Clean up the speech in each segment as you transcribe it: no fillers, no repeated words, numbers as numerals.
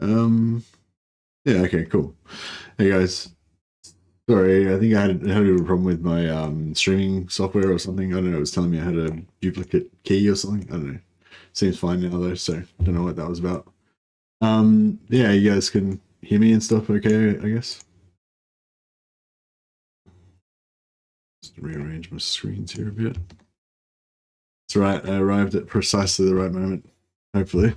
Yeah, okay, cool. Hey guys. Sorry, I think I had a problem with my streaming software or something. I don't know, it was telling me I had a duplicate key or something. I don't know. Seems fine now though, so don't know what that was about. Yeah, you guys can hear me and stuff okay, I guess. Just rearrange my screens here a bit. That's right, I arrived at precisely the right moment, hopefully.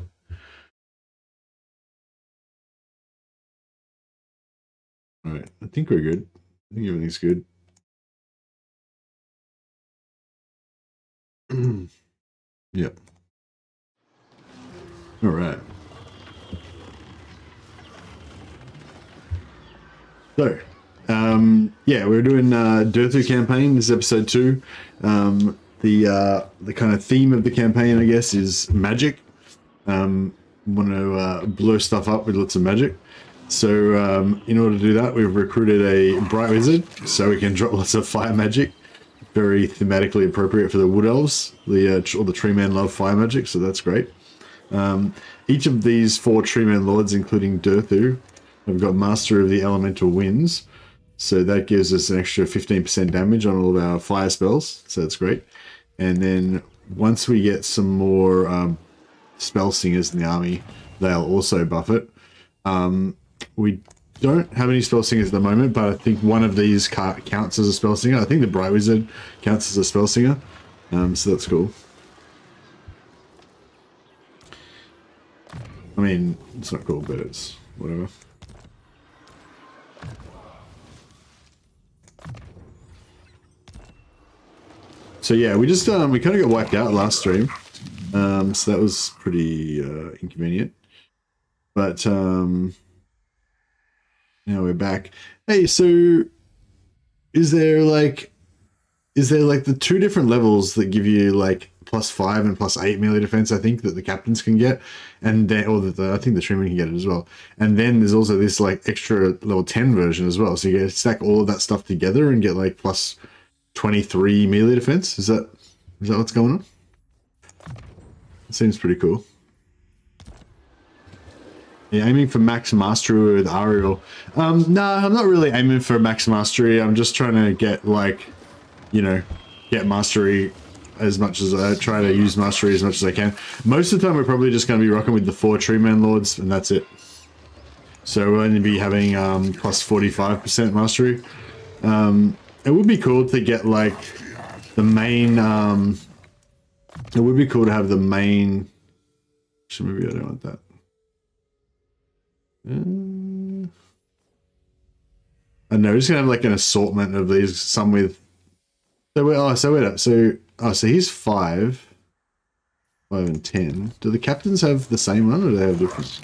All right, I think we're good. I think everything's good. Yep. All right. So, yeah, we're doing DURTHU campaign. This is episode 2. The kind of theme of the campaign, I guess, is magic. Want to blow stuff up with lots of magic. So, in order to do that, we've recruited a bright wizard, so we can drop lots of fire magic. Very thematically appropriate for the wood elves. All the tree men love fire magic, so that's great. Each of these 4 tree men lords, including DURTHU, have got Master of the Elemental Winds, so that gives us an extra 15% damage on all of our fire spells, so that's great. And then once we get some more spell singers in the army, they'll also buff it. We don't have any spell singers at the moment, but I think one of these counts as a spell singer. I think the Bright Wizard counts as a spell singer, so that's cool. I mean, it's not cool, but it's whatever. So yeah, we just we kind of got wiped out last stream, so that was pretty inconvenient. But now we're back. Hey, so is there like the 2 different levels that give you like +5 and +8 melee defense? I think that the captains can get, and then I think the streamer can get it as well. And then there's also this like extra level 10 version as well. So you get stack all of that stuff together and get like +23 melee defense. Is that what's going on? It seems pretty cool. Yeah, aiming for max mastery with Ariel. No, I'm not really aiming for max mastery. I'm just trying to get like, you know, get mastery as much as I try to use mastery as much as I can. Most of the time, we're probably just going to be rocking with the 4 tree man lords, and that's it. So we'll only be having +45% mastery. It would be cool to get like the main. It would be cool to have the main. Actually, maybe I don't want that. I don't know. We're just gonna have like an assortment of these. Some with. So he's 5 and 10. Do the captains have the same one, or do they have different?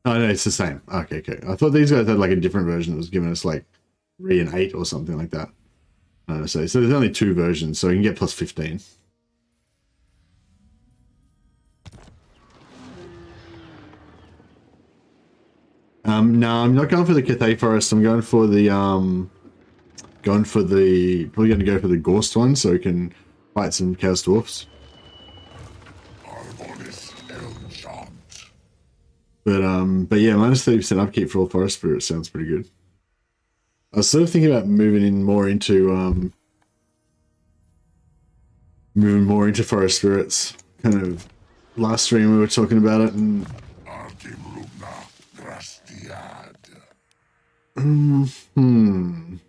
Oh no, it's the same. Okay, okay. I thought these guys had like a different version that was giving us like 3 and 8 or something like that. So there's only 2 versions, so you can get +15. No, I'm not going for the Cathay Forest. I'm going for the probably going to go for the Gorst one, so we can fight some Chaos Dwarfs. But yeah, -30% upkeep for all Forest Spirits sounds pretty good. I was sort of thinking about moving more into Forest Spirits. Kind of last stream we were talking about it, and I don't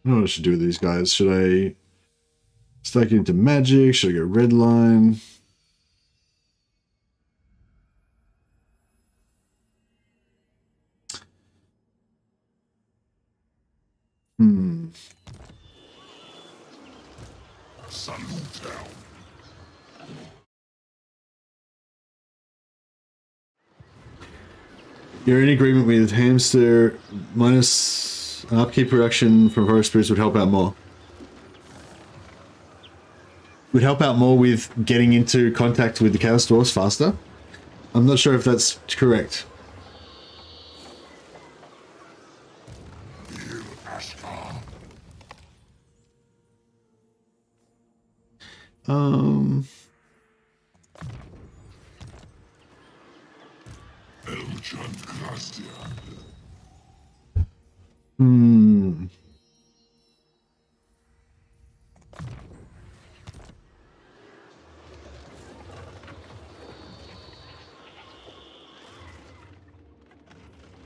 know what I should do with these guys. Should I stack it into magic? Should I go red line? You're in agreement with Hamster minus an upkeep production from Forest Spirits would help out more. Would help out more with getting into contact with the Chaos Dwarfs faster. I'm not sure if that's correct. Hmm.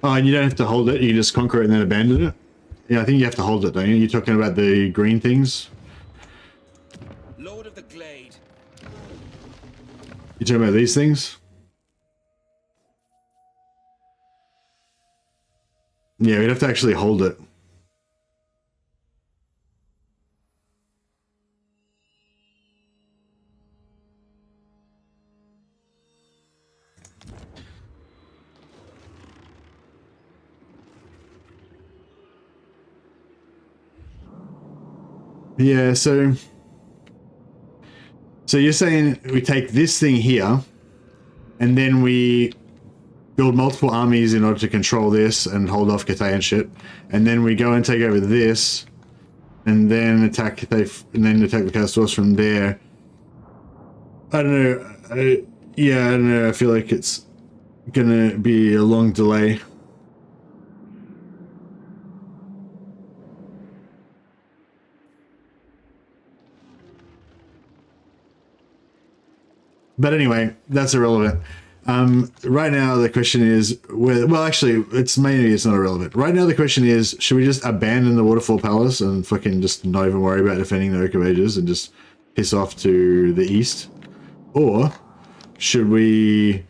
Oh, and you don't have to hold it. You just conquer it and then abandon it. Yeah, I think you have to hold it, don't you? You're talking about the green things. Lord of the Glade. You're talking about these things. Yeah, we'd have to actually hold it. Yeah, so you're saying we take this thing here, and then we build multiple armies in order to control this and hold off Cathay and shit, and then we go and take over this, and then attack Cathay, and then attack the Castors from there. I don't know. Yeah, I don't know. I feel like it's gonna be a long delay. But anyway, that's irrelevant. Right now the question is whether, well, actually, it's not irrelevant. Right now the question is, should we just abandon the Waterfall Palace and fucking just not even worry about defending the Oak of Ages and just piss off to the east? Or should we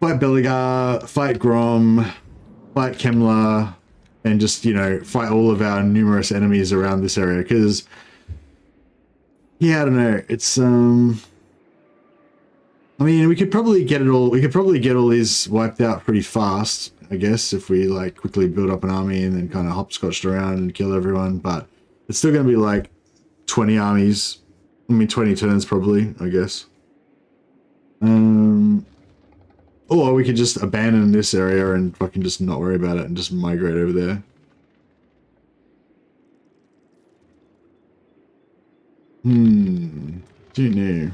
fight Belegar, fight Grom, fight Kemlar, and just, you know, fight all of our numerous enemies around this area? Because, yeah, I don't know. It's, I mean, we could probably get it all. We could probably get all these wiped out pretty fast, I guess, if we like quickly build up an army and then kind of hopscotched around and kill everyone. But it's still going to be like 20 armies. I mean, 20 turns probably, I guess. Or we could just abandon this area and fucking just not worry about it and just migrate over there. Don't know.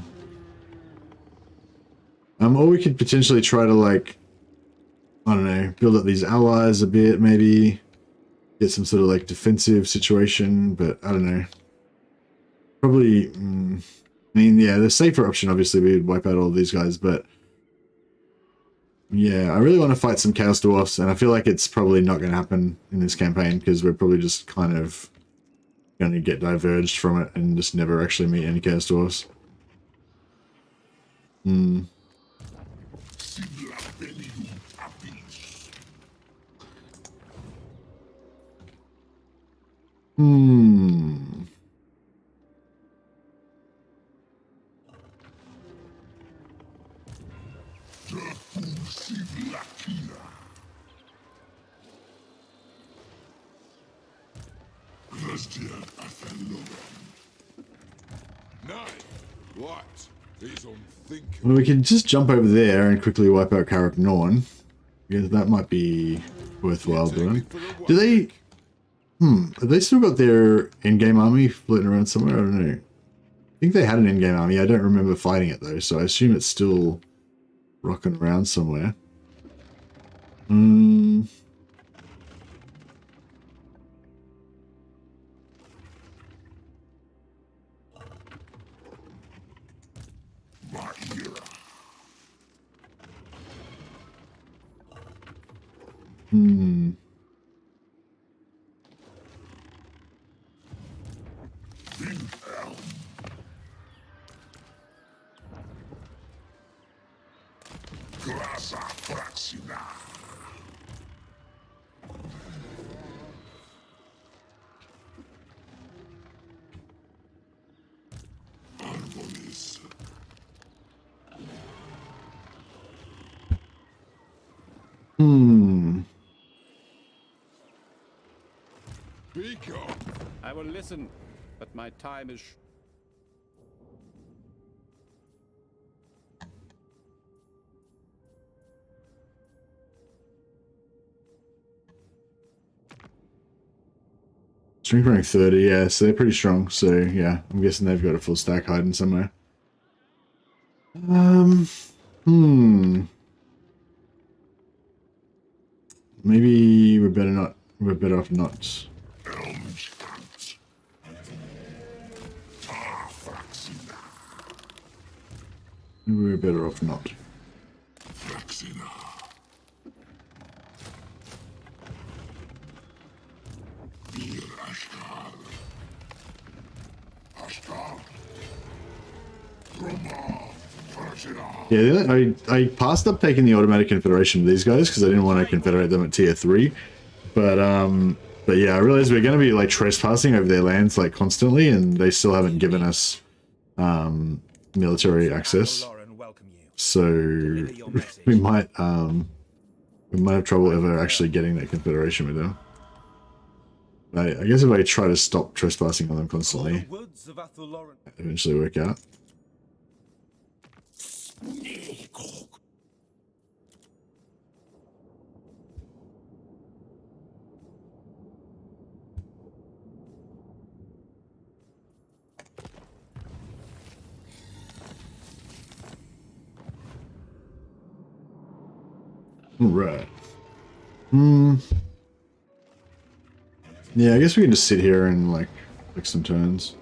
Or we could potentially try to, like, I don't know, build up these allies a bit, maybe get some sort of like defensive situation, but I don't know. Probably, I mean, yeah, the safer option obviously would wipe out all these guys, but yeah, I really want to fight some Chaos Dwarfs, and I feel like it's probably not going to happen in this campaign because we're probably just kind of going to get diverged from it and just never actually meet any Chaos Dwarfs. Well, we can just jump over there and quickly wipe out Karak Norn. Yeah, that might be worthwhile doing. Do they... have they still got their in-game army floating around somewhere? I don't know. I think they had an in-game army. I don't remember fighting it though, so I assume it's still rocking around somewhere. I will listen, but my time is... Strength rank 30, yeah, so they're pretty strong. So yeah, I'm guessing they've got a full stack hiding somewhere. Maybe we're better not. We're better off not. Maybe we're better off not. Yeah, I passed up taking the automatic confederation of these guys because I didn't want to confederate them at tier 3. But yeah, I realized we're going to be like trespassing over their lands like constantly, and they still haven't given us military access. So we might have trouble ever actually getting that confederation with them. I guess if I try to stop trespassing on them constantly, eventually work out. Right. Yeah, I guess we can just sit here and like click some turns.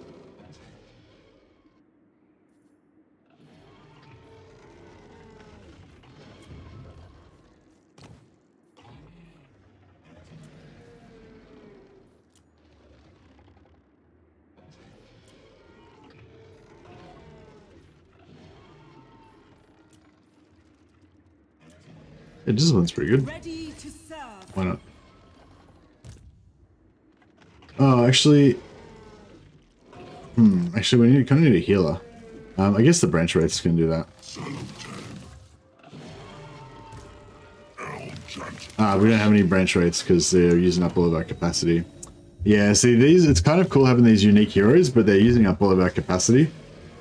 Yeah, discipline's pretty good. Why not? Oh, actually... Actually, we kind of need a healer. I guess the branch rates can do that. We don't have any branch rates because they're using up all of our capacity. Yeah, see, it's kind of cool having these unique heroes, but they're using up all of our capacity.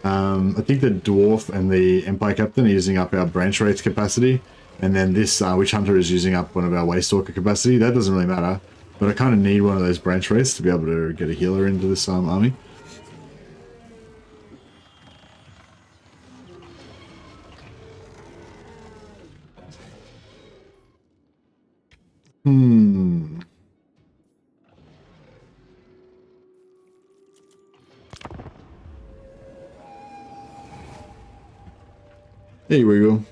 I think the Dwarf and the Empire Captain are using up our branch rates capacity. And then this Witch Hunter is using up one of our Waystalker capacity. That doesn't really matter. But I kind of need one of those branch rates to be able to get a healer into this army. There we go.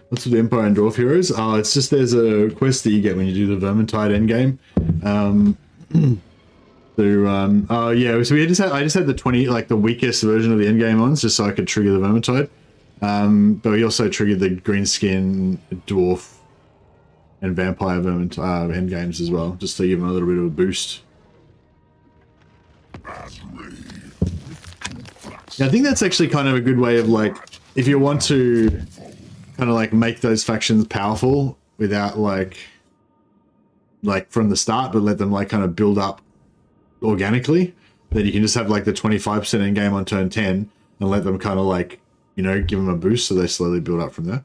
What's with the Empire and Dwarf heroes? Oh, it's just there's a quest that you get when you do the Vermintide endgame. Oh yeah, so I just had the 20, like the weakest version of the endgame on, just so I could trigger the Vermintide. But we also triggered the Greenskin, Dwarf, and Vampire Vermintide endgames as well, just to give them a little bit of a boost. Yeah, I think that's actually kind of a good way of like, if you want to kind of like make those factions powerful without like from the start, but let them like kind of build up organically, then you can just have like the 25% end game on turn 10 and let them kind of like, you know, give them a boost so they slowly build up from there.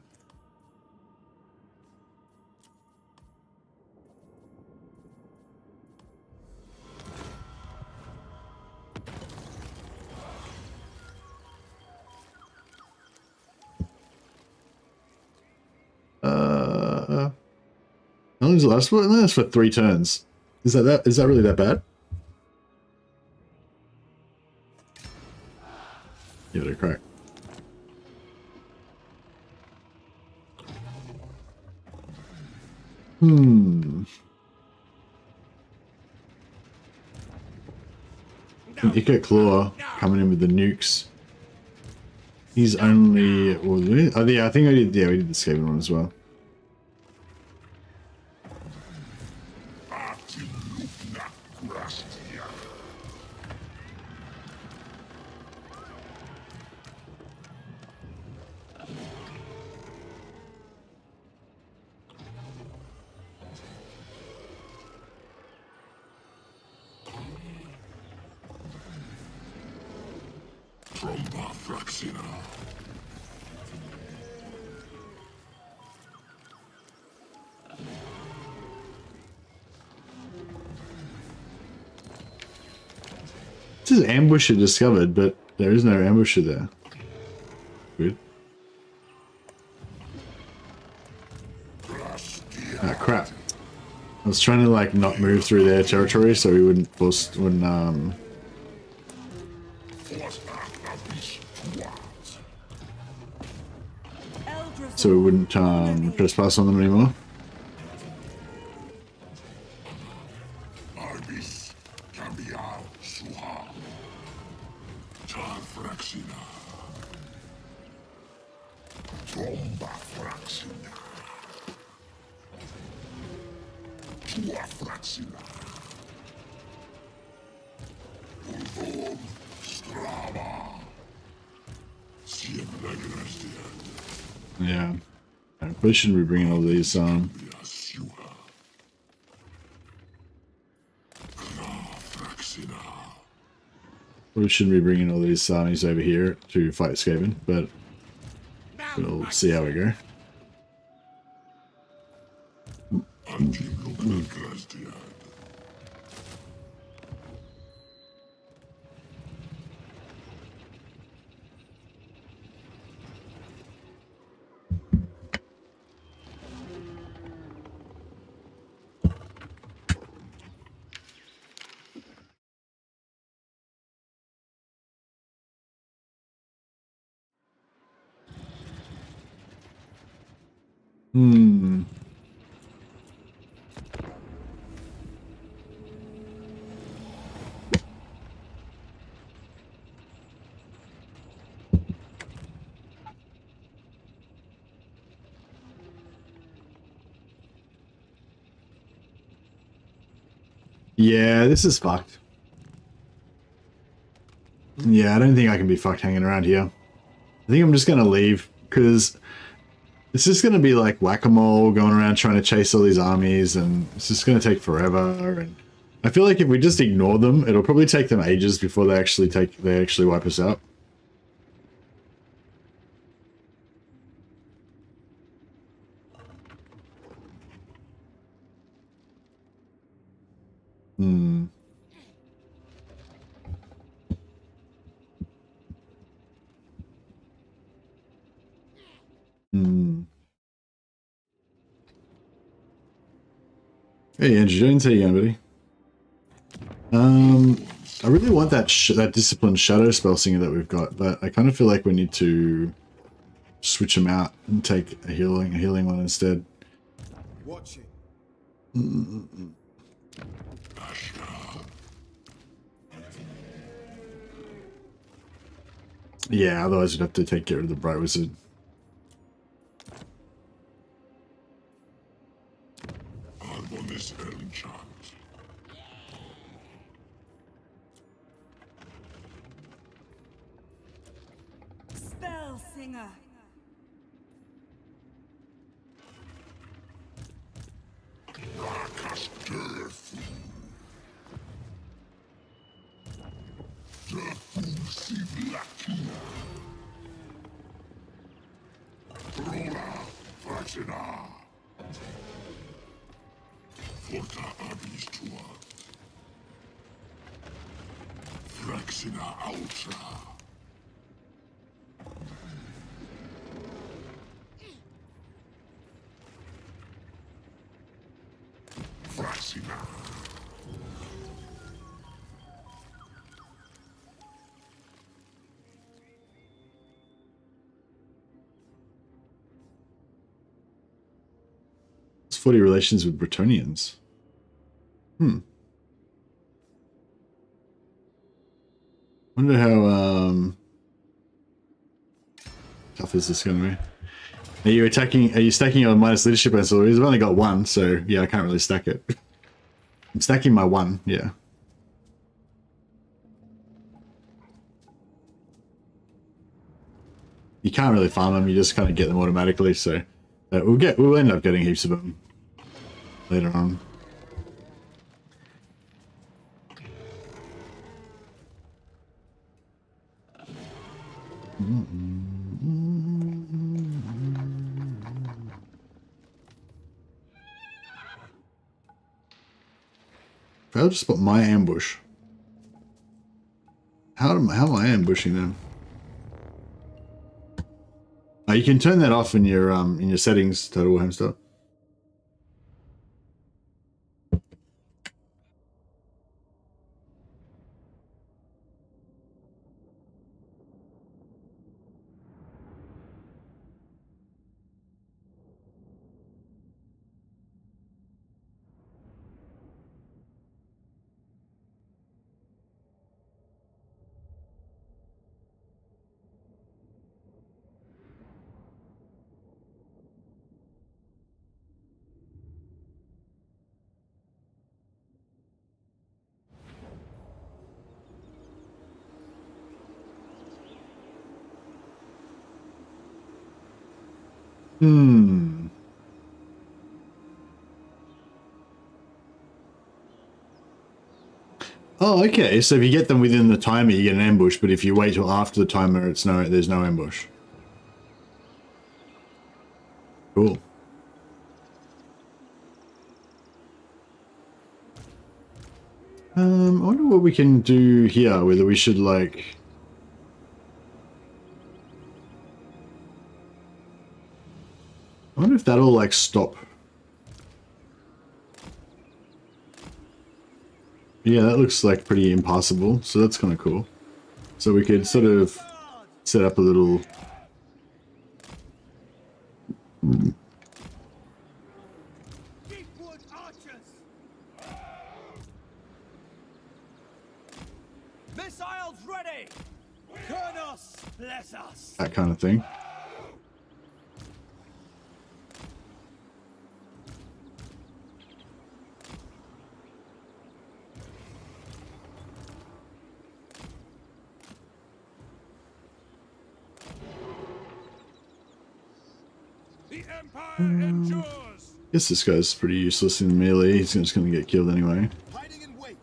How long does it last for? No, that's for 3 turns. Is that really that bad? Give it a crack. Ico Claw coming in with the nukes. He's only... Oh, yeah, I think we did the Skaven one as well. says ambusher discovered, but there is no ambusher there. Good. Ah, crap. I was trying to like not move through their territory so we wouldn't trespass on them anymore. Yeah, I probably shouldn't be bringing all these. We shouldn't be bringing all these armies over here to fight Skaven, but we'll see how we go. Yeah, this is fucked. Yeah, I don't think I can be fucked hanging around here. I think I'm just gonna leave, because it's just gonna be like whack-a-mole going around trying to chase all these armies, and it's just gonna take forever. And I feel like if we just ignore them, it'll probably take them ages before they actually wipe us out. Hey Andrew Jones, how you going, buddy? I really want that disciplined shadow spell singer that we've got, but I kind of feel like we need to switch them out and take a healing one instead. Watch it. Yeah, otherwise we'd have to get rid of the Bright Wizard. Spell singer. It's 40 relations with Bretonians. Wonder how tough is this going to be? Are you stacking your minus leadership ancillaries? I've only got one, so yeah, I can't really stack it. I'm stacking my one, yeah. You can't really farm them, you just kind of get them automatically, so we'll end up getting heaps of them later on. I'll just put my ambush. how am I ambushing them? Oh, you can turn that off in your settings, Total Hamster. Hmm. Oh, okay. So if you get them within the timer, you get an ambush. But if you wait till after the timer, there's no ambush. Cool. I wonder what we can do here. Whether we should like. I wonder if that'll like stop. Yeah, that looks like pretty impassable, so that's kind of cool. So we could sort of set up a little... Deepwood archers! Missiles ready! Kurnos, bless us! that kind of thing. The Empire endures. Guess this guy's pretty useless in melee. He's just going to get killed anyway. Hiding in wait.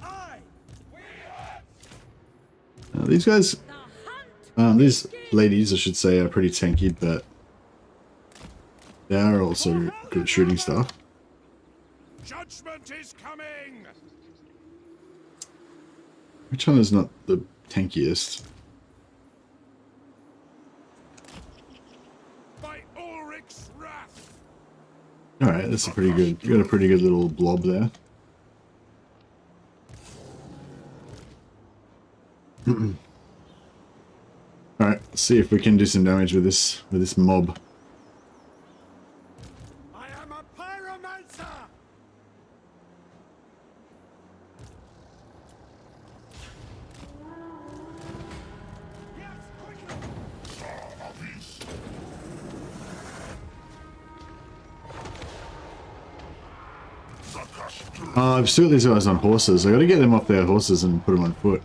Aye! These guys, these ladies, I should say, are pretty tanky, but they are also good at shooting stuff. Judgment is coming. Which one is not the tankiest? By Ulrich's wrath. All right, that's a pretty good. You got a pretty good little blob there. All right, let's see if we can do some damage with this mob. I am a pyromancer! Yes, quickly! I've still got these guys on horses. I got to get them off their horses and put them on foot.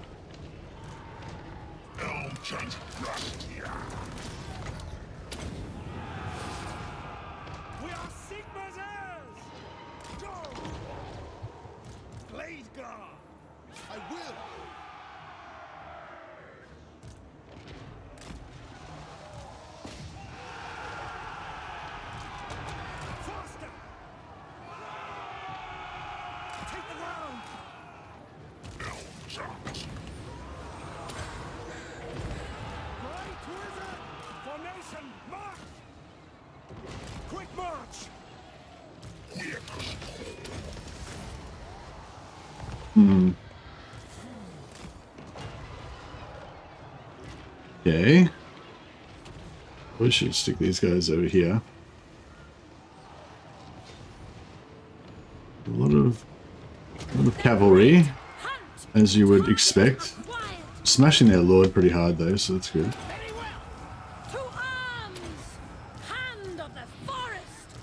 We are Sigma's heirs! Go! Blade guard! I will! Faster! Take the ground! Great wizard! Formation, march! Quick march! Okay. We should stick these guys over here. A lot of cavalry, as you would expect. Smashing their lord pretty hard though, so that's good. Very well. To arms! Hand of the forest!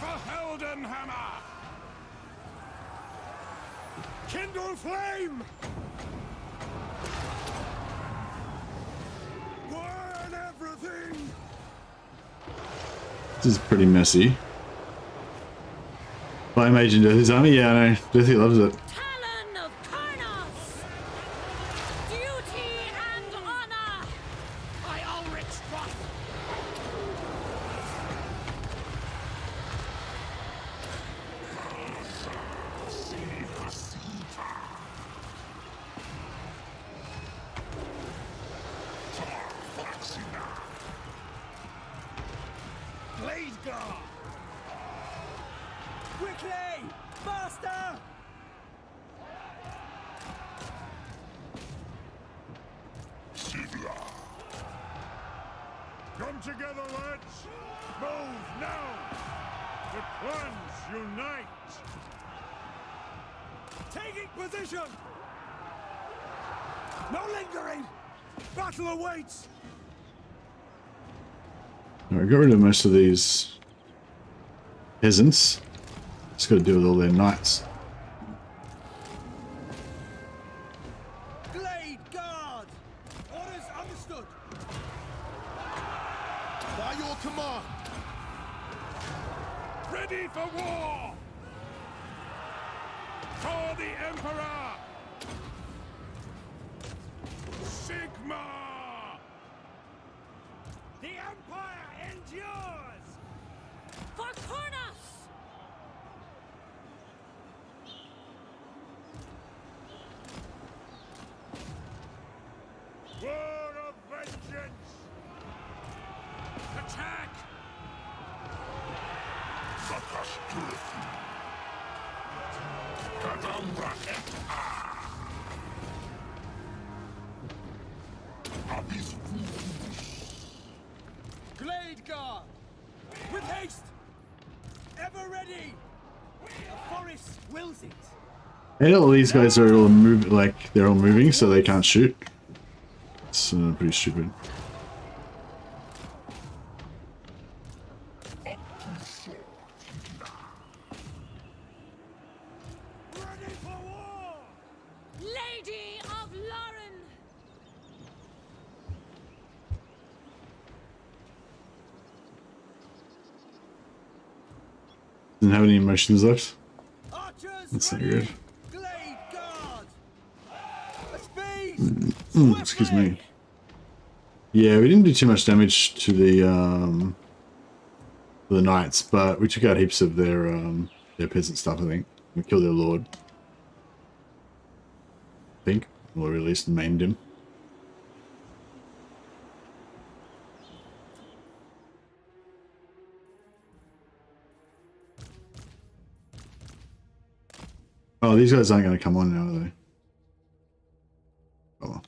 For Heldenhammer. Kindle flame! This is pretty messy. Fire Mage in DURTHU's army? Yeah, I know. DURTHU loves it. Talon of Kurnos! Duty and honor! By Ulrich Roth! Blade Guard! Quickly! Master! Come together, lads! Move now! The clans unite! Taking position! No lingering! Battle awaits! Alright, got rid of most of these peasants. Just gotta deal with all their knights. Blade Guard! Orders understood! By your command! Ready for war! For the Emperor! Sigma! The Empire endures! For Kurnos! War of vengeance! Attack! Blade Guard! With haste! Ever ready! The forest wills it! And all these guys are all like they're all moving, so they can't shoot. It's pretty stupid. Ready for war! Lady of Lauren! Doesn't have any emotions left. Archers That's not ready! good. Blade Guard! A speed! Excuse me. Yeah, we didn't do too much damage to the knights, but we took out heaps of their peasant stuff. I think we killed their lord. I think, or at least maimed him. Oh, these guys aren't going to come on now, are they? Oh well.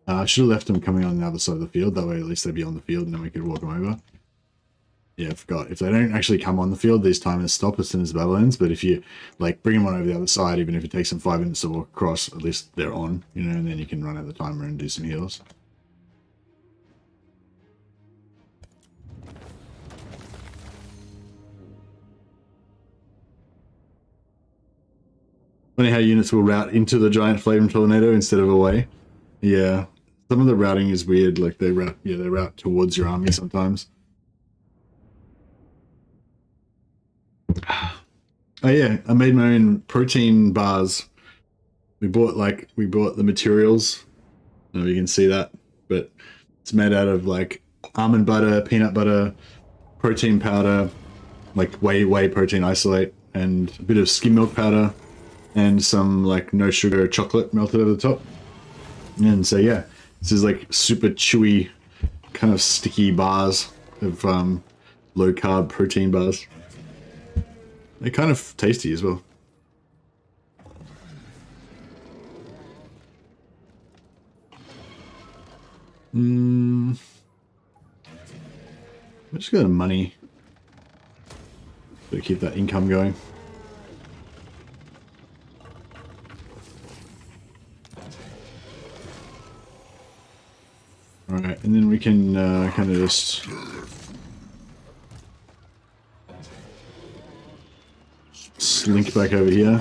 I should have left them coming on the other side of the field. That way at least they'd be on the field and then we could walk them over. Yeah, I forgot. If they don't actually come on the field, these timers stop as soon as the battle ends. But if you like bring them on over the other side, even if it takes them 5 minutes to walk across, at least they're on, you know, and then you can run out the timer and do some heals. Funny how units will route into the giant flame tornado instead of away. Yeah, some of the routing is weird. Like they route towards your army sometimes. Oh yeah, I made my own protein bars. We bought the materials. I don't know if you can see that, but it's made out of like almond butter, peanut butter, protein powder, like whey protein isolate, and a bit of skim milk powder, and some like no sugar chocolate melted over the top. And so yeah, this is like super chewy, kind of sticky bars of low carb protein bars. They're kind of tasty as well. I'm just got money. Gotta keep that income going. Alright, and then we can kind of just slink back over here.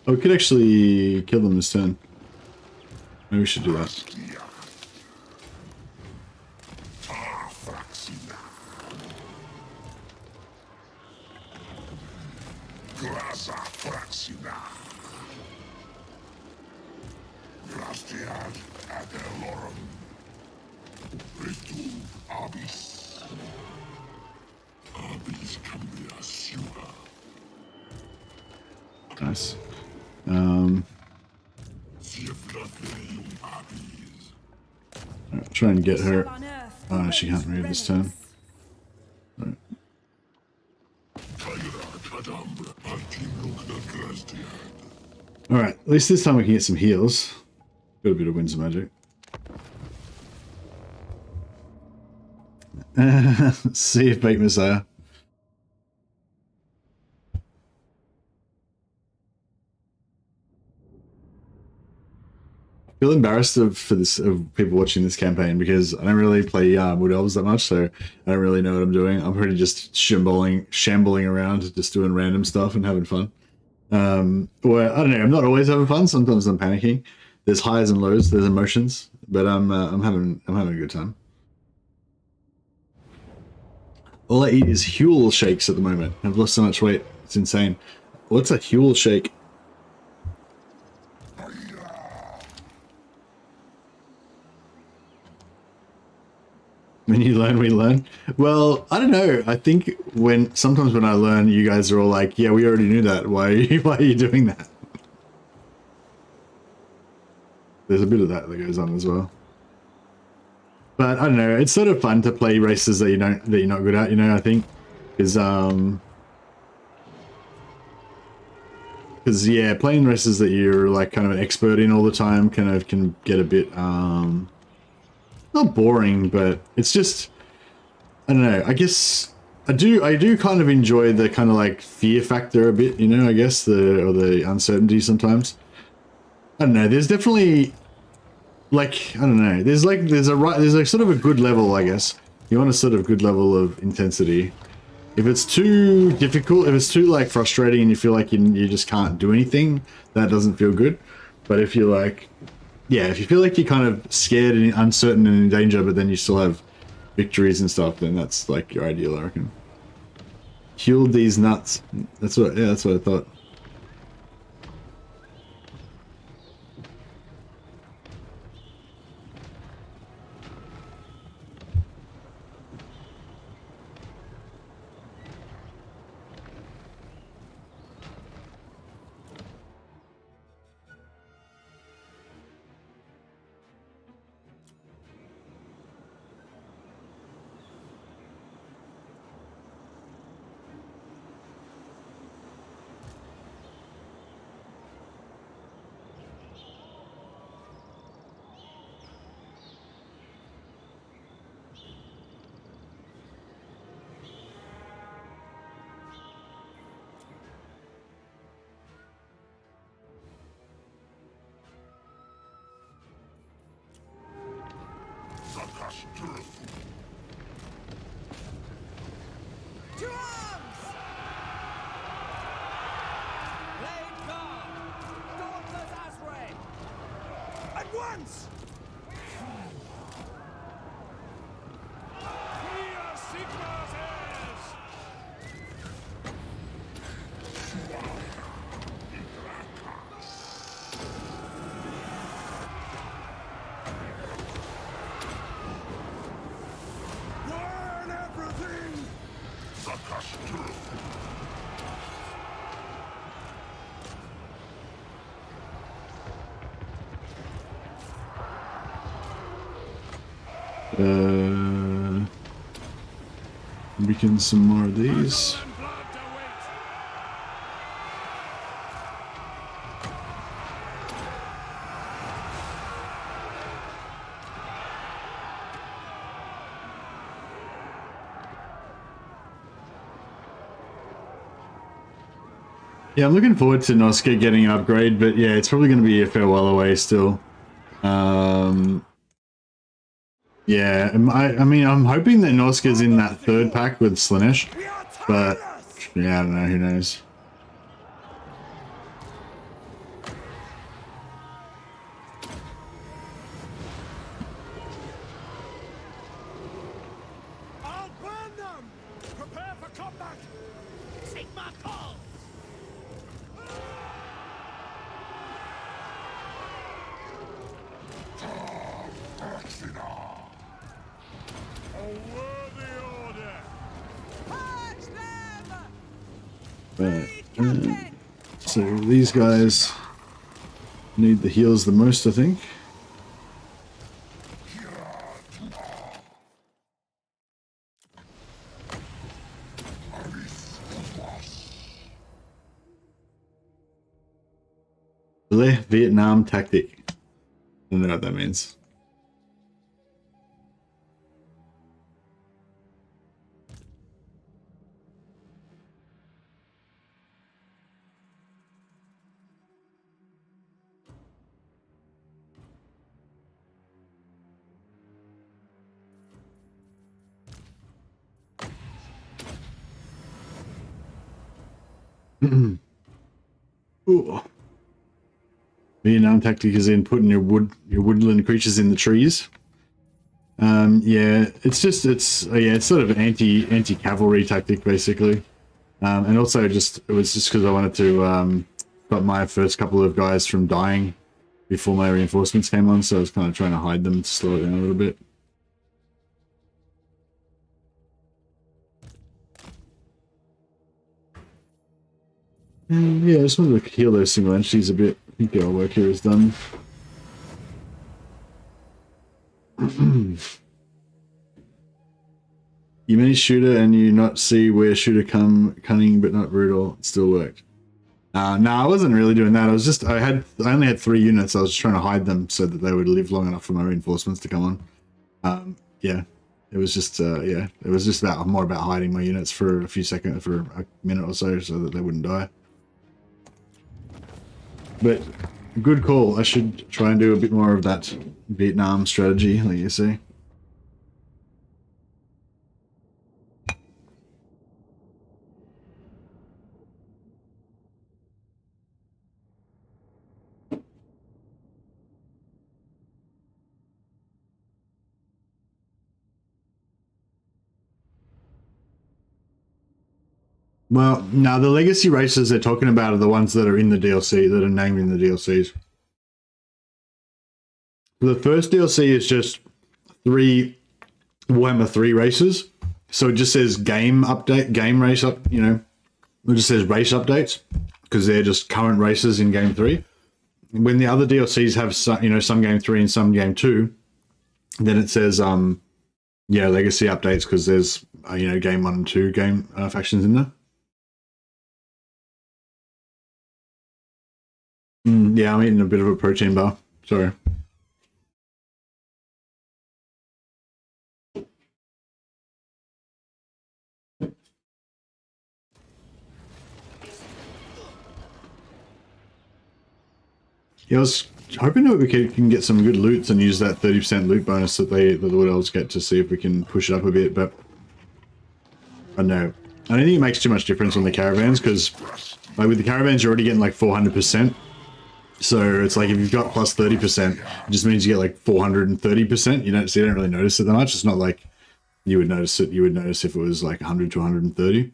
Oh, we could actually kill them this turn. Maybe we should do that. Nice. Right, try and get her. Oh, no, she can't read this turn. Right. Alright, at least this time we can get some heals. Got a bit of Winds of Magic. See if Bait Messiah. I feel embarrassed of people watching this campaign because I don't really play Wood Elves that much, so I don't really know what I'm doing. I'm pretty just shambling around, just doing random stuff and having fun. Well, I don't know. I'm not always having fun. Sometimes I'm panicking. There's highs and lows. There's emotions, but I'm having a good time. All I eat is Huel shakes at the moment. I've lost so much weight. It's insane. What's a Huel shake? When you learn, we learn. Well, I don't know. I think sometimes when I learn, you guys are all like, "Yeah, we already knew that. Why are you doing that?" There's a bit of that goes on as well. But I don't know. It's sort of fun to play races that you're not good at. You know, I think because yeah, playing races that you're like kind of an expert in all the time can get a bit not boring, but it's just, I don't know, I guess I do kind of enjoy the kind of like fear factor a bit, you know, I guess, the uncertainty sometimes. I don't know, there's definitely like, I don't know, there's a sort of a good level, I guess. You want a sort of good level of intensity. If it's too difficult, if it's too like frustrating and you feel like you just can't do anything, that doesn't feel good. But if you're like, yeah, if you feel like you're kind of scared and uncertain and in danger, but then you still have victories and stuff, then that's like your ideal, I reckon. Healed these nuts. That's what I thought. To arms! Blade guard! Daughters Asray! At once! Here Sigmar's heirs! Burn everything! Weaken some more of these. And blood awaits! Yeah, I'm looking forward to Noska getting an upgrade, but yeah, it's probably going to be a fair while away still. Yeah, I mean, I'm hoping that Noska's in that third pack with Slanesh, but yeah, I don't know, who knows. A worthy order. But, so these guys need the heals the most, I think. Le Vietnam tactic. I don't know what that means. Ooh. Vietnam tactic is in putting your woodland creatures in the trees. Yeah, it's sort of anti cavalry tactic basically, and also it was just because I wanted to stop my first couple of guys from dying before my reinforcements came on, so I was kind of trying to hide them to slow it down a little bit. Yeah, I just wanted to heal those single entities a bit. I think our work here is done. You manage shooter and you not see where shooter come cunning but not brutal. It still worked. No, I wasn't really doing that. I only had 3 units. I was just trying to hide them so that they would live long enough for my reinforcements to come on. Yeah, it was just it was just more about hiding my units for a few seconds, for a minute or so that they wouldn't die. But good call. I should try and do a bit more of that Vietnam strategy, like you say. Well, now the legacy races they're talking about are the ones that are in the DLC, that are named in the DLCs. The first DLC is just 3 Warhammer 3 races. So it just says game update, game race up, it just says race updates because they're just current races in game 3. When the other DLCs have some game 3 and some game 2, then it says legacy updates because there's game 1 and 2 game factions in there. Yeah, I'm eating a bit of a protein bar. Sorry. Yeah, I was hoping that we can get some good loots and use that 30% loot bonus that the Wood Elves get to see if we can push it up a bit, but I don't know. I don't think it makes too much difference on the caravans because like with the caravans you're already getting like 400%. So it's like if you've got plus 30%, it just means you get like 430%. You don't really notice it that much. It's not like you would notice it. You would notice if it was like 100 to 130.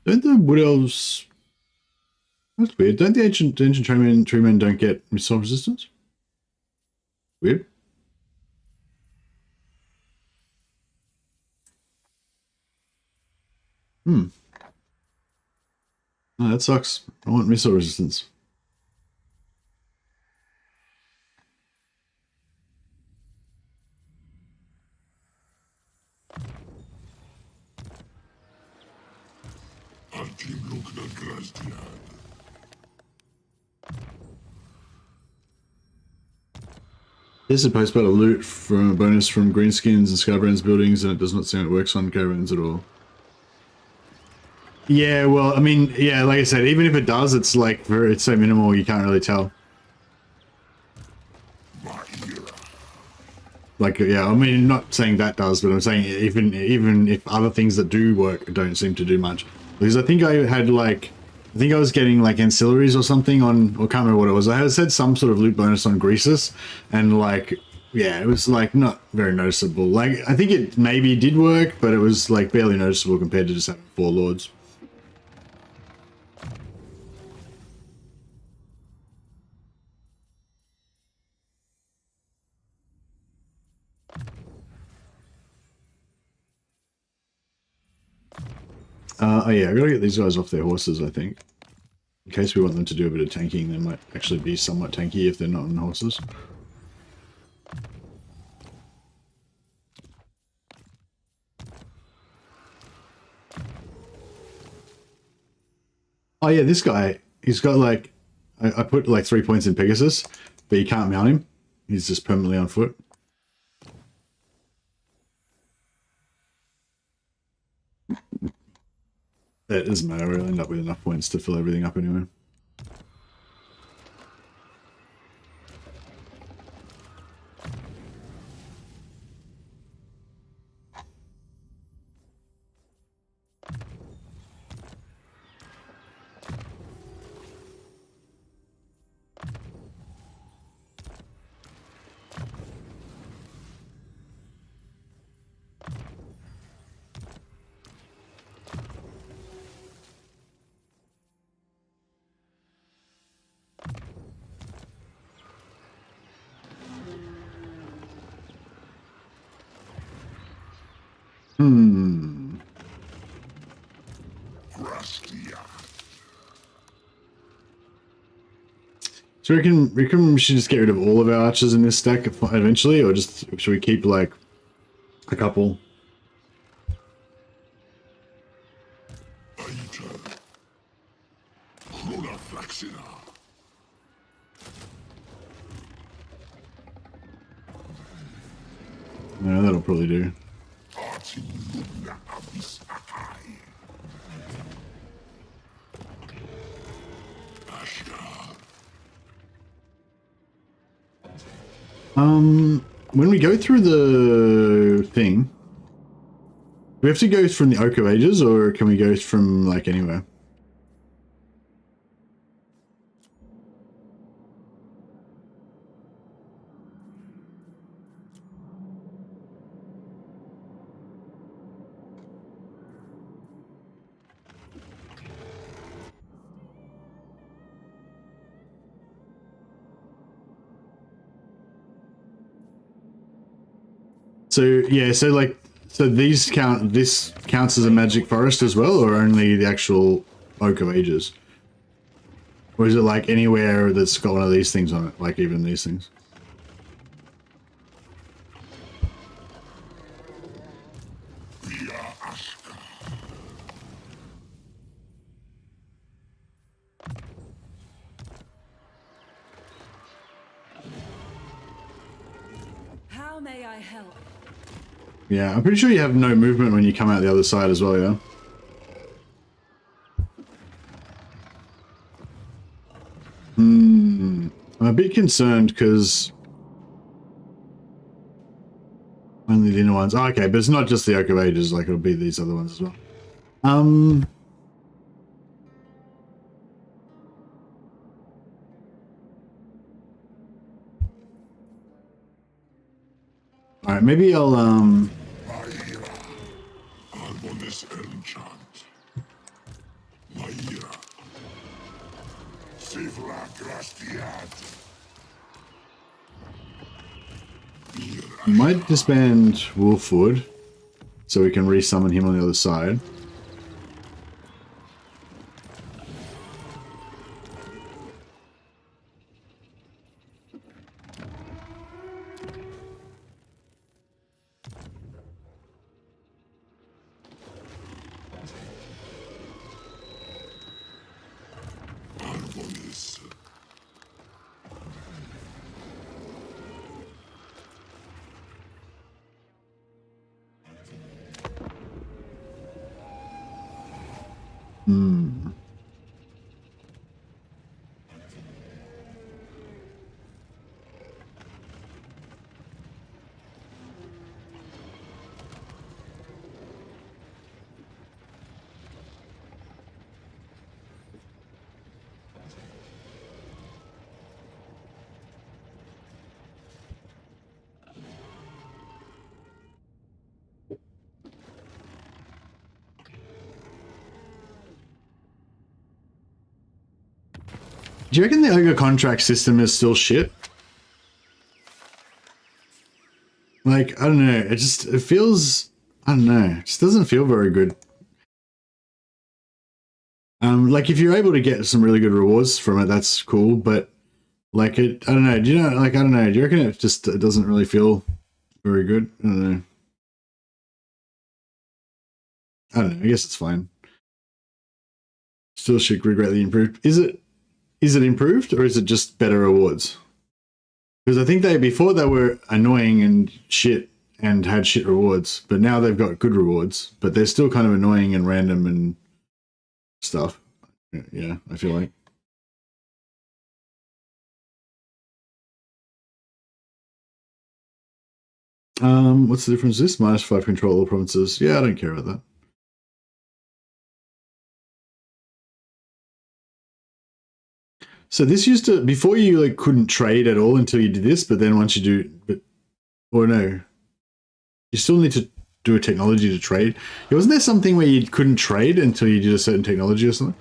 Don't the Wood Elves... That's weird. Don't the ancient tree men don't get missile resistance? Weird. Oh, that sucks. I want missile resistance. There's a post about a loot from a bonus from greenskins and Skybrands buildings, and it does not seem it works on caravans at all. Yeah, well, I mean, yeah, like I said, even if it does, it's like it's so minimal you can't really tell. Like, yeah, I mean, not saying that does, but I'm saying even if other things that do work don't seem to do much. Because I think I had like, I think I was getting like ancillaries or something on, or can't remember what it was. I had said some sort of loot bonus on Greasus, and like, yeah, it was like not very noticeable. Like, I think it maybe did work, but it was like barely noticeable compared to just having 4 lords. Oh yeah, I gotta get these guys off their horses, I think. In case we want them to do a bit of tanking, they might actually be somewhat tanky if they're not on horses. Oh yeah, this guy, he's got like, I put like 3 points in Pegasus, but you can't mount him. He's just permanently on foot. It doesn't matter, we'll end up with enough points to fill everything up anyway. So we reckon we should just get rid of all of our archers in this stack eventually, or just should we keep like a couple? No, that'll probably do. When we go through the thing, do we have to go from the Oak of Ages, or can we go from like anywhere? So yeah, so like, so this counts as a magic forest as well, or only the actual Oak of Ages? Or is it like anywhere that's got one of these things on it, like even these things? How may I help? Yeah, I'm pretty sure you have no movement when you come out the other side as well, yeah? I'm a bit concerned because only the inner ones. Oh, okay, but it's not just the Oak of Ages, like it'll be these other ones as well. Alright, maybe I'll might disband Wolfwood so we can resummon him on the other side. Do you reckon the ogre contract system is still shit? Like, I don't know. It feels, I don't know. It just doesn't feel very good. Like if you're able to get some really good rewards from it, that's cool. But like I don't know. Do you know? Like I don't know. Do you reckon it doesn't really feel very good? I don't know. I don't know. I guess it's fine. Still should be greatly improved. Is it improved or is it just better rewards? Because I think before they were annoying and shit and had shit rewards, but now they've got good rewards, but they're still kind of annoying and random and stuff. Yeah, I feel like. What's the difference? This -5 control all provinces. Yeah, I don't care about that. So this used to, before you like couldn't trade at all until you did this, but then once you do, or no, you still need to do a technology to trade. Yeah, wasn't there something where you couldn't trade until you did a certain technology or something?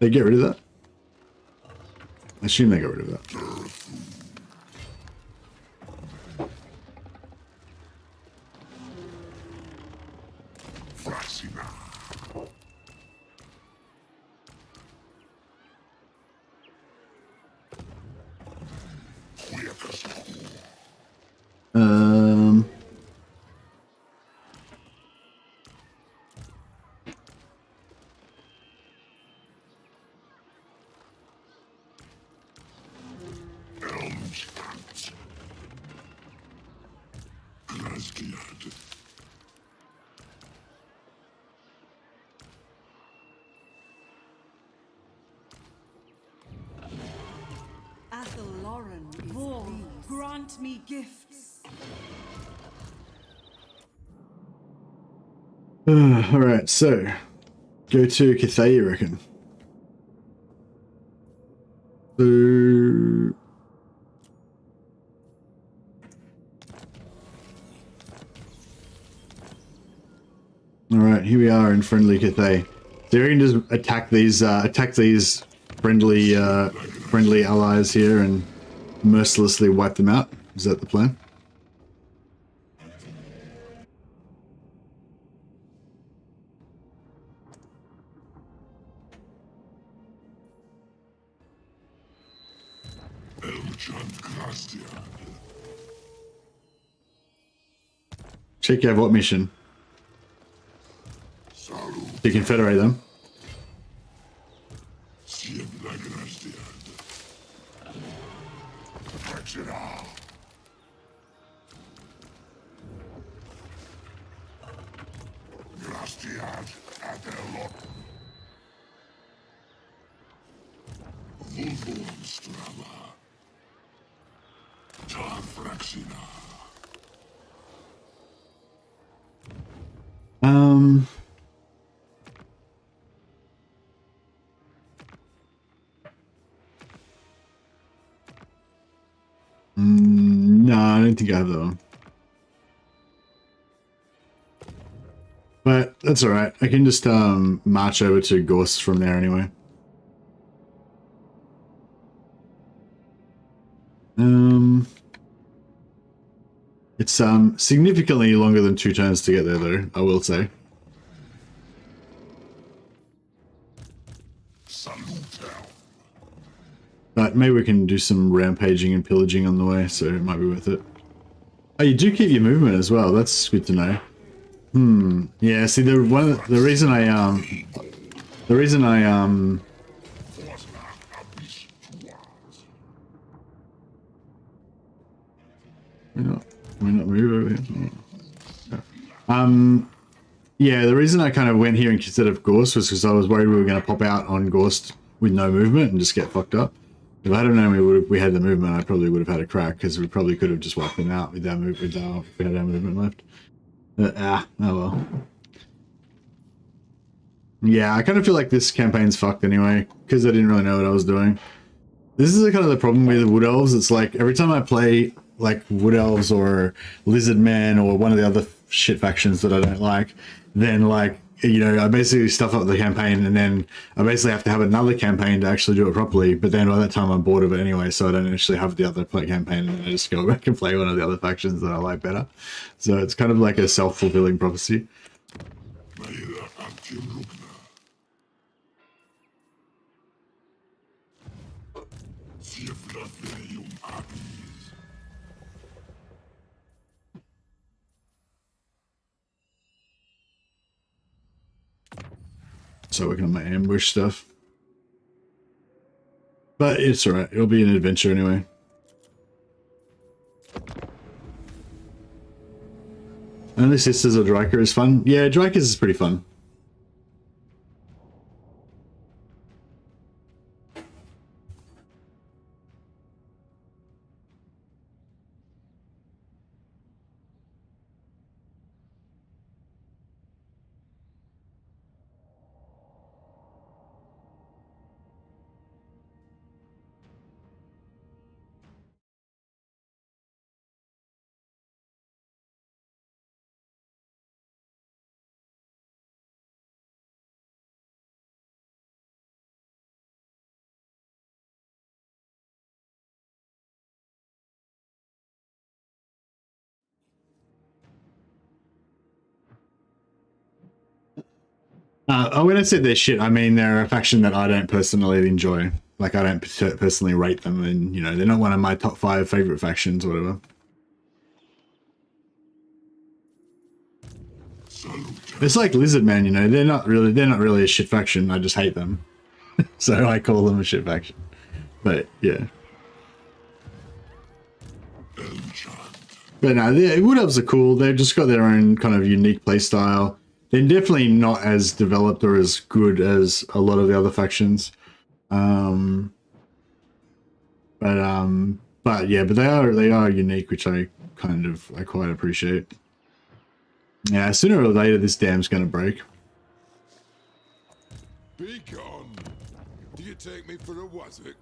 They get rid of that? I assume they got rid of that. Grant me gifts. All right, so go to Cathay, you reckon? So all right, here we are in friendly Cathay. So you can just attack these friendly allies here and mercilessly wipe them out. Is that the plan? Check you have what mission? To confederate them. No, I don't think I have that one. But that's all right. I can just march over to Gorse from there anyway. It's significantly longer than 2 turns to get there, though, I will say. But maybe we can do some rampaging and pillaging on the way, so it might be worth it. Oh, you do keep your movement as well. That's good to know. Yeah. See, the reason I Can we not move over here? Yeah. Yeah, the reason I kind of went here instead of Gorst was because I was worried we were going to pop out on Gorst with no movement and just get fucked up. If I hadn't known we had the movement, I probably would have had a crack because we probably could have just wiped them out with our move if we had our movement left. Oh well. Yeah, I kind of feel like this campaign's fucked anyway because I didn't really know what I was doing. This is kind of the problem with Wood Elves. It's like every time I play like Wood Elves or Lizard Men or one of the other shit factions that I don't like, then like, you know, I basically stuff up the campaign and then I basically have to have another campaign to actually do it properly. But then by that time I'm bored of it anyway, so I don't actually have the other campaign and I just go back and play one of the other factions that I like better. So it's kind of like a self-fulfilling prophecy. So working on my ambush stuff. But it's alright, it'll be an adventure anyway. Only Sisters of Dryker is fun. Yeah, Dryker's is pretty fun. When I said they're shit, I mean they're a faction that I don't personally enjoy. Like, I don't personally rate them, and, you know, they're not one of my top 5 favorite factions or whatever. It's like Lizard Man, you know, they're not really a shit faction. I just hate them. So I call them a shit faction. But, yeah. But no, Wood Elves are cool. They've just got their own kind of unique playstyle. They're definitely not as developed or as good as a lot of the other factions. But yeah, but they are unique, which I quite appreciate. Yeah, sooner or later this dam's gonna break. Be gone. Do you take me for a wazzock?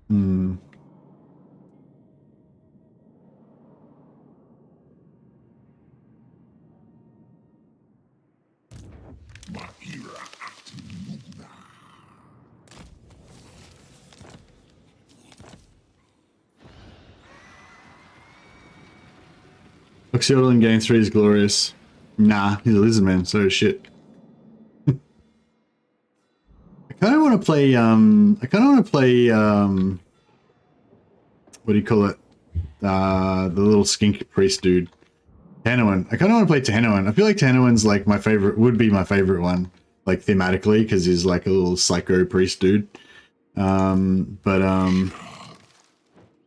Hmm. Oxyodal in game 3 is glorious. Nah, he's a lizard man, so shit. I kind of want to play, what do you call it? The little skink priest dude. Tanoan. I kind of want to play Tanoan. I feel like Tanoan's like my favorite, would be my favorite one, like thematically, because he's like a little psycho priest dude. But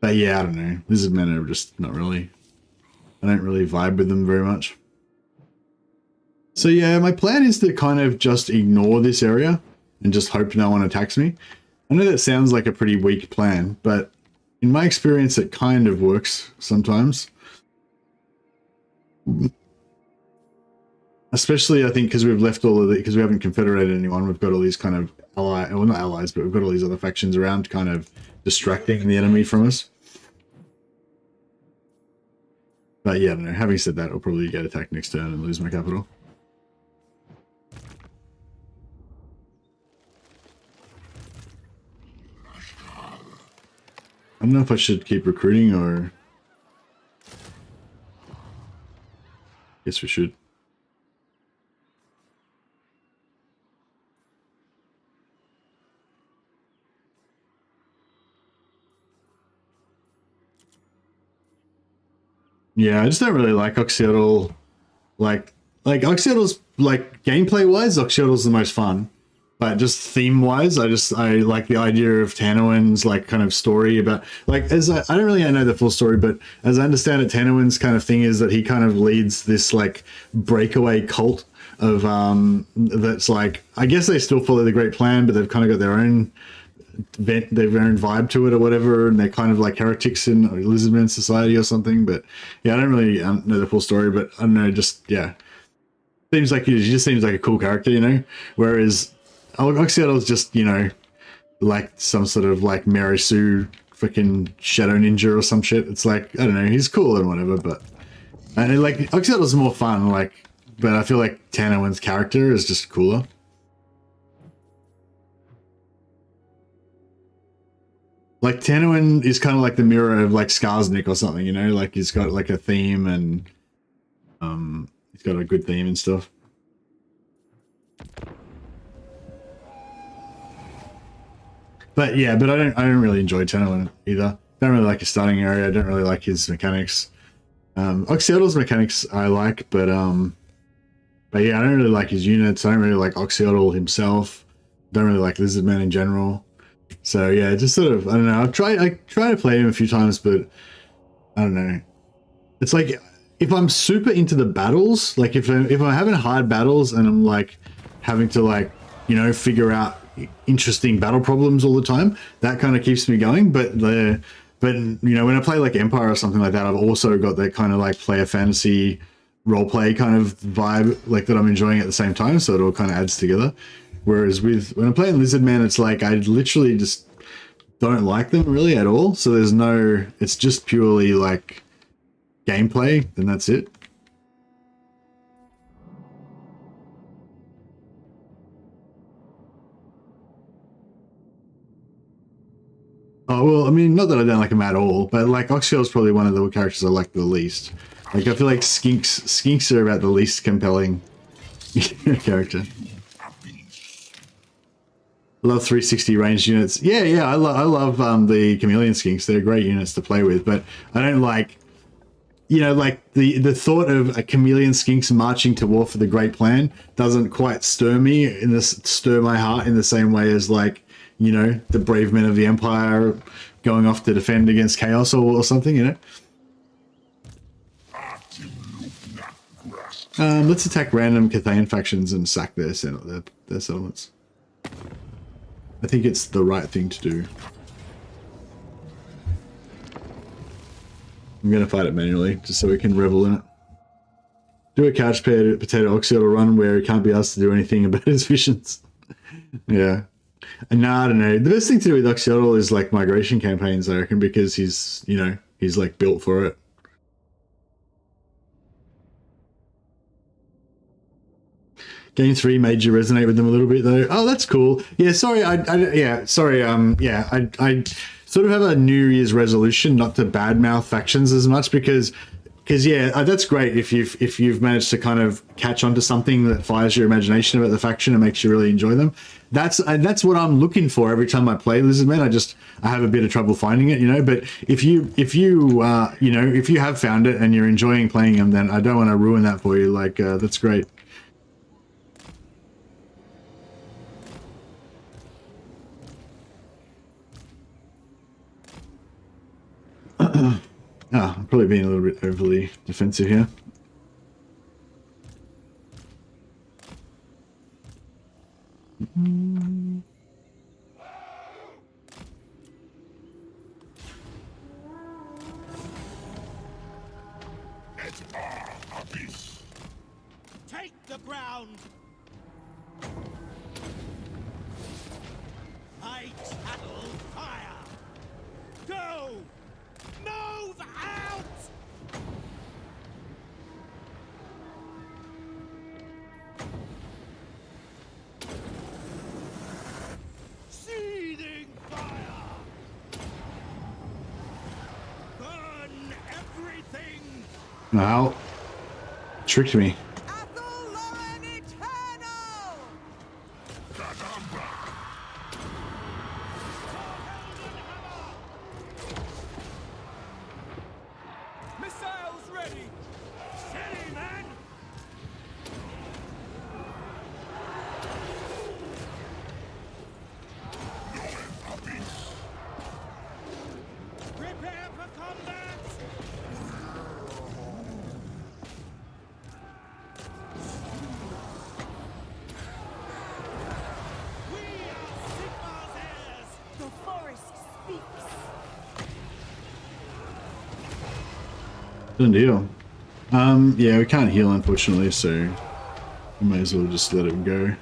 yeah, I don't know. Lizard men are just not really, I don't really vibe with them very much. So yeah, my plan is to kind of just ignore this area and just hope no one attacks me. I know that sounds like a pretty weak plan, but in my experience, it kind of works sometimes. Especially, I think, because we've left all of the, because we haven't confederated anyone, we've got all these kind of well, not allies, but we've got all these other factions around kind of distracting the enemy from us. But yeah, I don't know. Having said that, I'll probably get attacked next turn and lose my capital. I don't know if I should keep recruiting or... Guess we should. Yeah, I just don't really like Oxyodal. Like Oxyodal's, like, gameplay-wise, Oxyodal's the most fun. But just theme wise, I like the idea of Tanowin's like kind of story about like as I don't really know the full story, but as I understand it, Tanowin's kind of thing is that he kind of leads this like breakaway cult of that's like I guess they still follow the Great Plan, but they've kind of got their own vibe to it or whatever, and they're kind of like heretics in Lizardman society or something. But yeah, I don't really know the full story, but I don't know, just yeah, seems like he just seems like a cool character, you know, whereas Oxyotl just, you know, like some sort of like Mary Sue freaking shadow ninja or some shit. It's like, I don't know, he's cool and whatever, but and like Oxyotl's more fun, like, but I feel like Tanowin's character is just cooler. Like Tanowin is kind of like the mirror of like Skarsnik or something, you know, like he's got like a theme and he's got a good theme and stuff. But yeah, but I don't really enjoy Tanowin either. Don't really like his starting area. I don't really like his mechanics. Oxyotl's mechanics I like, but yeah, I don't really like his units. I don't really like Oxyotl himself. Don't really like Lizardman in general. So yeah, just sort of I don't know. I try to play him a few times, but I don't know. It's like if I'm super into the battles, like if I'm having hard battles and I'm like having to like, you know, figure out interesting battle problems all the time, that kind of keeps me going. But you know, when I play like Empire or something like that, I've also got that kind of like player fantasy roleplay kind of vibe like that I'm enjoying at the same time, so it all kind of adds together. Whereas when I'm playing Lizardman, it's like I literally just don't like them really at all, so there's no, it's just purely like gameplay and that's it. Oh, well, I mean, not that I don't like him at all, but like Oxyotl's probably one of the characters I like the least. Like, I feel like Skinks are about the least compelling character. Love 360 ranged units. Yeah, I love the Chameleon Skinks. They're great units to play with, but I don't like, you know, like the thought of a Chameleon Skinks marching to war for the Great Plan doesn't quite stir my heart in the same way as like, you know, the brave men of the Empire going off to defend against chaos or something, you know. Let's attack random Cathayan factions and sack their settlements. I think it's the right thing to do. I'm going to fight it manually, just so we can revel in it. Do a couch potato Oxyotl run where he can't be asked to do anything about his visions. Yeah. And nah, I don't know. The best thing to do with Oxyotl is like migration campaigns, I reckon, because he's, you know, he's like built for it. Game 3 made you resonate with them a little bit though. Oh, that's cool. Yeah, sorry. I sort of have a New Year's resolution not to badmouth factions as much because yeah, that's great if you've managed to kind of catch onto something that fires your imagination about the faction and makes you really enjoy them. That's what I'm looking for every time I play Lizardman. I have a bit of trouble finding it, you know. But if you have found it and you're enjoying playing them, then I don't want to ruin that for you. Like that's great. I'm probably being a little bit overly defensive here. Take the ground! I tattle fire! Go! Move out! Seething fire! Burn everything! Wow. Tricked me. Missiles ready! Steady, man! speaks. Good deal. Yeah, we can't heal unfortunately, so we may as well just let it go.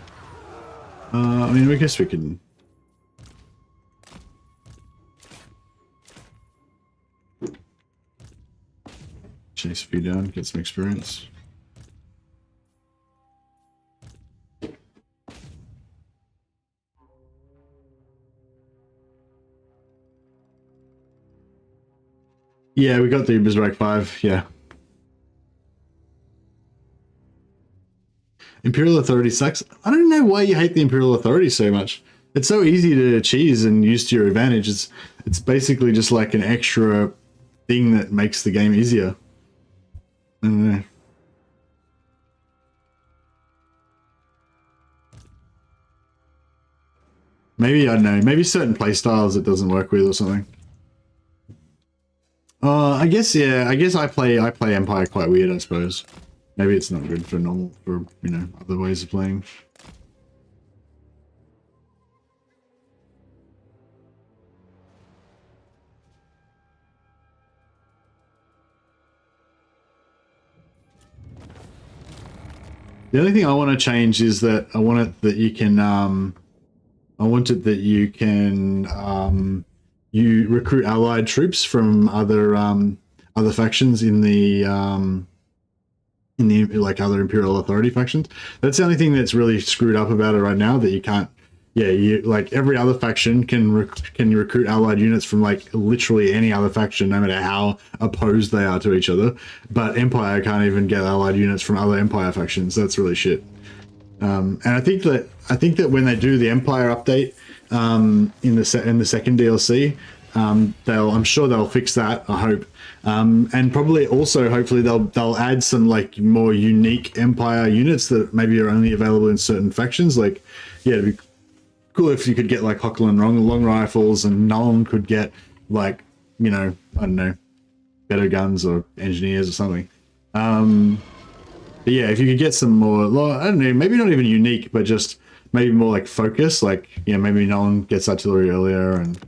I mean, I guess we can. Chase a few down, get some experience. Yeah, we got the Berserk 5, yeah. Imperial Authority sucks. I don't know why you hate the Imperial Authority so much. It's so easy to cheese and use to your advantage. It's basically just like an extra thing that makes the game easier. I don't know. Maybe, I don't know, maybe certain playstyles it doesn't work with or something. I guess, yeah, I guess I play Empire quite weird, I suppose. Maybe it's not good for normal, for, you know, other ways of playing. The only thing I want to change is that I want it that you can, you recruit allied troops from other factions in the like other Imperial Authority factions. That's the only thing that's really screwed up about it right now, that you can't. Yeah, you like every other faction can recruit allied units from like literally any other faction, no matter how opposed they are to each other. But Empire can't even get allied units from other Empire factions. That's really shit. And I think that when they do the Empire update in the second DLC, I'm sure they'll fix that. I hope, and probably also hopefully they'll add some like more unique Empire units that maybe are only available in certain factions. Like, yeah, it'd be cool if you could get like Hochland long rifles, and Nuln could get like, you know, I don't know, better guns or engineers or something. But yeah, if you could get some more, I don't know, maybe not even unique, but just maybe more like focus, like, you know, maybe Nuln gets artillery earlier and.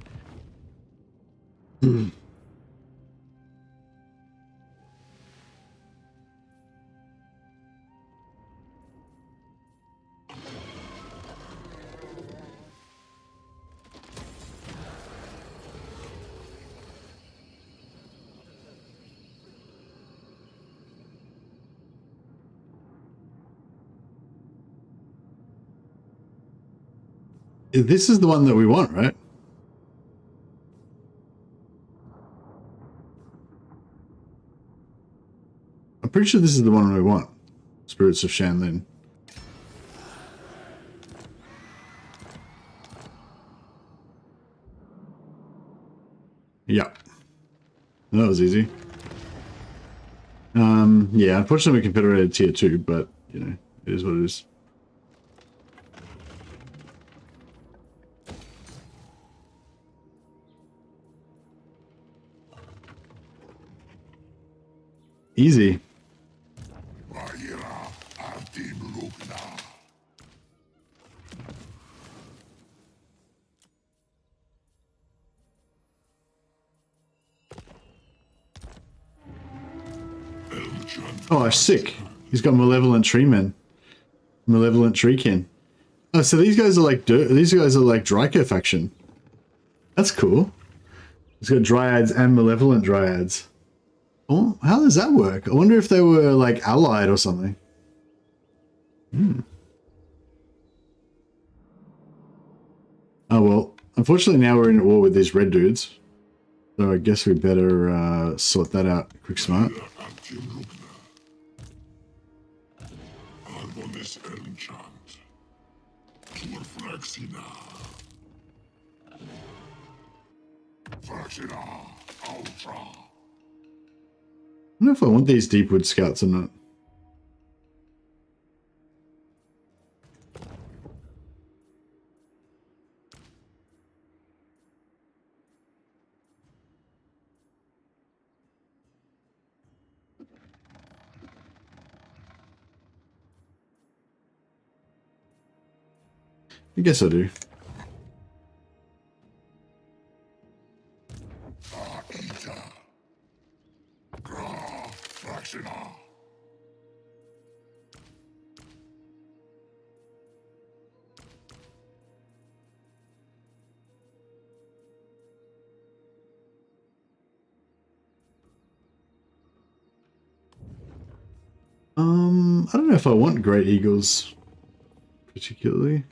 This is the one that we want, right? I'm pretty sure this is the one we want. Spirits of Shanlin. Yeah. That was easy. Yeah, unfortunately we can put it at tier 2, but, you know, it is what it is. Easy. Oh, sick. He's got Malevolent Treemen. Malevolent Treekin. Oh, so these guys are like Dryker faction. That's cool. He's got Dryads and Malevolent Dryads. Oh, how does that work? I wonder if they were like allied or something. Oh well, unfortunately now we're in war with these red dudes. So I guess we better sort that out quick smart. I don't know if I want these Deepwood Scouts or not. I guess I do. Eater. Gra Fractioner. I don't know if I want Great Eagles particularly.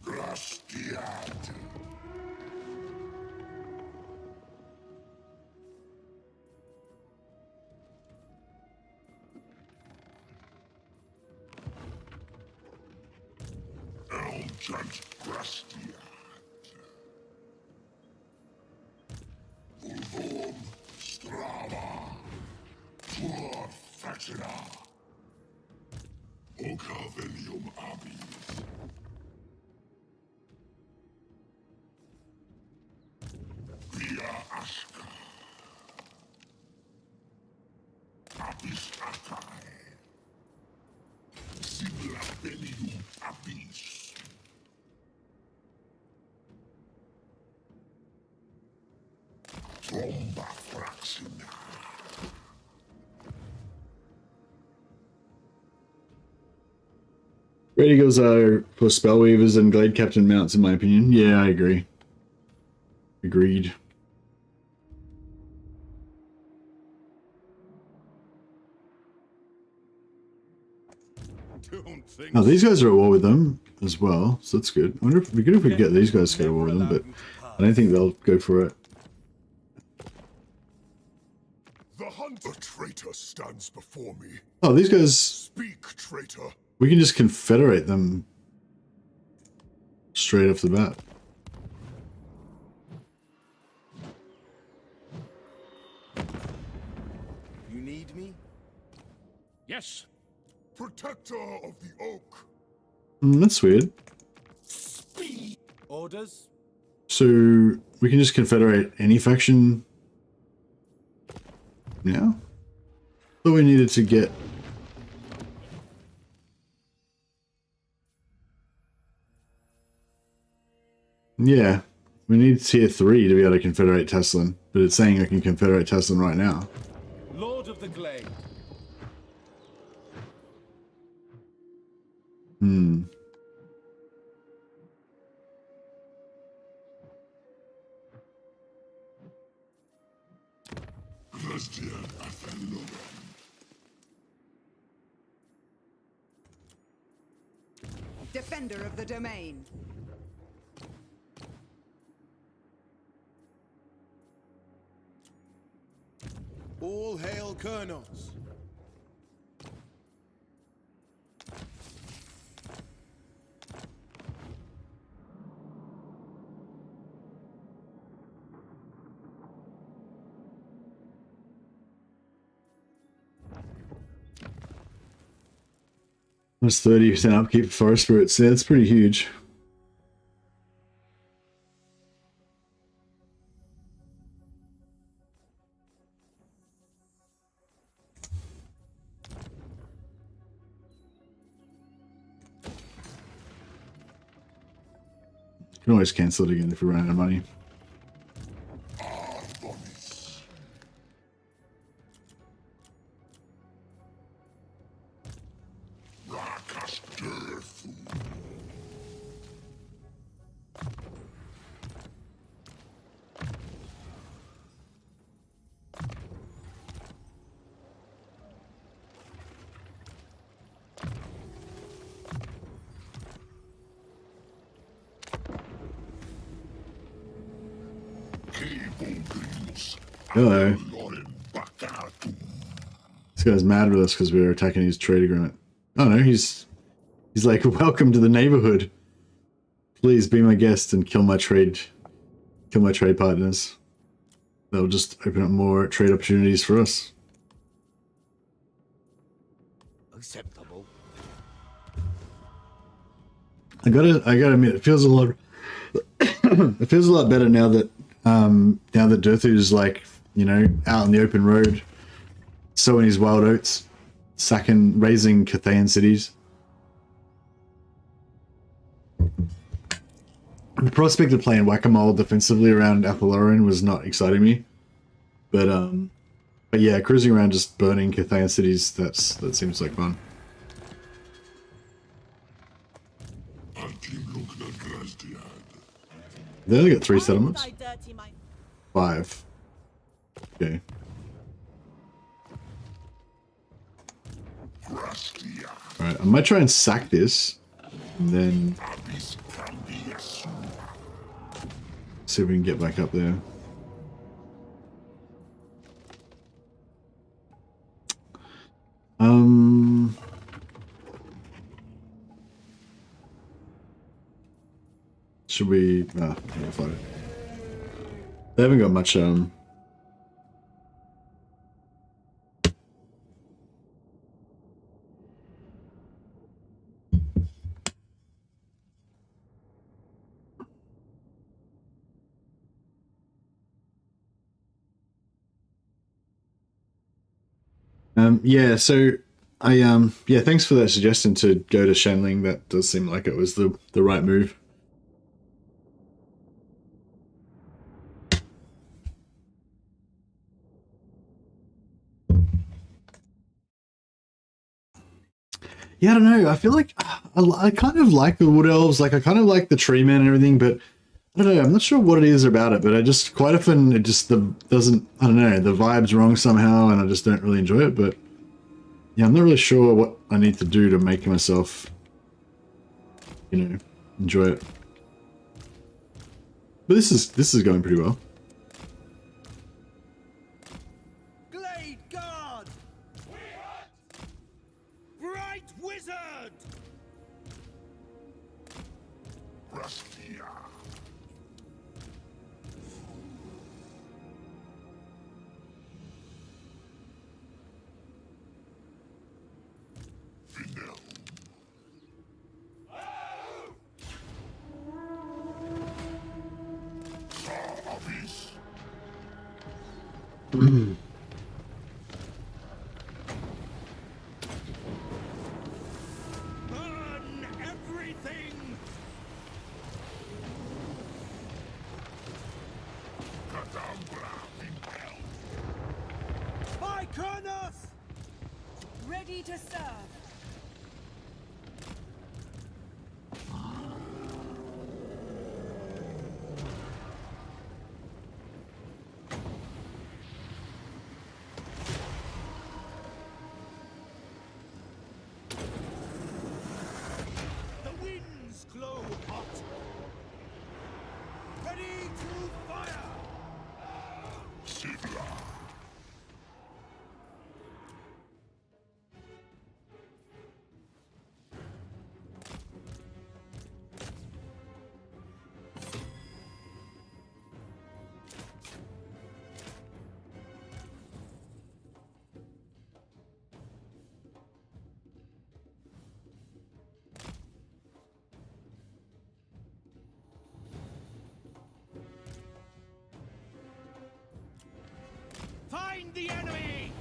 Grastiad. Elgent Grastiad. Vulvom Strava. Dwarf Factina. Ocarvelium Abis. Via Ashka. Abis Akai. Siblabelium Abis. Tromba Fraxina. Great Eagles are for Spellweavers and Glade Captain mounts, in my opinion. Yeah, I agree. Agreed. Don't think Now these guys are at war with them as well, so that's good. I wonder if it'd be good if we could get these guys to go to war with them, but I don't think they'll go for it. The hunter traitor stands before me. Oh, these guys, Speak, traitor. we can just confederate them straight off the bat. You need me? yes. Protector of the oak. That's weird. Orders? So we can just confederate any faction now? So we needed to get... Yeah, we need tier 3 to be able to confederate Teslan, but it's saying I can confederate Teslan right now. Lord of the Glade. Grastiad Athelloren. Defender of the domain. All hail Colonels. That's 30% upkeep for Forest Spirits. Yeah, that's pretty huge. Can always cancel it again if we run out of money. Arvonis. Rakas DURTHU. Hello. Loren Bakatu. This guy's mad with us because we were attacking his trade agreement. Oh no, he's like, welcome to the neighborhood. Please be my guest and kill my trade partners. That'll just open up more trade opportunities for us. Acceptable. I gotta admit, it feels a lot it feels a lot better now that DURTHU is, like, you know, out on the open road, sowing his wild oats, raising Cathayan cities. The prospect of playing whack-a-mole defensively around Athalorian was not exciting me. But yeah, cruising around just burning Cathayan cities, that seems like fun. They only got 3 settlements? 5. Okay. Alright, I might try and sack this, and then see if we can get back up there. Should we... we'll fight it. They haven't got much, yeah, so yeah, thanks for that suggestion to go to Shenling. That does seem like it was the right move. Yeah, I don't know. I feel like I kind of like the Wood Elves. Like, I kind of like the Tree Men and everything, but I don't know. I'm not sure what it is about it, but I just quite often it just doesn't. I don't know. The vibe's wrong somehow, and I just don't really enjoy it. But yeah, I'm not really sure what I need to do to make myself, you know, enjoy it. But this is going pretty well. Glade Guard! Bright Wizard! Burn everything! By Kronos! Ready to serve. The winds glow hot. Ready to fire! Find the enemy!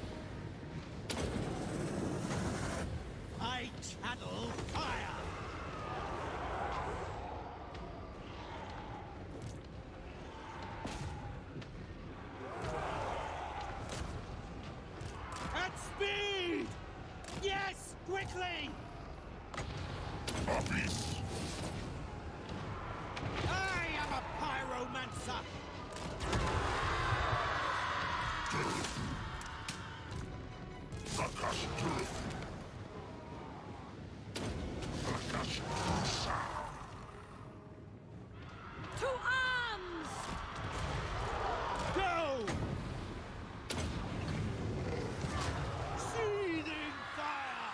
I channel fire! At speed! Yes, quickly! I am a pyromancer! To arms! Go! Seething fire!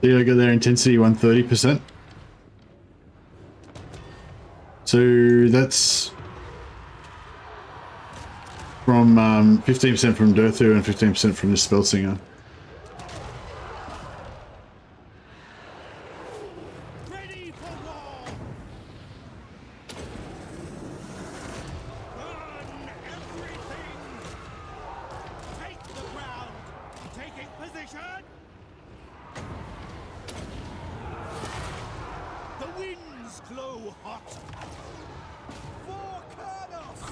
So I got their intensity 130%. So that's from 15% from DURTHU and 15% from this Spellsinger. Ready for war! Burn everything! Take the ground! Taking position! glue hot. For Kurnos!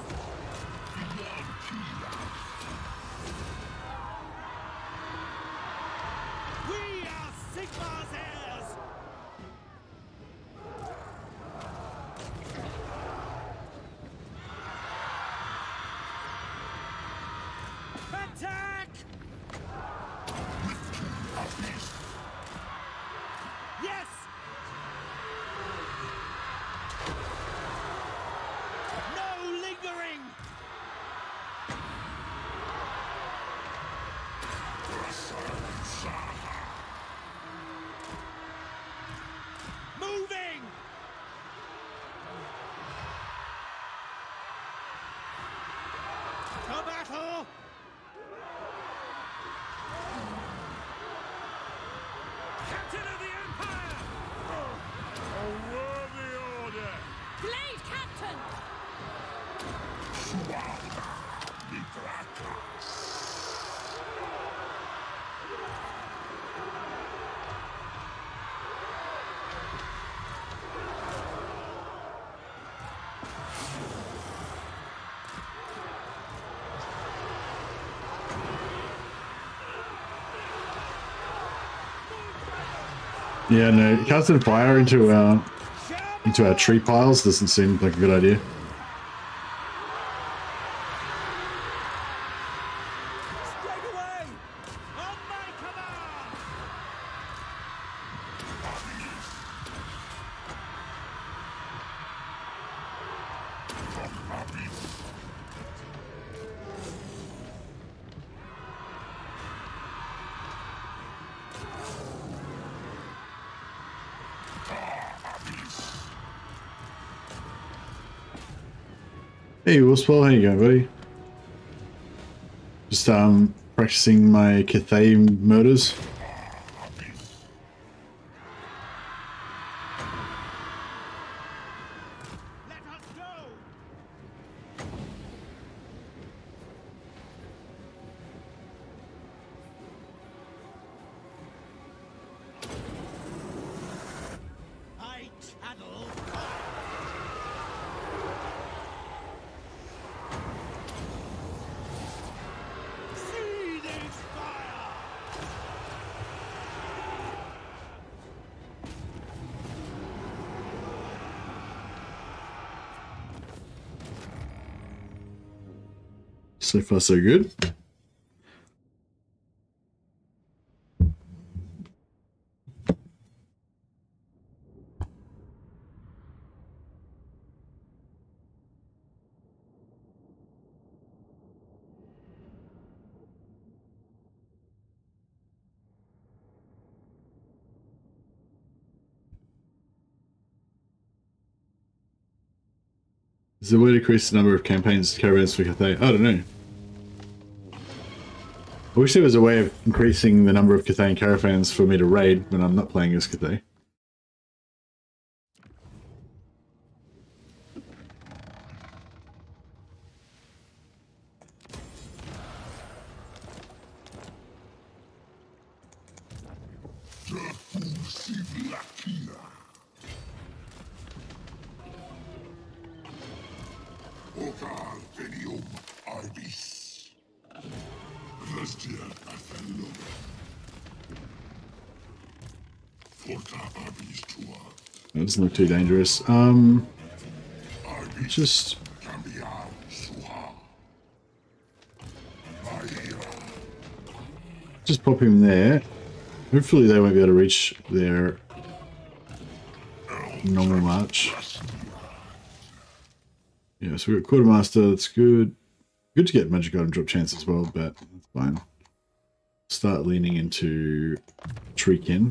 We are Sigmar's heirs! Attack! Yes! No lingering! Moving! To battle! Captain of the Empire! A worthy order! Blade Captain! Yeah, no, casting fire into our tree piles doesn't seem like a good idea. Straight away! On my command! Hey, Wolfspell, how you going, buddy? Just practicing my Cathay murders. Let us go! I channel seething fire! So far, so good. Is there a way to increase the number of campaigns caravans for Cathay? I don't know. I wish there was a way of increasing the number of Cathay caravans for me to raid when I'm not playing as Cathay. That doesn't look too dangerous. Just pop him there. Hopefully they won't be able to reach their normal march. Yeah, so we've got Quartermaster, that's good. Good to get Magic Item drop chance as well, but that's fine. Start leaning into Treekin.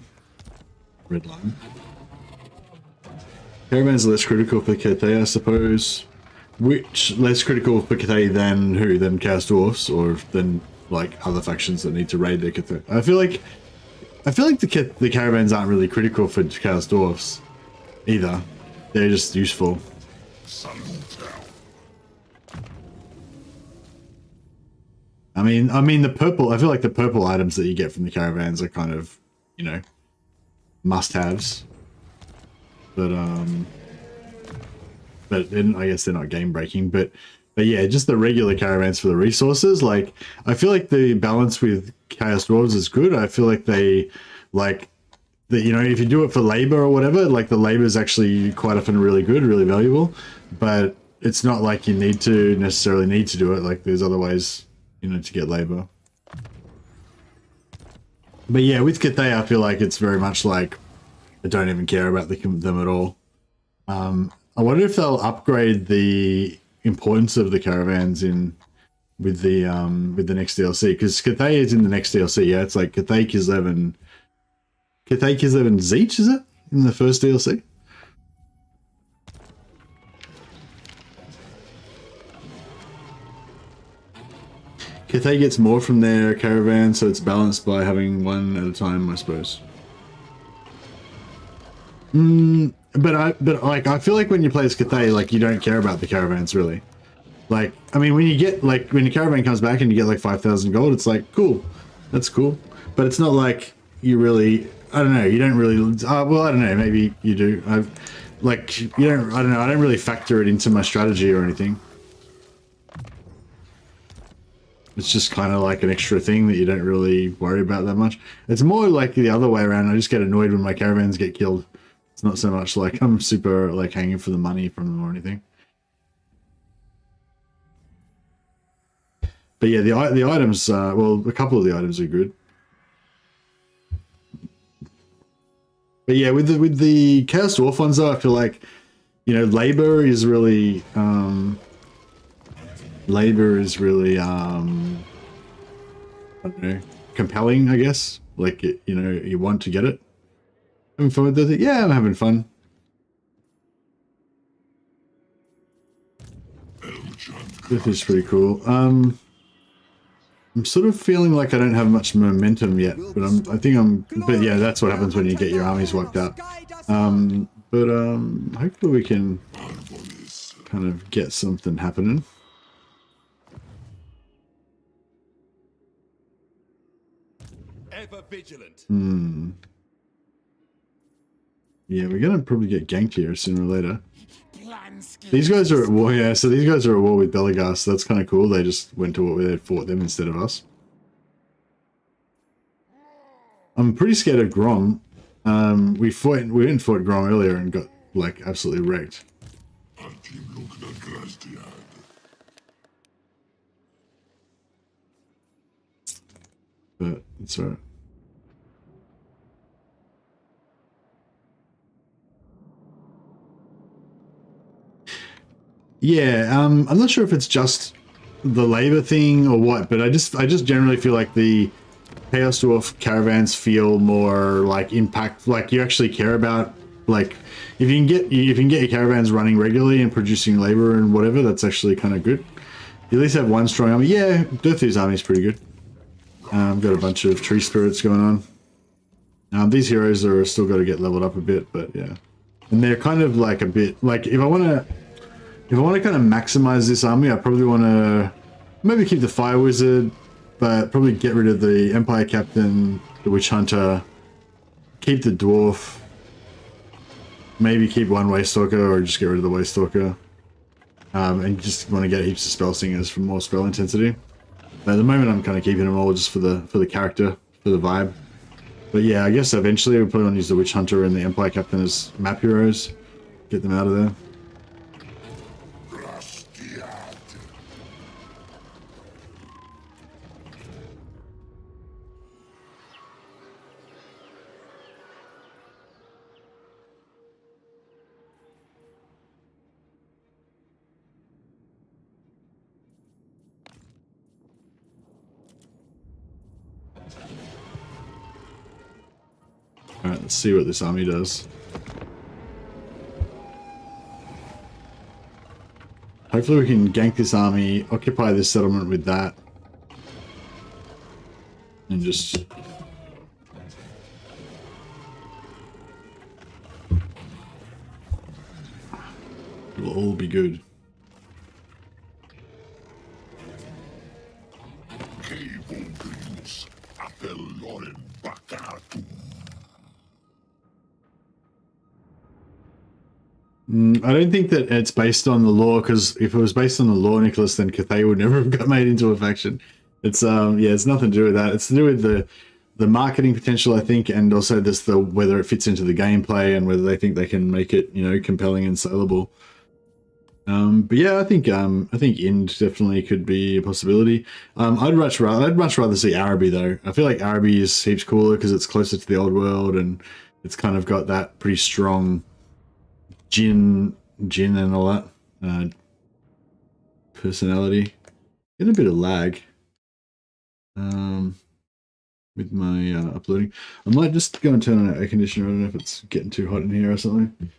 Red line. Caravans are less critical for Cathay, I suppose. Which less critical for Cathay than who? Than Chaos Dwarfs, or than like other factions that need to raid their Cathay? I feel like the caravans aren't really critical for Chaos Dwarfs either. They're just useful. I mean the purple. I feel like the purple items that you get from the caravans are kind of, you know, must-haves. But but then I guess they're not game breaking. But yeah, just the regular caravans for the resources. Like I feel like the balance with Chaos Dwarves is good. I feel like they like that, you know, if you do it for labor or whatever, like the labor is actually quite often really good, really valuable. But it's not like you necessarily need to do it. Like there's other ways, you know, to get labor. But yeah, with Cathay, I feel like it's very much like I don't even care about them at all. I wonder if they'll upgrade the importance of the caravans with the next DLC, because Cathay is in the next DLC. Yeah, it's like Cathay, Kislev, and Zeech, is it in the first DLC? Cathay gets more from their caravan, so it's balanced by having one at a time, I suppose. But I feel like when you play as Cathay, like you don't care about the caravans really. Like, I mean, when your caravan comes back and you get like 5,000 gold, it's like cool, that's cool. But it's not like you really, I don't know, you don't really. Well, I don't know, maybe you do. I don't really factor it into my strategy or anything. It's just kind of like an extra thing that you don't really worry about that much. It's more like the other way around. I just get annoyed when my caravans get killed. It's not so much like I'm super like hanging for the money from them or anything. But yeah, the items, well, a couple of the items are good. But yeah, with the Chaos Dwarf ones though, I feel like, you know, labor is really I don't know, compelling, I guess. Like, you know, you want to get it. Having fun with it? Yeah, I'm having fun. This is pretty cool. I'm sort of feeling like I don't have much momentum yet, but but yeah, that's what happens when you get your armies wiped out. Hopefully we can kind of get something happening. Ever vigilant. Yeah, we're gonna probably get ganked here sooner or later. These guys are at war, yeah, so these guys are at war with Belegarth, so that's kind of cool. They just went to war where they fought them instead of us. I'm pretty scared of Grom. We went and fought Grom earlier and got, like, absolutely wrecked. But it's alright. Yeah, I'm not sure if it's just the labor thing or what, but I just generally feel like the Chaos Dwarf caravans feel more like impact, like you actually care about, like if you can get your caravans running regularly and producing labor and whatever, that's actually kind of good. You at least have one strong army. Yeah, DURTHU's army is pretty good. Got a bunch of tree spirits going on. These heroes are still got to get leveled up a bit, but yeah, and they're kind of like a bit like if I want to kind of maximize this army, I probably want to maybe keep the Fire Wizard, but probably get rid of the Empire Captain, the Witch Hunter, keep the Dwarf, maybe keep one Waste Stalker or just get rid of the Waste Stalker, and just want to get heaps of Spell Singers for more spell intensity. But at the moment I'm kind of keeping them all just for the character, for the vibe. But yeah, I guess eventually we'll probably want to use the Witch Hunter and the Empire Captain as map heroes, get them out of there. Alright, let's see what this army does. Hopefully we can gank this army, occupy this settlement with that, and just... it'll all be good. I don't think that it's based on the lore, because if it was based on the lore, Nicholas, then Cathay would never have got made into a faction. It's yeah, it's nothing to do with that. It's to do with the marketing potential, I think, and also just the whether it fits into the gameplay and whether they think they can make it, you know, compelling and saleable. But yeah, I think Ind definitely could be a possibility. I'd much rather see Araby though. I feel like Araby is heaps cooler because it's closer to the old world and it's kind of got that pretty strong Jin and all that personality. Get a bit of lag with my uploading. I might just go and turn on an air conditioner. I don't know if it's getting too hot in here or something.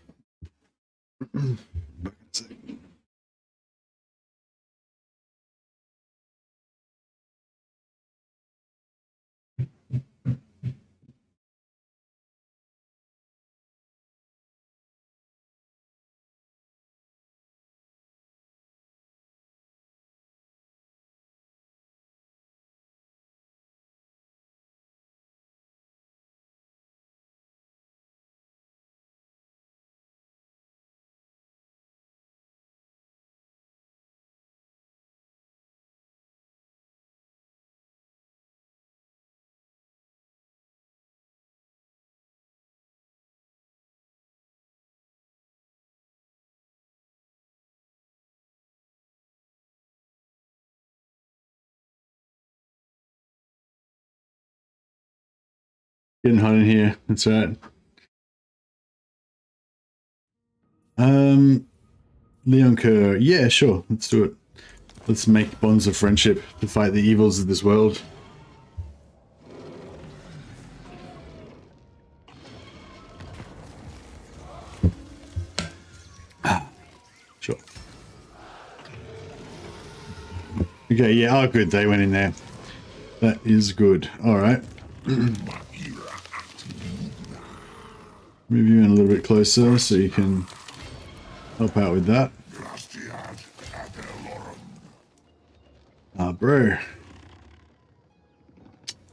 Getting hot in here. That's right. Leon Kerr. Yeah, sure. Let's do it. Let's make bonds of friendship to fight the evils of this world. Sure. Okay, yeah, oh good, they went in there. That is good. Alright. Move you in a little bit closer so you can help out with that. Ah, bro.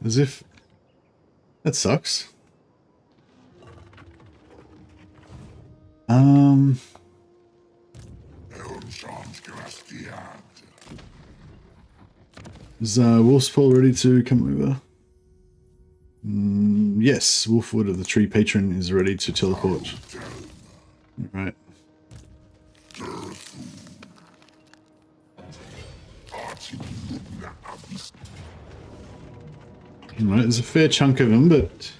As if... That sucks. Is Wolf's Paul ready to come over? Yes, Wolfwood of the Tree Patron is ready to teleport. Right. Right, there's a fair chunk of them, but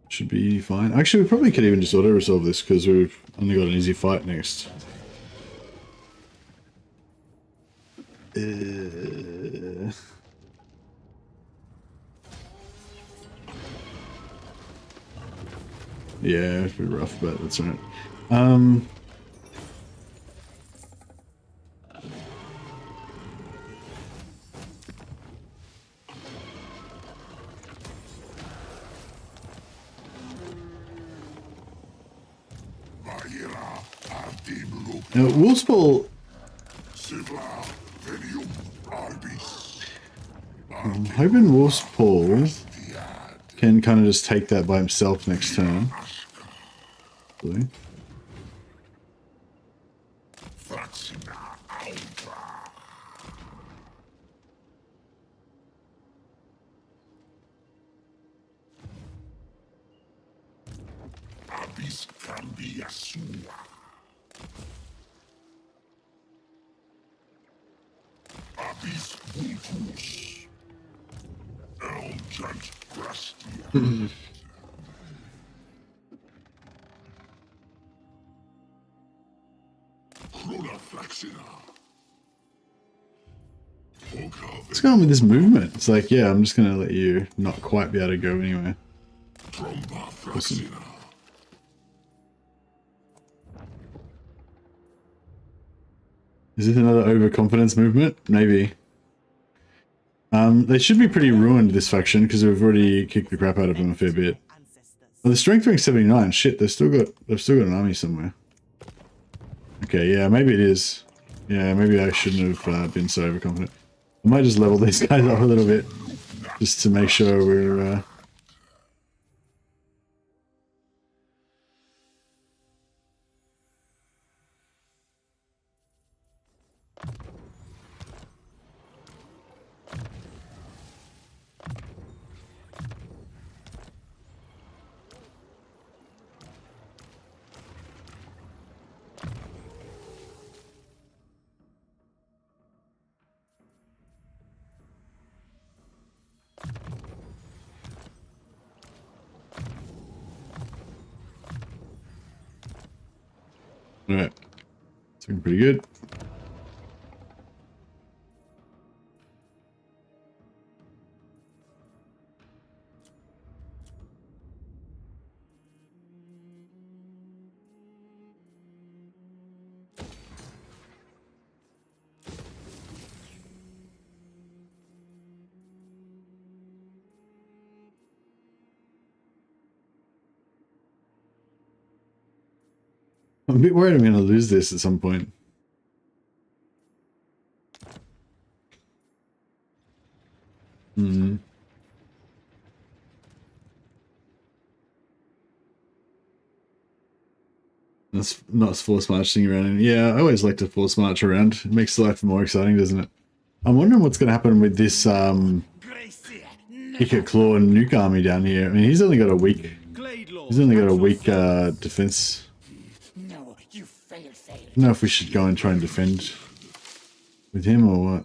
should be fine. Actually, we probably could even just auto-resolve this because we've only got an easy fight next. Yeah, it's a bit rough, but that's alright. Now, Wolfsball... I'm hoping Wolfsball can kind of just take that by himself next turn. Really? What's going on with this movement? It's like, yeah, I'm just going to let you not quite be able to go anywhere. Listen. Is this another overconfidence movement? Maybe. They should be pretty ruined, this faction, because we've already kicked the crap out of them a fair bit. Oh, the strength rank 79. Shit, they've still got an army somewhere. Okay, yeah, maybe it is. Yeah, maybe I shouldn't have been so overconfident. I might just level these guys up a little bit, just to make sure we're... All right, it's looking pretty good. I'm a bit worried I'm going to lose this at some point. Hmm. That's not force marching around. Yeah, I always like to force march around. It makes life more exciting, doesn't it? I'm wondering what's going to happen with this Icket Claw and Nuke army down here. I mean, he's only got a weak. He's only got a weak defense. No, you fail. I don't know if we should go and try and defend with him or what.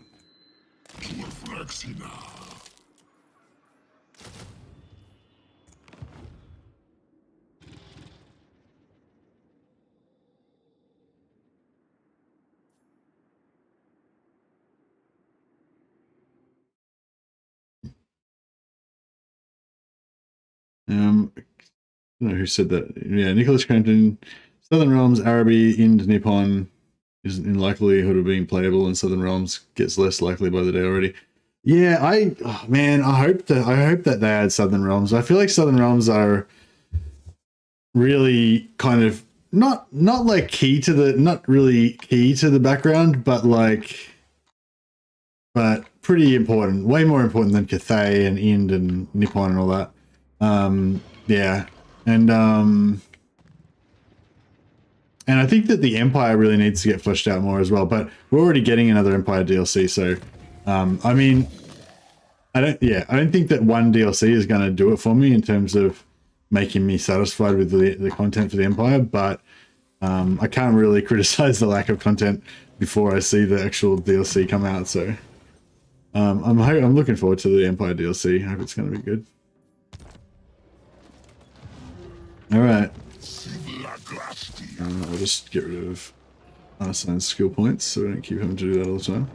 I don't know who said that. Yeah, Nicholas Crampton. Southern Realms, Araby, Ind, Nippon is in likelihood of being playable, and Southern Realms gets less likely by the day already. Yeah, man, I hope that they add Southern Realms. I feel like Southern Realms are really kind of not like not really key to the background, but pretty important. Way more important than Cathay and Ind and Nippon and all that. Yeah, and I think that the Empire really needs to get fleshed out more as well, but we're already getting another Empire DLC, so I mean, I don't think that one DLC is going to do it for me in terms of making me satisfied with the content for the Empire, but I can't really criticize the lack of content before I see the actual DLC come out, so I'm looking forward to the Empire DLC. I hope it's going to be good. All right. I'll just get rid of unassigned skill points so we don't keep having to do that all the time.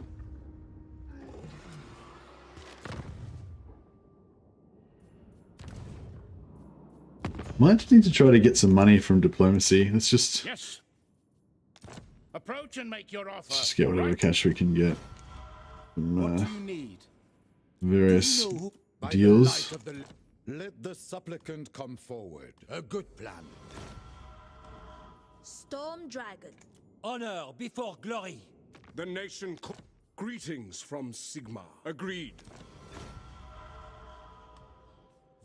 Might need to try to get some money from diplomacy. Let's just Yes. Approach and make your offer. just get whatever cash we can get from What do you need? various By the deals. light of the- Let the supplicant come forward. A good plan. Storm Dragon. Honor before glory. The nation greetings from Sigma. Agreed.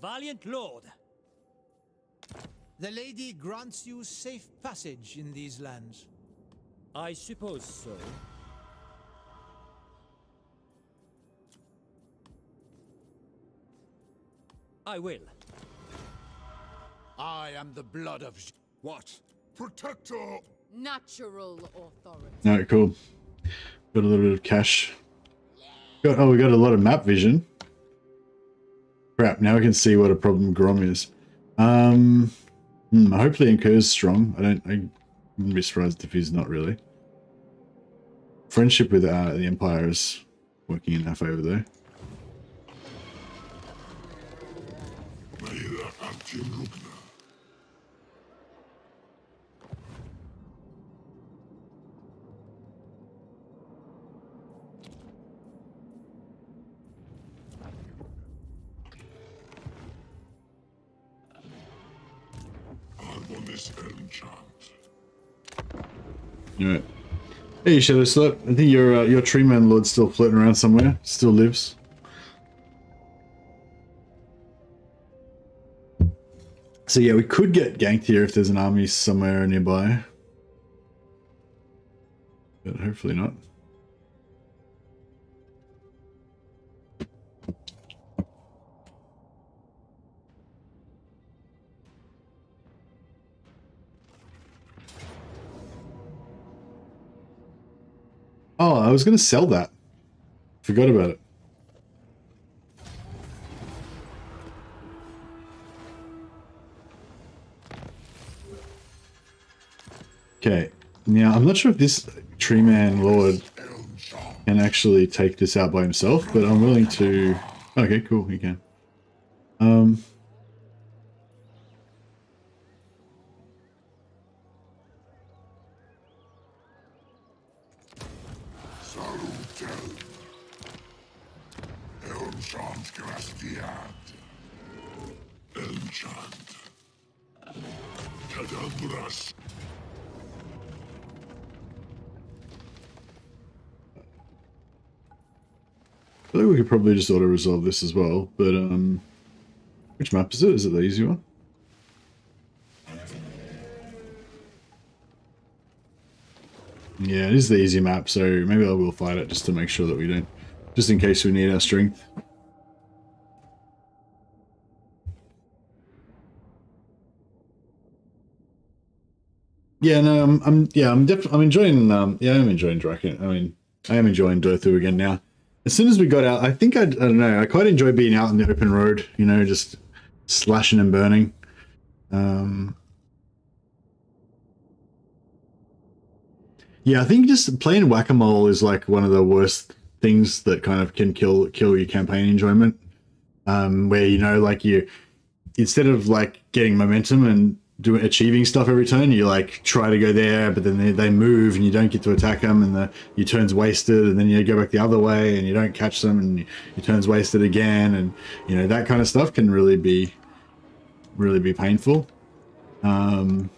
Valiant Lord. The lady grants you safe passage in these lands. I suppose so. I will. I am the blood of... What? Protector! Natural authority. All right, cool. Got a little bit of cash. We got a lot of map vision. Crap, now I can see what a problem Grom is. Hopefully Incur's strong. I wouldn't be surprised if he's not really. Friendship with the Empire is working in our favor though. Alright. Hey Shadow Slut, I think your Tree Man Lord's still floating around somewhere. Still lives. So yeah, we could get ganked here if there's an army somewhere nearby. But hopefully not. Oh, I was going to sell that. Forgot about it. Okay. Now, I'm not sure if this Tree Man Lord can actually take this out by himself, but I'm willing to... Okay, cool, he can. I think we could probably just auto-resolve this as well, but, which map is it? Is it the easy one? Yeah, it is the easy map, so maybe I will fight it just to make sure that we don't... Just in case we need our strength. Yeah, no, I'm enjoying, yeah, I'm enjoying Draken. I mean, I am enjoying DURTHU again now. As soon as we got out, I think I don't know, I quite enjoy being out in the open road, you know, just slashing and burning. Yeah, I think just playing whack-a-mole is like one of the worst things that kind of can kill your campaign enjoyment. Where, you know, like instead of like getting momentum and achieving stuff every turn, you like try to go there, but then they move and you don't get to attack them, and your turn's wasted, and then you go back the other way and you don't catch them, and your turn's wasted again, and you know, that kind of stuff can really be painful. And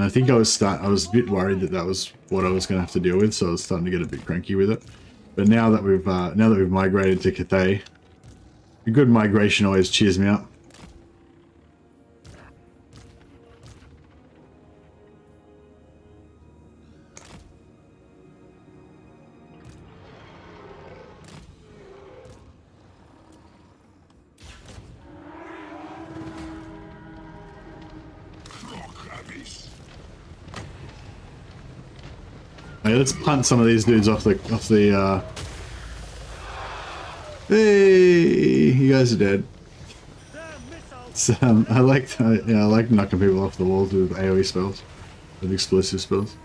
I think I was a bit worried that was what I was going to have to deal with, so I was starting to get a bit cranky with it. But now that we've migrated to Cathay, a good migration always cheers me up. Okay, let's punt some of these dudes off the Hey, you guys are dead. So, I like knocking people off the walls with AoE spells, with explosive spells.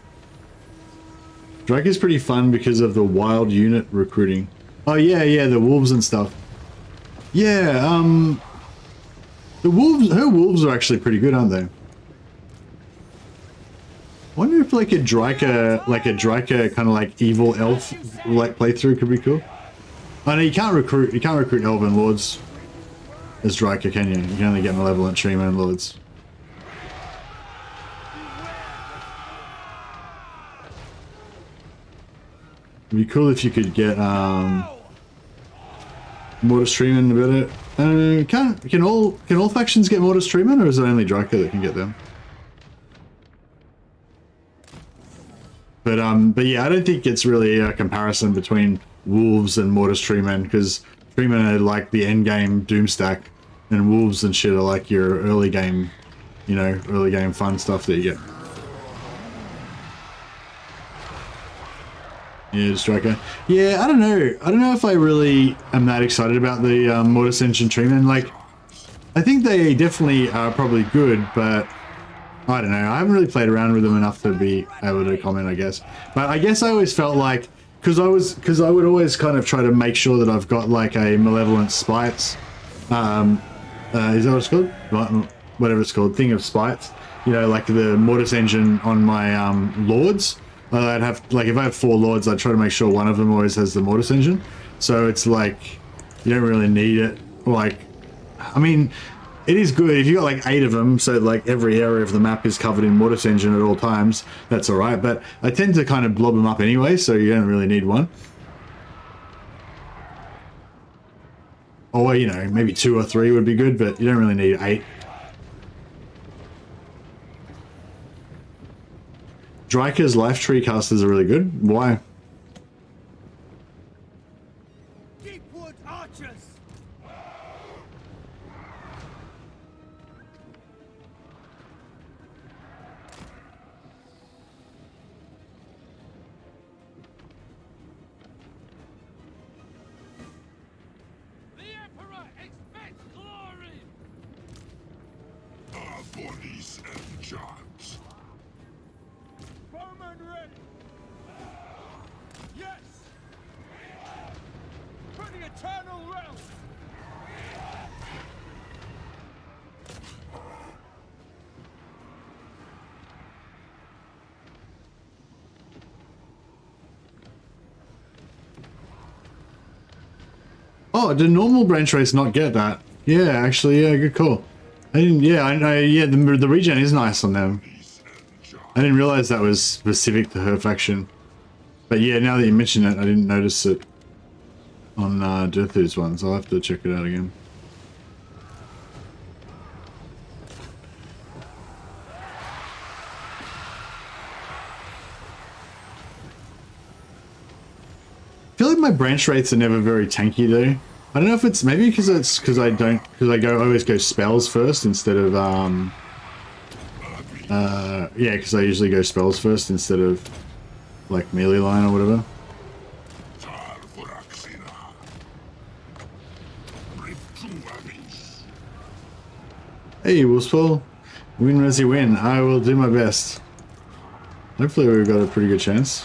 Drake is pretty fun because of the wild unit recruiting. Oh yeah, the wolves and stuff. Yeah, her wolves are actually pretty good, aren't they? I wonder if like a Dryka kind of like evil elf like playthrough could be cool. Oh no, you can't recruit elven lords as Dryka, can you? You can only get malevolent treeman lords. It'd be cool if you could get Mortis treeman about it. Can all factions get Mortis treeman, or is it only Dryka that can get them? But yeah, I don't think it's really a comparison between wolves and Mortis treemen, because treemen are like the end game doom stack, and wolves and shit are like your early game, you know, early game fun stuff that you get. Yeah, Striker. Yeah, I don't know if I really am that excited about the Mortis engine treemen. Like, I think they definitely are probably good, but I don't know. I haven't really played around with them enough to be able to comment, I guess. But I guess I always felt like, because I would always kind of try to make sure that I've got like a malevolent spites. Is that what it's called? Whatever it's called, thing of spites. You know, like the Mortis engine on my lords. I'd have, like, if I have 4 lords, I'd try to make sure one of them always has the Mortis engine. So it's like, you don't really need it. Like, I mean, it is good if you got like 8 of them, so like every area of the map is covered in Mortis engine at all times. That's all right, but I tend to kind of blob them up anyway, so you don't really need one. Or, you know, maybe 2 or 3 would be good, but you don't really need 8. Dryka's life tree casters are really good. Why? Deepwood archers. The Emperor expects glory. Our bodies and charms. Oh, did normal branch race not get that? Yeah, actually, yeah, good call. I didn't, yeah, I know, yeah, the regen is nice on them. I didn't realize that was specific to her faction. But yeah, now that you mention it, I didn't notice it on DURTHU's ones. I'll have to check it out again. I feel like my branch rates are never very tanky though. I don't know if it's maybe because I always go spells first instead of yeah, because I usually go spells first instead of like melee line or whatever. Hey, Wolfspool. Win Resi win. I will do my best. Hopefully we've got a pretty good chance.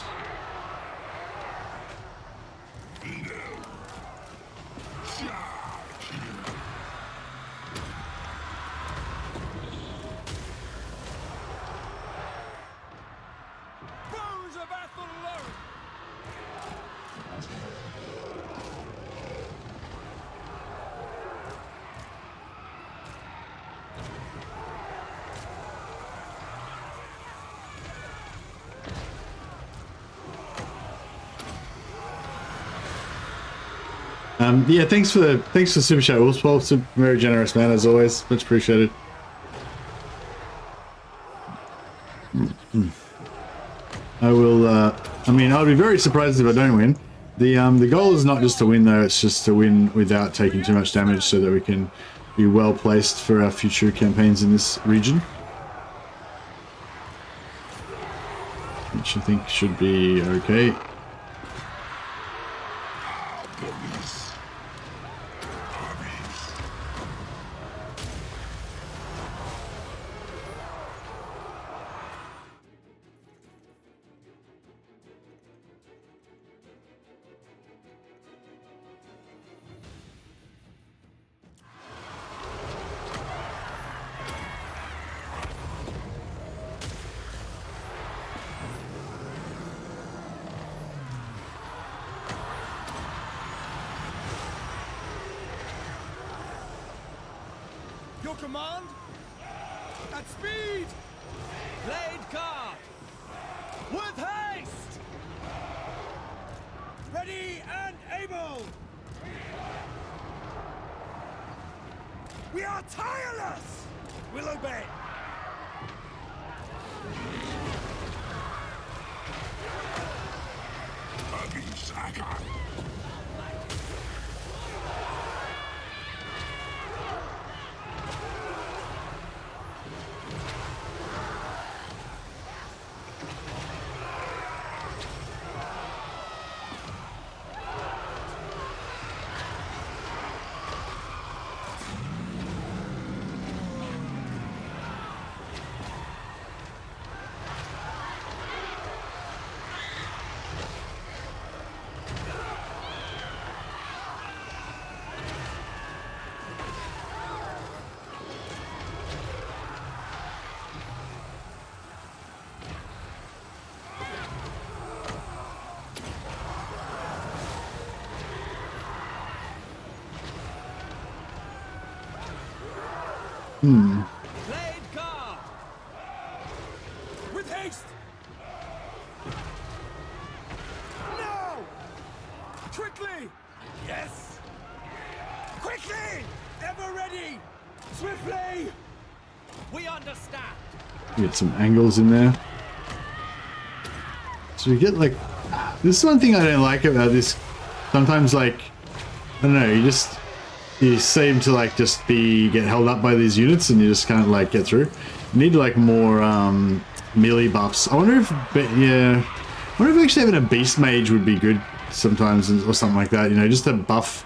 Yeah, thanks for Super Chat, Wolfspool. It's a very generous man as always. Much appreciated. I will. I mean, I'll be very surprised if I don't win. The goal is not just to win though; it's just to win without taking too much damage, so that we can be well placed for our future campaigns in this region, which I think should be okay. Your command? At speed! Blade guard! With haste! Ready and able! We are tireless! We'll obey! Blade guard! With haste! No! Quickly! Yes! Quickly! Ever ready! Swiftly! We understand! Get some angles in there. So we get like... This is one thing I don't like about this. Sometimes like... I don't know, you seem to like just get held up by these units and you just can't like get through. You need like more melee buffs. I wonder if actually having a beast mage would be good sometimes or something like that, you know, just to buff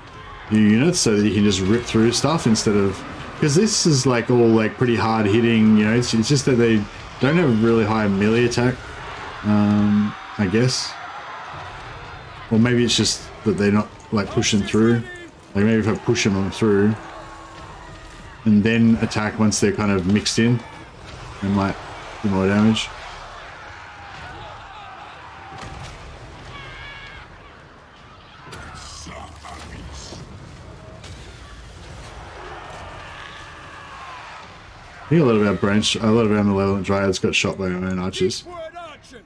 your units so that you can just rip through stuff instead of, because this is like all like pretty hard hitting, you know, it's just that they don't have really high melee attack, I guess. Or maybe it's just that they're not like pushing through. Like maybe if I push them through and then attack once they're kind of mixed in, they might do more damage. I think a lot of our malevolent dryads got shot by our own archers. Word archers!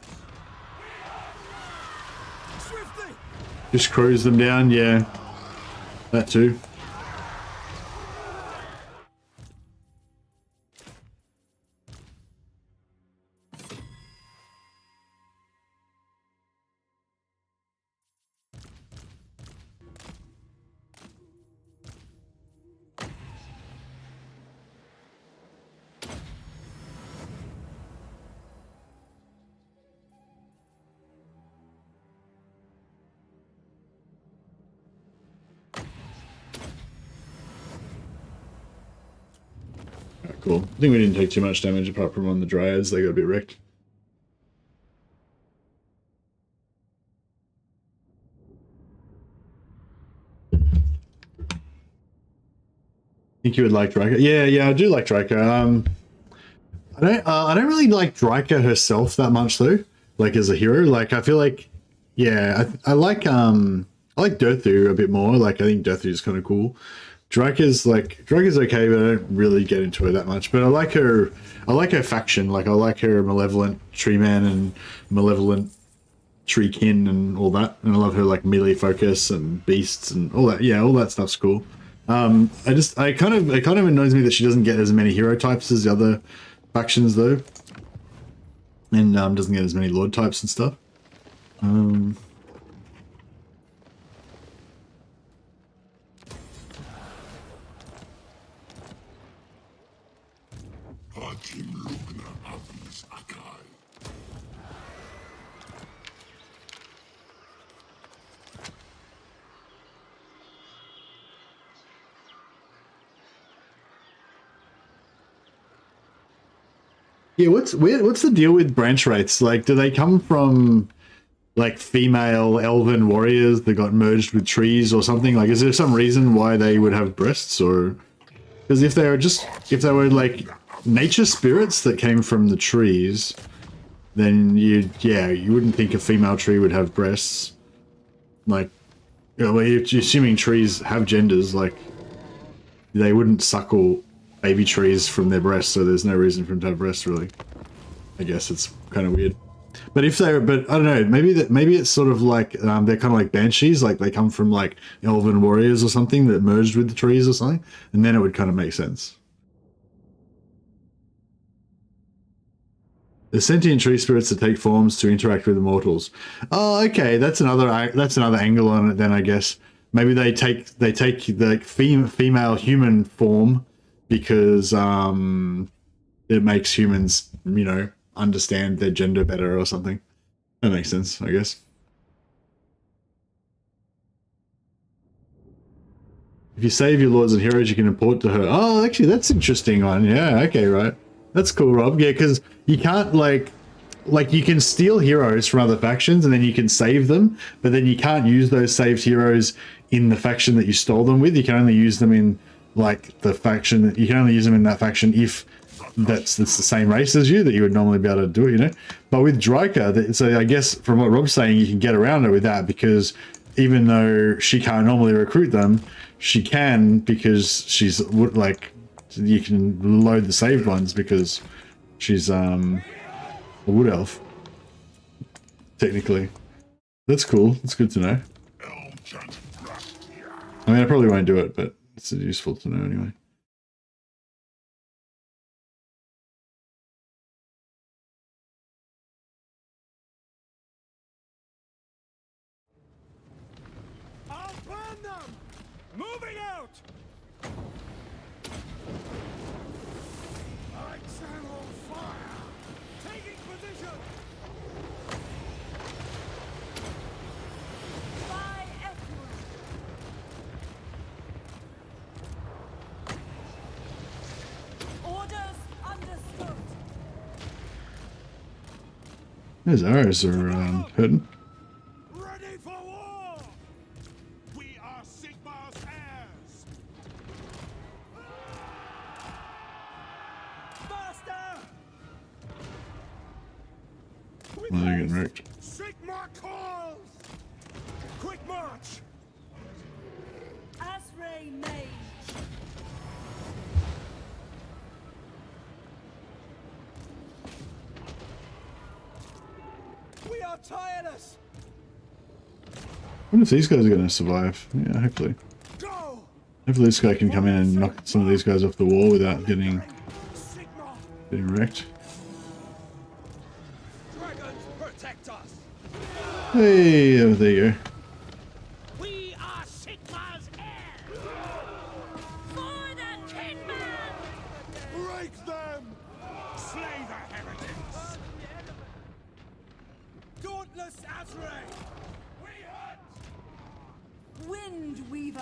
Swiftly! Just cruise them down, yeah. That too. Cool. I think we didn't take too much damage apart from on the dryads. They got a bit wrecked. Think you would like Dryka? Yeah, I do like Dryka. I don't really like Dryka herself that much though. Like as a hero, like I feel like, yeah, I like DURTHU a bit more. Like I think DURTHU is kind of cool. Dryka's okay, but I don't really get into her that much. But I like her faction. Like I like her malevolent tree man and malevolent tree kin and all that. And I love her like melee focus and beasts and all that. Yeah, all that stuff's cool. It kind of annoys me that she doesn't get as many hero types as the other factions though, and doesn't get as many lord types and stuff. Yeah, what's the deal with branch rates? Like, do they come from like female elven warriors that got merged with trees or something? Like, is there some reason why they would have breasts? Or because if they were like nature spirits that came from the trees, then you wouldn't think a female tree would have breasts. Like, you know, you're assuming trees have genders, like they wouldn't suckle baby trees from their breasts, so there's no reason for them to have breasts, really. I guess it's kind of weird. But if they're, but I don't know, maybe it's sort of like they're kind of like banshees, like they come from like elven warriors or something that merged with the trees or something, and then it would kind of make sense. The sentient tree spirits that take forms to interact with immortals. Oh, okay, that's another angle on it. Then I guess maybe they take the female human form because it makes humans, you know, understand their gender better or something. That makes sense, I guess. If you save your lords and heroes, you can import to her. Oh, actually, that's an interesting one. Yeah, okay, right. That's cool, Rob. Yeah, because you can't, like you can steal heroes from other factions and then you can save them, but then you can't use those saved heroes in the faction that you stole them with. You can only use them in, like, the faction that you can only use them in that faction if that's the same race as you, that you would normally be able to do it, you know. But with Dryka, so I guess from what Rob's saying, you can get around her with that, because even though she can't normally recruit them, she can, because she's like, you can load the saved ones because she's a wood elf, technically. That's cool. That's good to know. I mean, I probably won't do it, but it's useful to know anyway. I'll burn them! Moving out! Lights and on fire! Taking position! By Edward. Orders understood. Those arrows are hurting. Ready for war! We are Sigmar's heirs! Master! Well, they're getting wrecked. Sigmar calls! Quick march! Asray Mage. are tireless. I wonder if these guys are going to survive. Yeah, hopefully. Go. Hopefully this guy can come in and knock some of these guys off the wall without getting wrecked. Dragons protect us. Hey, oh, there you go. We are Sigma's heirs. For the Kingman. Break them! Slay the heretics! Dauntless Azrael. Wind Weaver.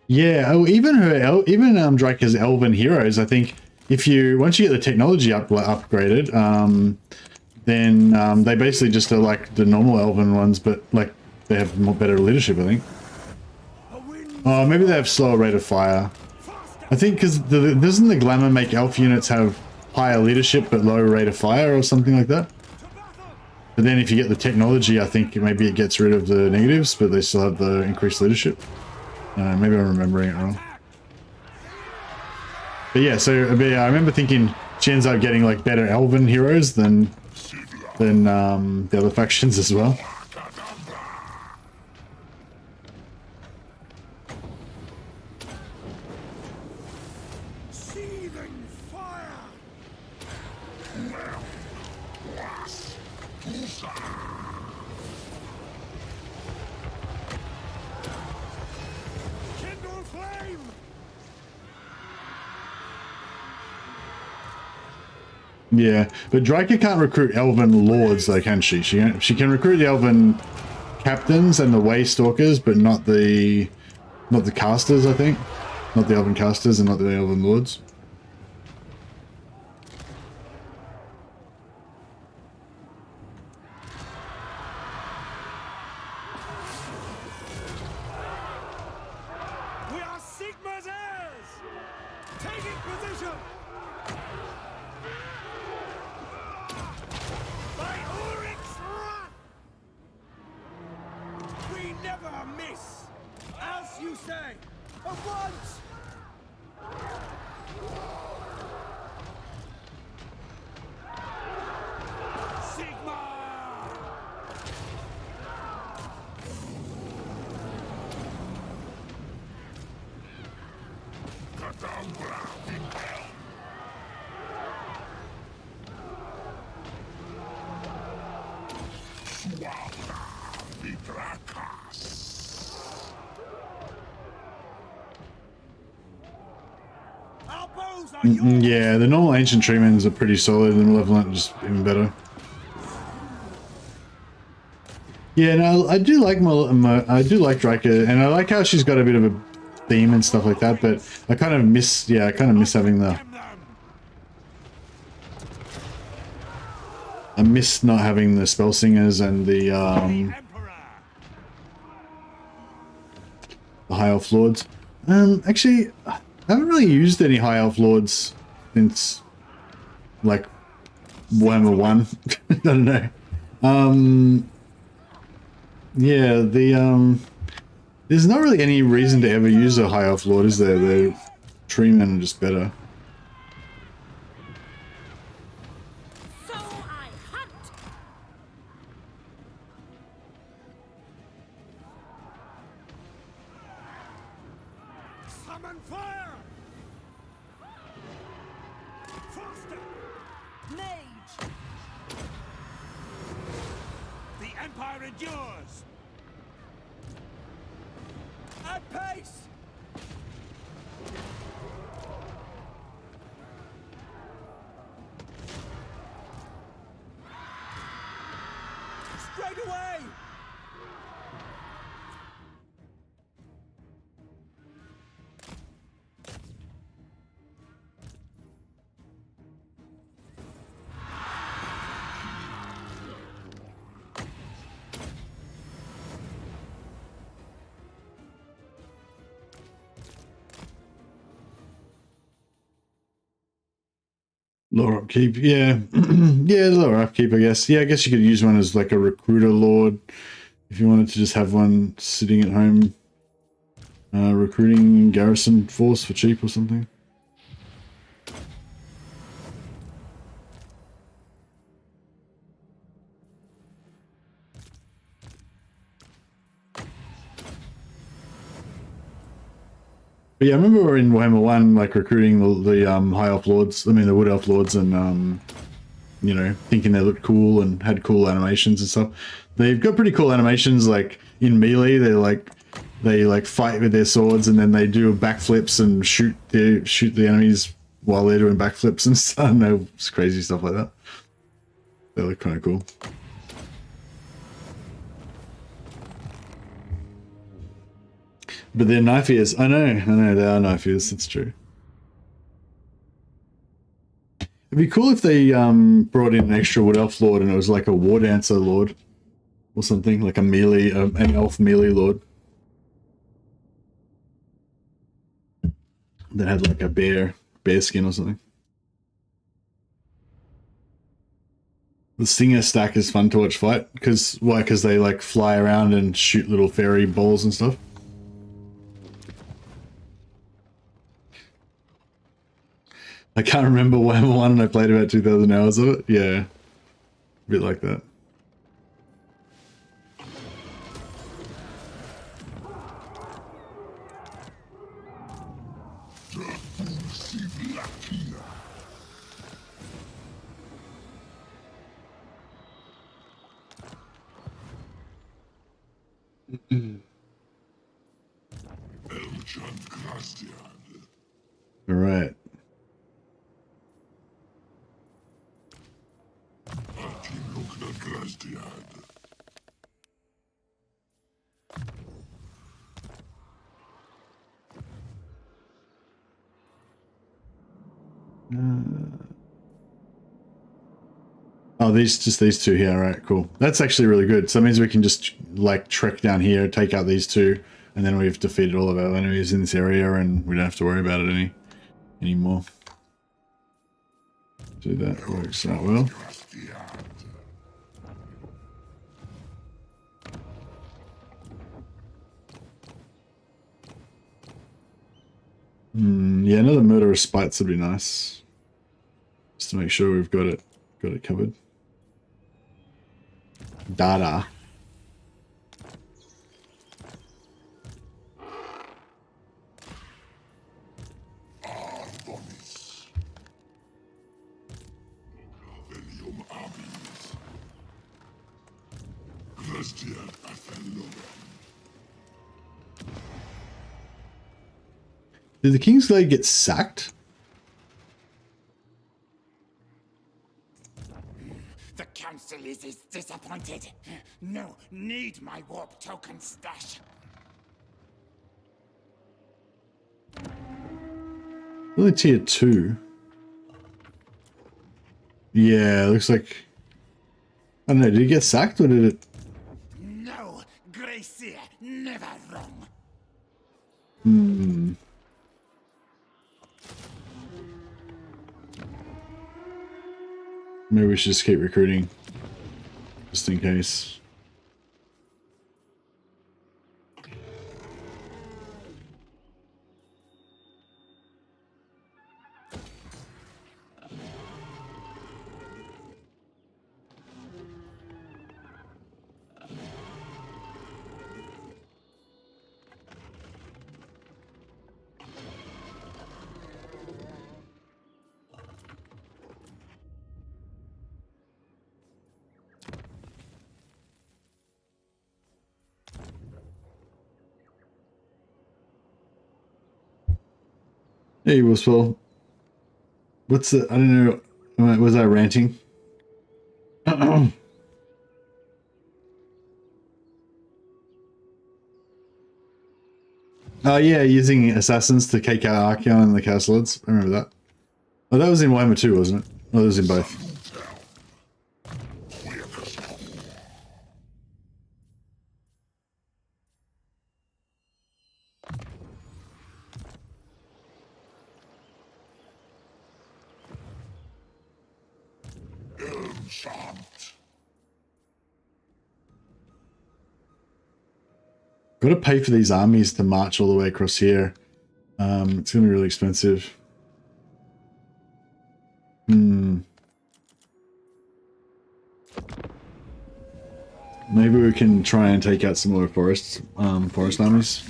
Yeah, oh, even Drake's elven heroes, I think if you once you get the technology upgraded, then they basically just are like the normal elven ones, but like they have more better leadership, I think. Oh, maybe they have slower rate of fire. I think because doesn't the glamour make elf units have higher leadership but lower rate of fire or something like that? But then if you get the technology, I think maybe it gets rid of the negatives, but they still have the increased leadership. Maybe I'm remembering it wrong. But yeah, so I remember thinking she ends up getting like better elven heroes than the other factions as well. Seething fire. Kindle flame. Yeah, but Draca can't recruit elven lords though, can she? She can recruit the elven captains and the way stalkers, but not the casters, I think. Not the elven casters and not the elven lords. We are Sigma's heirs. Taking position. By Ulrich's wrath. We never miss. As you say, at once. Sigma. Our bows are yours. Yeah, the normal ancient treatments are pretty solid, and malevolent just even better. Yeah, no, I do like Draca, and I like how she's got a bit of a theme and stuff like that. But I kind of miss having the. I miss not having the spell singers and the high elf lords. Actually, I haven't really used any high elf lords since like Warhammer 1. I don't know. Yeah, there's not really any reason to ever use a high elf lord, is there? The treemen are just better. So I hunt. Summon fire. Faster. Mage. The Empire endures. At pace. Straight away. Lower upkeep, yeah. Yeah, lower upkeep, I guess. Yeah, I guess you could use one as like a recruiter lord if you wanted to just have one sitting at home recruiting garrison force for cheap or something. But yeah, I remember in Warhammer 1, like recruiting the high elf lords, I mean the wood elf lords, and you know, thinking they looked cool and had cool animations and stuff. They've got pretty cool animations, like in melee, they fight with their swords and then they do backflips and shoot the enemies while they're doing backflips and stuff. I know, it's crazy stuff like that. They look kind of cool. But they're knife ears. I know, they are knife ears, that's true. It'd be cool if they brought in an extra wood elf lord and it was like a war dancer lord or something, like a melee, an elf melee lord that had like a bear skin or something. The Stinger stack is fun to watch fight because why? Because they like fly around and shoot little fairy balls and stuff. I can't remember Warhammer 1 and I played about 2,000 hours of it. Yeah, a bit like that. All right. Oh, these two here. All right, cool. That's actually really good. So that means we can just like trek down here, take out these two, and then we've defeated all of our enemies in this area, and we don't have to worry about it anymore. So that works out well. Yeah, another murderous spites would be nice, just to make sure we've got it covered. Dada. Did the Kingsglaive get sacked? The council is disappointed. No, need my warp token stash. Only tier 2. Yeah, looks like... I don't know, did he get sacked or did it... No, Gracie, never wrong. Maybe we should just keep recruiting, just in case. Hey, Whistle. What's the... I don't know. Was I ranting? Oh, yeah, using assassins to take out Archeon and the Castle Lords. I remember that. Oh, that was in Warhammer 2, wasn't it? Oh, that was in both. Got to pay for these armies to march all the way across here. It's gonna be really expensive. Maybe we can try and take out some more forest armies.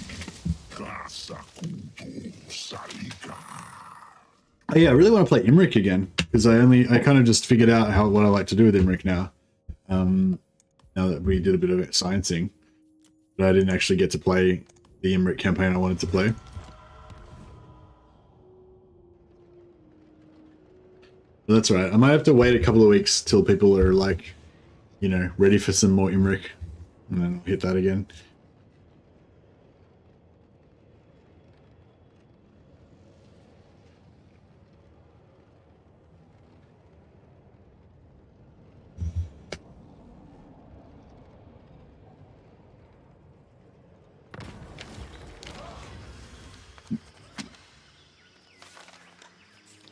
Oh yeah, I really want to play Imric again because I kind of just figured out what I like to do with Imric now. Now that we did a bit of sciencing, but I didn't actually get to play the Imric campaign I wanted to play. But that's right. I might have to wait a couple of weeks till people are like, you know, ready for some more Imric, and then hit that again.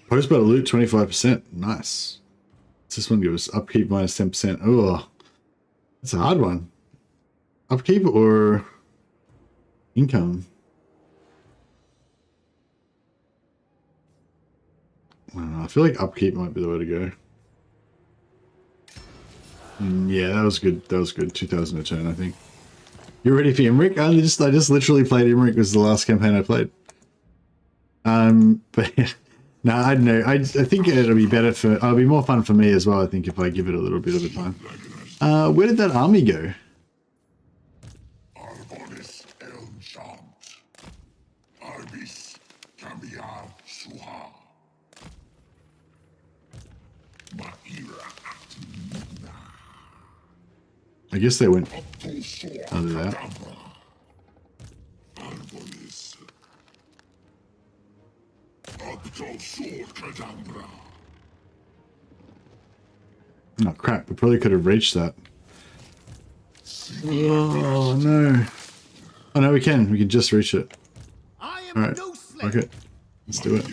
Post battle loot 25%. Nice. What's this one give us? Upkeep minus 10%. Oh, that's a hard one. Upkeep or income? I don't know. I feel like upkeep might be the way to go. Yeah, that was good. That was good. 2,000 a turn, I think. You ready for Imric? I just literally played Imric. It was the last campaign I played. But yeah. No, I don't know. I think it'll be better it'll be more fun for me as well, I think, if I give it a little bit of a time. Where did that army go? I guess they went under that. Oh crap, we probably could have reached that. Oh no. Oh no, we can just reach it. Alright, okay. Let's do it.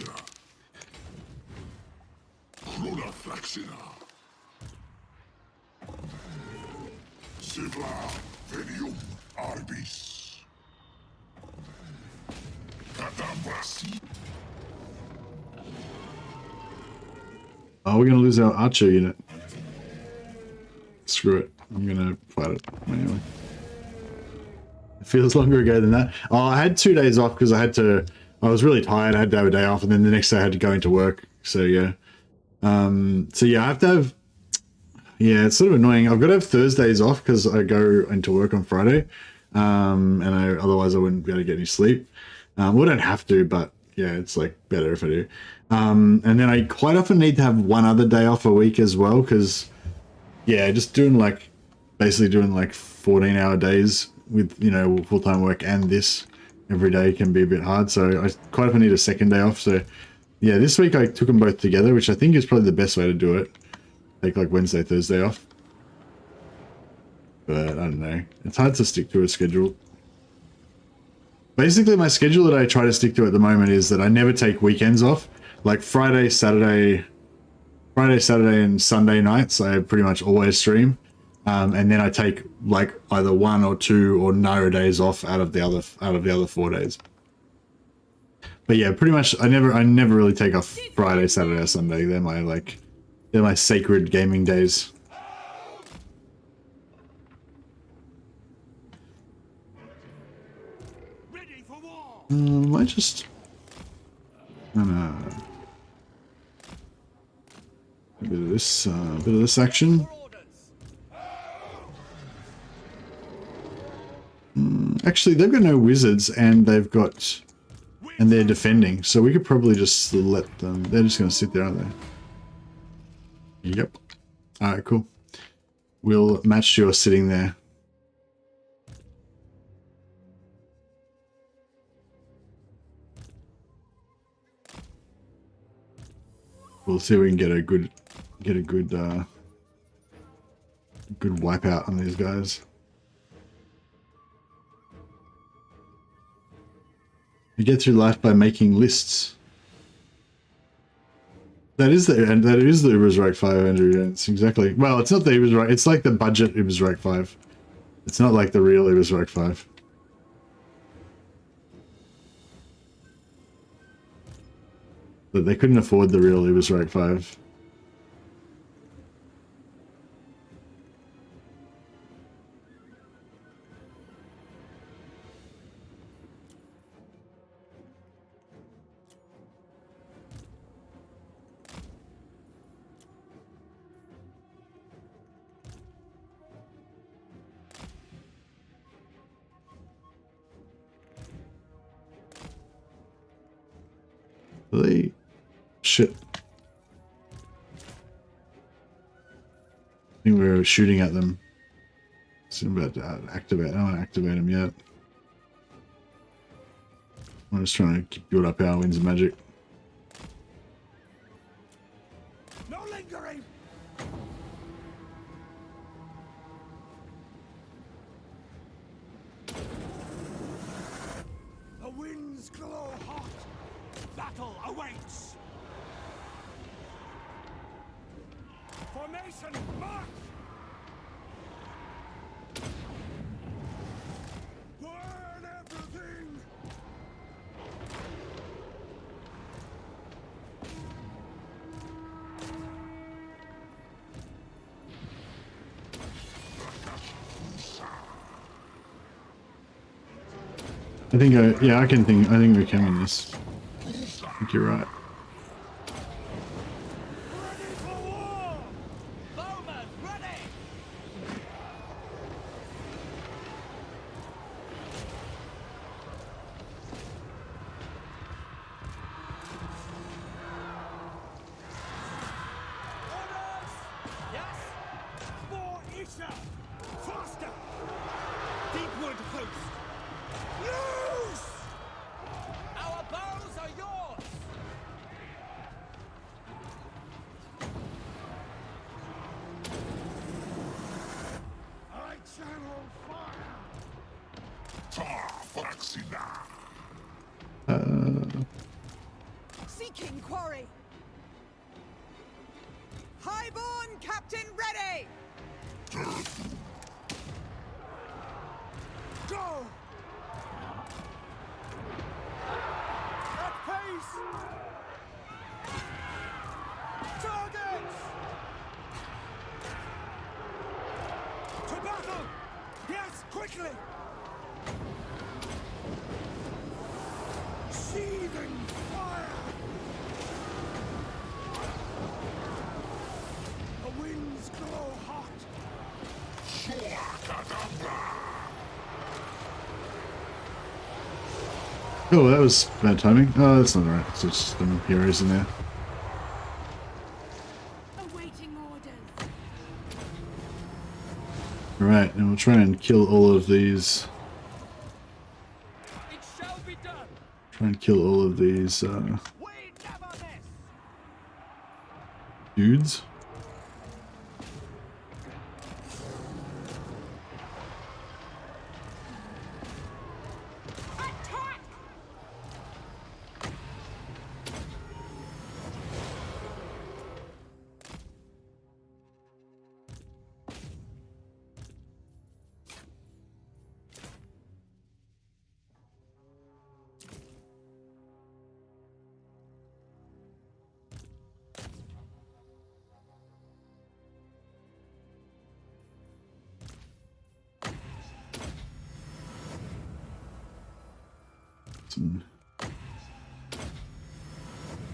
Oh, we're gonna lose our archer unit. Screw it. I'm gonna fight it anyway. It feels longer ago than that. Oh, I had 2 days off because I was really tired. I had to have a day off, and then the next day I had to go into work. So yeah. So yeah, I have to have. Yeah, it's sort of annoying. I've got to have Thursdays off because I go into work on Friday, and otherwise I wouldn't be able to get any sleep. We don't have to, but yeah, it's like better if I do. And then I quite often need to have one other day off a week as well because, yeah, just basically doing 14-hour days with, you know, full-time work and this every day can be a bit hard. So I quite often need a second day off. So yeah, this week I took them both together, which I think is probably the best way to do it. Take Wednesday, Thursday off. But I don't know. It's hard to stick to a schedule. Basically, my schedule that I try to stick to at the moment is that I never take weekends off. Like Friday, Saturday, and Sunday nights, I pretty much always stream. And then I take either 1 or 2 or no days off out of the other 4 days. But yeah, pretty much I never really take off Friday, Saturday, or Sunday. They're my sacred gaming days. I just... I don't know. A bit of this action. Actually, they've got no wizards, and they're defending, so we could probably just let them... They're just going to sit there, aren't they? Yep. Alright, cool. We'll match your sitting there. We'll see if we can get a good wipeout on these guys. You get through life by making lists. That is the Ubersreich 5, Andrew. Yeah, it's exactly. Well, it's not the Ubersreich. It's like the budget Ubersreich 5. It's not like the real Ubersreich 5. But they couldn't afford the real Ubersreich 5. Really? Shit. I think we were shooting at them. So I'm about to activate. I don't want to activate them yet. I'm just trying to build up our winds of magic. No lingering! The winds glow hot. Battle awaits. Formation, march! Burn everything! I think I think we can win this. I think you're right. Ready for war! Bowman, ready! Orders! Yes! More Isha! Faster! Deepwood host! Loose! Our bows are yours! I channel fire! Seeking quarry. Highborn captain ready. Go! At pace! Targets! To battle! Yes, quickly! Seething fire! The winds glow hot! Oh, that was bad timing. Oh, that's not right. It's just some heroes in there. Awaiting orders. Alright, and we'll try and kill all of these. It shall be done! Try and kill all of these We never miss! dudes. Attack!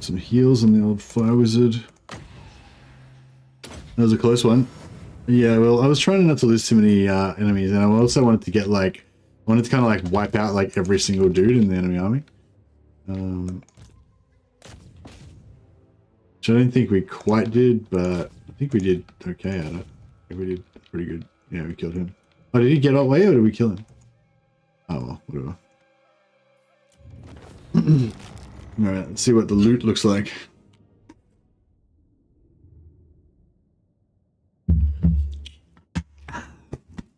Some heals on the old fire wizard. That was a close one. Yeah, well, I was trying not to lose too many enemies, and I also wanted to get like, I wanted to kind of like wipe out like every single dude in the enemy army. Which I don't think we quite did, but I think we did okay at it. I think we did pretty good. Yeah, we killed him. Oh, did he get away or did we kill him? Oh well, whatever. Alright, let's see what the loot looks like.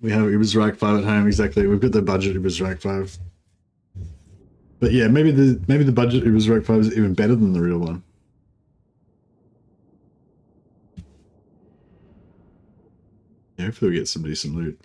We have Ubersreich 5 at home, exactly. We've got the budget Ubersreich 5. But yeah, maybe the budget Ubersreich 5 is even better than the real one. Yeah, hopefully we get some decent loot.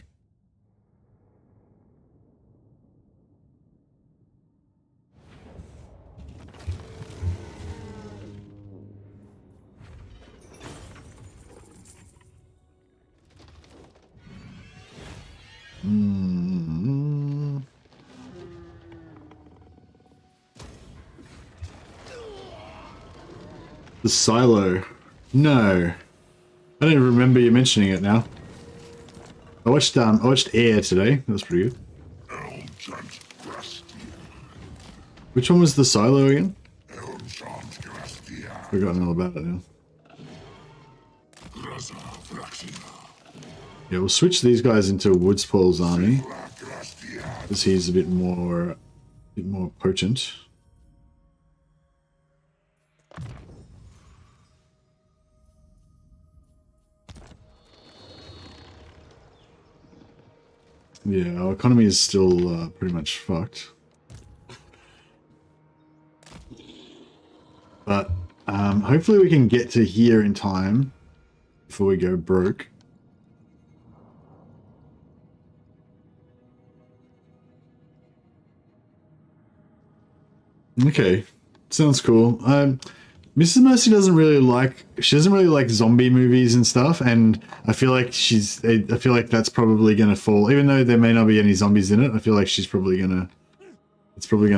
The silo. No. I don't even remember you mentioning it now. I watched Air today. That was pretty good. Which one was the silo again? Forgotten all about it now. Yeah, we'll switch these guys into Woodspall's army, because he's a bit more potent. Yeah, our economy is still pretty much fucked. But hopefully we can get to here in time before we go broke. Okay, sounds cool. Mrs. Mercy doesn't really like zombie movies and stuff, and I feel like that's probably gonna fall, even though there may not be any zombies in it. I feel like it's probably gonna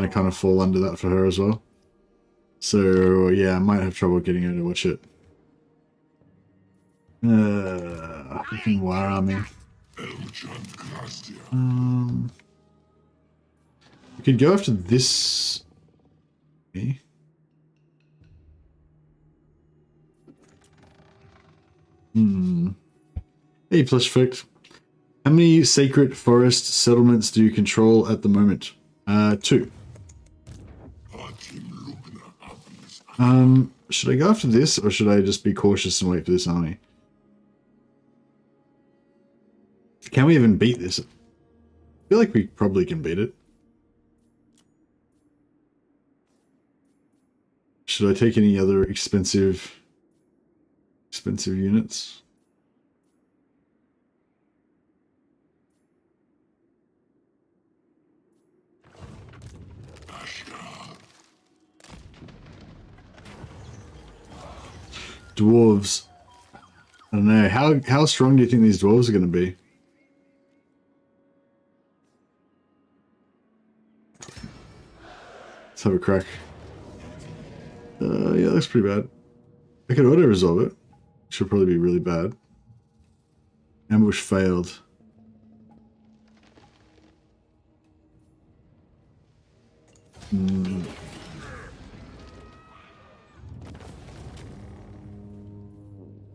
kind of fall under that for her as well. So yeah, I might have trouble getting her to watch it. Fucking Warhammer. We could go after this. Okay. Hey, Plushfoot. How many sacred forest settlements do you control at the moment? 2. Should I go after this, or should I just be cautious and wait for this army? Can we even beat this? I feel like we probably can beat it. Should I take any other expensive units? Dwarves. I don't know. How strong do you think these dwarves are going to be? Let's have a crack. Yeah, that looks pretty bad. I could auto-resolve it. Should probably be really bad. Ambush failed. Hmm.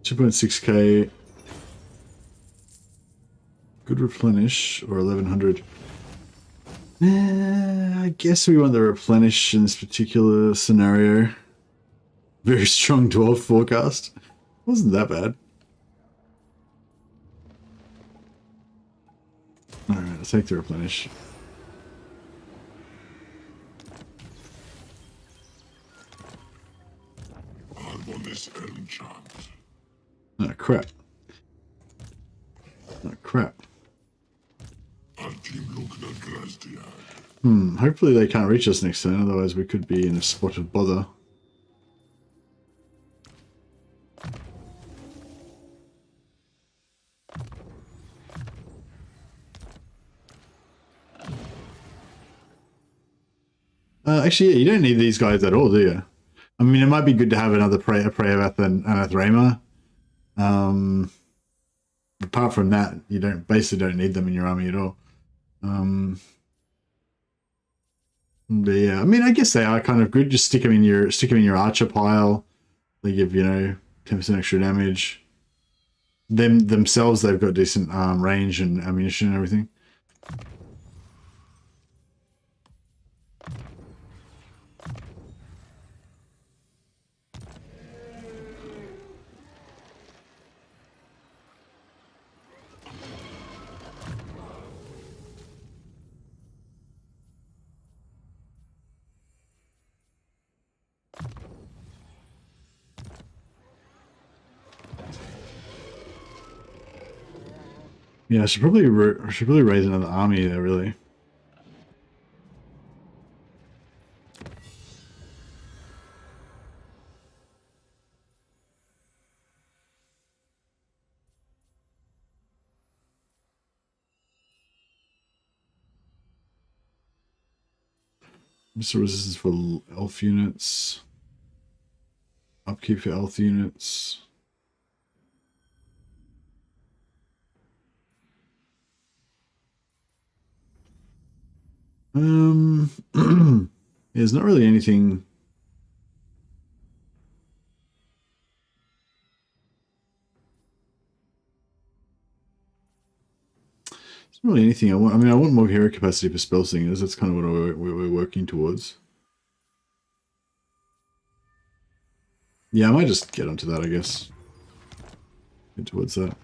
2.6k. Good replenish, or 1100. I guess we want the replenish in this particular scenario. Very strong dwarf forecast. Wasn't that bad. Alright, I'll take the replenish. Oh crap. Oh crap. Hopefully they can't reach us next turn, otherwise we could be in a spot of bother. Actually, yeah, you don't need these guys at all, do you? I mean, it might be good to have another Prey of Anathrema. Apart from that, you basically don't need them in your army at all. But yeah, I mean, I guess they are kind of good. Just stick them in your archer pile. They give 10% extra damage. Themselves, they've got decent range and ammunition and everything. Yeah, I should probably raise another army there, really. Missile resistance for elf units. Upkeep for elf units. There's not really anything. There's not really anything I want. I mean, I want more hero capacity for spell singers. That's kind of what we're working towards. Yeah, I might just get onto that, I guess. Get towards that.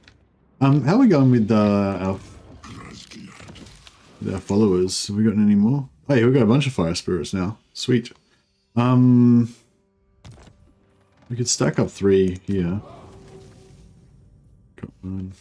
How are we going with our followers? Have we gotten any more? Oh yeah, we've got a bunch of fire spirits now. Sweet. We could stack up 3 here. Got 1.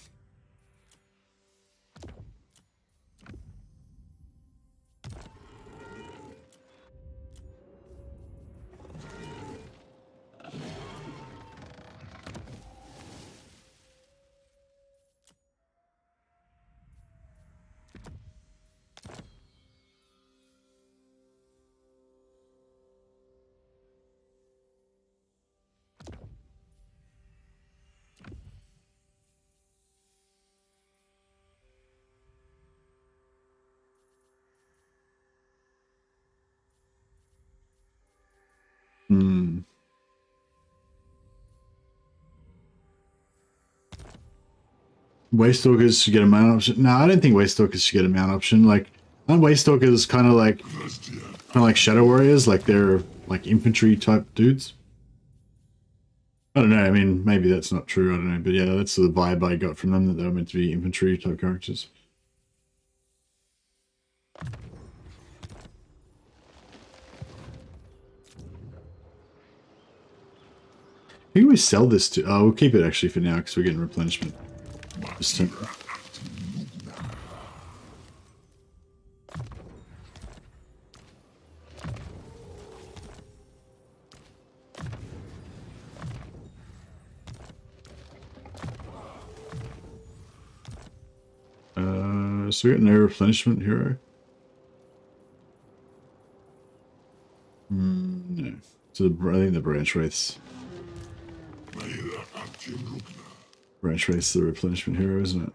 Waystalkers should get a mount option. No, I don't think Waystalkers should get a mount option. Like, aren't Waystalkers kind of like Shadow Warriors? Like they're like infantry type dudes. I don't know. I mean, maybe that's not true. I don't know. But yeah, that's the vibe I got from them, that they were meant to be infantry type characters. Who can we sell this to? Oh, we'll keep it actually for now because we're getting replenishment. Just to... so we got no replenishment hero. No. So I think the branch wraiths. Branch wraiths the replenishment hero, isn't it?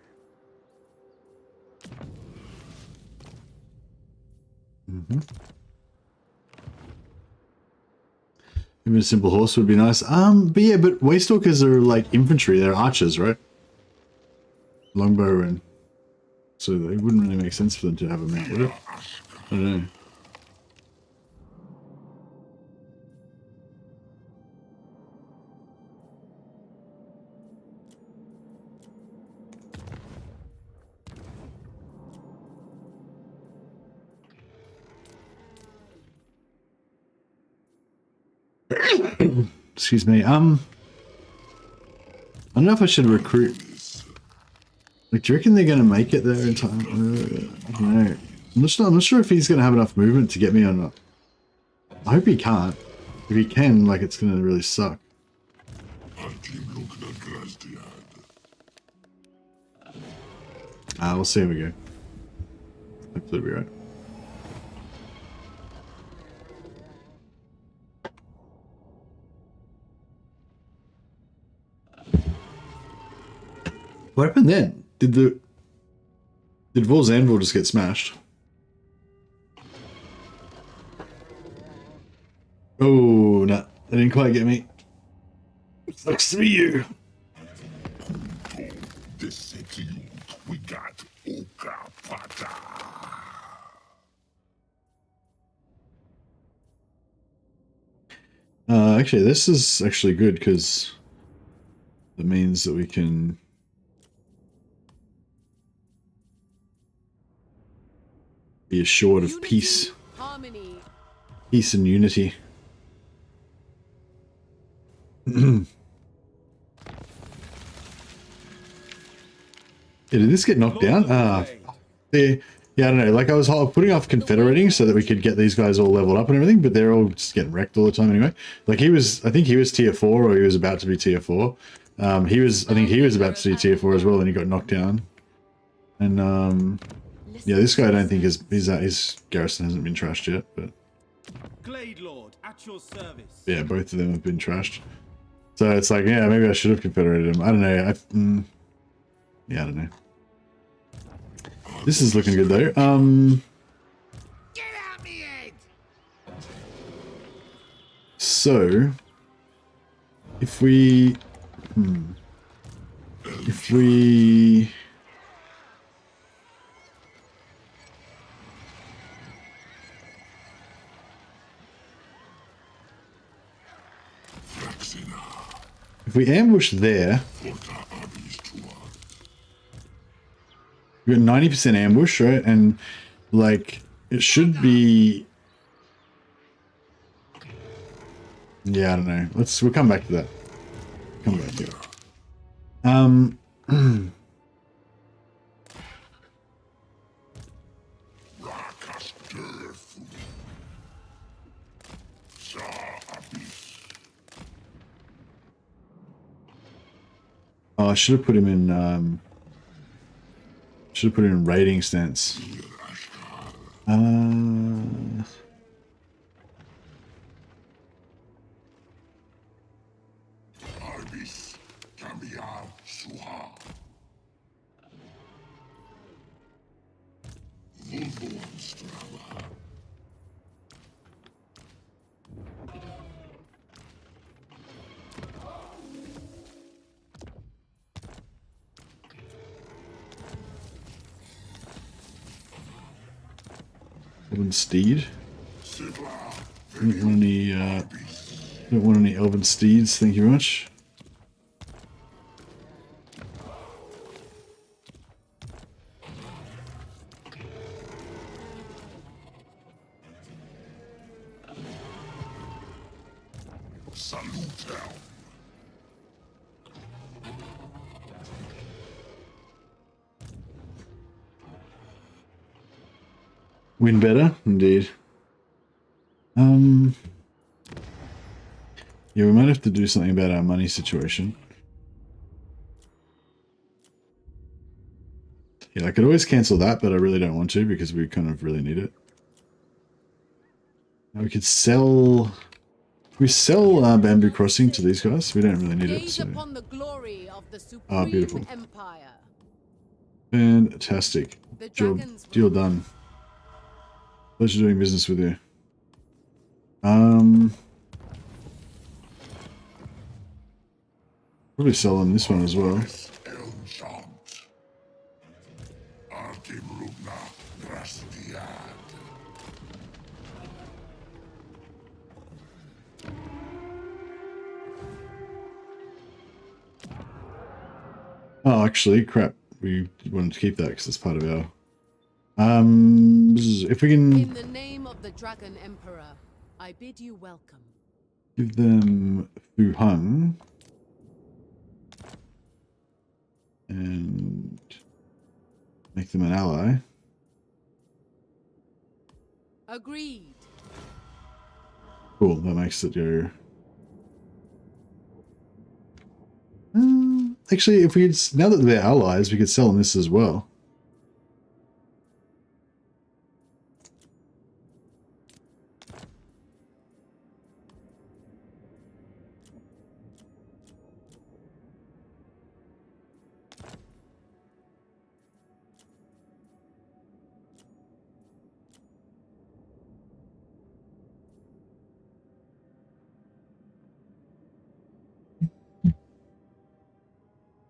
Even a simple horse would be nice. But yeah, but Waystalkers are like infantry. They're archers, right? Longbow and... So it wouldn't really make sense for them to have a mount, would it? I don't know. Excuse me. I don't know if I should recruit. Like, do you reckon they're going to make it there in time? I don't know. I'm not sure if he's going to have enough movement to get me or not. I hope he can't. If he can, like, it's going to really suck. We'll see how we go. Hopefully we'll be right. What happened then? Did Vor's Anvil just get smashed? Oh, no. They didn't quite get me. Sucks to be you. This city, we got Ukapata. Actually, this is actually good because it means that we can... be assured of peace. Harmony. Peace and unity. Yeah, did this get knocked down? Yeah, I don't know. Like I was putting off confederating so that we could get these guys all leveled up and everything, but they're all just getting wrecked all the time anyway. Like I think he was tier 4 or he was about to be tier 4. I think he was about to be tier 4 as well, and he got knocked down. And yeah, this guy I don't think his garrison hasn't been trashed yet, but Glade Lord, at your service. yeah, both of them have been trashed. So it's like, yeah, maybe I should have confederated him. I don't know. Yeah, I don't know. This is looking good though. Get out me head! So if we ambush there, we got 90% ambush, right? And like it should be, yeah, I don't know. We'll come back to that. Come back to it. Oh, I should have put him in. Should have put him in raiding stance. Elven steed. Don't want any elven steeds. Thank you very much. Win better, indeed. Yeah, we might have to do something about our money situation. Yeah, I could always cancel that, but I really don't want to because we kind of really need it. Now we could sell. We sell Bamboo Crossing to these guys. We don't really need it. So. Upon the glory of the supreme beautiful. empire. Fantastic. Deal done. Pleasure doing business with you. Probably sell them this one as well. Oh, actually, crap. We wanted to keep that because it's part of our. If we can. In the name of the Dragon Emperor, I bid you welcome. Give them Fu Hung. And make them an ally. Agreed. Cool, that makes it your... actually, if we could, now that they're allies, we could sell them this as well.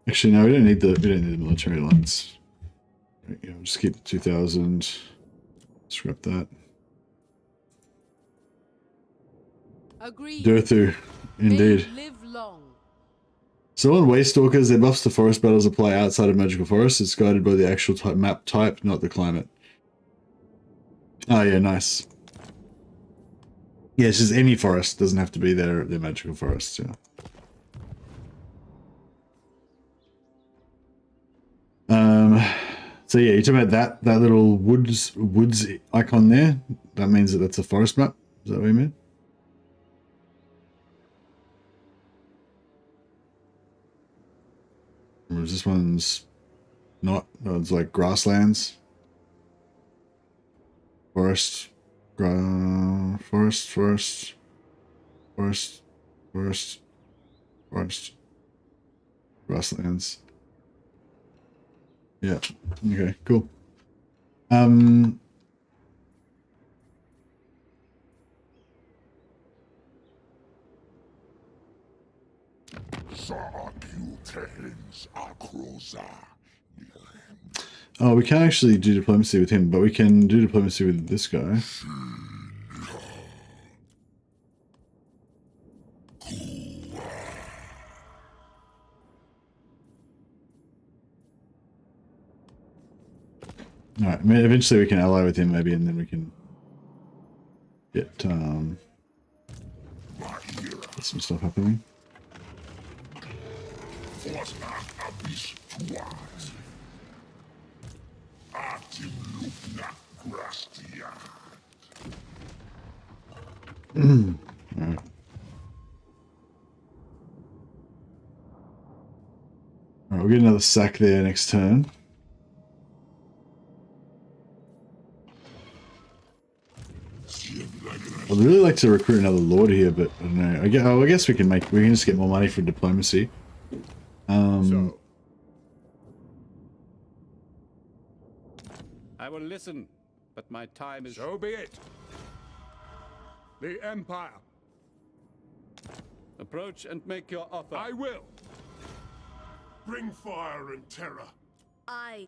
Actually, no, we don't need the military alliance. Right, yeah, we'll just keep the 2000. Scrap that. Agreed. DURTHU, indeed. May live long. So on Waste Stalkers, their buffs to forest battles apply outside of magical forests. It's guided by the actual map type, not the climate. Oh yeah, nice. Yeah, it's just any forest. Doesn't have to be their magical forests. Yeah. So yeah, you're talking about that little woods icon there. That means that that's a forest map. Is that what you mean? Or is this one's not? No, it's like grasslands, forest, forest, grasslands. Yeah. Okay. Cool. Oh, we can't actually do diplomacy with him, but we can do diplomacy with this guy. Alright, I mean, eventually we can ally with him maybe, and then we can get some stuff happening. Alright. We'll get another sack there next turn. I'd really like to recruit another lord here, but I don't know. I guess we can just get more money for diplomacy. So, I will listen, but my time is... so be it. The Empire. Approach and make your offer. I will. Bring fire and terror. I.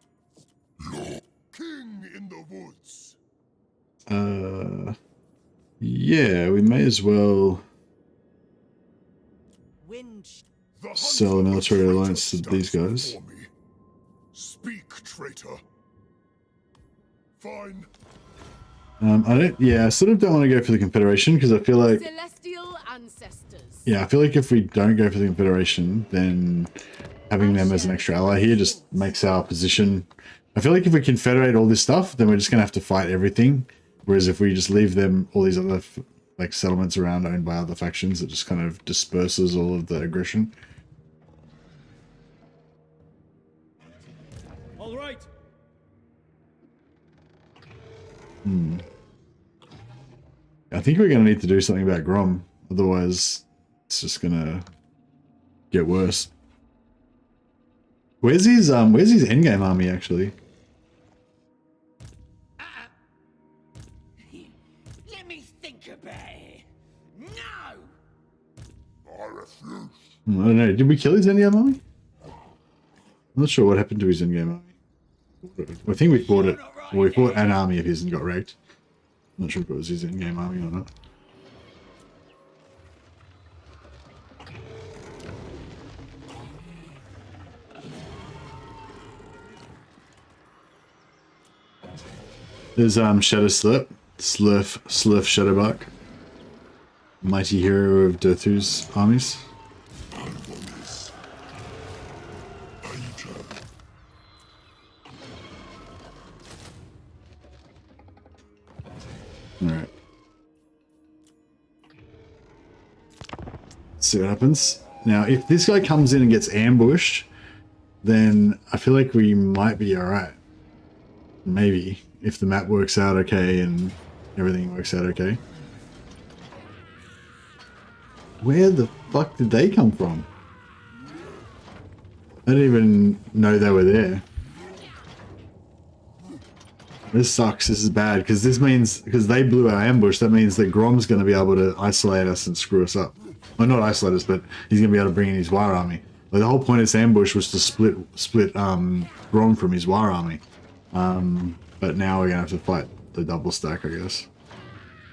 King in the woods. Yeah, we may as well sell a military alliance to these guys. Speak, traitor. Fine. I sort of don't want to go for the Confederation because I feel like, Celestial ancestors. yeah, I feel like if we don't go for the Confederation, then having them as an extra ally here just makes our position. I feel like if we confederate all this stuff, then we're just gonna have to fight everything. Whereas if we just leave them all these other like settlements around owned by other factions, it just kind of disperses all of the aggression. All right. I think we're gonna need to do something about Grom, otherwise it's just gonna get worse. Where's his endgame army actually? Let me think about it. No! I refuse. I don't know. Did we kill his endgame army? I'm not sure what happened to his endgame army. I think we fought it. Well, we fought an army of his and got wrecked. I'm not sure if it was his endgame army or not. There's Shadow Slurp, Shadowbark, mighty hero of DURTHU's armies. Alright. See what happens. Now, if this guy comes in and gets ambushed, then I feel like we might be alright. Maybe. If the map works out okay and everything works out okay. Where the fuck did they come from? I didn't even know they were there. This sucks. This is bad because this means, because they blew our ambush, that means that Grom's going to be able to isolate us and screw us up. Well, not isolate us, but he's going to be able to bring in his war army. Like, the whole point of this ambush was to split Grom from his war army. But now we're going to have to fight the double stack, I guess.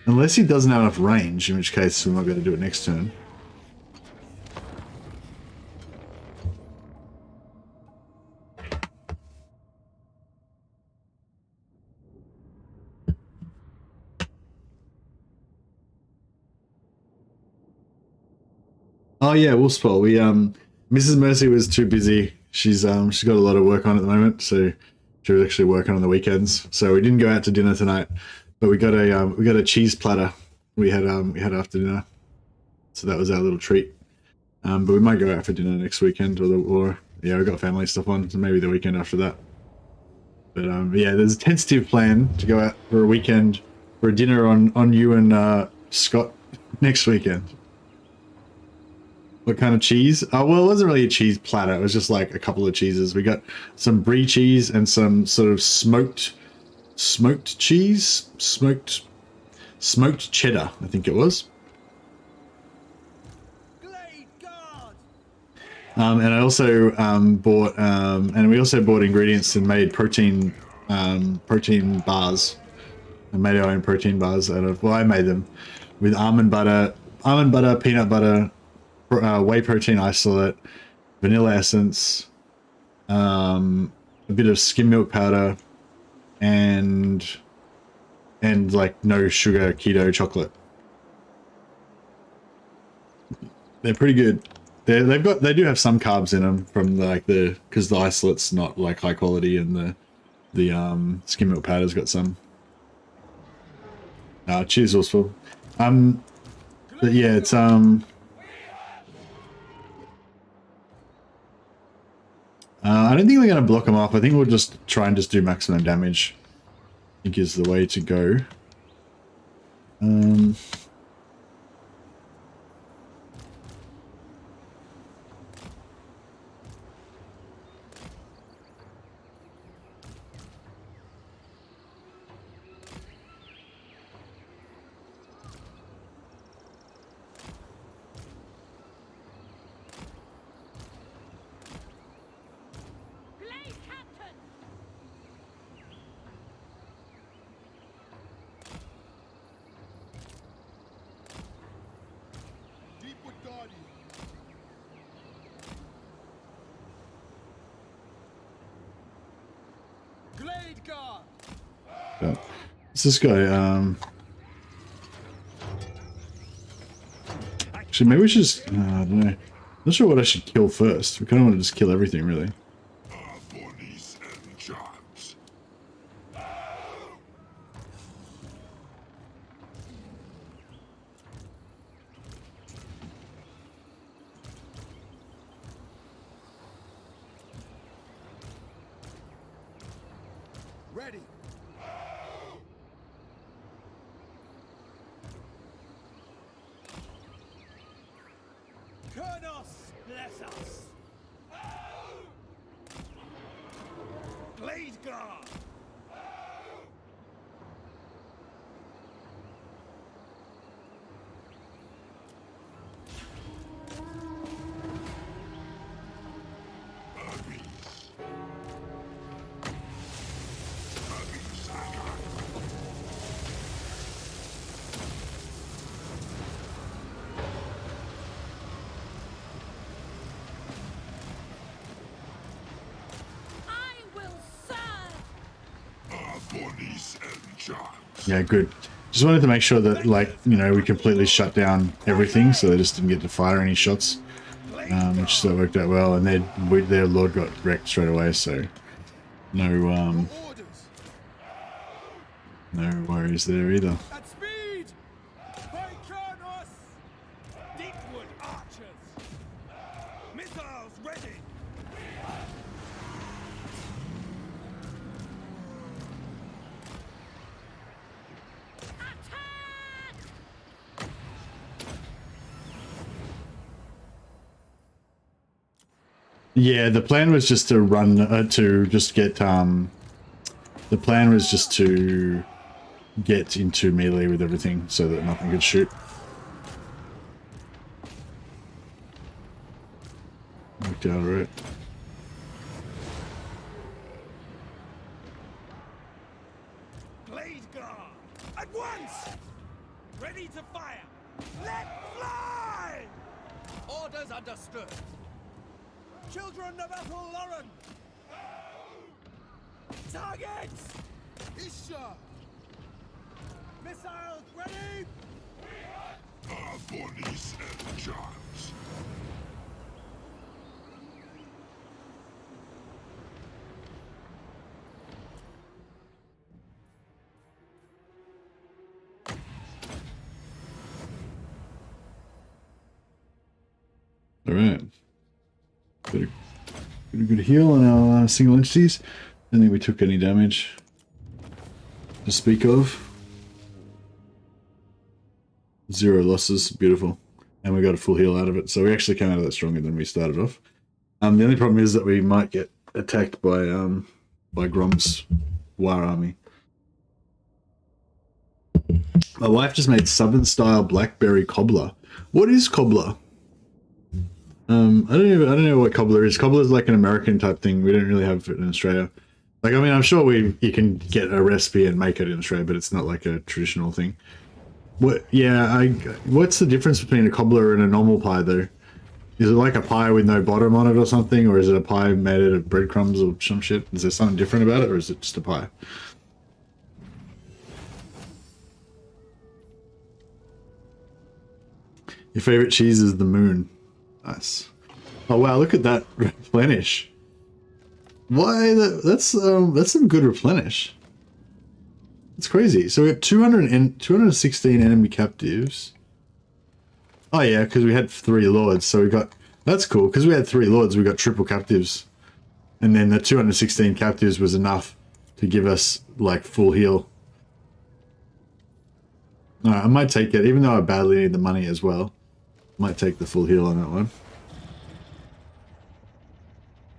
Unless he doesn't have enough range, in which case we might be able to do it next turn. Oh yeah, Wolfspole. We Mrs. Mercy was too busy. She's got a lot of work on at the moment, so She was actually working on the weekends, so we didn't go out to dinner tonight. But we got a cheese platter. We had after dinner, so that was our little treat. But we might go out for dinner next weekend, or yeah, we got family stuff on, so maybe the weekend after that. But yeah, there's a tentative plan to go out for a weekend for a dinner on you and Scott next weekend. What kind of cheese? Oh, well, it wasn't really a cheese platter. It was just like a couple of cheeses. We got some brie cheese and some sort of smoked cheese, smoked cheddar, I think it was. And I also bought, and we also bought ingredients and made protein bars. I made our own protein bars out of, well, I made them with almond butter, peanut butter, whey protein isolate, vanilla essence, a bit of skim milk powder, and like no sugar keto chocolate. They're pretty good. They do have some carbs in them from because the isolate's not like high quality, and the skim milk powder's got some. Cheers, also. But yeah, it's I don't think we're going to block them off. I think we'll just try and just do maximum damage. I think is the way to go. What's this guy? Actually, maybe we should just, I don't know. Not sure what I should kill first. We kind of want to just kill everything, really. Ready. Kurnos, bless us. Blade guard. Yeah, good. Just wanted to make sure that, like, you know, we completely shut down everything, so they just didn't get to fire any shots, which so worked out well. And their lord got wrecked straight away, so no worries there either. At speed! By Kurnos! Deepwood archers! Missiles ready! Yeah, the plan was just to run, to just get, the plan was just to get into melee with everything so that nothing could shoot. Worked out right. Blade guard! At once! Ready to fire! Let fly! Orders understood. Children of Ethel Lauren! Targets! Isha! Missiles ready! Our bodies and jobs. All right. Got a good heal on our single entities. I don't think we took any damage to speak of. 0 losses, beautiful. And we got a full heal out of it, so we actually came out of that stronger than we started off. The only problem is that we might get attacked by Grom's War Army. My wife just made Southern style blackberry cobbler. What is cobbler? I don't know what cobbler is. Cobbler is like an American type thing. We don't really have it in Australia. Like, I mean, I'm sure you can get a recipe and make it in Australia, but it's not like a traditional thing. What? Yeah, what's the difference between a cobbler and a normal pie, though? Is it like a pie with no bottom on it or something, or is it a pie made out of breadcrumbs or some shit? Is there something different about it, or is it just a pie? Your favorite cheese is the moon. Nice. Oh wow, look at that replenish. Why? That's some good replenish. It's crazy. So we have 216 enemy captives. Oh yeah, because we had 3 lords, so we got... That's cool, because we had 3 lords, we got triple captives. And then the 216 captives was enough to give us, like, full heal. Alright, I might take it, even though I badly need the money as well. I might take the full heal on that one.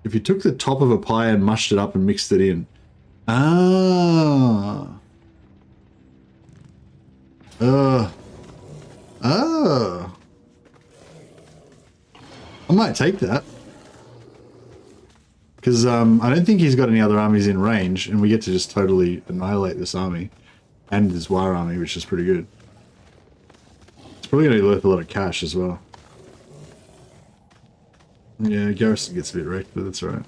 If you took the top of a pie and mushed it up and mixed it in. Ah. Oh. I might take that. Because I don't think he's got any other armies in range, and we get to just totally annihilate this army. And his War Army, which is pretty good. It's probably going to be worth a lot of cash as well. Yeah, Garrison gets a bit wrecked, but that's alright.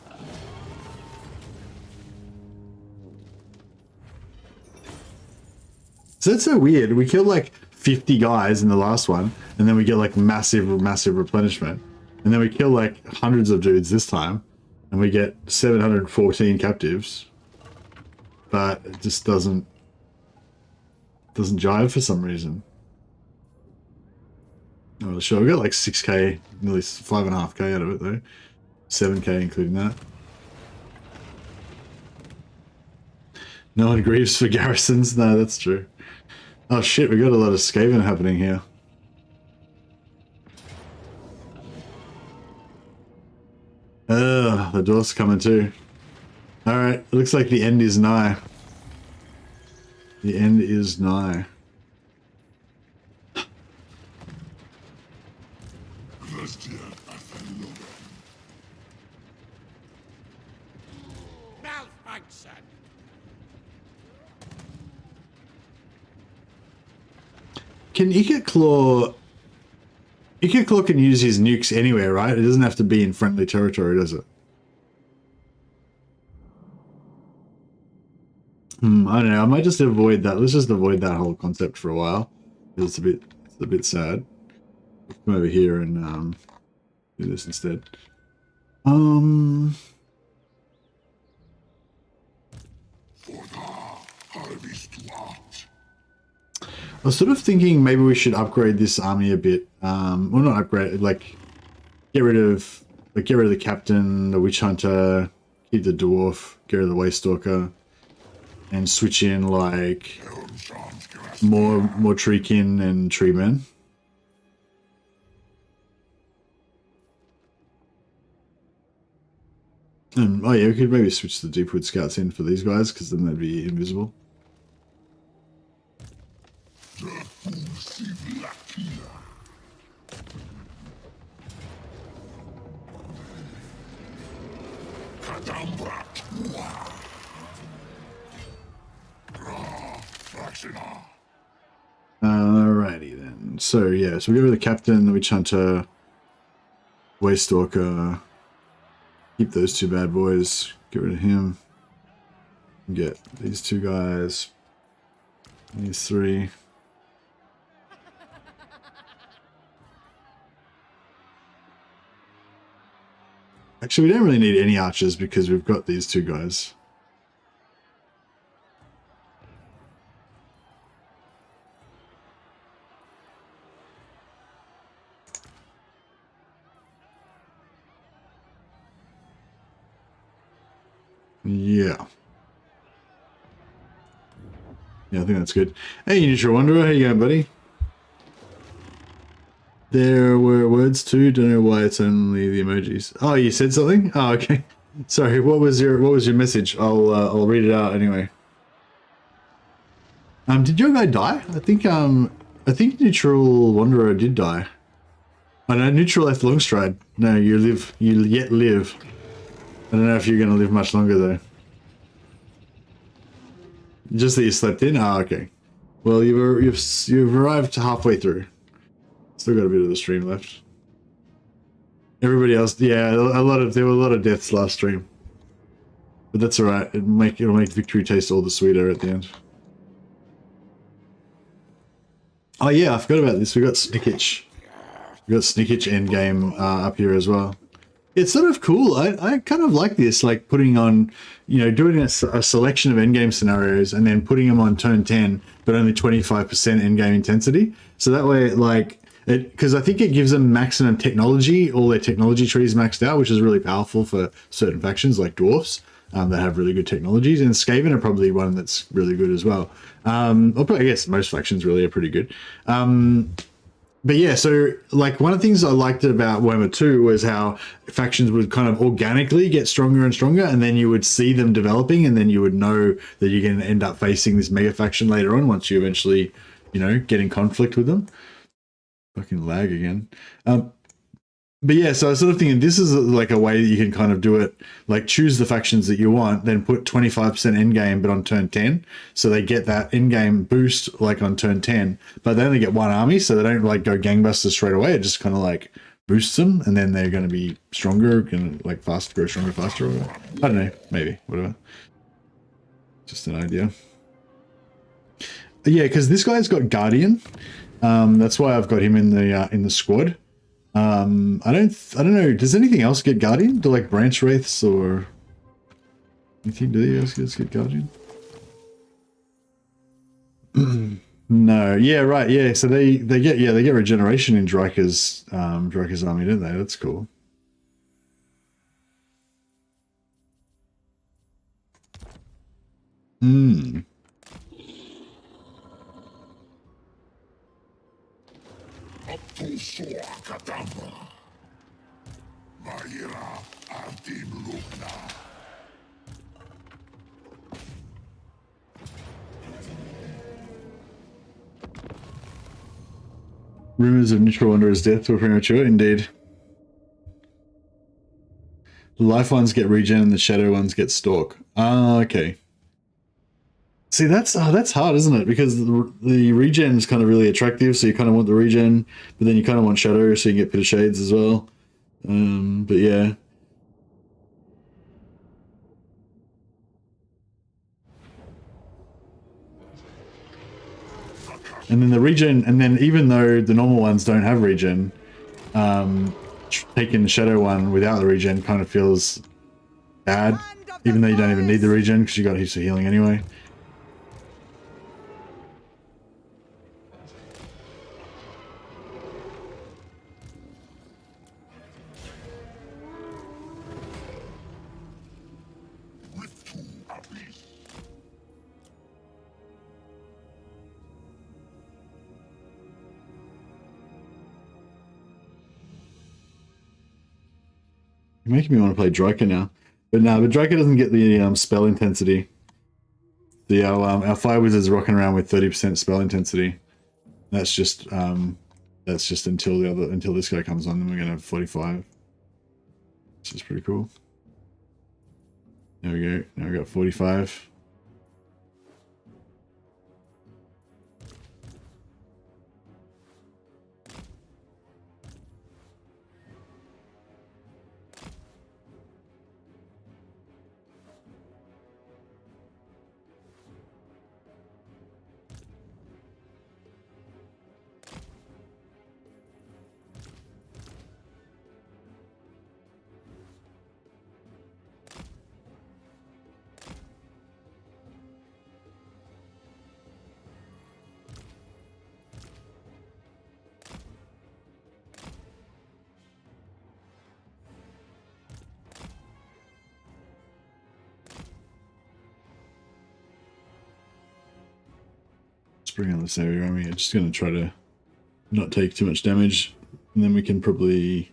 So that's so weird. We killed like 50 guys in the last one, and then we get like massive replenishment. And then we kill like hundreds of dudes this time, and we get 714 captives. But it just doesn't jive for some reason. Oh, sure, we got like 6k, nearly 5.5k out of it though. 7k including that. No one grieves for garrisons. No, that's true. Oh shit, we got a lot of Skaven happening here. The dwarf's coming too. Alright, it looks like the end is nigh. The end is nigh. Malfunction. Can Ikit Claw can use his nukes anywhere, right? It doesn't have to be in friendly territory, does it? I don't know. I might just avoid that. Let's just avoid that whole concept for a while. It's a bit sad. Come over here and do this instead. For the harvest lot. I was sort of thinking maybe we should upgrade this army a bit. Well, not upgrade, like get rid of the captain, the witch hunter, keep the dwarf, get rid of the waste stalker, and switch in like more treekin and treemen. And oh yeah, we could maybe switch the Deepwood Scouts in for these guys because then they'd be invisible. Alrighty then. So yeah, so we go with the captain, the witch hunter, waste stalker. Keep those 2 bad boys. Get rid of him. Get these 2 guys. These 3. Actually, we don't really need any archers because we've got these 2 guys. Yeah. Yeah, I think that's good. Hey, Neutral Wanderer, how you going, buddy? There were words too. Don't know why it's only the emojis. Oh, you said something? Oh, okay. Sorry. What was your message? I'll read it out anyway. Did your guy die? I think Neutral Wanderer did die. I know Neutral left Longstride. No, you yet live. I don't know if you're gonna live much longer though. Just that you slept in? Oh, okay. Well, you've arrived halfway through. Still got a bit of the stream left. Everybody else, yeah, there were a lot of deaths last stream. But that's alright. It'll make victory taste all the sweeter at the end. Oh yeah, I forgot about this. We got Snickitch. We got Snickitch endgame up here as well. It's sort of cool. I kind of like this, like putting on, you know, doing a selection of endgame scenarios and then putting them on turn 10, but only 25% endgame intensity. So that way, like, because I think it gives them maximum technology, all their technology trees maxed out, which is really powerful for certain factions like dwarfs that have really good technologies. And Skaven are probably one that's really good as well. I guess most factions really are pretty good. But yeah, so like one of the things I liked about Warhammer 2 was how factions would kind of organically get stronger and stronger, and then you would see them developing, and then you would know that you're going to end up facing this mega faction later on once you eventually, you know, get in conflict with them. Fucking lag again. But yeah, so I was sort of thinking this is like a way that you can kind of do it, like choose the factions that you want, then put 25% endgame, but on turn 10. So they get that endgame boost like on turn 10, but they only get one army, so they don't like go gangbusters straight away. It just kind of like boosts them, and then they're going to be stronger, going to like grow stronger faster. Or I don't know, maybe, whatever. Just an idea. Yeah, because this guy's got Guardian. That's why I've got him in the squad. I don't know. Does anything else get Guardian? Do like Branch Wraiths or anything? Do they else get Guardian? No. Yeah. Right. Yeah. So they get regeneration in Dryker's army, don't they? That's cool. Hmm. Rumors of Neutral Wanderer's death were premature, indeed. The life ones get regen and the shadow ones get stalk. Ah, okay. See, that's hard, isn't it? Because the regen is kind of really attractive, so you kind of want the regen, but then you kind of want shadow, so you get Pit of Shades as well. But yeah. And then the regen, and then even though the normal ones don't have regen, taking the shadow one without the regen kind of feels bad, even though you don't even need the regen because you got heaps of healing anyway. You're making me want to play Dryker now. But no, but Dryker doesn't get the spell intensity. Our Fire Wizard's rocking around with 30% spell intensity. That's just until this guy comes on, then we're gonna have 45. Which is pretty cool. There we go. Now we got 45. bring on this area army. I'm just going to try to not take too much damage. And then we can probably...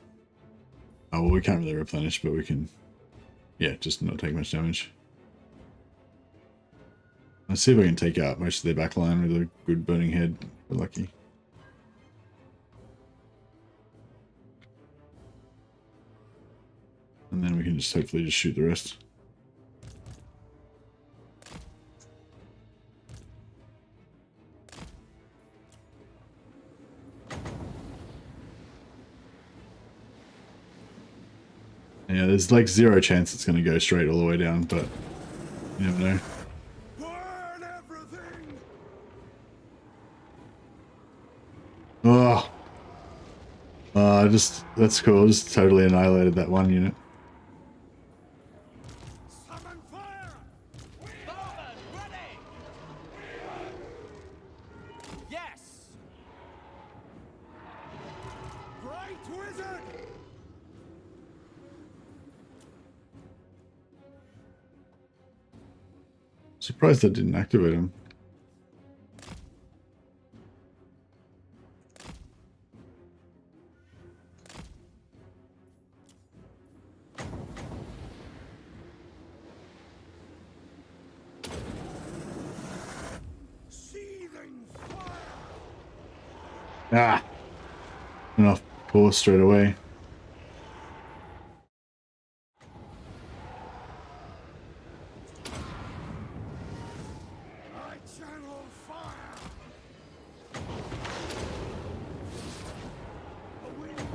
Oh, well, we can't really replenish, but we can... Yeah, just not take much damage. Let's see if I can take out most of their back line with a good burning head. If we're lucky. And then we can just hopefully just shoot the rest. Yeah, there's like 0 chance it's going to go straight all the way down, but you never know. Burn everything! Oh, that's cool. Just totally annihilated that one unit. Summon fire! Bowman, ready! Yes! Bright wizard! Surprised that didn't activate him. Seething fire! Ah! Went off course straight away. I channel fire! The wind!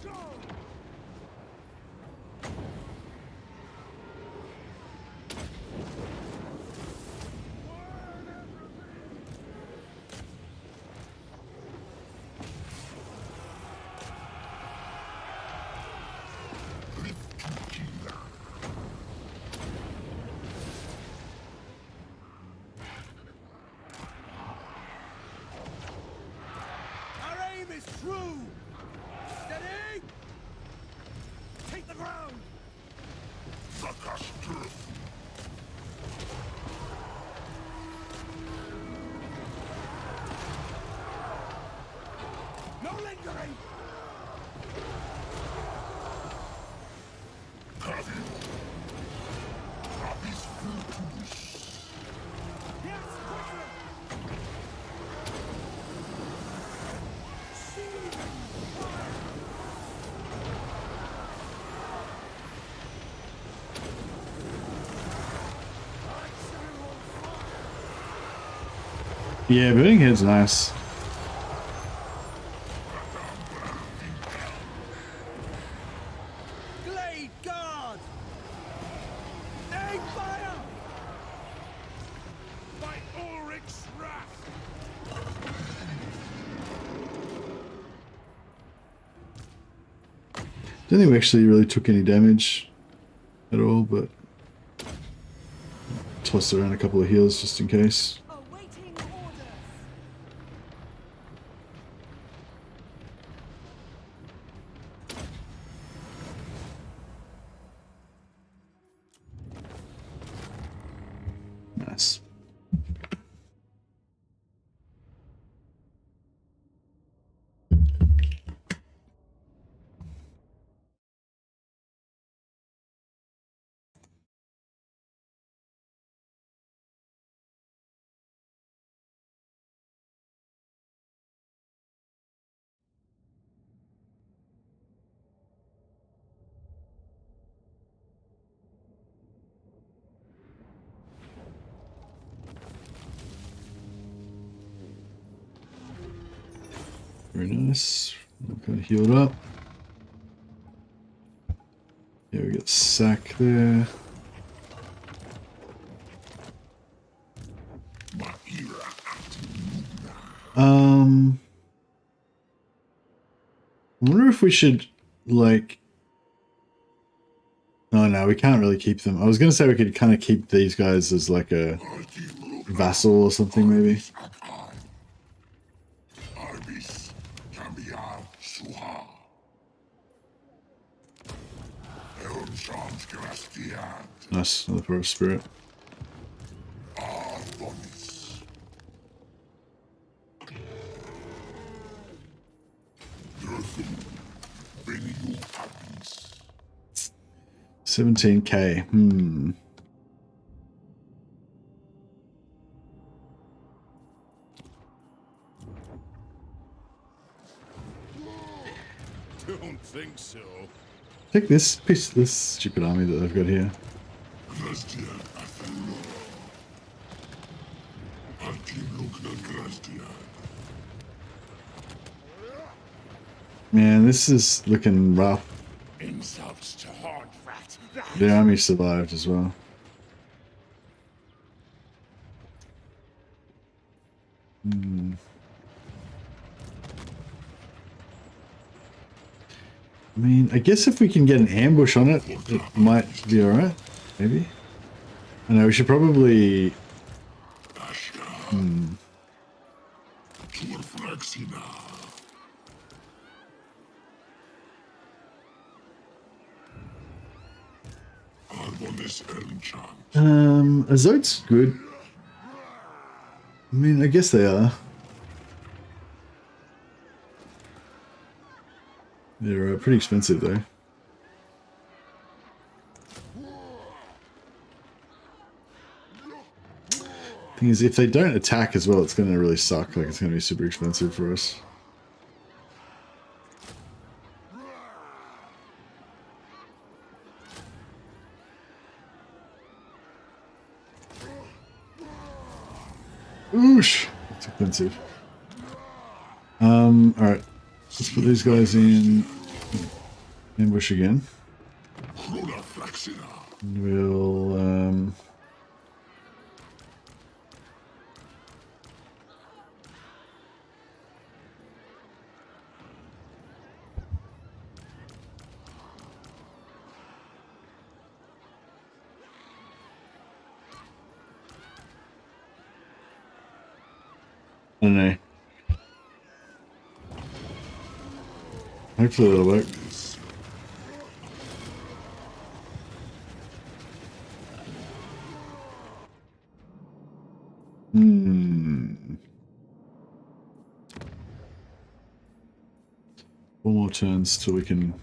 Go! Our aim is true! Steady! Take the ground! No lingering! Yes, quicker! Seething fire! I channel fire! Yeah, burning head's nice. Glade guard! Aim fire! By Ulrich's wrath! Don't think we actually really took any damage at all, but toss around a couple of heals just in case. Awaiting orders. Nice. Very nice. Kind of healed up. Yeah, we got sack there. I wonder if we should, like... Oh no, we can't really keep them. I was going to say we could kind of keep these guys as like a vassal or something, maybe. Nice, another Forest Spirit. Arbonis. DURTHU. Veniu Abis. 17k. Don't think so. Take this piece, this stupid army that they've got here. Grastian Athello. Artim Lugna Grastian. Man, this is looking rough. Insults to Horned Rat. The army survived as well. I mean, I guess if we can get an ambush on it, it might be alright. Maybe. I know, we should probably... Flexina. Arbonis Elmchant. Azot's good. I mean, I guess they are. They're pretty expensive though. Thing is, if they don't attack as well, it's going to really suck. Like, it's going to be super expensive for us. Oosh! That's expensive. Alright. Let's put these guys in ambush again. And we'll, I don't know. Hopefully that'll work. Four more turns till we can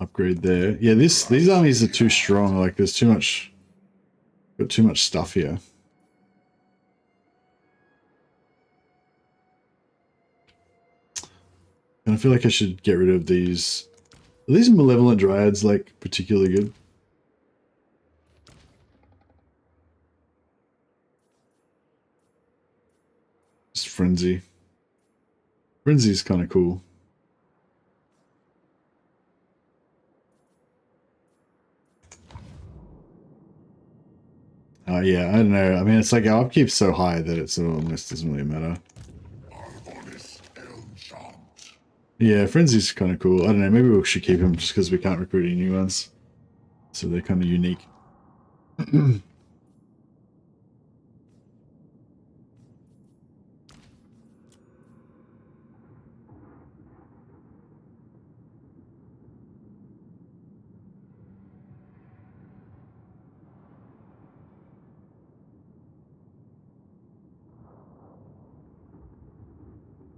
upgrade there. Yeah, these armies are too strong. Like, there's too much. Got too much stuff here. And I feel like I should get rid of these. Are these malevolent dryads, like, particularly good? Just frenzy. Frenzy's kind of cool. Yeah, I don't know. I mean, it's like our upkeep's so high that it almost doesn't really matter. Yeah, Frenzy's kind of cool. I don't know, maybe we should keep him just because we can't recruit any new ones. So they're kind of unique.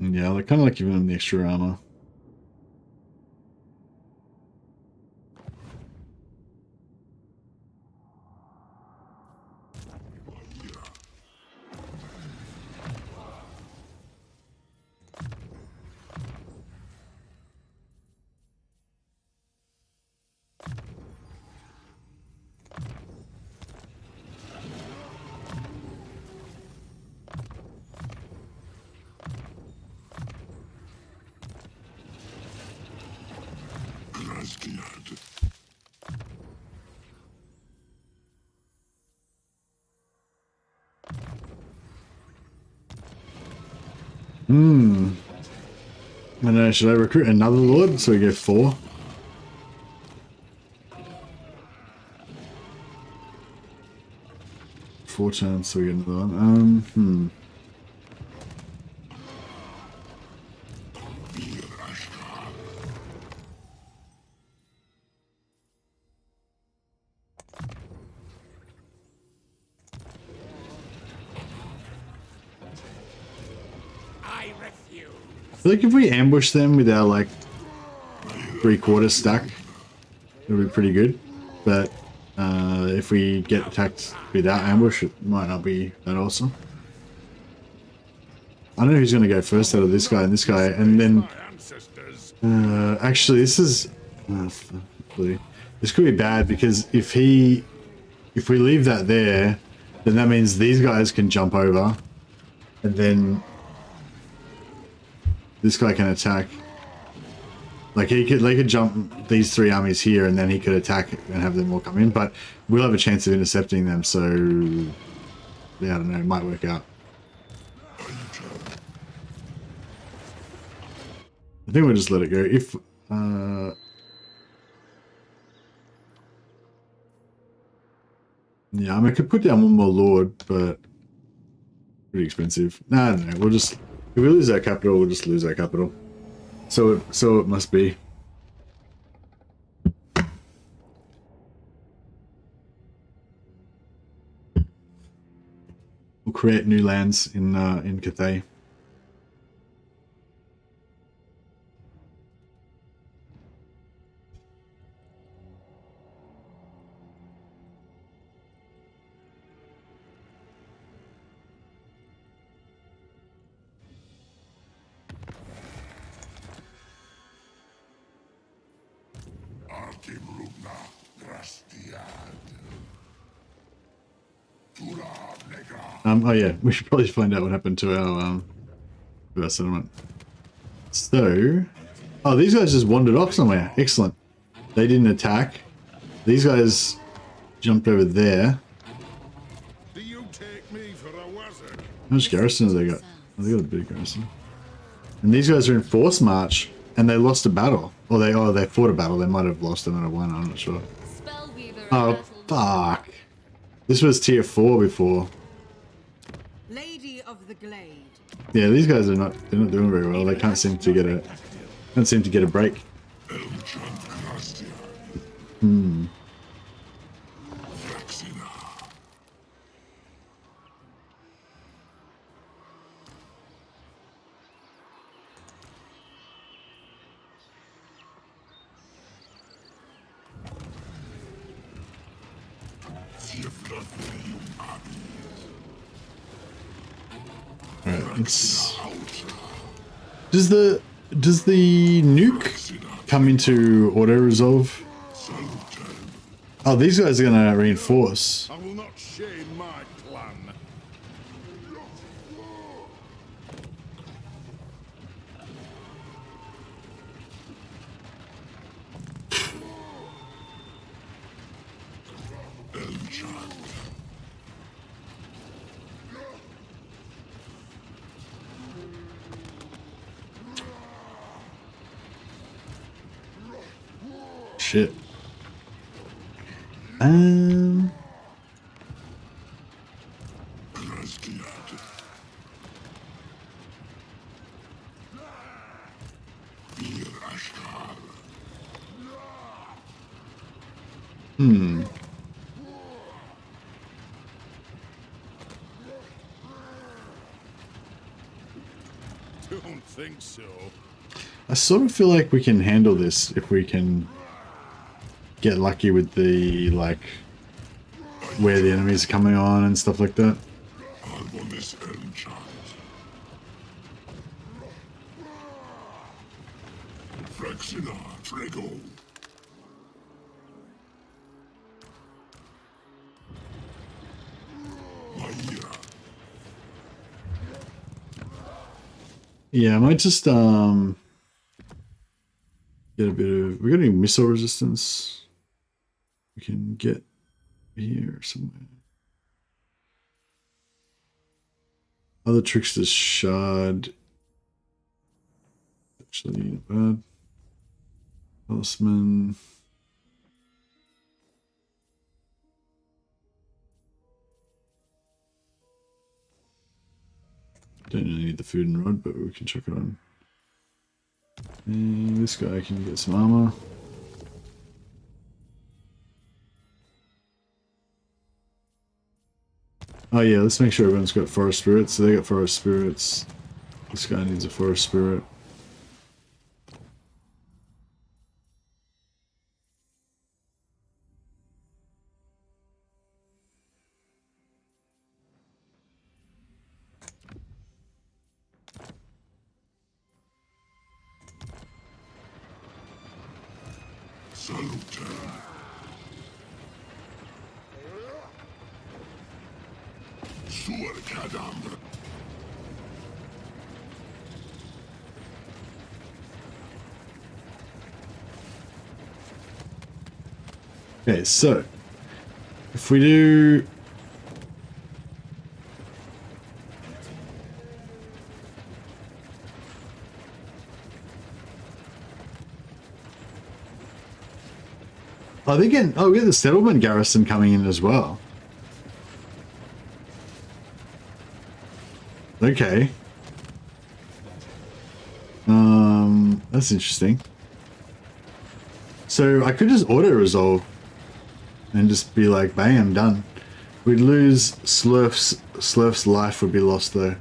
Yeah, I kind of like giving them the extra armor. I don't know, should I recruit another lord so we get 4? Four turns so we get another one. I refuse. I feel like if we ambush them with our like 3/4 stack, it'll be pretty good. But if we get attacked without ambush, it might not be that awesome. I don't know who's going to go first out of this guy, and then actually this is this could be bad, because if we leave that there, then that means these guys can jump over, and then this guy can attack. Like they could jump these 3 armies here, and then he could attack and have them all come in. But we'll have a chance of intercepting them. So yeah, I don't know. It might work out. I think we'll just let it go. If yeah, I mean, I could put down one more lord, but pretty expensive. Nah, I don't know. We'll just, if we lose our capital, we'll just lose our capital. So it must be. We'll create new lands in Cathay. Oh yeah, we should probably find out what happened to our settlement. So, oh, these guys just wandered off somewhere. Excellent. They didn't attack. These guys jumped over there. Do you take me for a wizard? How much garrison have they got? Oh, they got a big garrison. And these guys are in force march, and they lost a battle. Or they fought a battle. They might have lost another one. I'm not sure. Oh fuck! This was tier 4 before. Lady of the Glade. Yeah, these guys are they're not doing very well. They can't seem to get a break. Does the nuke come into auto resolve? Oh, these guys are gonna reinforce. I will not shame my clan. Shit. Don't think so. I sort of feel like we can handle this if we can get lucky with the, like, where the enemies are coming on and stuff like that. Yeah, I might just get a bit of, we got any missile resistance we can get here somewhere. Other trickster's shard. Actually not bad. Talisman. Don't really need the food and rod, but we can chuck it on. And this guy can get some armor. Oh yeah, let's make sure everyone's got forest spirits. So they got forest spirits. This guy needs a forest spirit. Salute. Sur cadavre. Okay, so if we do I think we get the settlement garrison coming in as well. Okay. That's interesting. So I could just auto-resolve and just be like, bam, done. We'd lose Slurf's life would be lost though.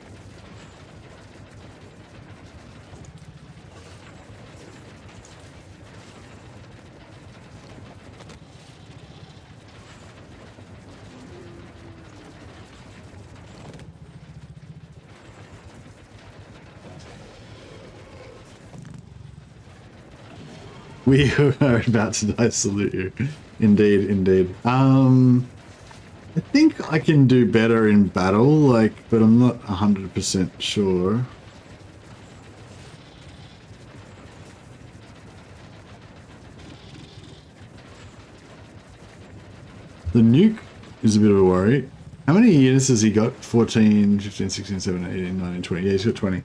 We are about to die, salute you. Indeed, indeed. I think I can do better in battle, like, but I'm not 100% sure. The nuke is a bit of a worry. How many units has he got? 14, 15, 16, 17, 18, 19, 20. Yeah, he's got 20.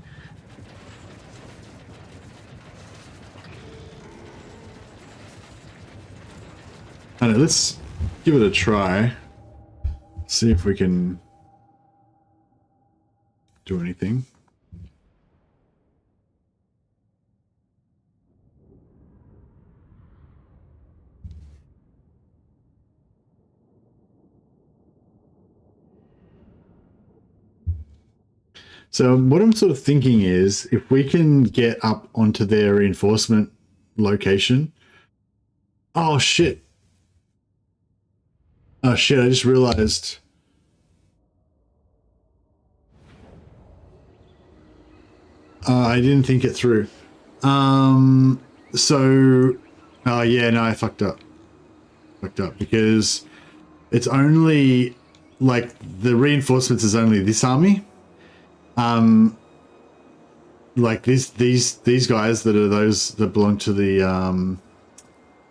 I don't know, let's give it a try. See if we can do anything. So what I'm sort of thinking is if we can get up onto their reinforcement location. Oh shit. Oh shit, I just realized. I didn't think it through. Oh yeah, no, I fucked up. Because it's only, like, the reinforcements is only this army. Like these guys that are those that belong to the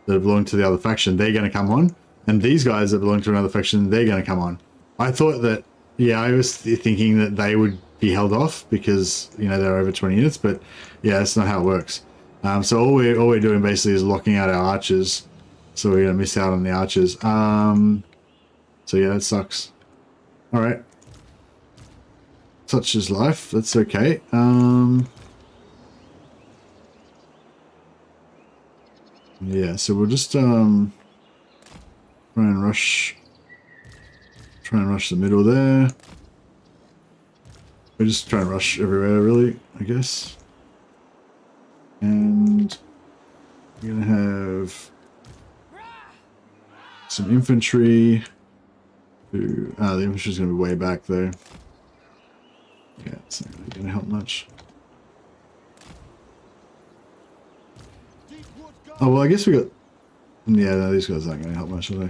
other faction, they're gonna come on. And these guys that belong to another faction, they're going to come on. I thought that, yeah, I was thinking that they would be held off because, you know, they're over 20 units, but yeah, that's not how it works. So all we're doing basically is locking out our archers. So we're going to miss out on the archers. So yeah, that sucks. All right. Such is life. That's okay. Yeah, so we'll just, try and rush the middle there. We just try and rush everywhere, really, I guess. And we're gonna have some infantry. The infantry's gonna be way back though. Yeah, it's not really gonna help much. Oh well, I guess we got. Yeah, no, these guys aren't going to help much, are they?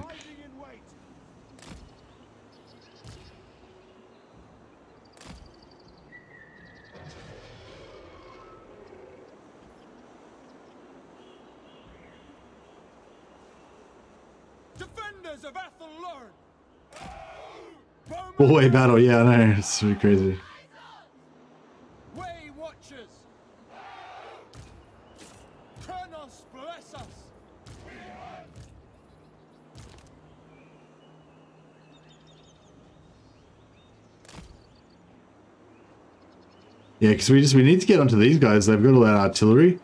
Defenders of Athelorn! Four-way battle, yeah, I know, it's really crazy. Way Watchers! Kronos bless us! Yeah, because we need to get onto these guys. They've got a lot of artillery.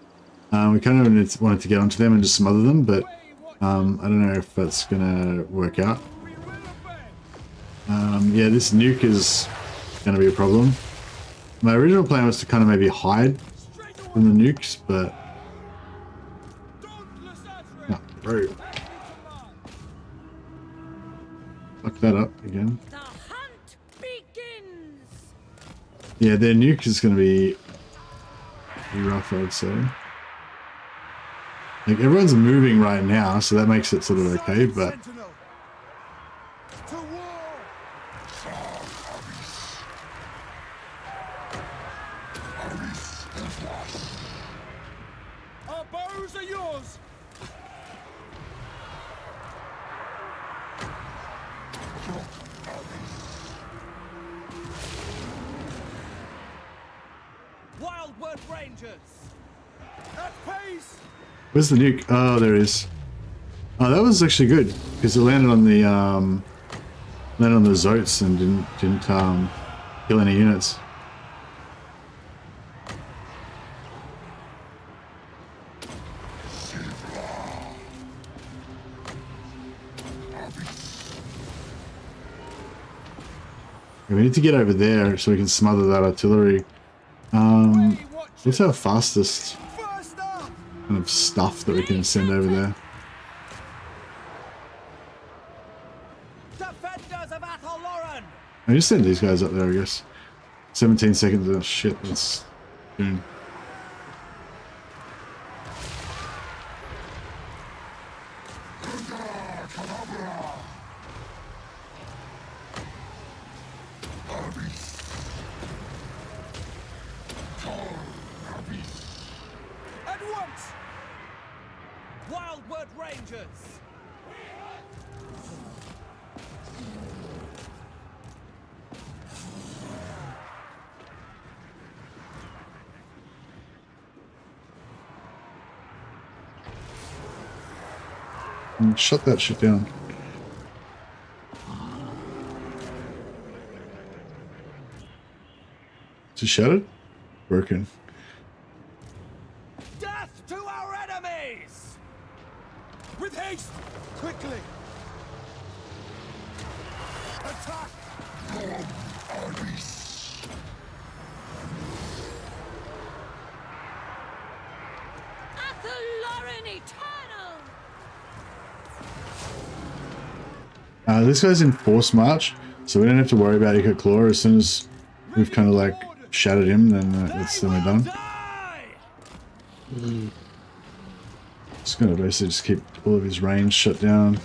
We kind of wanted to get onto them and just smother them, but I don't know if that's gonna work out. Yeah, this nuke is gonna be a problem. My original plan was to kind of maybe hide from the nukes, but no, bro. Fuck that up again. The hunt begins. Yeah, their nuke is going to be pretty rough, I would say. Like, everyone's moving right now, so that makes it sort of okay, but Our bows are yours. Wildwood Rangers! At pace. where's the nuke? Oh, there it is. Oh, that was actually good because it landed on the Zotes and didn't kill any units. We need to get over there so we can smother that artillery. What's our fastest kind of stuff that we can send over there? Defenders of Athalloran! I just send these guys up there, I guess. 17 seconds. Oh shit, that's soon. At once! Wildwood Rangers! Shut that shit down. Is it shattered? Broken. Death to our enemies! With haste. Quickly. Attack. Athalloran Eternal! This guy's in force march, so we don't have to worry about Ikat Claw. As soon as we've kind of like shattered him, then we're done. Just gonna basically just keep all of his range shut down.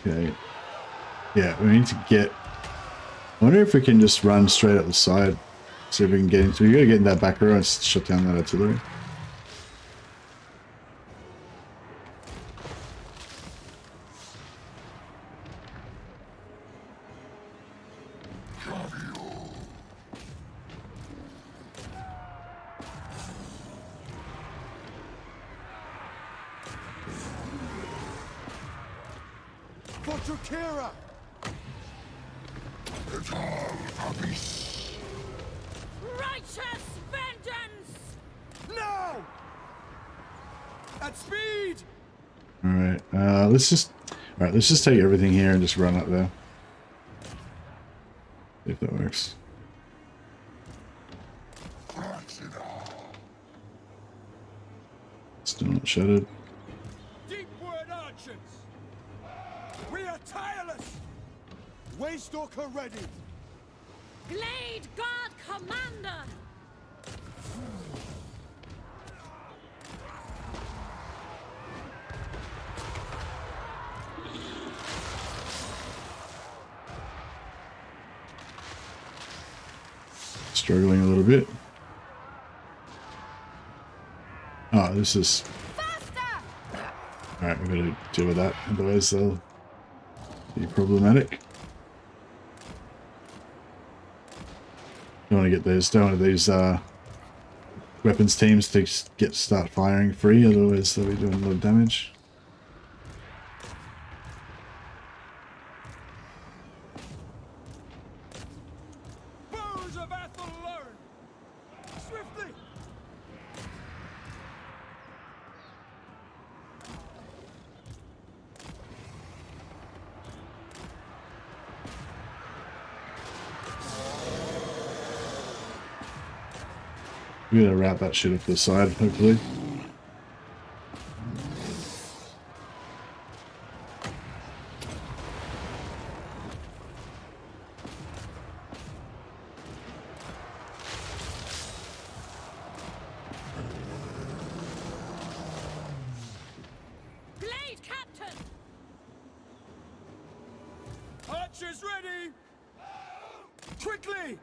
Okay. Yeah, we need to get. I wonder if we can just run straight up the side. See if we can get into. We gotta get in that back row and shut down that artillery. Kira. Righteous vengeance! Now! At speed! Alright, let's just take everything here and just run up there. See if that works. Still not shattered. Deepward archers! We are tireless! Waystalker ready! Glade Guard Commander! Struggling a little bit. Oh, this is... Alright, we gotta deal with that, otherwise they'll be problematic. Don't want to get those, don't want these weapons teams to start firing free, otherwise they'll be doing a lot of damage. Bows of Athalloran! Swiftly! We're gonna route that shit off the side, hopefully. Blade Captain! Archers ready! Quickly!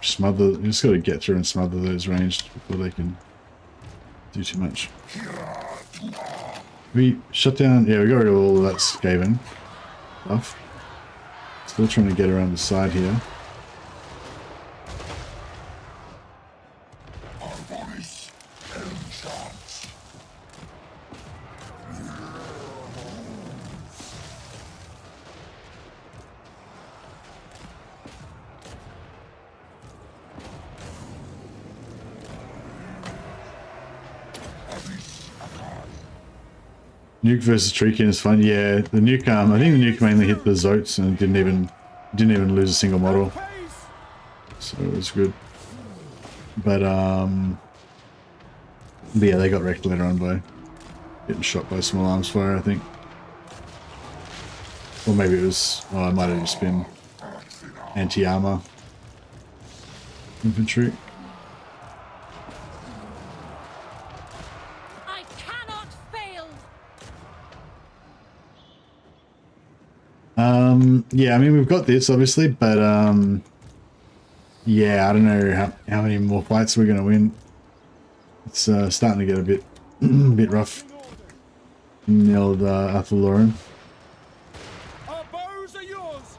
Smother. You just gotta get through and smother those ranged before they can do too much. We shut down. Yeah, we got rid of all of that Skaven stuff. Still trying to get around the side here. Nuke versus Treekin is fun. Yeah, the nuke. I think the nuke mainly hit the Zotes and didn't even lose a single model, so it was good. But yeah, they got wrecked later on by getting shot by small arms fire, I think. Or maybe it was. Oh, it might have just been anti-armor infantry. I cannot fail! Yeah, I mean, we've got this, obviously, but, yeah, I don't know how many more fights we're going to win. It's starting to get a bit, bit rough in the old Athaloran. Our bows are yours!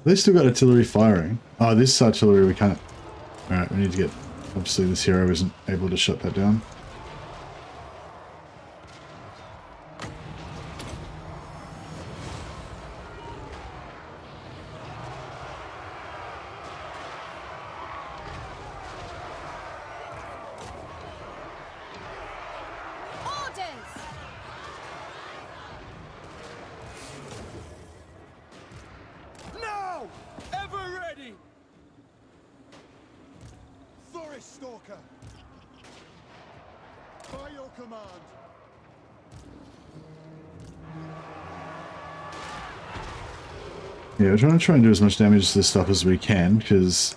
They still got artillery firing. Oh, this artillery we can't. Alright, we need to get. Obviously, this hero isn't able to shut that down. Orders! Now! Ever ready! Forest Stalker! By your command! Yeah, we're trying to do as much damage to this stuff as we can, because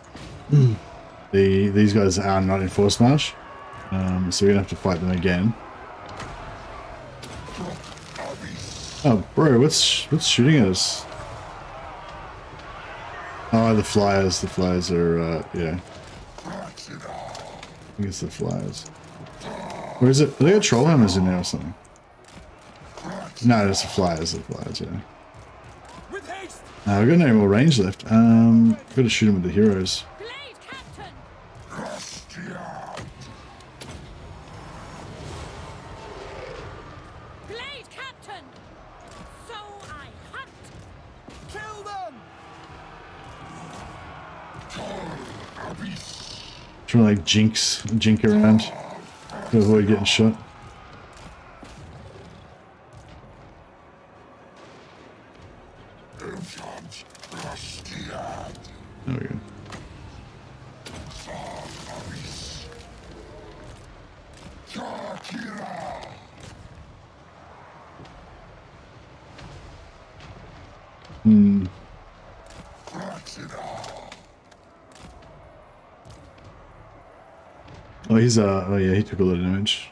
these guys are not in force march, so we're gonna have to fight them again. Oh, bro, what's shooting at us? Oh, the flyers. The flyers are, yeah. I think it's the flyers. Or is it? Are they got troll hammers in there or something? No, it's the flyers. The flyers, yeah. With haste! We've got no more range left. Got to shoot them with the heroes. Blade Captain! Blade Captain! So I hunt! Kill them! Trying to like jink around to avoid getting shot. There we go. Oh, he's oh yeah, he took a lot of damage.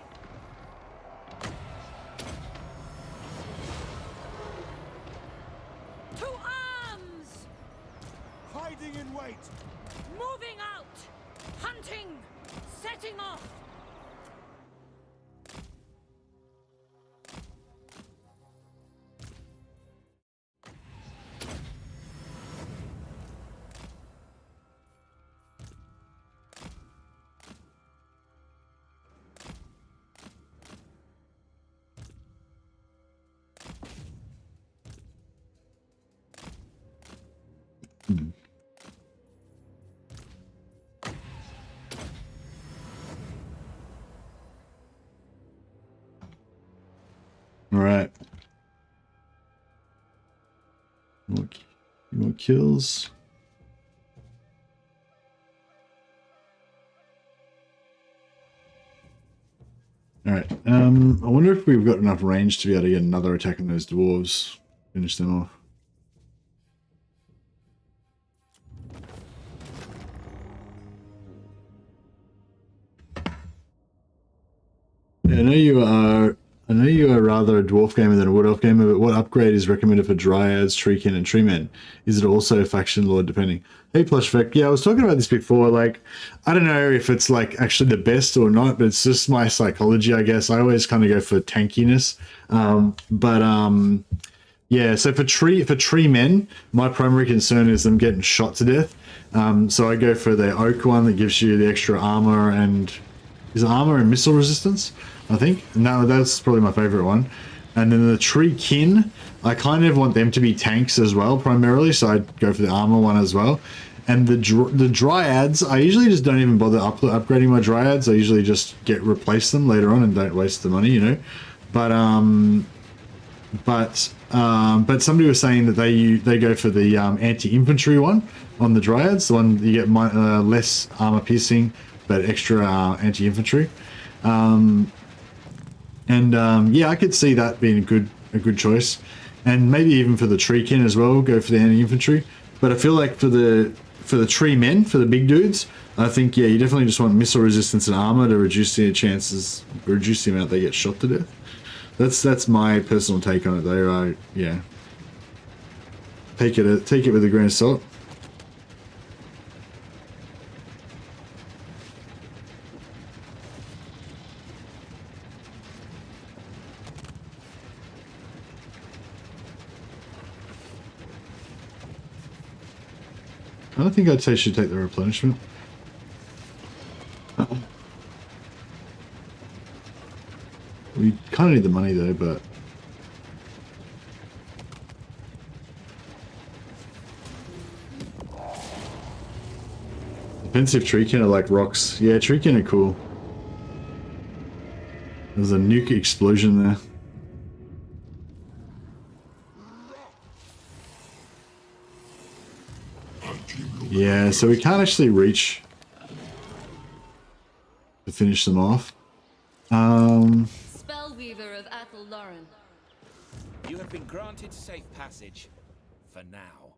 To arms! Hiding in wait! Moving out! Hunting! Setting off! All right. More kills. All right. I wonder if we've got enough range to be able to get another attack on those dwarves. Finish them off. Yeah, I know you are rather a dwarf gamer than a wood elf gamer, but what upgrade is recommended for dryads, treekin, and treemen? Is it also faction lord depending? Hey Plushvec, yeah, I was talking about this before. Like, I don't know if it's like actually the best or not, but it's just my psychology, I guess. I always kind of go for tankiness. Yeah, so for tree men, my primary concern is them getting shot to death. So I go for the oak one that gives you the extra armor and is it armor and missile resistance, I think. No, that's probably my favorite one. And then the tree kin, I kind of want them to be tanks as well, primarily. So I'd go for the armor one as well. And the dryads, I usually just don't even bother upgrading my dryads. I usually just replace them later on and don't waste the money, you know. But somebody was saying that they go for the anti-infantry one on the dryads, the one you get less armor piercing but extra anti-infantry. Yeah, I could see that being a good choice, and maybe even for the treekin as well, go for the anti-infantry. But I feel like for the tree men, for the big dudes, I think yeah, you definitely just want missile resistance and armor to reduce the amount they get shot to death. That's my personal take on it though. Yeah, take it with a grain of salt. I don't think I'd say should take the replenishment. We kind of need the money though, but defensive treekin are like rocks. Yeah, treekin are cool. There's a nuke explosion there. Yeah, so we can't actually reach to finish them off. Spellweaver of Athel Lauren. You have been granted safe passage. For now.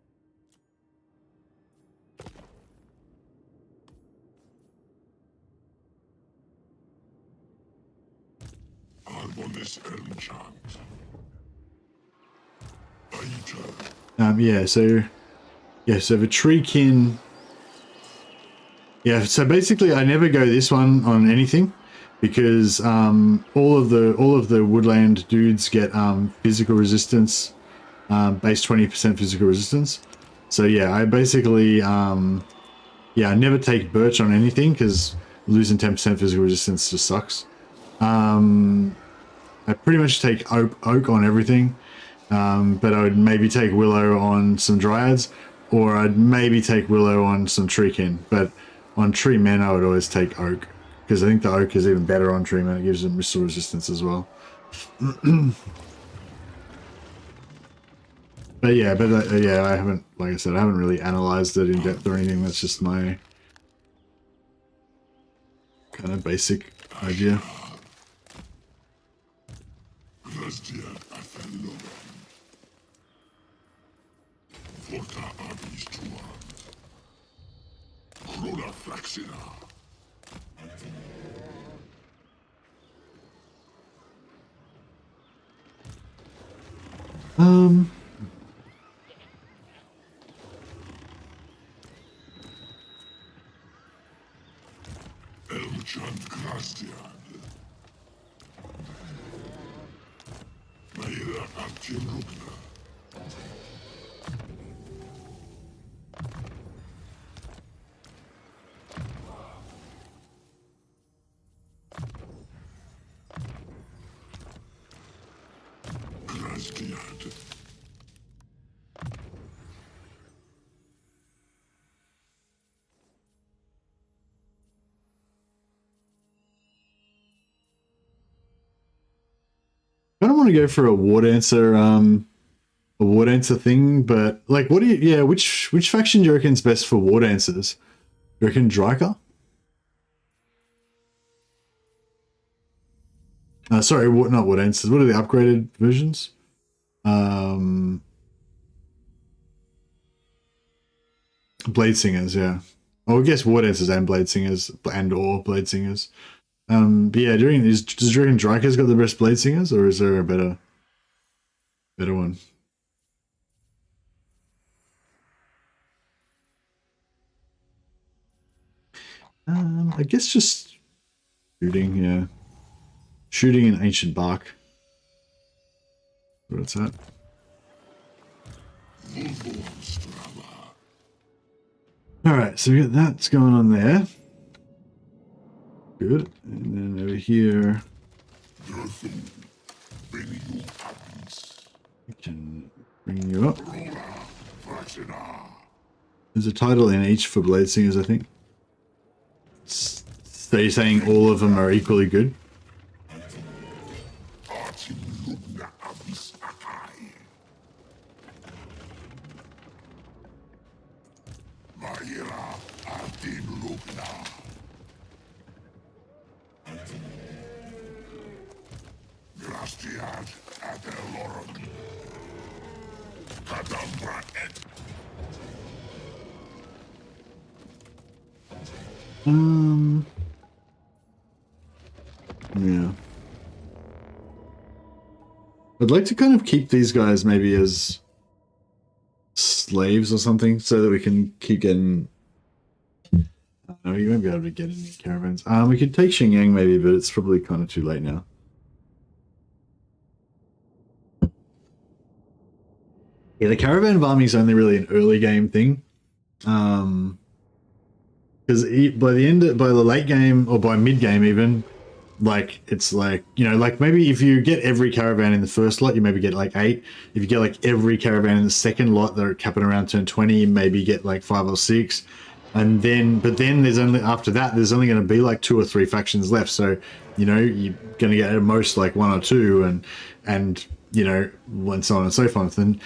Harmonious enchant. So the treekin. Yeah, so basically I never go this one on anything because all of the woodland dudes get physical resistance, base 20% physical resistance. So yeah, I basically I never take birch on anything because losing 10% physical resistance just sucks. I pretty much take oak on everything, but I would maybe take willow on some dryads, or I'd maybe take willow on some treekin. But on tree men, I would always take oak because I think the oak is even better on tree men. It gives them missile resistance as well. But I haven't, like I said, I haven't really analyzed it in depth or anything. That's just my kind of basic idea. I don't want to go for a war dancer thing, but like, what do you? Yeah, which faction do you reckon is best for war dancers? Do you reckon Dryker? Sorry, not war dancers. What are the upgraded versions? Blade singers, yeah. Oh, I guess war dancers and blade singers or blade singers. But yeah, does you reckon Dryker's got the best blade singers, or is there a better one? I guess just shooting, yeah. Shooting in ancient bark. What's that? Alright, so we got that's going on there. Good. And then over here. We can bring you up. There's a title in each for blade singers, I think. So you're saying all of them are equally good? Yeah. I'd like to kind of keep these guys maybe as slaves or something so that we can keep getting... I don't know, you won't be able to get any caravans. We could take Xinjiang maybe, but it's probably kind of too late now. Yeah, the caravan farming is only really an early game thing. Because by the late game, or by mid game even, like, it's like, you know, like maybe if you get every caravan in the first lot, you maybe get like 8. If you get like every caravan in the second lot, they're capping around turn 20, you maybe get like 5 or 6. And then, but then there's only, after that, there's only going to be like 2 or 3 factions left. So, you know, you're going to get at most like 1 or 2 and, you know, and so on and so forth. And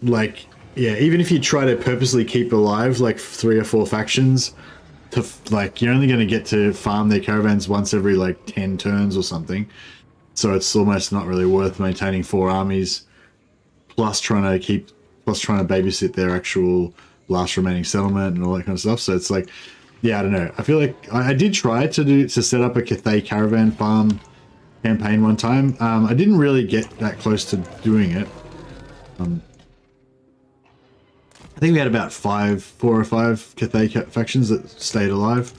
like, yeah, even if you try to purposely keep alive like 3 or 4 factions, to like, you're only going to get to farm their caravans once every like 10 turns or something. So it's almost not really worth maintaining 4 armies plus trying to babysit their actual last remaining settlement and all that kind of stuff. So it's like, yeah, I don't know. I feel like I did try to set up a Cathay caravan farm campaign one time. I didn't really get that close to doing it. I think we had about 4 or 5 Cathay factions that stayed alive,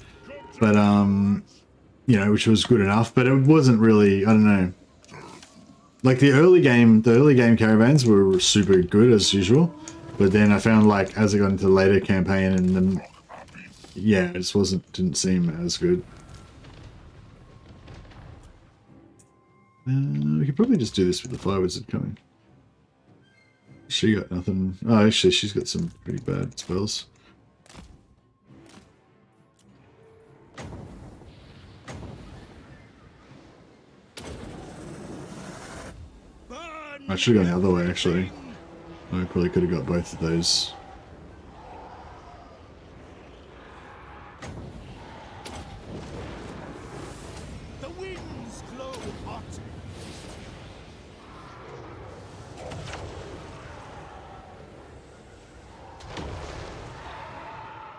but you know, which was good enough. But it wasn't really, I don't know. Like the early game caravans were super good as usual, but then I found like as I got into the later campaign and then, yeah, it just didn't seem as good. We could probably just do this with the fire wizard coming. She got nothing. Oh, actually, she's got some pretty bad spells. I should have gone the other way, actually. I probably could have got both of those. The winds glow hot.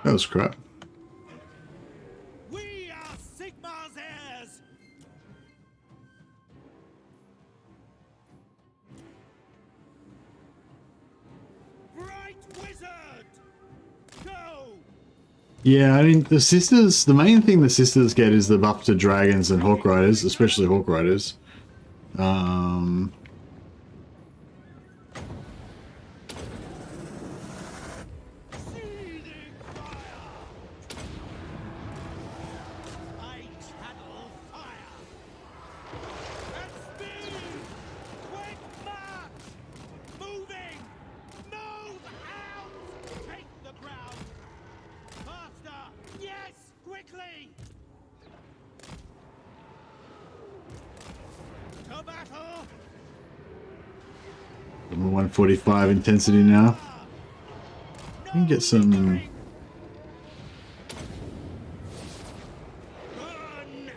That was crap. We are Sigmar's heirs. Bright wizard, go. Yeah, I mean, the main thing the sisters get is the buff to dragons and hawk riders, especially hawk riders. 145 intensity now. We can get some. Burn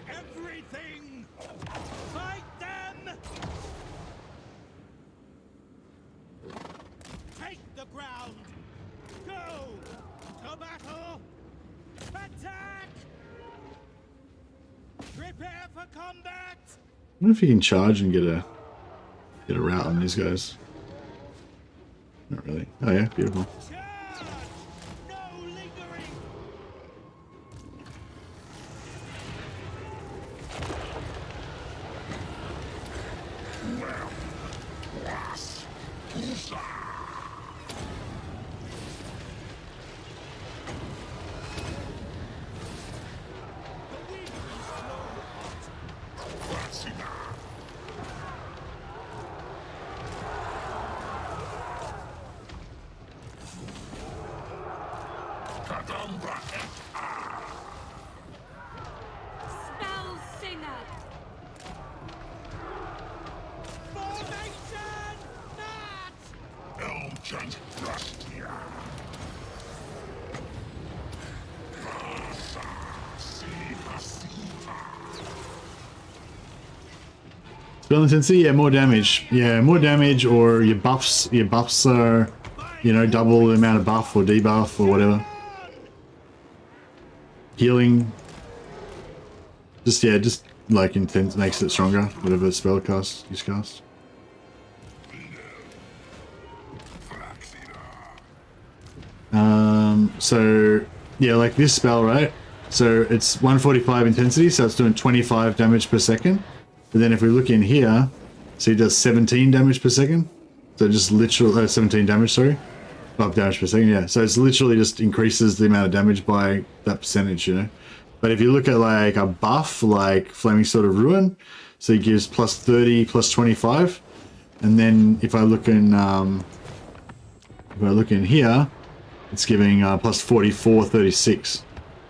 everything! Fight them! Take the ground! Go! To battle! Attack! Prepare for combat! I wonder if you can charge and get a route on these guys. Not really. Oh yeah, beautiful. Charge! No lingering! Spell Singer. Formation! Match! Elmchant Rustia. Spell intensity, yeah, more damage. Yeah, more damage, or your buffs. Your buffs are, you know, double the amount of buff or debuff or whatever. Healing. Just yeah, just like intense makes it stronger. Whatever spell cast you cast. So yeah, like this spell, right? So it's 145 intensity, so it's doing 25 damage per second. But then if we look in here, so he does 17 damage per second. So just literally 17 damage, sorry. Not damage per second, yeah. So it's literally just increases the amount of damage by that percentage, you know. But if you look at like a buff, like Flaming Sword of Ruin, so he gives plus 30, plus 25. And then if I look in here, it's giving plus 44, 36.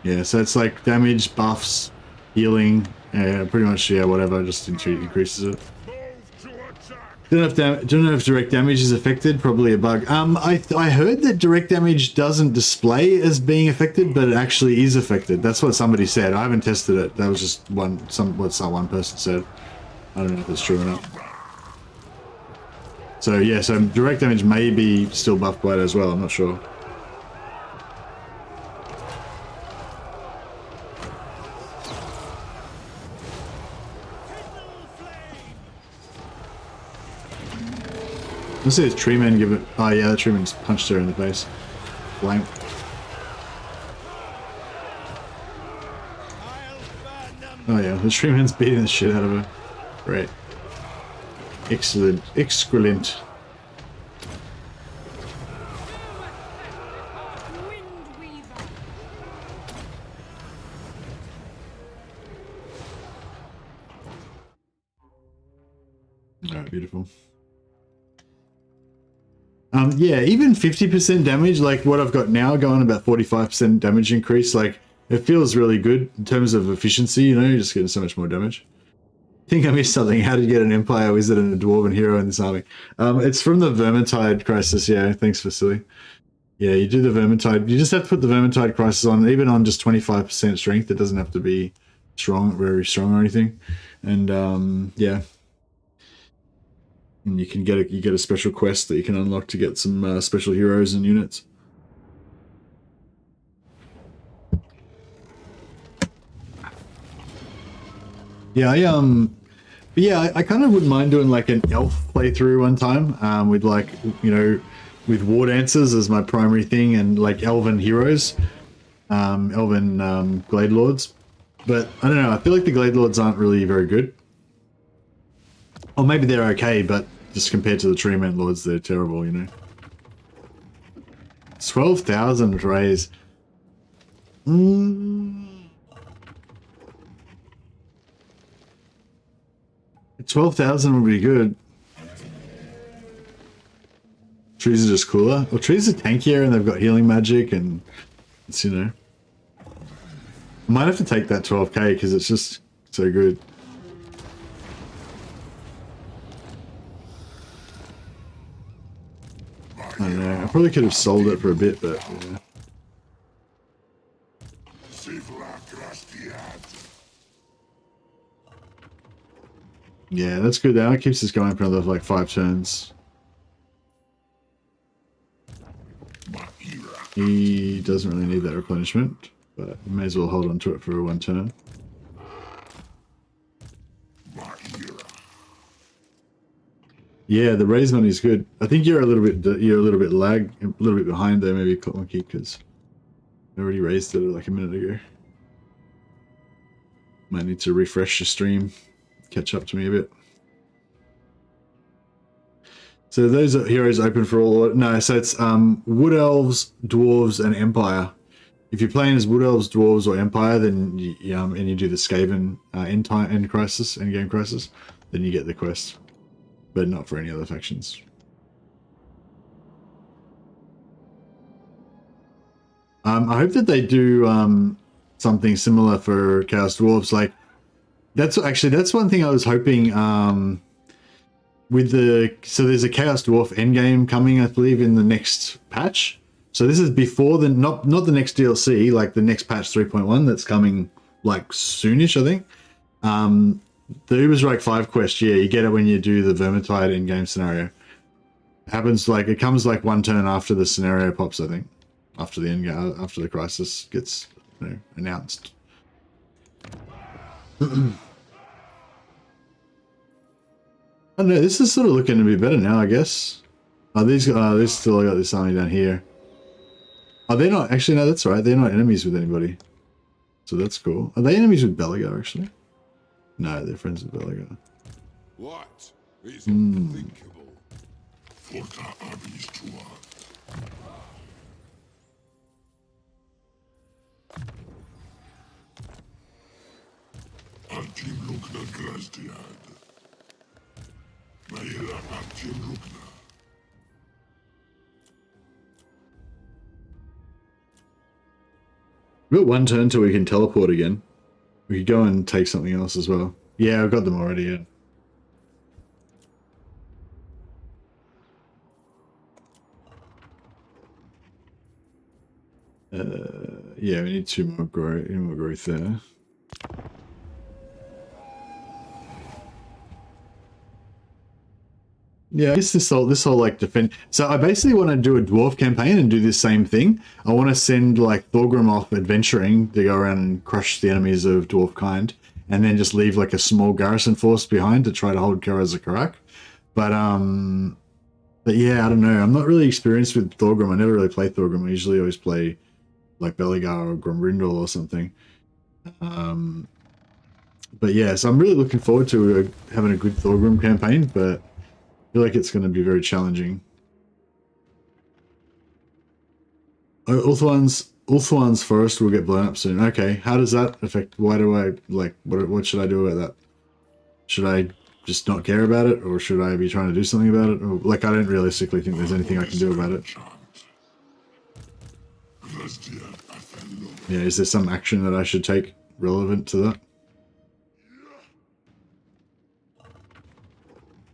Yeah, so it's like damage, buffs, healing, pretty much, yeah, whatever, just increases it. Don't know if direct damage is affected, probably a bug. I heard that direct damage doesn't display as being affected, but it actually is affected. That's what somebody said. I haven't tested it. That was just what one person said. I don't know if it's true or not. So yeah, so direct damage may be still buffed by it as well, I'm not sure. Let's see if Tree Man give it. Oh yeah, the Tree Man's punched her in the face. Blank. Oh yeah, the Tree Man's beating the shit out of her. Great. Excellent. Excellent. Alright, beautiful. Yeah, even 50% damage, like what I've got now, going about 45% damage increase, like it feels really good in terms of efficiency, you know, you're just getting so much more damage. I think I missed something. How to get an Empire Wizard and a Dwarven hero in this army? It's from the Vermintide Crisis, yeah, thanks Vasily. Yeah, you do the Vermintide, you just have to put the Vermintide Crisis on, even on just 25% strength, it doesn't have to be strong, very strong or anything. And yeah. And you can get a special quest that you can unlock to get some special heroes and units. Yeah, I kind of wouldn't mind doing like an elf playthrough one time, with like, you know, with war dancers as my primary thing and like elven heroes, elven glade lords. But I don't know, I feel like the glade lords aren't really very good. Or maybe they're okay, but just compared to the Treeman Lords, they're terrible, you know. 12,000 raise. 12,000 would be good. Trees are just cooler. Well, trees are tankier and they've got healing magic and it's, you know. I might have to take that 12k because it's just so good. probably could have sold it for a bit, but yeah. Yeah, that's good. That keeps us going for another like 5 turns. He doesn't really need that replenishment, but we may as well hold on to it for 1 turn. Yeah, the raise money is good. I think you're a little bit lag, a little bit behind there, maybe Monkey, because I already raised it like a minute ago. Might need to refresh the stream, catch up to me a bit. So those are heroes open for all. No, so it's Wood Elves, Dwarves, and Empire. If you're playing as Wood Elves, Dwarves, or Empire, then and you do the Skaven end game crisis, then you get the quest, but not for any other factions. I hope that they do something similar for Chaos Dwarves. Like that's one thing I was hoping. So there's a Chaos Dwarf endgame coming, I believe, in the next patch. So this is before the not the next DLC, like the next patch 3.1 that's coming like soonish, I think. The Uberstrike 5 quest, yeah, you get it when you do the Vermintide endgame scenario. It comes like 1 turn after the scenario pops, I think. After the endgame, after the crisis gets announced. I don't know, this is sort of looking a bit better now, I guess. Oh, these still got this army down here. Oh, they're not, actually, no, that's right. They're not enemies with anybody. So that's cool. Are they enemies with Belagar, actually? No, they're friends with Belagar. What is unthinkable? We've got 1 turn till we can teleport again. We could go and take something else as well. Yeah, I've got them already, yeah. Yeah, we need 2 more growth there. Yeah, I guess this whole like defend. So I basically want to do a dwarf campaign and do this same thing. I want to send like Thorgrim off adventuring to go around and crush the enemies of dwarf kind, and then just leave like a small garrison force behind to try to hold Karaz-a-Karak. But yeah, I don't know. I'm not really experienced with Thorgrim. I never really play Thorgrim. I usually always play like Belagar or Gromrindal or something. But yeah, so I'm really looking forward to having a good Thorgrim campaign, but I feel like it's going to be very challenging. Oh, Ulthuan's forest will get blown up soon. Okay, how does that affect? Why do I like? What should I do about that? Should I just not care about it, or should I be trying to do something about it? Or, like, I don't realistically think there's anything I can do about it. Yeah, is there some action that I should take relevant to that?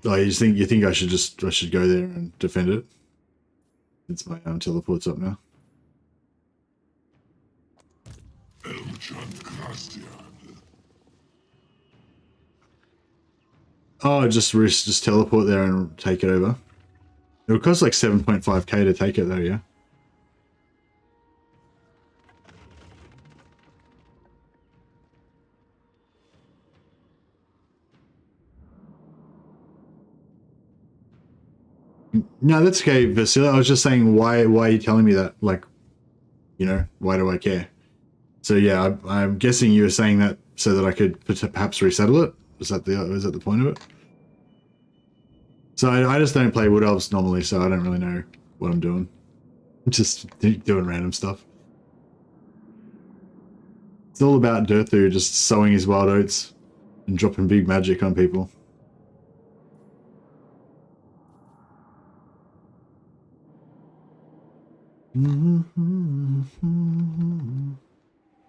Oh, you think I should go there and defend it? Since my teleport's up now. Oh, just teleport there and take it over. It would cost like 7.5k to take it though, yeah. No, that's okay, Vasily. I was just saying, why are you telling me that? Like, you know, why do I care? So yeah, I'm guessing you were saying that so that I could perhaps resettle it. Was that the point of it? So I just don't play Wood Elves normally, so I don't really know what I'm doing. I'm just doing random stuff. It's all about DURTHU just sowing his wild oats and dropping big magic on people.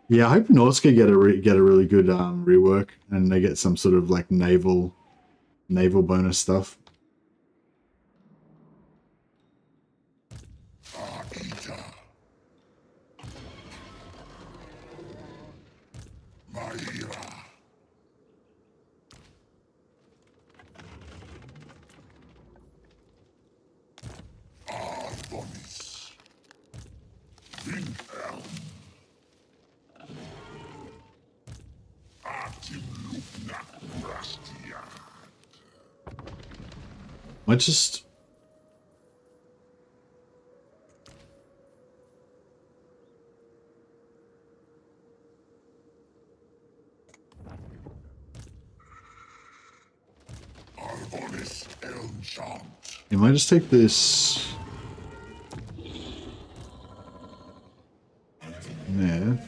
Yeah, I hope Norska get a really good rework, and they get some sort of like naval bonus stuff. I just... Arbonis Elmchant. You might just take this... there.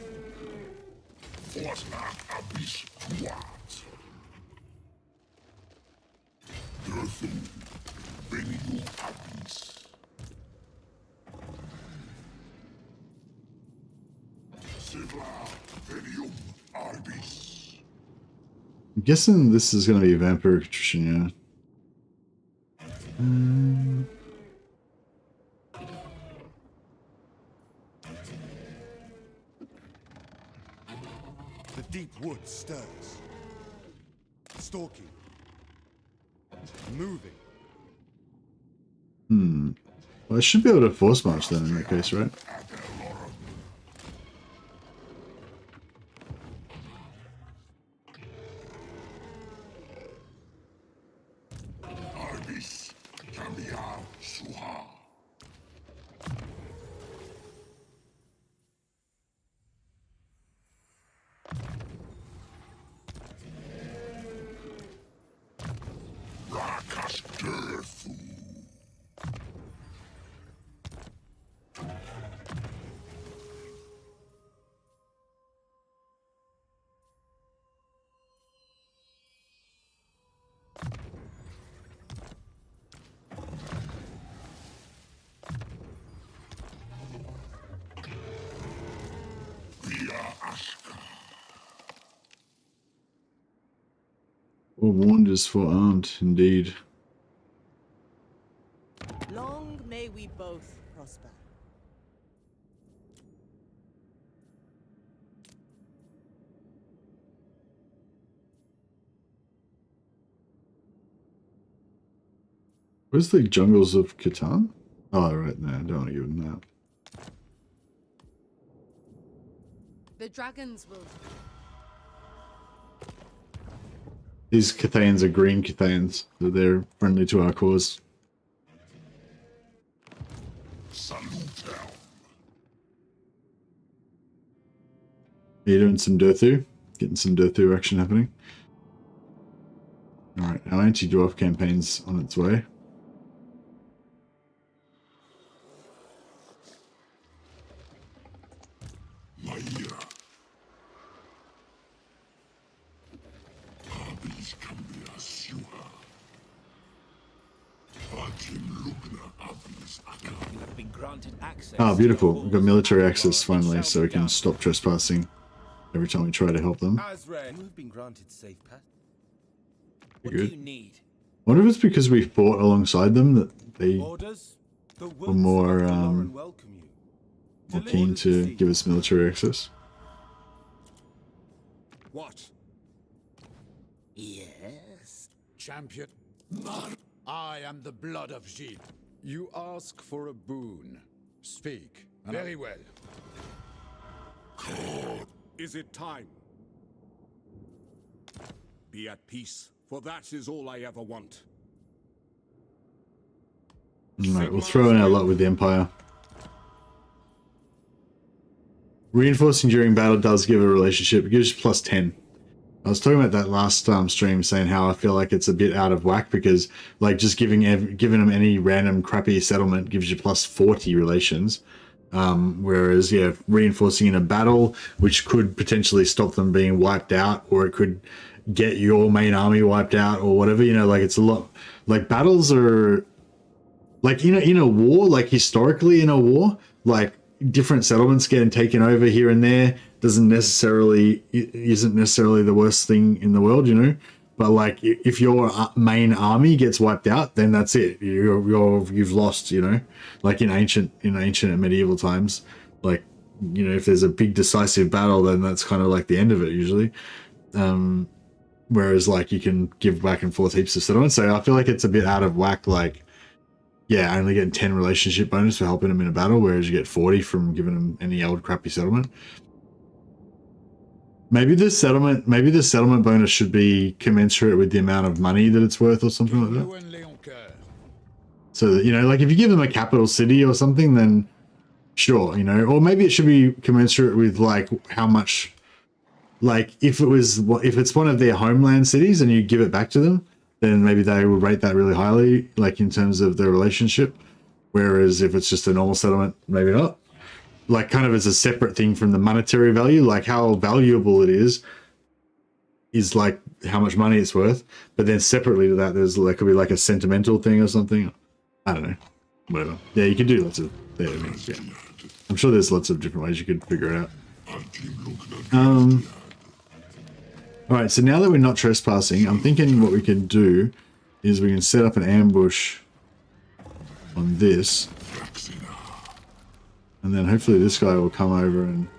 Fortna Abyss Tuat. DURTHU. Veniu Abyss. Sigla Venium Arbis. I'm guessing this is going to be a vampiric attrition, yeah. The deep wood stirs. Stalking. Moving. Well, I should be able to force march then in that case, right? Arbis Cambia Suha. Rakas DURTHU. Via Ashka. Or warned is forearmed, indeed. Long may we both prosper. Where's the jungles of Catan? Oh, right, no, I don't want to give him that. The dragons will. These Cathans are green Cathans, so they're friendly to our cause. Salutem. Are you doing some DURTHU? Getting some DURTHU action happening. Alright, our anti-dwarf campaign's on its way. Maia. Arbis Cambia Suha. Atim Lugna Abis Aka. You have been granted access. Ah, to beautiful. the We've got military halls. access finally, so we can stop trespassing every time we try to help them. Azrael, you have been granted safe path. What Good. do you need? I wonder if it's because we fought alongside them that they Orders? The were more, welcome you. more keen to give us military access. What? Yes. Champion. I am the blood of Gilles. You ask for a boon. Speak. Very well. Is it time? Be at peace, for that is all I ever want. Alright, we'll throw in our lot with the Empire. Reinforcing during battle does give a relationship. It gives you plus 10. I was talking about that last stream, saying how I feel like it's a bit out of whack because, like, just giving them any random crappy settlement gives you plus 40 relations. Whereas, yeah, reinforcing in a battle, which could potentially stop them being wiped out, or it could get your main army wiped out, or whatever. You know, like, it's a lot. Like, battles are like, you know, in a war, like historically in a war, like different settlements getting taken over here and there isn't necessarily the worst thing in the world, you know. But like, if your main army gets wiped out, then that's it. You've lost, you know. Like in ancient and medieval times, like, you know, if there's a big decisive battle, then that's kind of like the end of it usually. Whereas like you can give back and forth heaps of settlements. So I feel like it's a bit out of whack. Like, yeah, only getting 10 relationship bonus for helping them in a battle, whereas you get 40 from giving them any old crappy settlement. Maybe this settlement bonus should be commensurate with the amount of money that it's worth, or something like that. So that, you know, like if you give them a capital city or something, then sure, you know, or maybe it should be commensurate with like how much, like if it's one of their homeland cities and you give it back to them, then maybe they will rate that really highly, like in terms of their relationship. Whereas if it's just a normal settlement, maybe not. Like kind of as a separate thing from the monetary value, like how valuable it is like how much money it's worth. But then separately to that, there could be like a sentimental thing or something. I don't know. Whatever. Yeah, you can do lots of. Yeah, I'm sure there's lots of different ways you could figure it out. All right, so now that we're not trespassing, I'm thinking what we can do is we can set up an ambush on this, and then hopefully this guy will come over and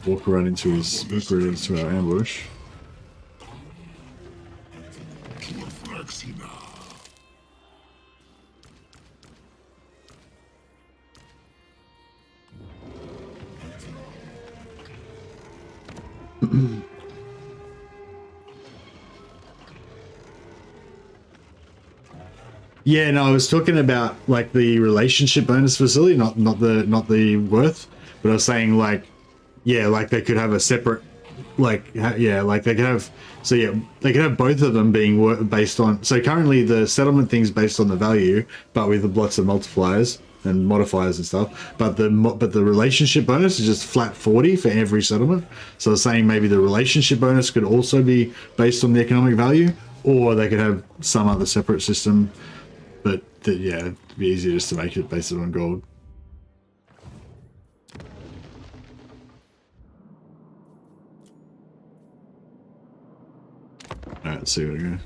walk right into our ambush. Yeah, no, I was talking about like the relationship bonus facility, not the worth, but I was saying like, yeah, like they could have a separate, like yeah, like they could have, so yeah, they could have both of them being based on. So currently the settlement thing's based on the value, but with lots of multipliers and modifiers and stuff. But the relationship bonus is just flat 40 for every settlement. So I was saying maybe the relationship bonus could also be based on the economic value, or they could have some other separate system. But yeah, it'd be easier just to make it based on gold. Alright, let's see what we go.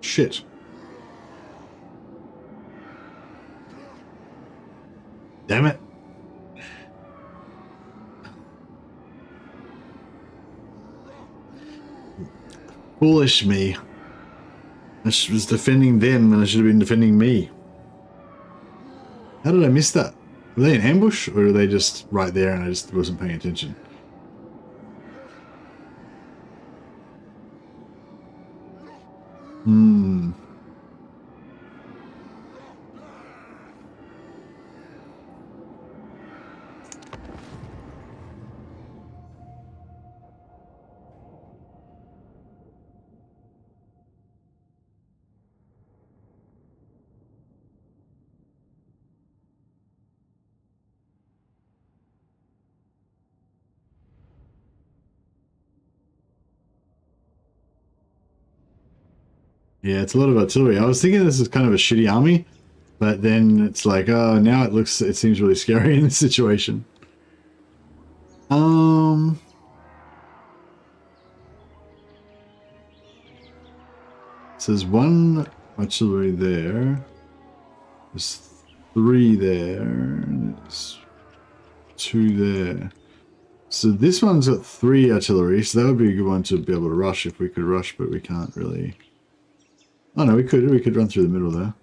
Shit. Damn it. Foolish me. I was defending them and I should have been defending me. How did I miss that? Were they in ambush or were they just right there and I just wasn't paying attention? Yeah, it's a lot of artillery. I was thinking this is kind of a shitty army, but then it's like, oh, now it seems really scary in this situation. So there's one artillery there. There's 3 there. And there's 2 there. So this one's got 3 artillery, so that would be a good one to be able to rush if we could rush, but we can't really. Oh no, we could run through the middle there.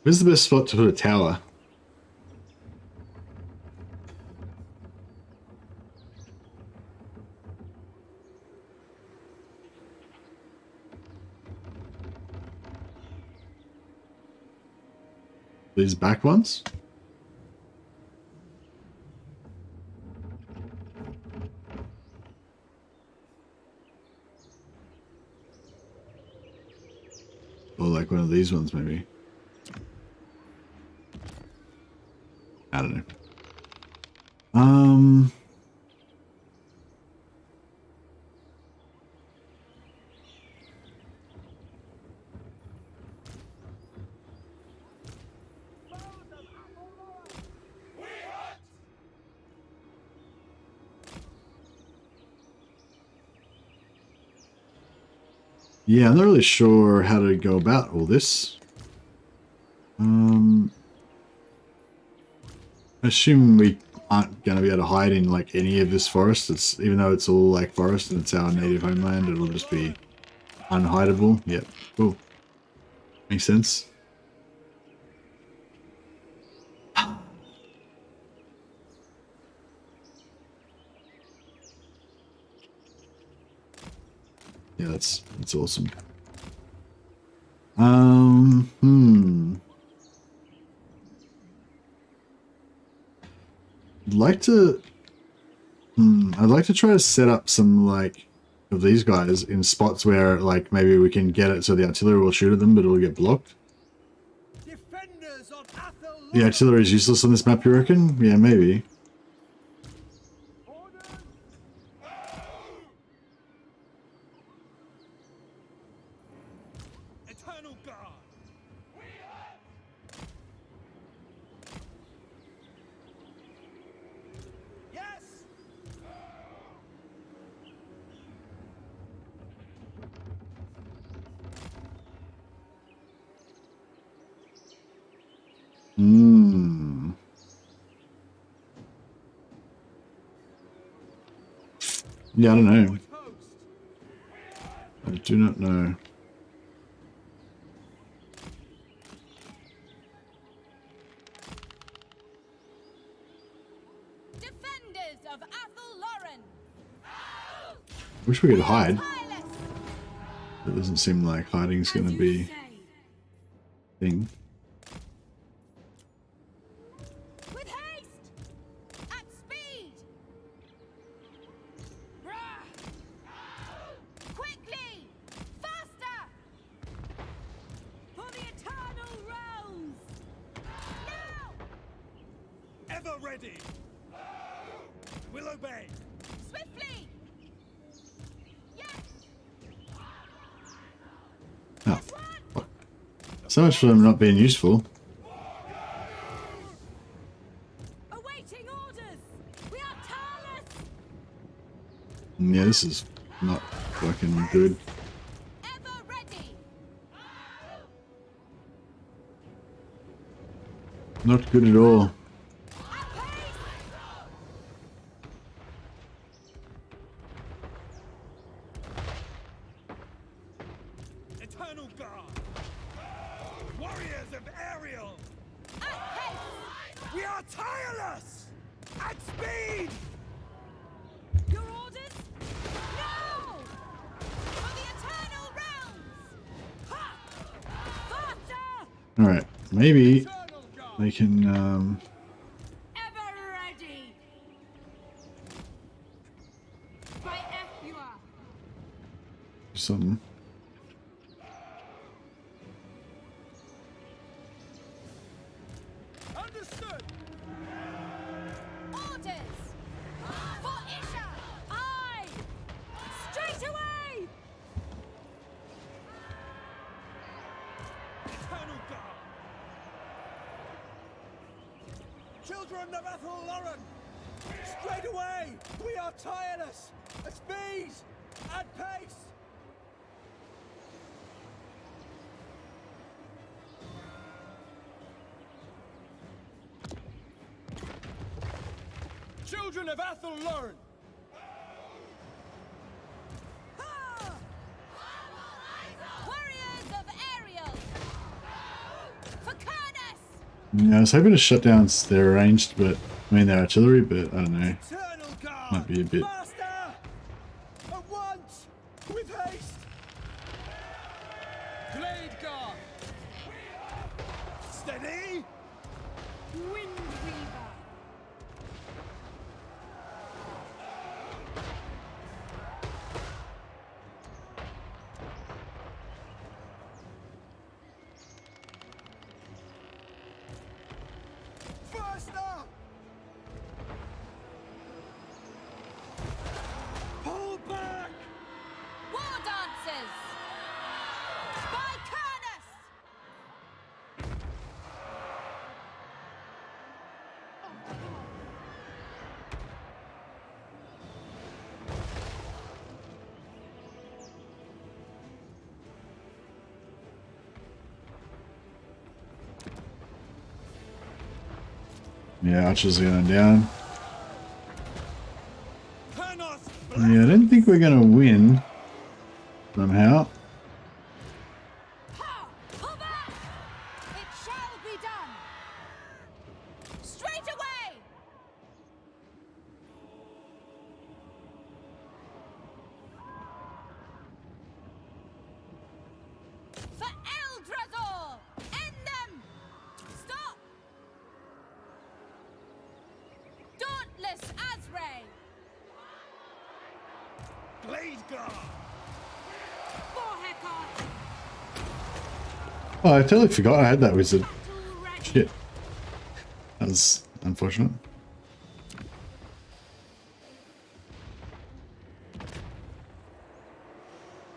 Where's the best spot to put a tower? These back ones? Or like one of these ones maybe. I don't know. Yeah, I'm not really sure how to go about all this. I assume we aren't going to be able to hide in like any of this forest. It's even though it's all like forest and it's our native homeland, it'll just be unhideable. Yep, cool. Makes sense. Yeah, that's awesome. I'd like to try to set up some like of these guys in spots where like maybe we can get it so the artillery will shoot at them, but it'll get blocked. The artillery is useless on this map, you reckon? Yeah, maybe. Eternal Guard. Yes. Yeah, I don't know. I do not know. Defenders of Athel Lauren. Wish we could hide. It doesn't seem like hiding's gonna be a thing. With haste. At speed. Quickly. Faster. For the eternal realms. Now. Ever ready. We'll obey. Swiftly. Yes. Oh, fuck. So much for them not being useful. Awaiting orders. We are tireless. Yeah, this is not fucking good. Ever ready. Not good at all. Eternal Guard. Warriors of Ariel. We are tireless. At speed. Your orders? No! For the eternal realms! Ha! Faster! Alright, maybe they can Ever ready. By Efua. do something. Understood. Orders! For Isha! Aye! Straight away! Eternal Guard. Children of Athel Lauren. Straight away. We are tireless. At speed. At pace. Children of Athel Lauren. Warriors of Ariel! For Kurnis! Yeah, I was hoping to shut down their ranged, but I mean their artillery, but I don't know. Eternal Guard. Might be a bit. Master! At once! With haste! Blade Guard! Steady! Windweaver. Faster! Yeah, archers are going down. Yeah, I don't think we're going to win somehow. Pull back! It shall be done! Straight away! For Eldrathor! End them! Stop! Dauntless Azray! Blade guard! Vorhekon! Oh, I totally forgot I had that wizard. Shit. That was unfortunate.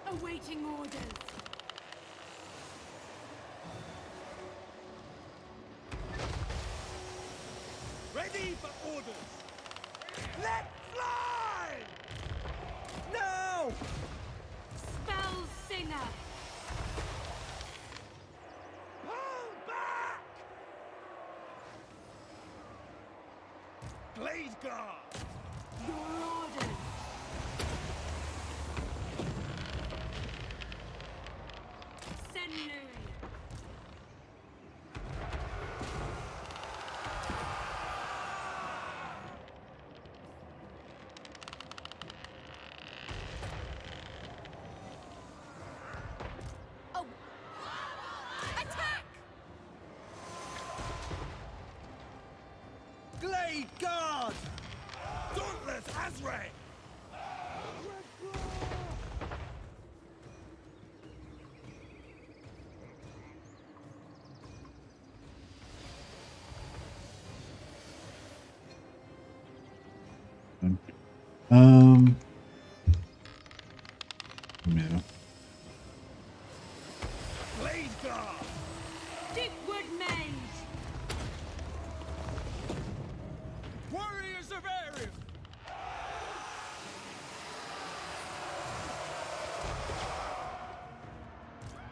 Awaiting orders. Ready for orders! Let fly! Now! Spell Singer. Pull back! Blade guard! Your orders. Send Louis. Oh! Attack! Blade guard! Dauntless Azray! Yeah. Blade guard! Deepwood Mage. Warriors of Ariel!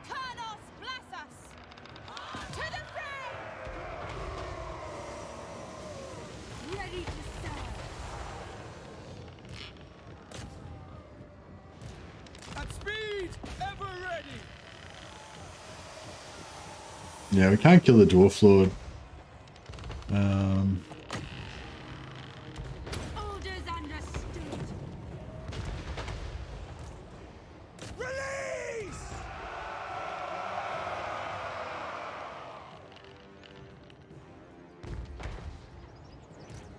Carnos Blassus! To the fray! Ready to serve. At speed! Ever ready! Yeah, we can't kill the Dwarf Lord. Orders understood. Release!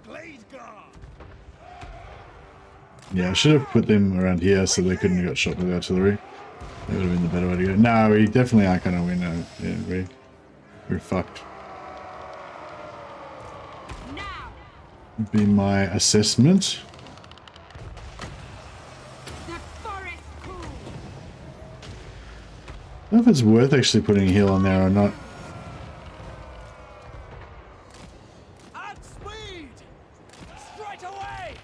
Blade guard! Yeah, I should have put them around here so they couldn't have got shot with artillery. That would have been the better way to go. No, we definitely aren't going to win. Yeah, we're fucked. Now. Would be my assessment. The forest cool. I don't know if it's worth actually putting a heal on there or not. At speed! Straight away!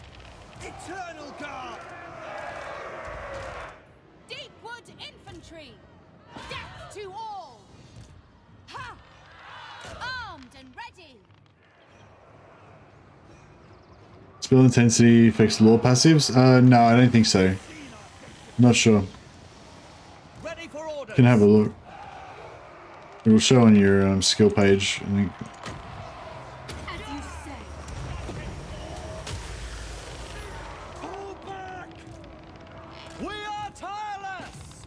Eternal guard! Deepwood Infantry! Death to all! Ha! Armed and ready! Spell intensity affects lore passives? No, I don't think so. Not sure. Ready for orders! Can have a look. It will show on your skill page, I think. As you say. Pull back! We are tireless!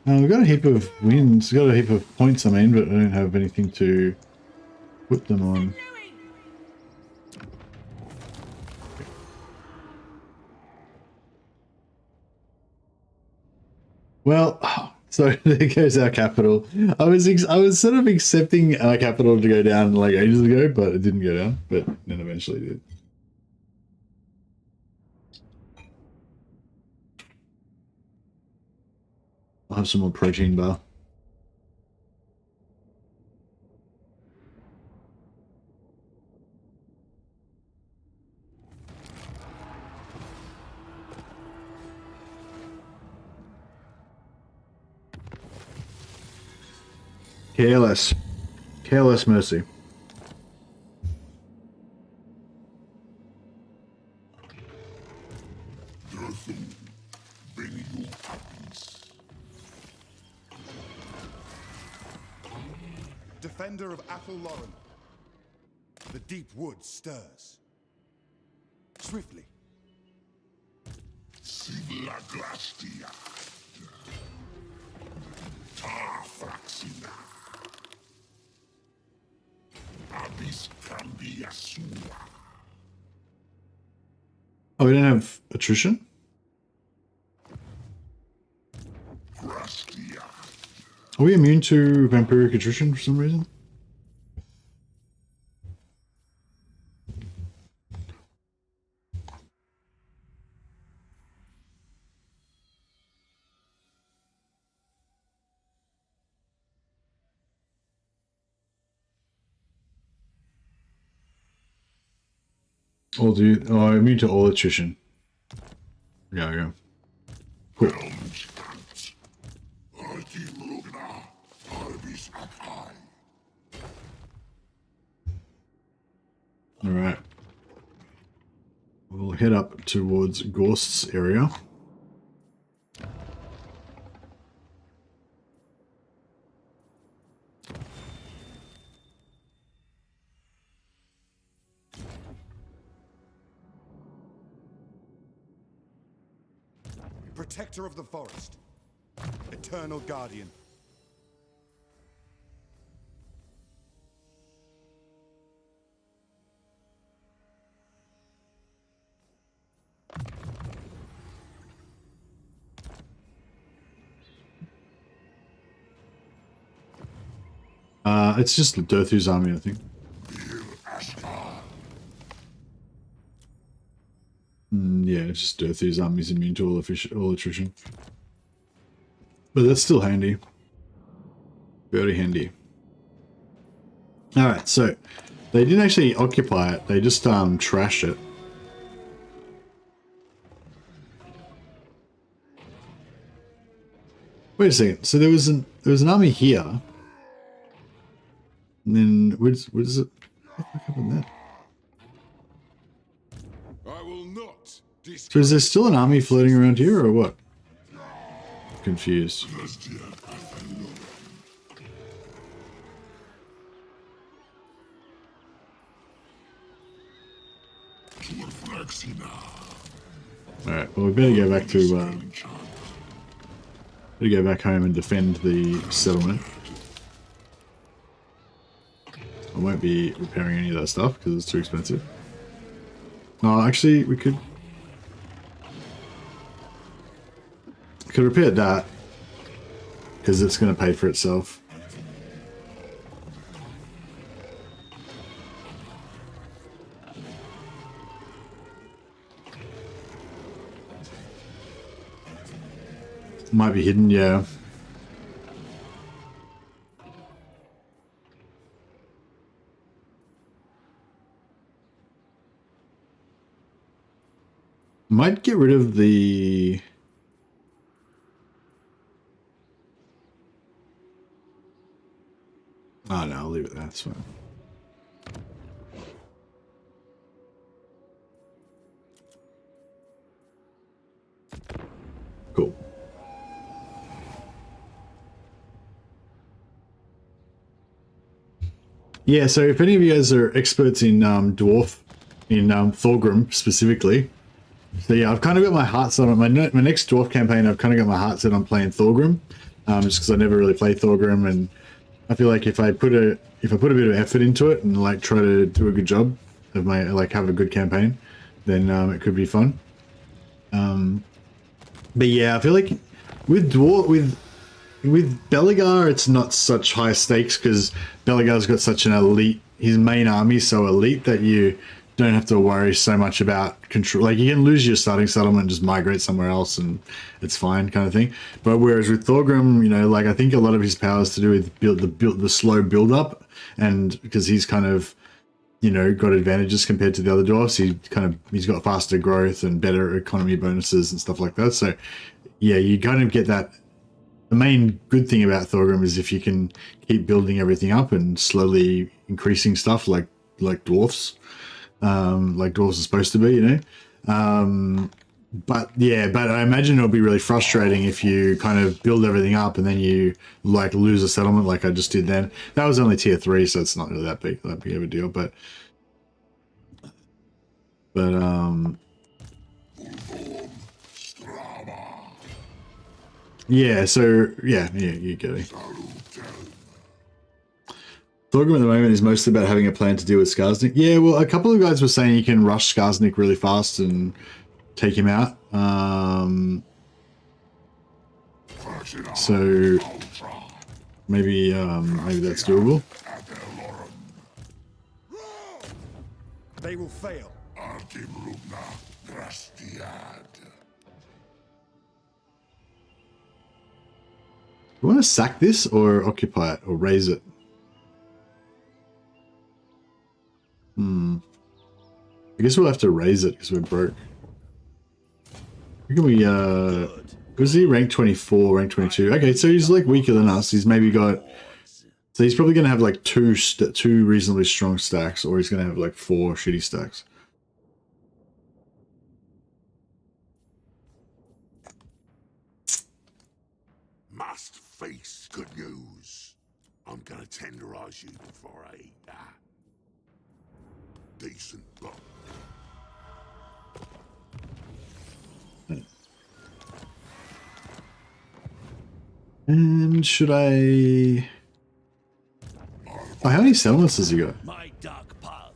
We've got a heap of wins, we've got a heap of points, I mean, but I don't have anything to put them on. Louis. Well, so there goes our capital. I was sort of accepting our capital to go down like ages ago, but it didn't go down, but then eventually did. I'll have some more protein bar. Careless. Careless mercy. defender of Athel Lauren. The deep wood stirs. Swiftly. Sigla Glastia. Ta Fraxina. Abis Cambia Sua. Oh, we don't have attrition? Grastia. Are we immune to vampiric attrition for some reason? All do. Oh, I'm immune to all attrition. Yeah. Cool. Alright. We'll head up towards Ghost's area. Protector of the forest. Eternal guardian. It's just DURTHU's army, I think. Yeah, it's just DURTHU's army's immune to all attrition. But that's still handy. Very handy. Alright, so they didn't actually occupy it, they just trashed it. Wait a second, so there was an army here. And then where does it, what the fuck happened there? I will not. So is there still an army floating around here or what? Confused. Alright, well we better go back to better go back home and defend the settlement. I won't be repairing any of that stuff because it's too expensive. No, actually we could repair that because it's going to pay for itself. Might be hidden, yeah. Might get rid of the... Oh no, I'll leave it there, that's fine. Cool. Yeah, so if any of you guys are experts in Dwarf, in Thorgrim specifically, so yeah, I've kind of got my heart set on my next Dwarf campaign. I've kind of got my heart set on playing Thorgrim, just because I never really played Thorgrim, and I feel like if I put a bit of effort into it and like try to do a good job of my have a good campaign, then it could be fun. But yeah, I feel like with Belegar, it's not such high stakes because Belegar's got such an elite. His main army's so elite that you don't have to worry so much about control. Like, you can lose your starting settlement and just migrate somewhere else and it's fine, kind of thing. But whereas with Thorgrim, you know, like, I think a lot of his power is to do with the slow build up, and because he's kind of, you know, got advantages compared to the other dwarfs. He's got faster growth and better economy bonuses and stuff like that. So yeah, you kind of get that. The main good thing about Thorgrim is if you can keep building everything up and slowly increasing stuff like dwarfs. Like dwarves are supposed to be, you know. But yeah, but I imagine it'll be really frustrating if you kind of build everything up and then you like lose a settlement like I just did then. That was only tier 3, so it's not really that big of a deal. But yeah. So yeah, you get it. Thorgrim at the moment is mostly about having a plan to deal with Skarsnik. Yeah, well, a couple of guys were saying you can rush Skarsnik really fast and take him out. So maybe that's doable. They will fail. You want to sack this or occupy it or raise it? I guess we'll have to raise it because we're broke. How can we, was he rank 24, rank 22? Okay, so he's like weaker than us. He's maybe got, so he's probably going to have like two reasonably strong stacks, or he's going to have like 4 shitty stacks. Must face good news. I'm gonna tenderize you before I eat that. Decent block. And should I... Oh, how many settlements has he got? My dark path.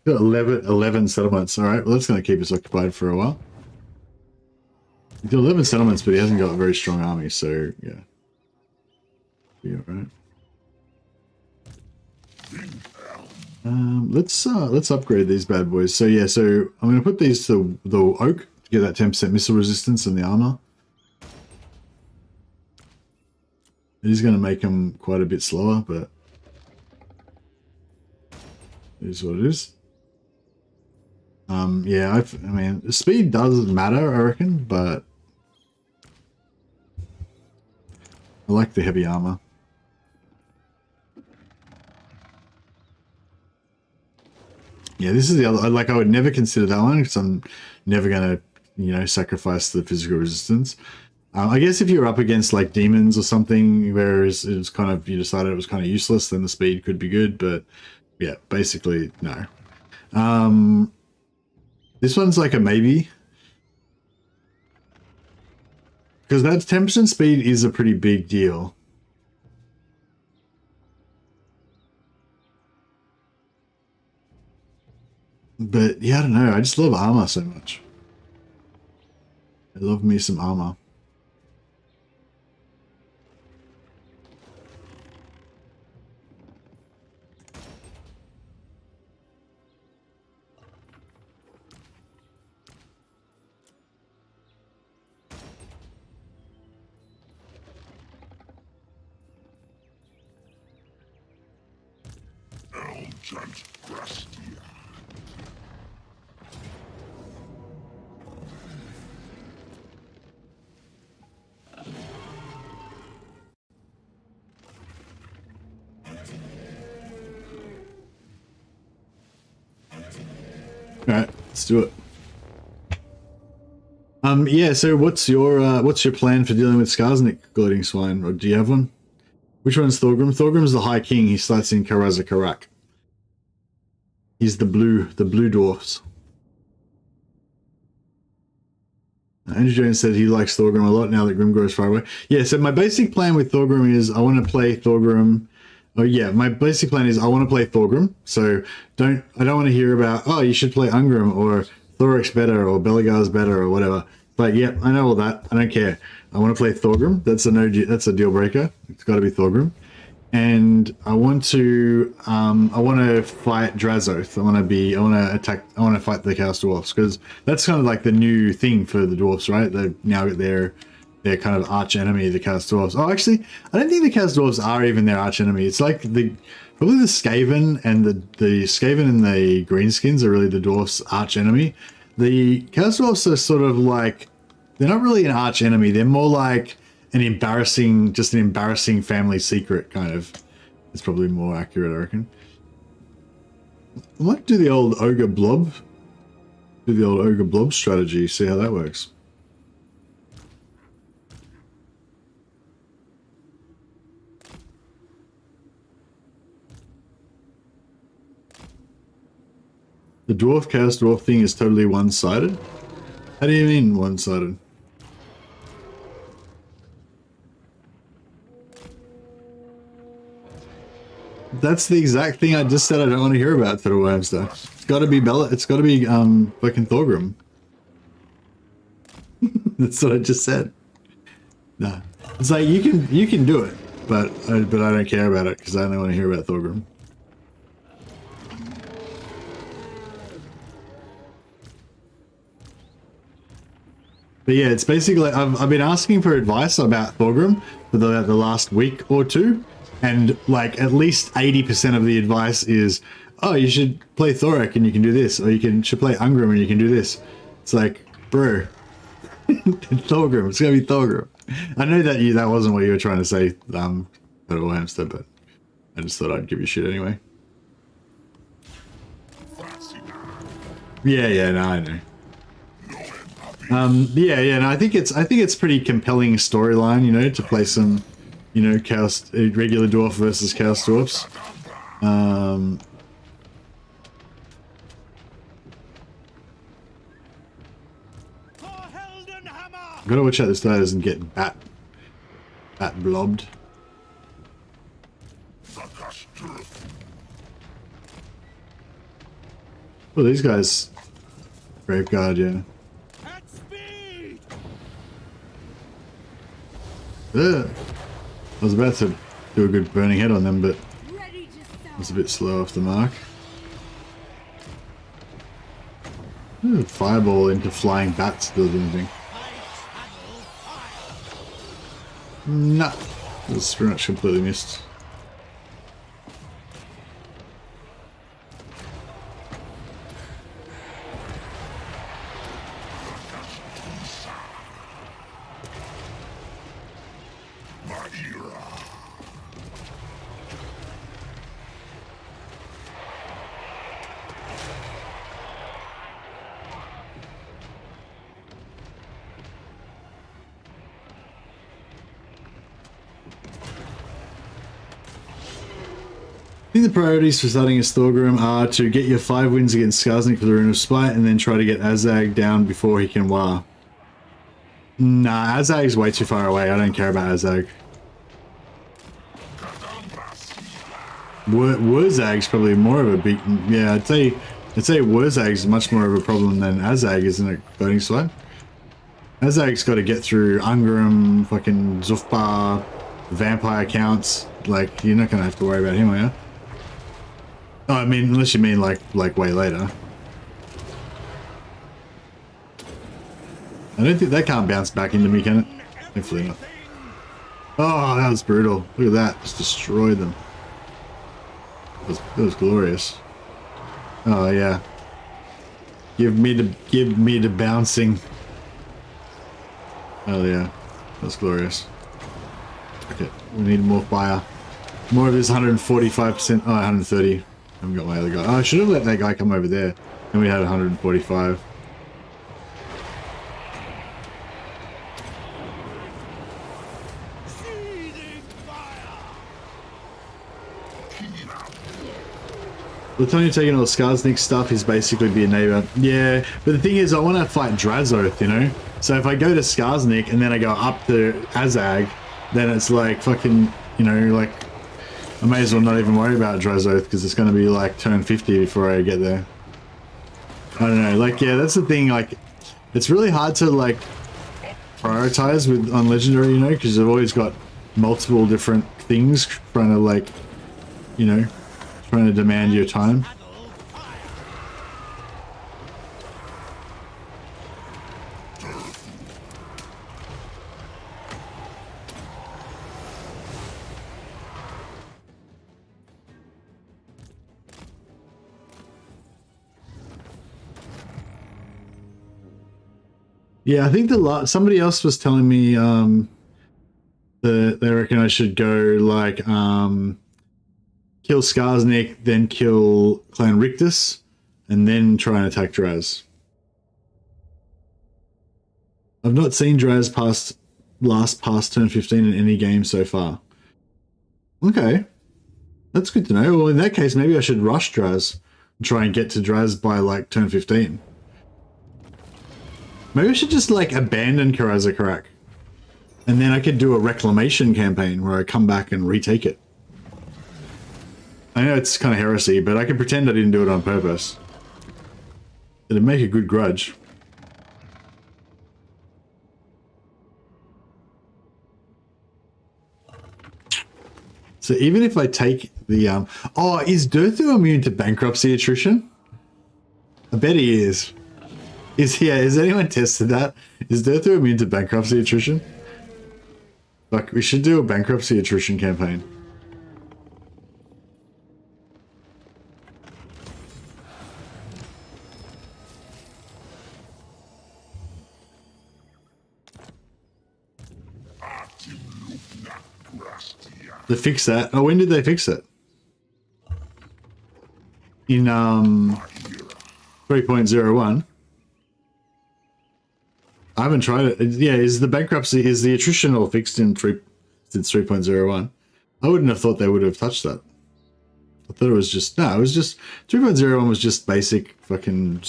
He's got 11 settlements. All right, well, that's going to keep us occupied for a while. He's got 11 settlements, but he hasn't got a very strong army, so yeah. Be all right. Let's upgrade these bad boys. So yeah, so I'm going to put these to the oak to get that 10% missile resistance and the armor. It is going to make them quite a bit slower, but it is what it is. Yeah, I mean, speed does matter, I reckon, but I like the heavy armor. Yeah, this is the other, like I would never consider that one because I'm never going to, you know, sacrifice the physical resistance. I guess if you're up against like demons or something where it was kind of, you decided it was kind of useless, then the speed could be good, but yeah, basically no. This one's like a maybe. Because that 10% speed is a pretty big deal. But yeah, I don't know. I just love armor so much. I love me some armor. Alright, let's do it. Yeah, so what's your plan for dealing with Skarsnik, Gloating Swine? Or do you have one? Which one's Thorgrim? Thorgrim's the High King. He starts in Karaza Karak. He's the blue dwarfs. Andrew Jones said he likes Thorgrim a lot now that Grimgor is far away. Yeah, so my basic plan with Thorgrim is I want to play Thorgrim. Oh yeah, my basic plan is I want to play Thorgrim. So I don't want to hear about, oh, you should play Ungrim or Thoric's better or Belegar's better or whatever. But yeah, I know all that. I don't care. I want to play Thorgrim. That's a deal breaker. It's got to be Thorgrim. And I want to fight Drazoth. I want to fight the Chaos Dwarfs because that's kind of like the new thing for the dwarfs, right? They've now got their kind of arch enemy, the Chaos Dwarfs. Oh, actually, I don't think the Chaos Dwarfs are even their arch enemy. It's like probably the Skaven and the Skaven and the Greenskins are really the dwarfs' arch enemy. The Chaos Dwarfs are sort of like, they're not really an arch enemy. They're more like an embarrassing family secret kind of. It's probably more accurate, I reckon. I might do the old ogre blob Do the old ogre blob strategy, see how that works. The dwarf chaos dwarf thing is totally one-sided? How do you mean one-sided? That's the exact thing I just said I don't want to hear about for the Wormster. It's gotta be it's gotta be fucking Thorgrim. That's what I just said. Nah. It's like you can do it, but I don't care about it because I don't want to hear about Thorgrim. But yeah, it's basically I've been asking for advice about Thorgrim for the last week or two, and like at least 80% of the advice is, oh, you should play Thorak and you can do this, or should play Ungrim and you can do this. It's like, bro, Thorgrim. It's gonna be Thorgrim. I know that that wasn't what you were trying to say, Little Hamster, but I just thought I'd give you shit anyway. Yeah, no, I know. No, I think it's pretty compelling storyline, you know, to play some, you know, chaos regular dwarf versus chaos dwarfs. Gotta watch out this guy doesn't get bat blobbed. Well, these guys, Graveguard, yeah. I was about to do a good burning head on them, but I was a bit slow off the mark. Fireball into flying bats does anything. Nah, that's pretty much completely missed. I think the priorities for starting as Thorgrim are to get your 5 wins against Skarsnik for the Rune of Spite and then try to get Azag down before he can War. Nah, Azag's way too far away. I don't care about Azag. Wurzag's probably more of a big... Yeah, I'd say Wurzag's much more of a problem than Azag, isn't it, Burning Sword? Azag's got to get through Ungrim, fucking Zufbar, vampire counts. Like, you're not going to have to worry about him, are you? Oh, I mean, unless you mean like way later. I don't think that can't bounce back into me, can it? Hopefully not. Oh, that was brutal. Look at that. Just destroyed them. That was glorious. Oh, yeah. Give me the bouncing. Oh, yeah. That's glorious. Okay, we need more fire. More of this 145%. Oh, 130. I haven't got my other guy. Oh, I should have let that guy come over there. And we had 145. The time you're taking all the Skarsnik stuff is basically be a neighbor. Yeah, but the thing is, I want to fight DWARF, you know? So if I go to Skarsnik and then I go up to Azag, then it's like fucking, you know, like, I may as well not even worry about DWARF because it's going to be like turn 50 before I get there. I don't know, like, yeah, that's the thing, like, it's really hard to, like, prioritize on Legendary, you know, because you've always got multiple different things trying to, like, you know, trying to demand your time. Yeah, I think somebody else was telling me that they reckon I should go like kill Skarsnik, then kill Clan Rictus, and then try and attack Draz. I've not seen Draz past turn 15 in any game so far. Okay. That's good to know. Well, in that case, maybe I should rush Draz and try and get to Draz by, like, turn 15. Maybe I should just, like, abandon Karazakarak. And then I could do a reclamation campaign where I come back and retake it. I know it's kind of heresy, but I can pretend I didn't do it on purpose. It'd make a good grudge. So even if I take the oh, is DURTHU immune to bankruptcy attrition? I bet he is. Has anyone tested that? Is DURTHU immune to bankruptcy attrition? Like, we should do a bankruptcy attrition campaign. They fixed that. Oh, when did they fix it? In 3.01. I haven't tried it. Yeah, is the attrition all fixed in since 3.01? I wouldn't have thought they would have touched that. I thought it was just 3.01 was just basic fucking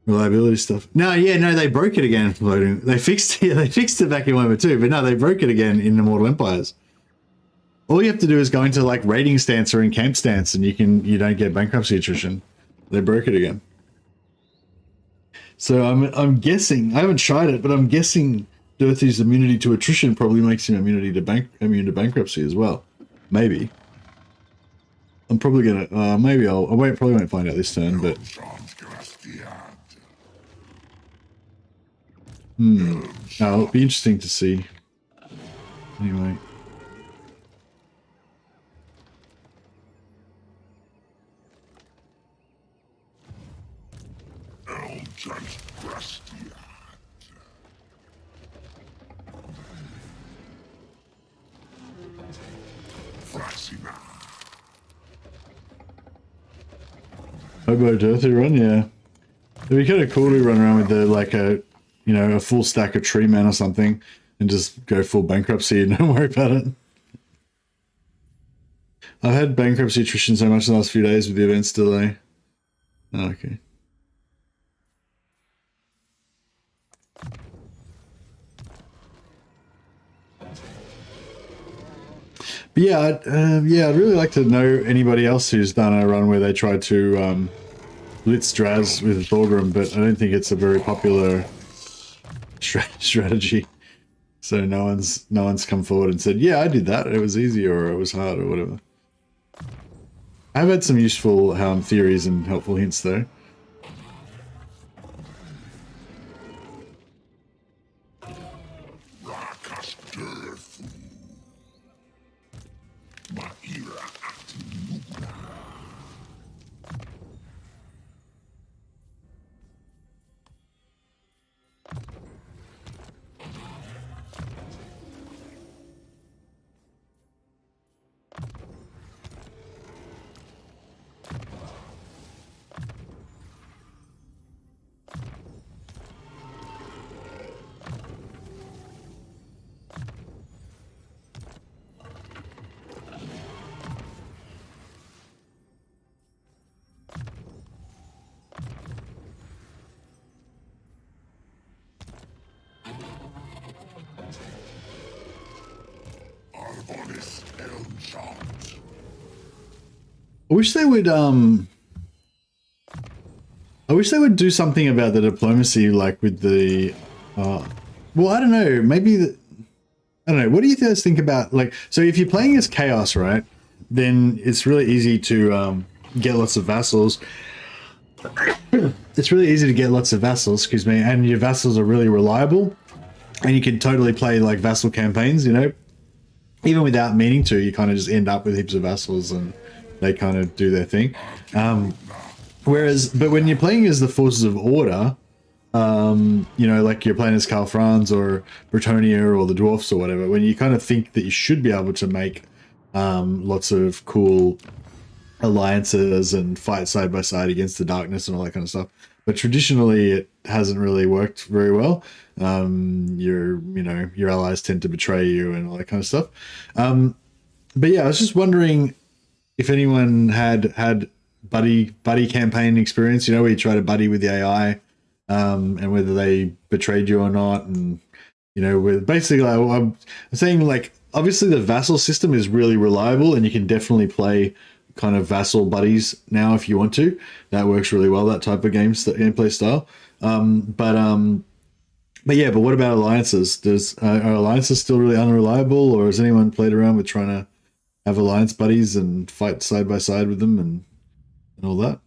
reliability stuff. No, they broke it again for loading. They fixed it back in 1.2, but no, they broke it again in Immortal Empires. All you have to do is go into like raiding stance or in camp stance, and you don't get bankruptcy attrition. They broke it again. So I'm guessing, I haven't tried it, but I'm guessing DURTHU's immunity to attrition probably makes him immune to bankruptcy as well. Maybe. I'm probably gonna maybe I probably won't find out this turn, but oh, it'll be interesting to see. Anyway. Hobo DURTHU run, yeah. It'd be kind of cool to run around with a full stack of tree men or something and just go full bankruptcy and don't worry about it. I've had bankruptcy attrition so much in the last few days with the events delay. Oh, okay. But yeah, I'd really like to know anybody else who's done a run where they tried to blitz Draz with Thorgrim, but I don't think it's a very popular strategy. So no one's come forward and said, yeah, I did that. It was easy or it was hard or whatever. I've had some useful theories and helpful hints though. I wish they would do something about the diplomacy, like with the well, I don't know, maybe I don't know, what do you guys think about, like, so if you're playing as Chaos, right, then it's really easy to get lots of vassals. It's really easy to get lots of vassals, excuse me, and your vassals are really reliable, and you can totally play like vassal campaigns, you know, even without meaning to. You kind of just end up with heaps of vassals and they kind of do their thing. But when you're playing as the Forces of Order, you know, like you're playing as Karl Franz or Bretonnia or the Dwarfs or whatever, when you kind of think that you should be able to make lots of cool alliances and fight side by side against the darkness and all that kind of stuff. But traditionally hasn't really worked very well. Your allies tend to betray you and all that kind of stuff. But yeah, I was just wondering if anyone had buddy campaign experience, where you try to buddy with the AI, and whether they betrayed you or not. And, with basically, I'm saying, like, obviously the vassal system is really reliable and you can definitely play kind of vassal buddies now if you want to. That works really well, that type of gameplay style. But what about alliances? Are alliances still really unreliable, or has anyone played around with trying to have alliance buddies and fight side by side with them and all that?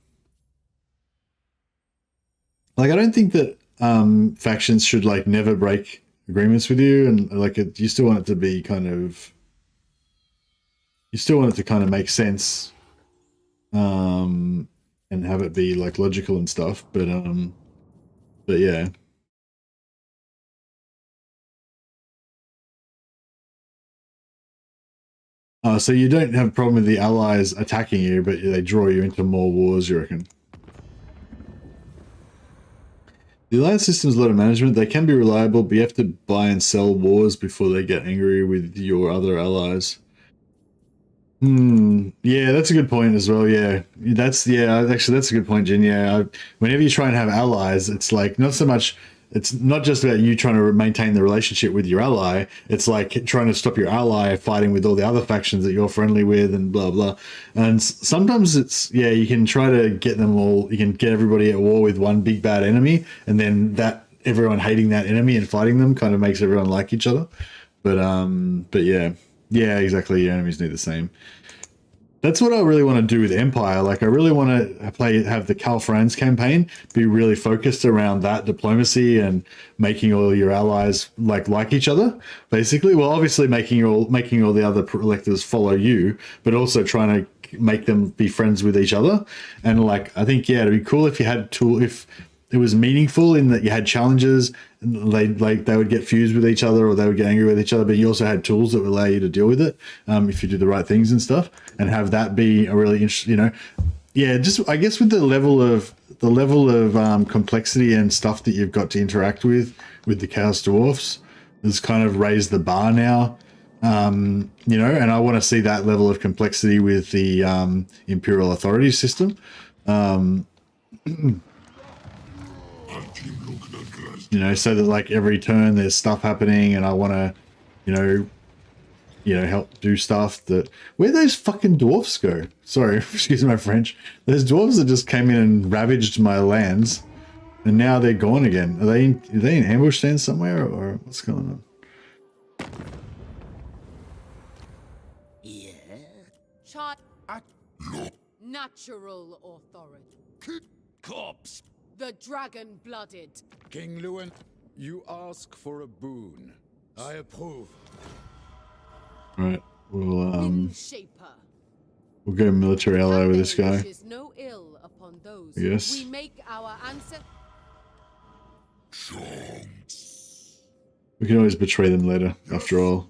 Like, I don't think that factions should like never break agreements with you, and like you still want it to be kind of, make sense, and have it be like logical and stuff. But yeah. So you don't have a problem with the allies attacking you, but they draw you into more wars, you reckon? The alliance system's a lot of management. They can be reliable, but you have to buy and sell wars before they get angry with your other allies. Yeah, that's a good point as well. Yeah, actually that's a good point, Jin. Yeah, whenever you try and have allies, it's like it's not just about you trying to maintain the relationship with your ally. It's like trying to stop your ally fighting with all the other factions that you're friendly with and blah, blah. And sometimes you can try to get them all, you can get everybody at war with one big bad enemy, and then everyone hating that enemy and fighting them kind of makes everyone like each other. But yeah, exactly. Your enemies need the same. That's what I really want to do with Empire. Like, I really want to have the Cal Franz campaign be really focused around that diplomacy and making all your allies like each other, basically. Well, obviously making all the other electors follow you, but also trying to make them be friends with each other. And like, I think, it'd be cool if you had if it was meaningful in that you had challenges, and they would get fused with each other or they would get angry with each other, but you also had tools that would allow you to deal with it, if you do the right things and stuff, and have that be a really interesting, just I guess with the level of complexity and stuff that you've got to interact with the Chaos Dwarfs has kind of raised the bar now, and I want to see that level of complexity with the Imperial Authority system. So that like every turn there's stuff happening, and I want to, help do stuff that. Where those fucking dwarfs go? Sorry, excuse my French. Those dwarves that just came in and ravaged my lands, and now they're gone again. Are they in ambush stand somewhere, or what's going on? Yeah. Natural authority. Corpse. The dragon-blooded. King Lewin, you ask for a boon. I approve. Right, we'll Shaper. we'll go military ally with this guy. No ill upon those. Yes. We make our answer. We can always betray them later. After all,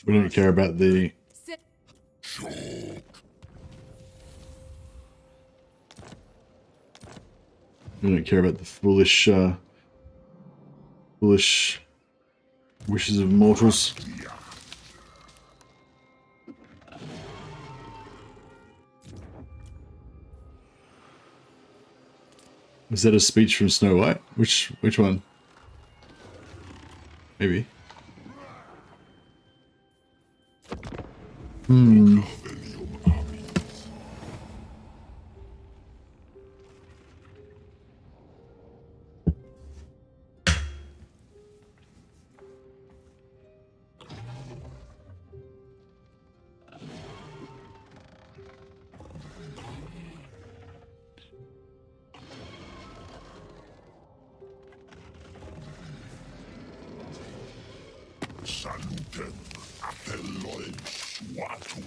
we don't care about the. We don't care about the foolish wishes of mortals. Is that a speech from Snow White? Which one? Maybe. Salutem Athelloem Suatum.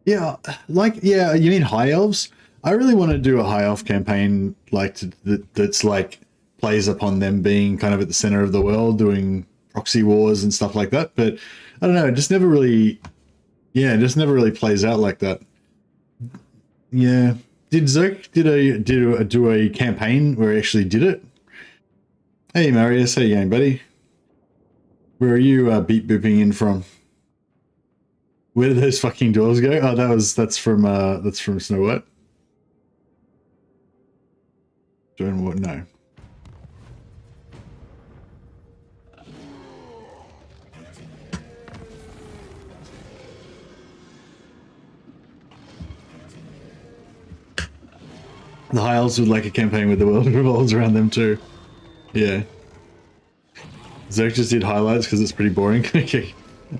Yeah, you mean high elves? I really want to do a high elf campaign that's like plays upon them being kind of at the center of the world, doing proxy wars and stuff like that. But I don't know, it just never really, yeah, it just never really plays out like that. Yeah. Did Zerk do a campaign where he actually did it? Hey Marius, how you going, buddy? Where are you beat booping in from? Where did those fucking doors go? Oh, that's from Snow White. Join what? No. The High Elves would like a campaign with the world revolves around them too. Yeah. Zerk just did highlights because it's pretty boring. Okay.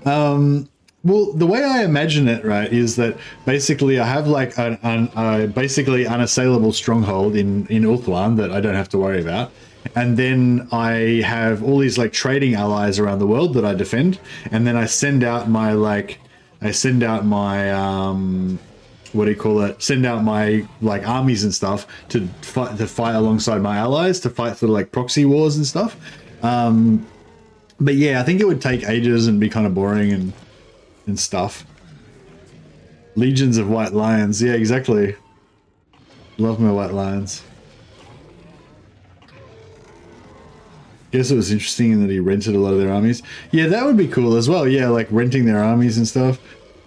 Well, the way I imagine it, right, is that basically I have like a basically unassailable stronghold in Ulthuan that I don't have to worry about. And then I have all these like trading allies around the world that I defend. And then I send out my what do you call it? Send out my like armies and stuff to fight alongside my allies, to fight sort of like proxy wars and stuff. But yeah, I think it would take ages and be kind of boring and stuff. Legions of White Lions. Yeah, exactly. Love my White Lions. Guess it was interesting in that he rented a lot of their armies. Yeah, that would be cool as well. Yeah, like renting their armies and stuff.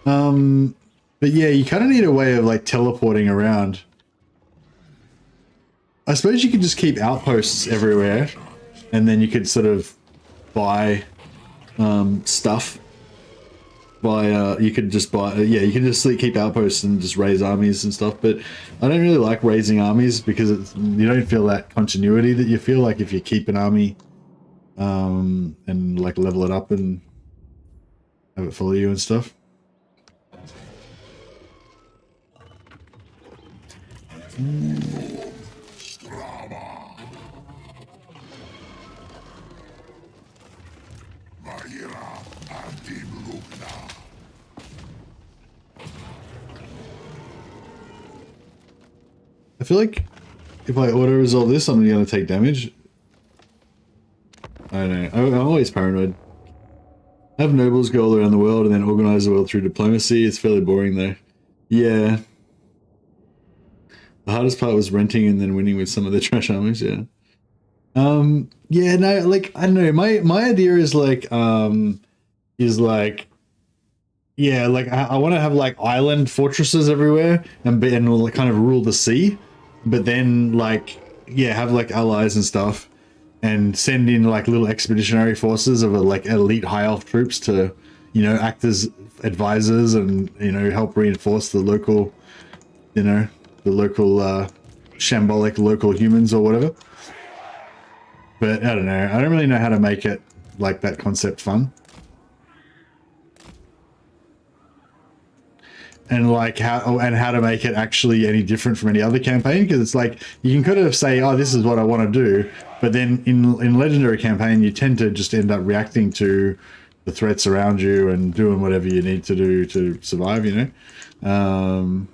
But yeah, you kind of need a way of like teleporting around. I suppose you could just keep outposts everywhere, and then you could sort of buy stuff. You could just buy, you can just keep outposts and just raise armies and stuff. But I don't really like raising armies because you don't feel that continuity that you feel like if you keep an army and like level it up and have it follow you and stuff. I feel like if I auto-resolve this, I'm going to take damage. I don't know. I'm always paranoid. Have nobles go all around the world and then organize the world through diplomacy. It's fairly boring though. Yeah. The hardest part was renting and then winning with some of the trash armies, yeah. Yeah, no, like, I don't know. My idea is like, yeah, like I want to have like island fortresses everywhere and kind of rule the sea, but then like, yeah, have like allies and stuff and send in like little expeditionary forces of like elite high elf troops to, you know, act as advisors and, you know, help reinforce the local, you know, the local shambolic local humans or whatever. But I don't know. I don't really know how to make it like that concept fun. And like how to make it actually any different from any other campaign, because it's like you can kind of say, oh, this is what I want to do, but then in legendary campaign you tend to just end up reacting to the threats around you and doing whatever you need to do to survive, you know.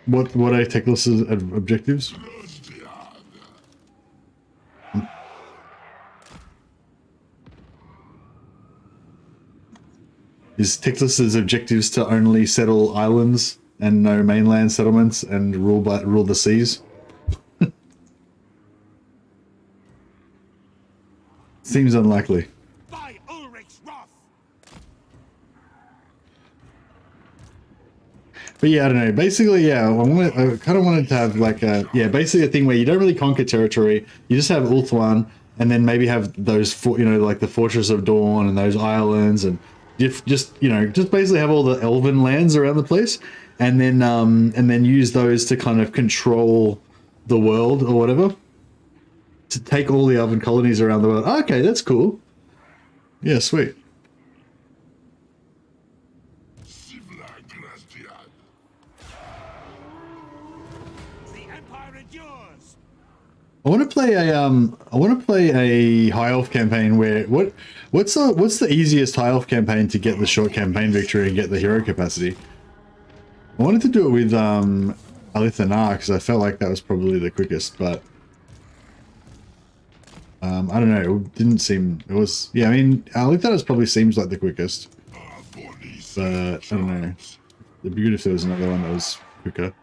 What are Teclis's objectives? Is Teclis's objectives to only settle islands and no mainland settlements and rule the seas? Seems unlikely. But yeah, I don't know. Basically, yeah, I kind of wanted to have like basically a thing where you don't really conquer territory. You just have Ulthuan, and then maybe have those, like the Fortress of Dawn and those islands, and just basically have all the elven lands around the place, and then use those to kind of control the world or whatever. To take all the elven colonies around the world. Okay, that's cool. Yeah, sweet. I want to play a high elf campaign where what's the easiest high elf campaign to get the short campaign victory and get the hero capacity? I wanted to do it with Alithanar because I felt like that was probably the quickest, but I don't know. It didn't seem. It was. Yeah, I mean, I looked at it. It probably seems like the quickest, but I don't know. It'd be good if there was another one that was quicker.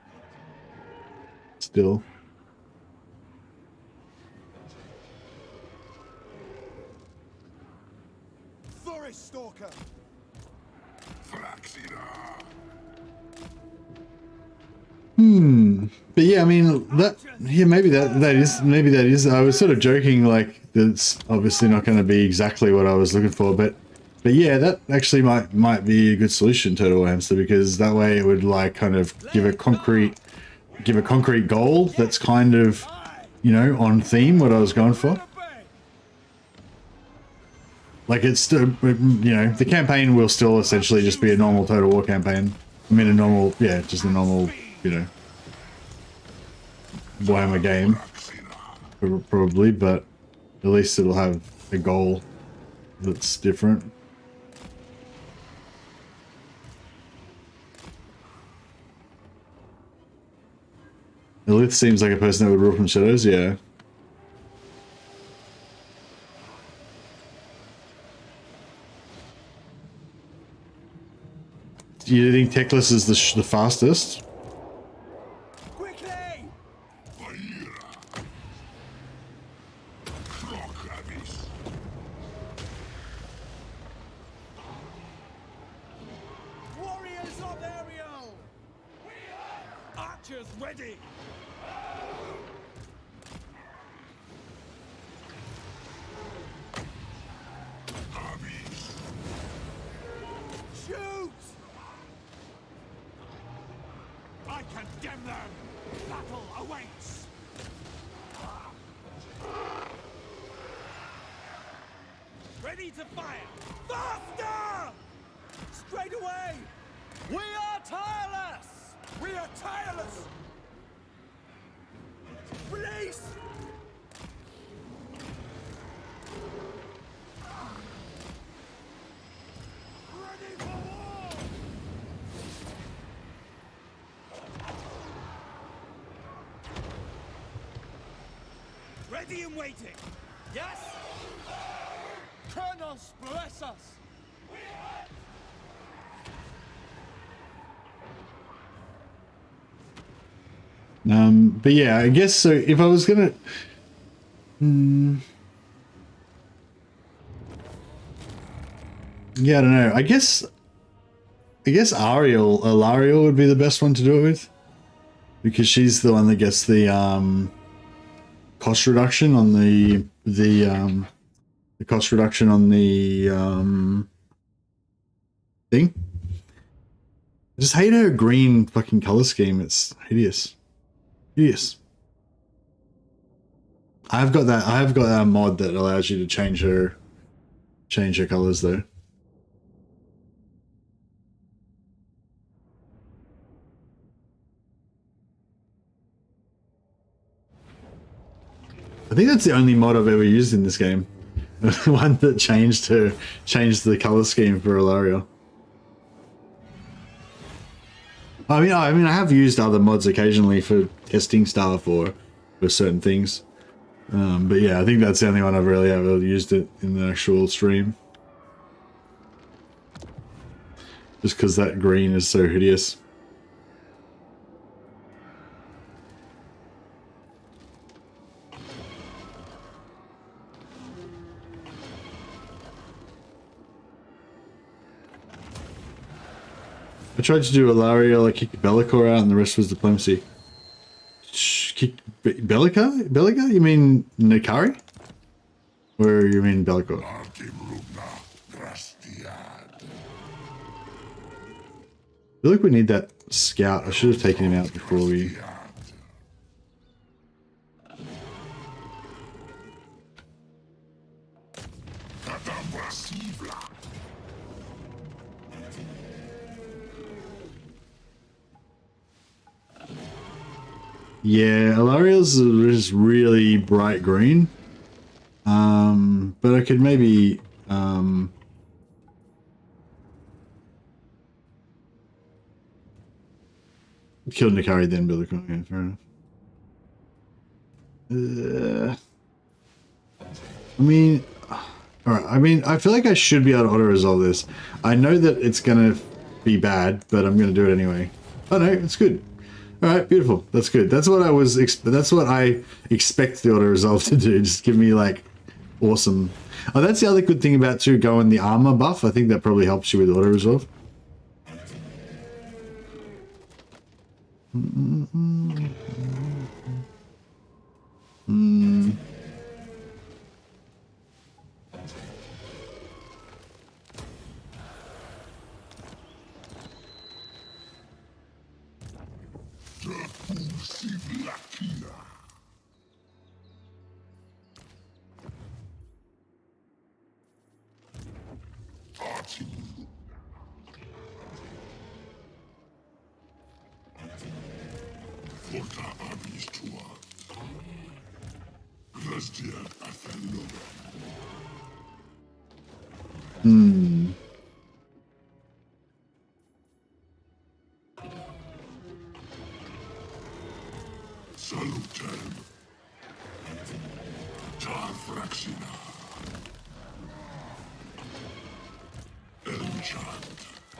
Still. Forest Stalker. But yeah, I mean that. Yeah, maybe that is. I was sort of joking, like that's obviously not going to be exactly what I was looking for, but yeah, that actually might be a good solution, Total Hamster, because that way it would like kind of give a concrete goal that's kind of, you know, on theme what I was going for. Like it's still, you know, the campaign will still essentially just be a normal Total War campaign. I mean, just a normal, you know, Warhammer game, probably, but at least it'll have a goal that's different. Elith seems like a person that would rule from shadows, yeah. Do you think Techless is the fastest? Quickly! Warriors of Ariel! Archers ready! Shoot! I condemn them! Battle awaits! Ready to fire! Faster! Straight away! We are tireless! We are tireless! Release! Ready for war! Ready and waiting! Yes? Colonels, bless us! But yeah, I guess so. If I was gonna, yeah, I don't know. I guess Alariel would be the best one to do it with, because she's the one that gets the cost reduction on the cost reduction on the thing. I just hate her green fucking color scheme. It's hideous. Hideous. I've got that mod that allows you to change her colors though. I think that's the only mod I've ever used in this game. The one that changed the color scheme for Alariel. I mean, I have used other mods occasionally for testing stuff or for certain things. But yeah, I think that's the only one I've really ever used it in the actual stream. Just because that green is so hideous. I tried to do Alariel, I kicked Bellicor out and the rest was diplomacy. Kicked Bellica? You mean Nikari? Or you mean Bellicor? I feel like we need that scout. I should have taken him out before we... Yeah, Alariel's is really bright green. But I could maybe kill Nikari then build a coin. Okay, fair enough. I mean, alright, I mean, I feel like I should be able to auto-resolve this. I know that it's gonna be bad, but I'm gonna do it anyway. Oh no, it's good. Alright, beautiful. That's good. That's what I expect the auto-resolve to do. Just give me, like, awesome... Oh, that's the other good thing about, too, going the armor buff. I think that probably helps you with auto-resolve.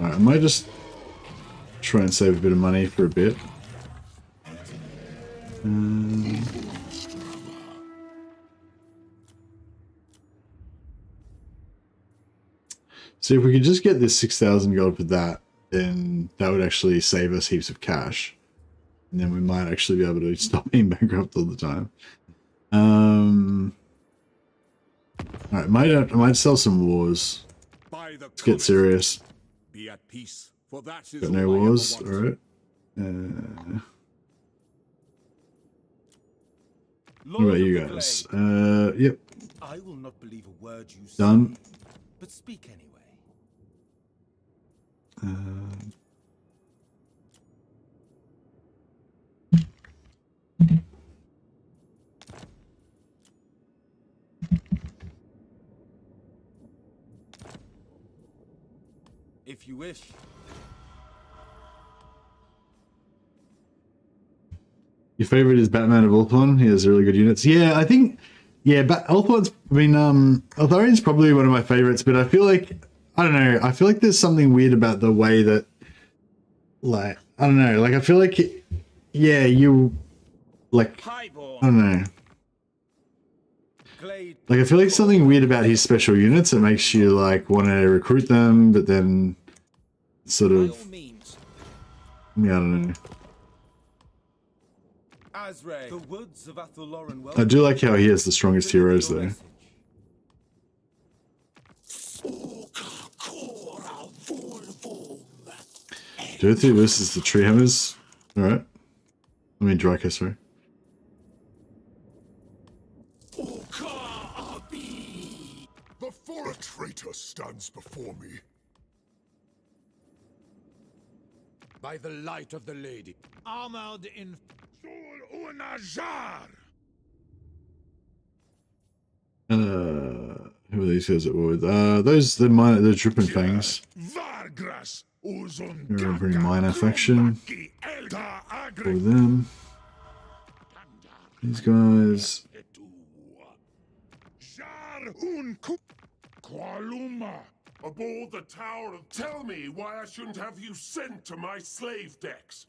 Alright, I might just try and save a bit of money for a bit. See, if we could just get this 6,000 gold for that, then that would actually save us heaps of cash. And then we might actually be able to stop being bankrupt all the time. Alright, I might sell some wars. Let's get serious. Be at peace, for that is Got no wars, alright. What about you guys? Yep. I will not believe a word you say. Done. But speak anyway. If you wish. Your favorite is Batman of Ultron? He has really good units. Yeah, I think... Yeah, Ultron's... I mean, Eltharian's probably one of my favorites, but I feel like... I don't know. I feel like there's something weird about the way that... Like, I don't know. Like, I feel like... Yeah, you... Like... I don't know. Like, I feel like something weird about his special units that makes you, like, want to recruit them, but then... Sort of... Yeah, I don't know. The woods of I do like how he has the strongest heroes, though. DURTHU versus the Tree Hammers. Alright. I mean, Dryco, sorry. Before a traitor stands before me. By the light of the lady, armored in who are these guys at war with? Those, the Dripping Fangs. They're a very minor faction. For them. These guys. Aboard the tower of... Tell me why I shouldn't have you sent to my slave decks.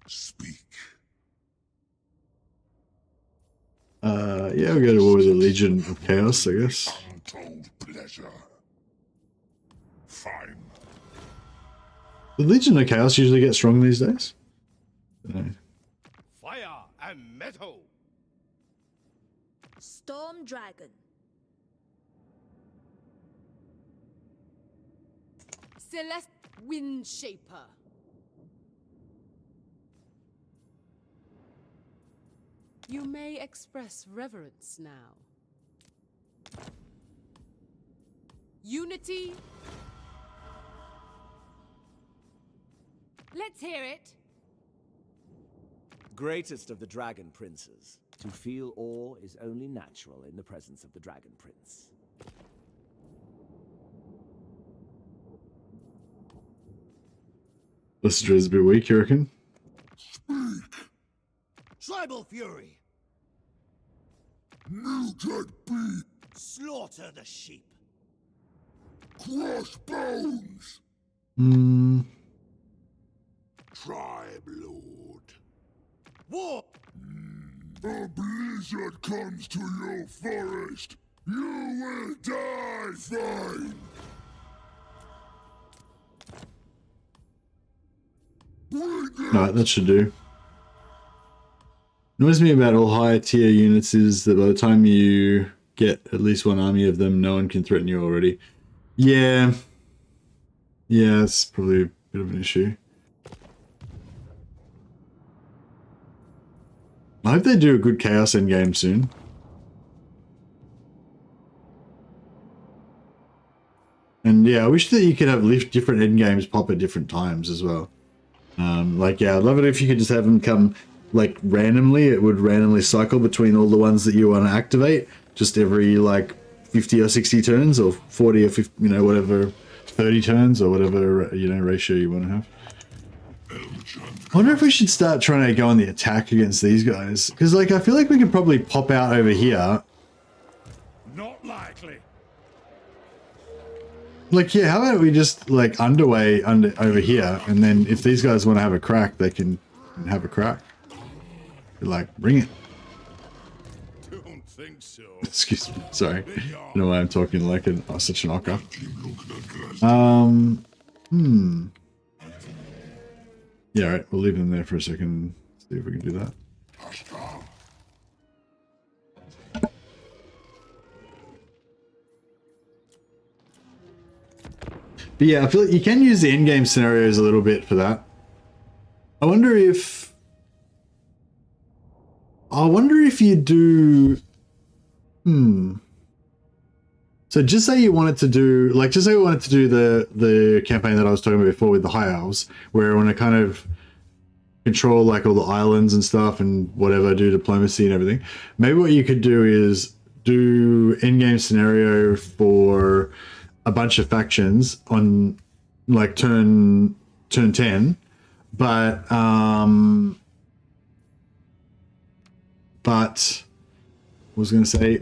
Speak. Yeah, we'll go to war with the Legion of Chaos, I guess. Untold pleasure. Fine. The Legion of Chaos usually get strong these days. Fire and metal. Storm Dragon. Celeste Windshaper. You may express reverence now. Unity. Let's hear it. Greatest of the Dragon Princes. To feel awe is only natural in the presence of the Dragon Prince. Lister's a bit weak, you reckon? Tribal Fury. Nugget beat. Slaughter the sheep. Crush bones. Tribe Lord. War. A blizzard comes to your forest. You will die fine. Alright, that should do. Annoys me about all higher tier units is that by the time you get at least one army of them, no one can threaten you already. Yeah. Yeah, that's probably a bit of an issue. I hope they do a good Chaos endgame soon. And yeah, I wish that you could have different endgames pop at different times as well. Like, yeah, I'd love it if you could just have them come, like, randomly. It would randomly cycle between all the ones that you want to activate, just every, like, 50 or 60 turns, or 40 or 50, you know, whatever, 30 turns, or whatever, you know, ratio you want to have. I wonder if we should start trying to go on the attack against these guys. Because, like, I feel like we could probably pop out over here. Not likely. Like, yeah, how about we just, like, underway over here, and then if these guys want to have a crack, they can have a crack. Be like, bring it. Don't think so. Excuse me, sorry. I don't know why I'm talking like such an ocker. Yeah, alright, we'll leave them there for a second, see if we can do that. But yeah, I feel like you can use the in-game scenarios a little bit for that. I wonder if you do... So just say you wanted to do, like, just say we wanted to do the campaign that I was talking about before with the High Elves, where I want to kind of control, like, all the islands and stuff and whatever, do diplomacy and everything. Maybe what you could do is do in-game scenario for a bunch of factions on, like, turn 10, but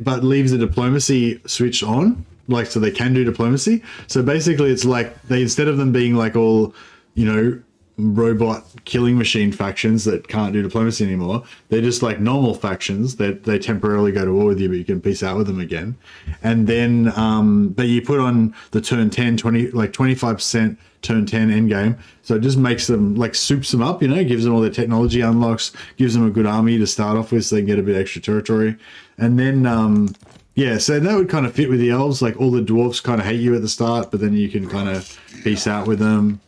but leaves the diplomacy switch on, like, so they can do diplomacy. So basically it's like they, instead of them being like all, you know, robot killing machine factions that can't do diplomacy anymore, they're just like normal factions that they temporarily go to war with you, but you can peace out with them again. And then but you put on the turn 10 25% turn 10 endgame, so it just makes them, like, soups them up, you know, gives them all their technology unlocks, gives them a good army to start off with so they can get a bit extra territory. And then yeah, so that would kind of fit with the elves. Like, all the dwarfs kind of hate you at the start, but then you can kind of peace out with them.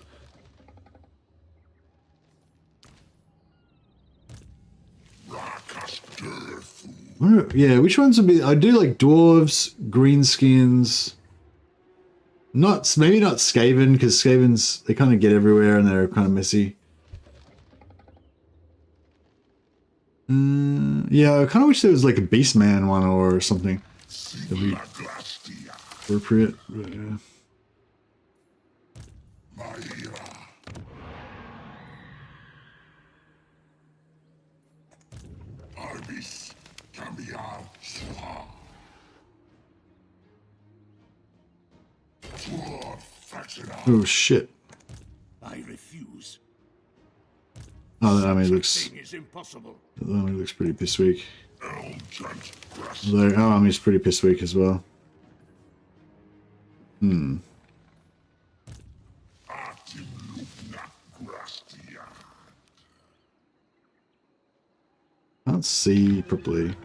Yeah, which ones would be... I do like dwarves, greenskins. Maybe not Skaven, because Skavens, they kind of get everywhere and they're kind of messy. Yeah, I kind of wish there was like a Beastman one or something. That'd be appropriate. But, yeah. Oh shit. I refuse. Oh, that army looks... Is impossible. That army looks pretty piss weak. Although our army's pretty piss weak as well. Can't see properly.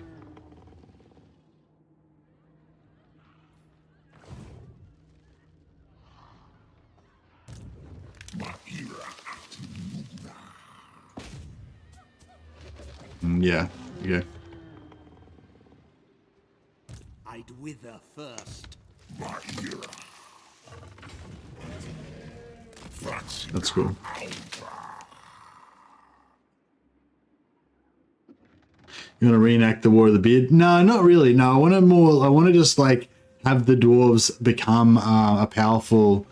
Yeah, okay. I'd wither first. That's cool. You want to reenact the War of the Beard? No, not really. No, I want to just, like, have the dwarves become powerful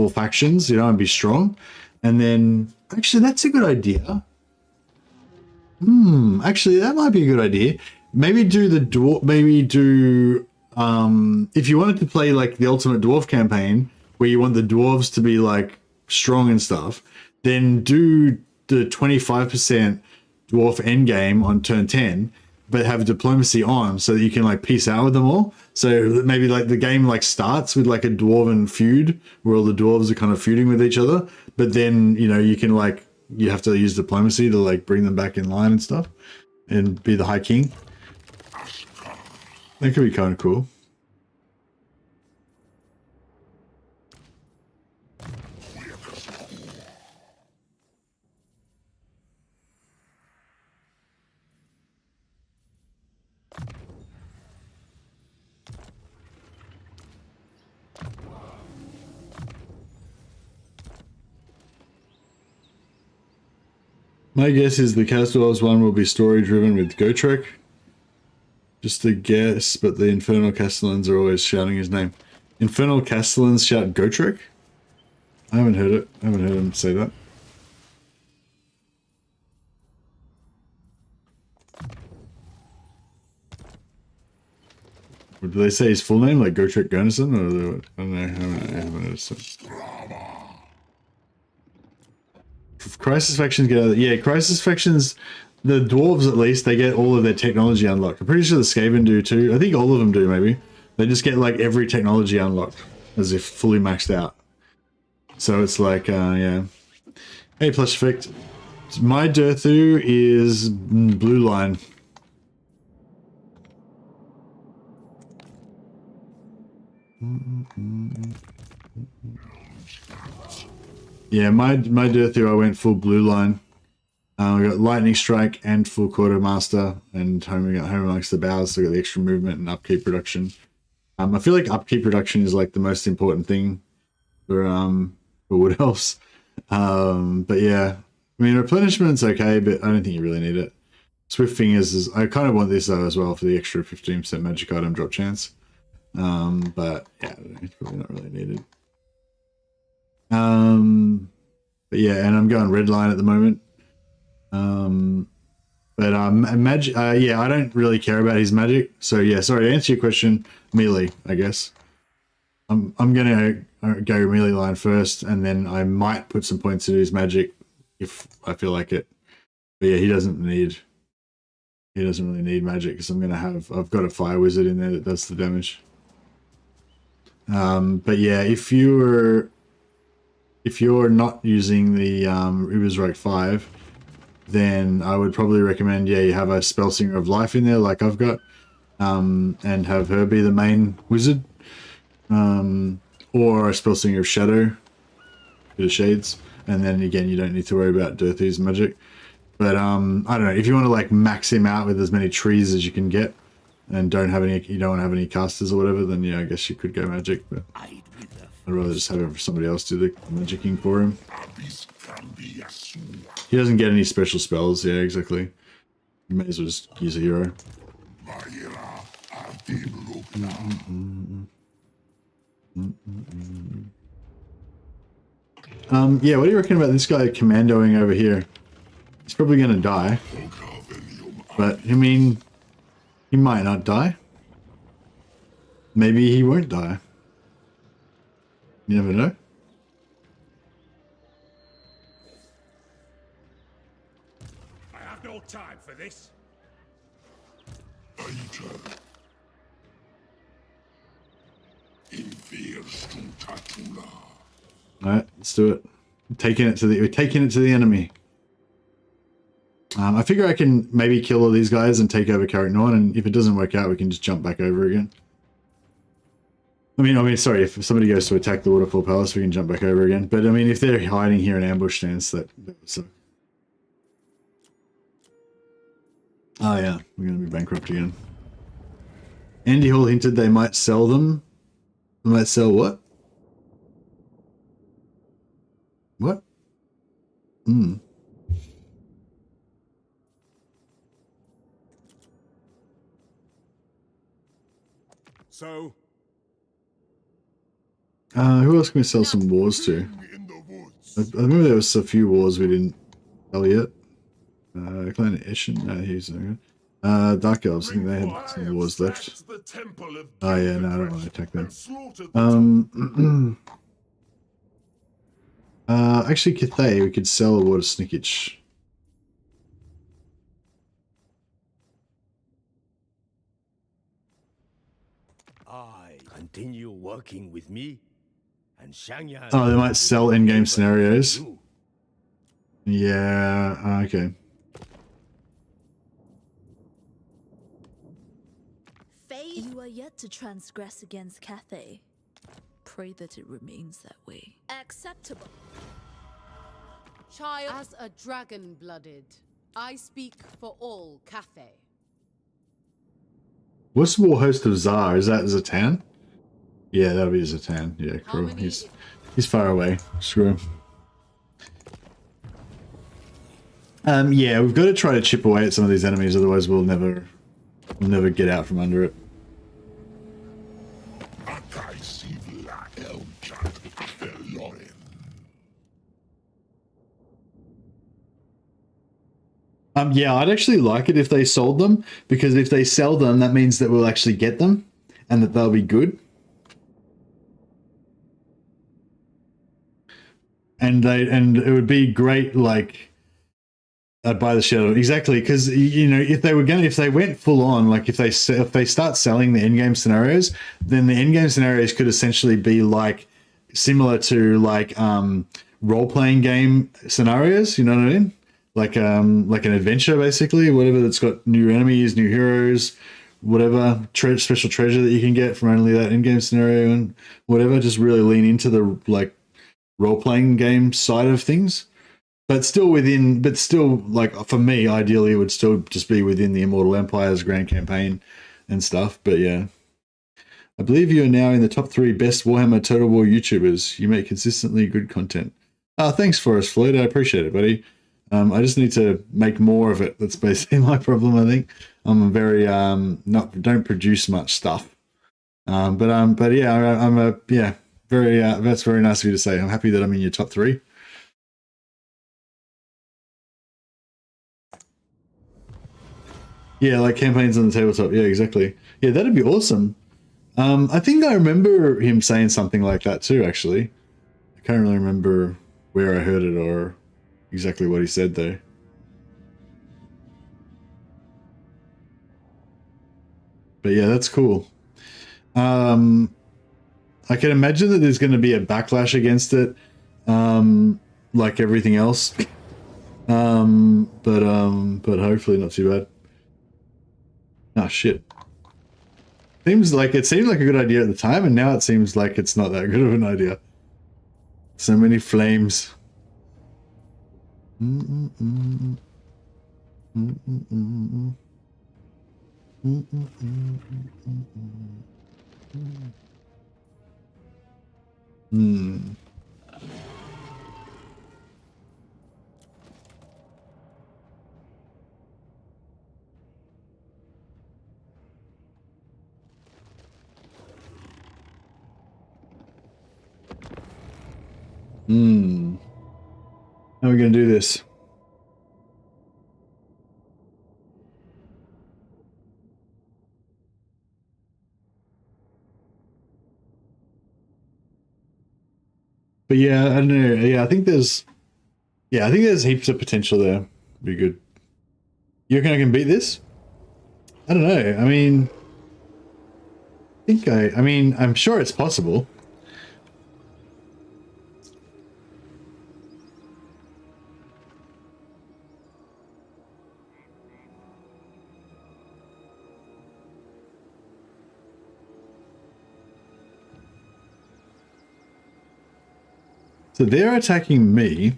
factions, you know, and be strong. And then, actually, that's a good idea. Actually, that might be a good idea. maybe do the dwarf. Maybe do if you wanted to play like the ultimate dwarf campaign, where you want the dwarves to be like strong and stuff, then do the 25% dwarf endgame on turn 10, but have diplomacy on so that you can like peace out with them all. So maybe like the game like starts with like a dwarven feud where all the dwarves are kind of feuding with each other, but then you know you can like you have to use diplomacy to like bring them back in line and stuff and be the High King. That could be kind of cool. My guess is the Casdor's one will be story driven with Gotrek. Just a guess, but the Infernal Castellans are always shouting his name. Infernal Castellans shout Gotrek? I haven't heard it. I haven't heard him say that. Or do they say his full name, like Gotrek Gunnison? Or I don't know. I haven't noticed it. Crisis factions get other, yeah, crisis factions, the dwarves at least, they get all of their technology unlocked. I'm pretty sure the Skaven do too. I think all of them do, maybe. They just get like every technology unlocked as if fully maxed out. So it's like, yeah. Hey, plus effect. My DURTHU is blue line. Yeah, my DURTHU, I went full blue line. We got lightning strike and full quartermaster, and we got home amongst the boughs, so we got the extra movement and upkeep reduction. I feel like upkeep reduction is like the most important thing for Wood Elves. But yeah, I mean replenishment's okay, but I don't think you really need it. Swift Fingers is, I kind of want this though as well for the extra 15% magic item drop chance. But yeah, it's probably not really needed. But yeah, and I'm going red line at the moment. Magic, yeah, I don't really care about his magic. So yeah, sorry, to answer your question, melee, I guess. I'm gonna go melee line first, and then I might put some points into his magic if I feel like it. But yeah, he doesn't really need magic because I've got a fire wizard in there that does the damage. But yeah, if you're not using the Ubersreich 5, then I would probably recommend, yeah, you have a Spellsinger of Life in there like I've got, and have her be the main wizard, or a Spellsinger of Shadow, bit of Shades, and then again you don't need to worry about DURTHU's magic. But I don't know, if you want to like max him out with as many trees as you can get, and you don't want to have any casters or whatever, then yeah, I guess you could go magic, but I'd rather just have somebody else do the magicking for him. He doesn't get any special spells, yeah, exactly. You may as well just use a hero. Yeah, what do you reckon about this guy commandoing over here? He's probably gonna die. But, I mean, he might not die. Maybe he won't die. You never know. I have no time for this. Alright, let's do it. We're taking it to the enemy. I figure I can maybe kill all these guys and take over Carrick Norn, and if it doesn't work out, we can just jump back over again. I mean, sorry, if somebody goes to attack the Waterfall Palace, we can jump back over again. But I mean, if they're hiding here in ambush stance, that would suck. Oh yeah, we're going to be bankrupt again. Andy Hall hinted they might sell them. They might sell what? What? So? Who else can we sell some wars to? I remember there was a few wars we didn't sell yet. Clan Eshin, no, he's no good. Dark Elves, I think they had some wars left. The temple of Oh yeah, no, I don't want to attack them. and slaughtered the Actually, Cathay, we could sell a Water Snickage. I continue working with me, and Shangyan. Oh, they might sell in-game scenarios. Yeah, okay. You are yet to transgress against Cathay. Pray that it remains that way. Acceptable. Child, as a dragon-blooded, I speak for all Cathay. What's the war host of Tsar? Is that Zatan? Yeah, that'll be Zatan. Yeah, cool. He's far away. Screw him. Yeah, we've got to try to chip away at some of these enemies, otherwise we'll never get out from under it. Yeah, I'd actually like it if they sold them, because if they sell them, that means that we'll actually get them, and that they'll be good. And it would be great, like, I'd buy the shit out of it. Exactly, because, you know, if they went full on, like if they start selling the in-game scenarios, then the in-game scenarios could essentially be like similar to like role-playing game scenarios. You know what I mean? Like an adventure, basically, whatever, that's got new enemies, new heroes, whatever special treasure that you can get from only that in-game scenario and whatever. Just really lean into the like role-playing game side of things. But still like for me, ideally it would still just be within the Immortal Empire's grand campaign and stuff. But yeah, I believe you are now in the top 3 best Warhammer Total War YouTubers. You make consistently good content. Thanks Forrest Floyd. I appreciate it, buddy. I just need to make more of it. That's basically my problem, I think. I'm very don't produce much stuff. But yeah, that's very nice of you to say. I'm happy that I'm in your top 3. Yeah, like campaigns on the tabletop. Yeah, exactly. Yeah, that'd be awesome. I think I remember him saying something like that too, actually. I can't really remember where I heard it or exactly what he said though. But yeah, that's cool. I can imagine that there's going to be a backlash against it, like everything else. But hopefully not too bad. Ah, shit. It seemed like a good idea at the time, and now it seems like it's not that good of an idea. So many flames. How are we going to do this? But yeah, I don't know. Yeah, I think there's heaps of potential there. Be good. You reckon I can beat this? I don't know. I mean, I'm sure it's possible. So they're attacking me.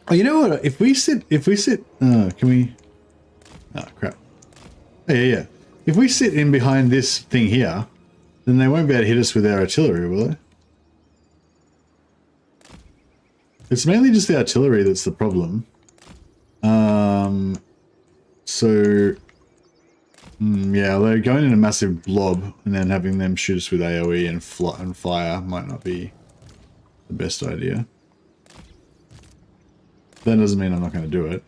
Oh, you know what? If we sit, can we? Oh crap! Yeah. If we sit in behind this thing here, then they won't be able to hit us with their artillery, will they? It's mainly just the artillery that's the problem. Yeah, they're going in a massive blob and then having them shoot us with AoE and fire might not be the best idea. That doesn't mean I'm not going to do it.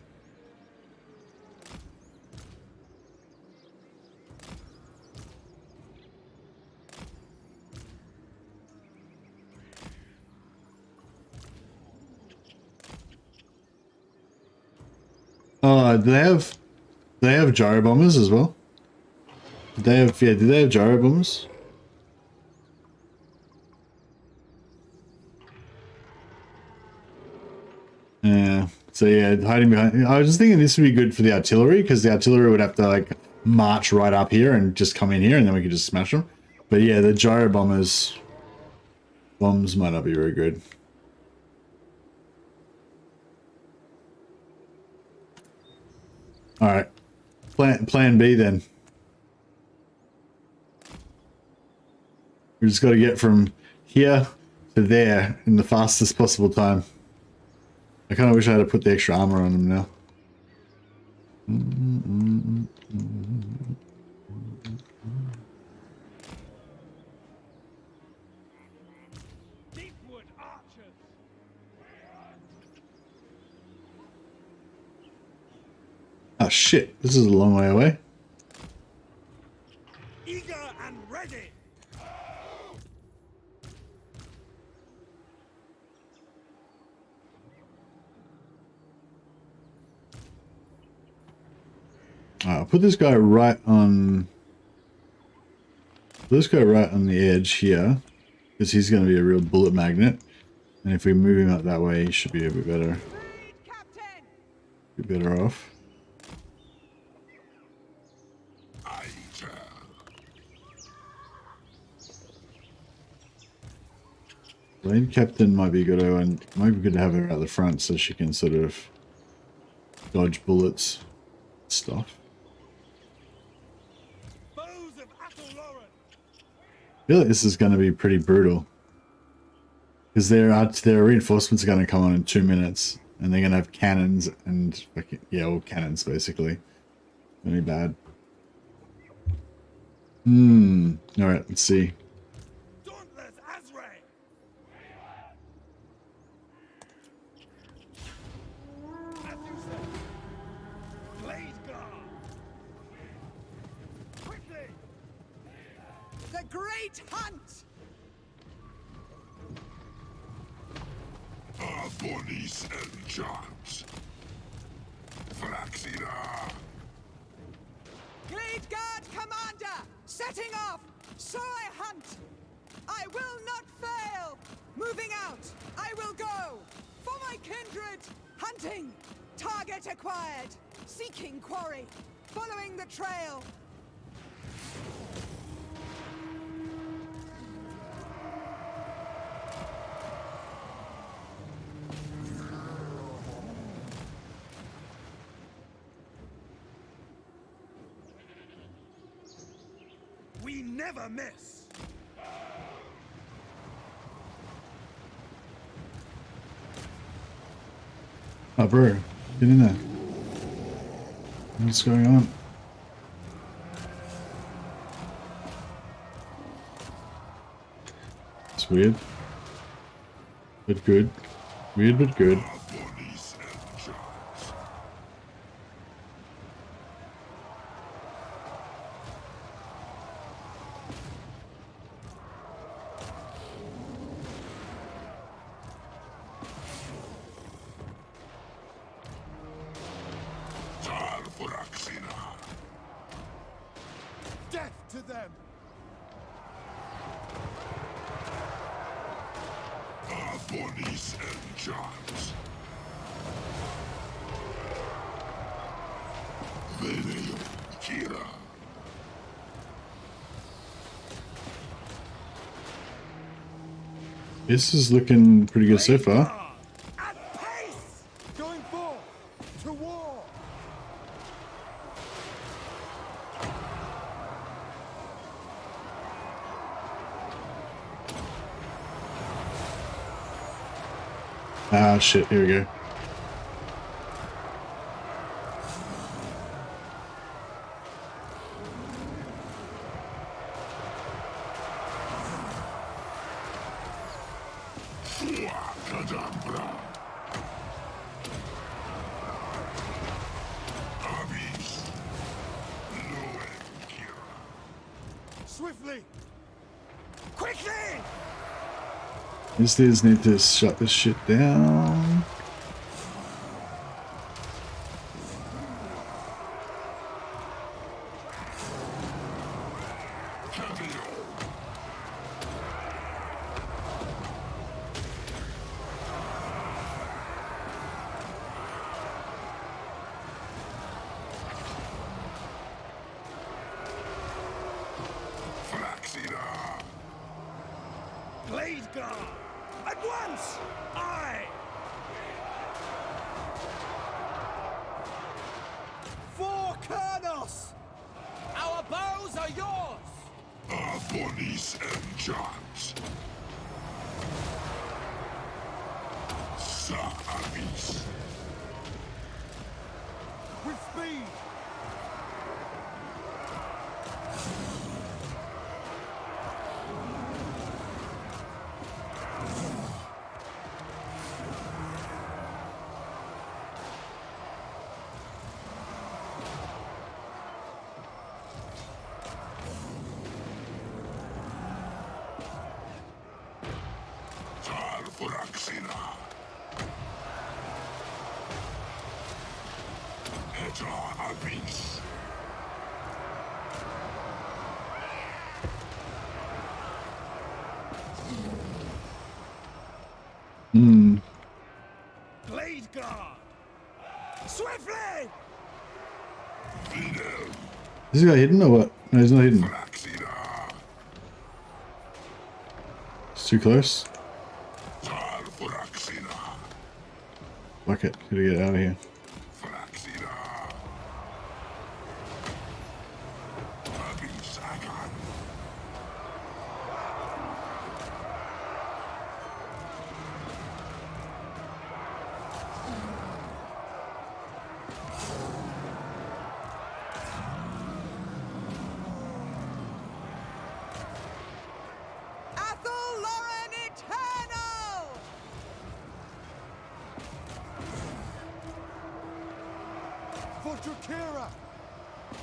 Do they have gyro bombers as well? Did they have gyro bombers? Yeah. So yeah, hiding behind. I was just thinking this would be good for the artillery, because the artillery would have to like march right up here and just come in here, and then we could just smash them. But yeah, the gyro bombs might not be very good. All right, plan B then. We just got to get from here to there in the fastest possible time. I kind of wish I had put the extra armor on them now. Deepwood archers. Oh shit, this is a long way away. Eager and ready. I'll put this guy right on. This guy right on the edge here, because he's going to be a real bullet magnet. And if we move him up that way, he should be a bit better. Be better off. Lane Captain might be good, and might be good to have her at the front so she can sort of dodge bullets and stuff. I feel like this is going to be pretty brutal, because their reinforcements are going to come on in 2 minutes, and they're going to have cannons and yeah, all cannons basically. Really bad. All right, let's see. Great hunt! Abonis and Johns. Fraxina. Glade Guard Commander! Setting off! So I hunt! I will not fail! Moving out! I will go! For my kindred! Hunting! Target acquired! Seeking quarry! Following the trail! We never miss. Oh, bro, get in there. What's going on? It's weird, but good. Weird, but good. Death to them! Abonis and Johns. Vene Kira. This is looking pretty good so far. Going forth to war! Ah, shit, here we go. Swiftly! Quickly! These dudes need to shut this shit down. Blade Guard! At once! Aye! For Kurnos! Our bows are yours! Our bodies and jobs. Sa Avis. With speed! Blade Guard! Swiftly! Is this guy hidden or what? No, he's not hidden. It's too close. Fuck it, gotta get out of here.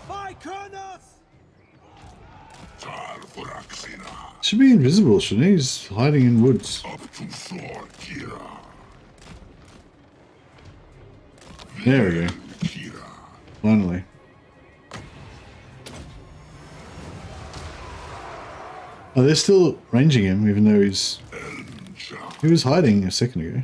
By Kurnos! Should be invisible, shouldn't he? He's hiding in woods. There we go. Finally. Oh, they're still ranging him, even though he was hiding a second ago.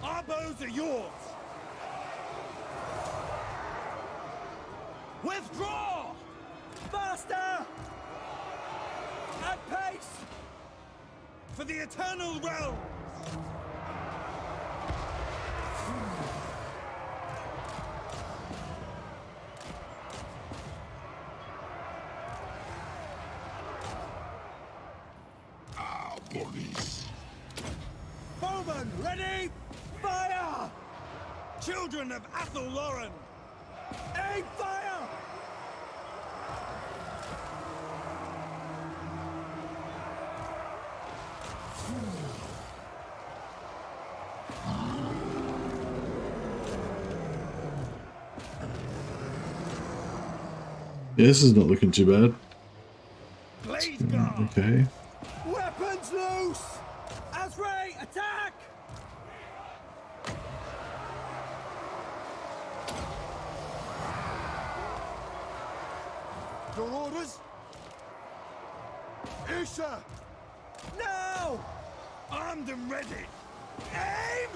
Our bows are yours! Withdraw! Faster! At pace! For the eternal realms! Bowman, ready? Fire! Children of Athel Lauren! Aim fire! Yeah, this is not looking too bad. Blade Guard! Okay. Weapons loose! Azray, attack! Your orders? Isha! Now! Armed and ready! Aim!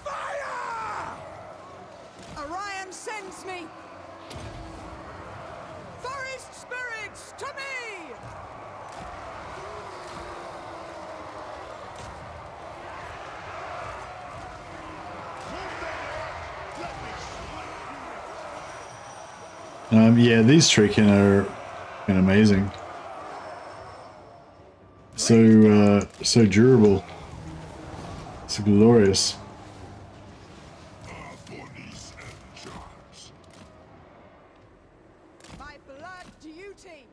Fire! Orion sends me! Forest spirits, to me! Yeah, these Treekin are amazing. So durable. It's glorious. My blood duty!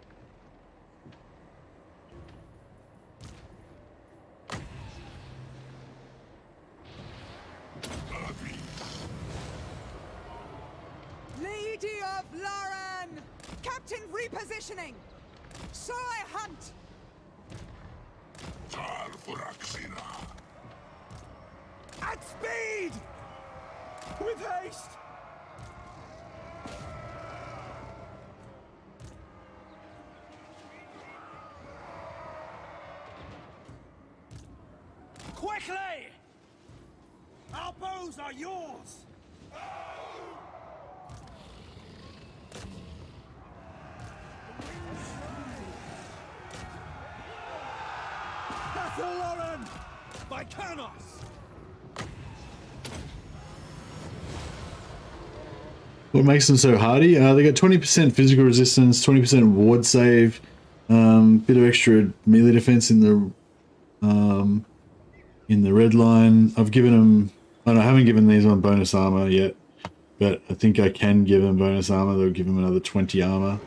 Lady of Lauren! Captain repositioning! So I hunt! At speed! With haste! Quickly! Our bows are yours! Lauren! By Carnos! What makes them so hardy? They got 20% physical resistance, 20% ward save, bit of extra melee defense in the red line. I've given them. I haven't given these on bonus armor yet, but I think I can give them bonus armor. They'll give them another 20 armor.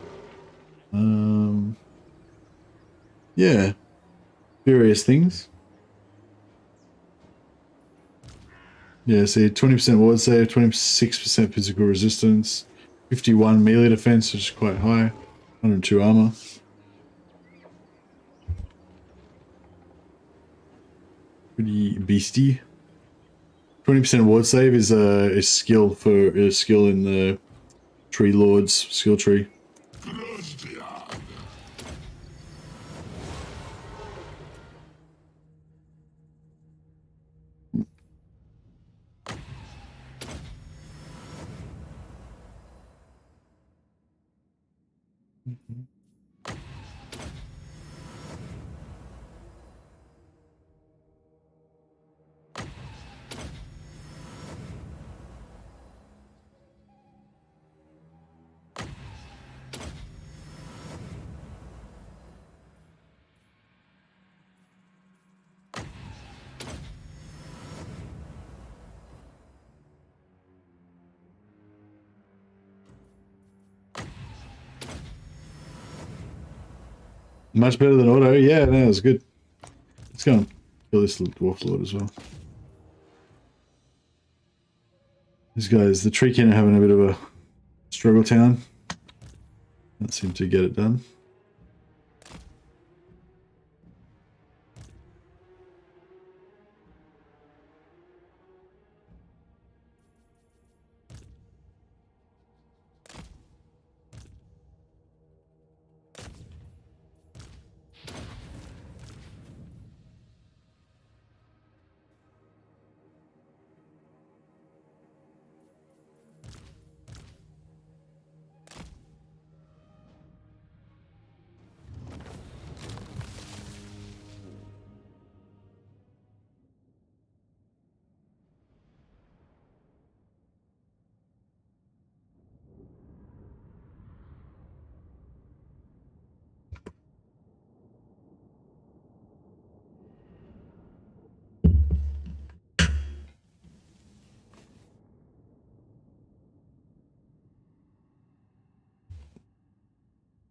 Yeah, various things. Yeah, see, 20% ward save, 26% physical resistance, 51 melee defense, which is quite high, 102 armor. Pretty beastie. 20% ward save is a skill in the Tree Lord's skill tree. Much better than auto. Yeah, no, it's good. Let's go and kill this little dwarf lord as well. These guys, the tree kin are having a bit of a struggle town. Can't seem to get it done.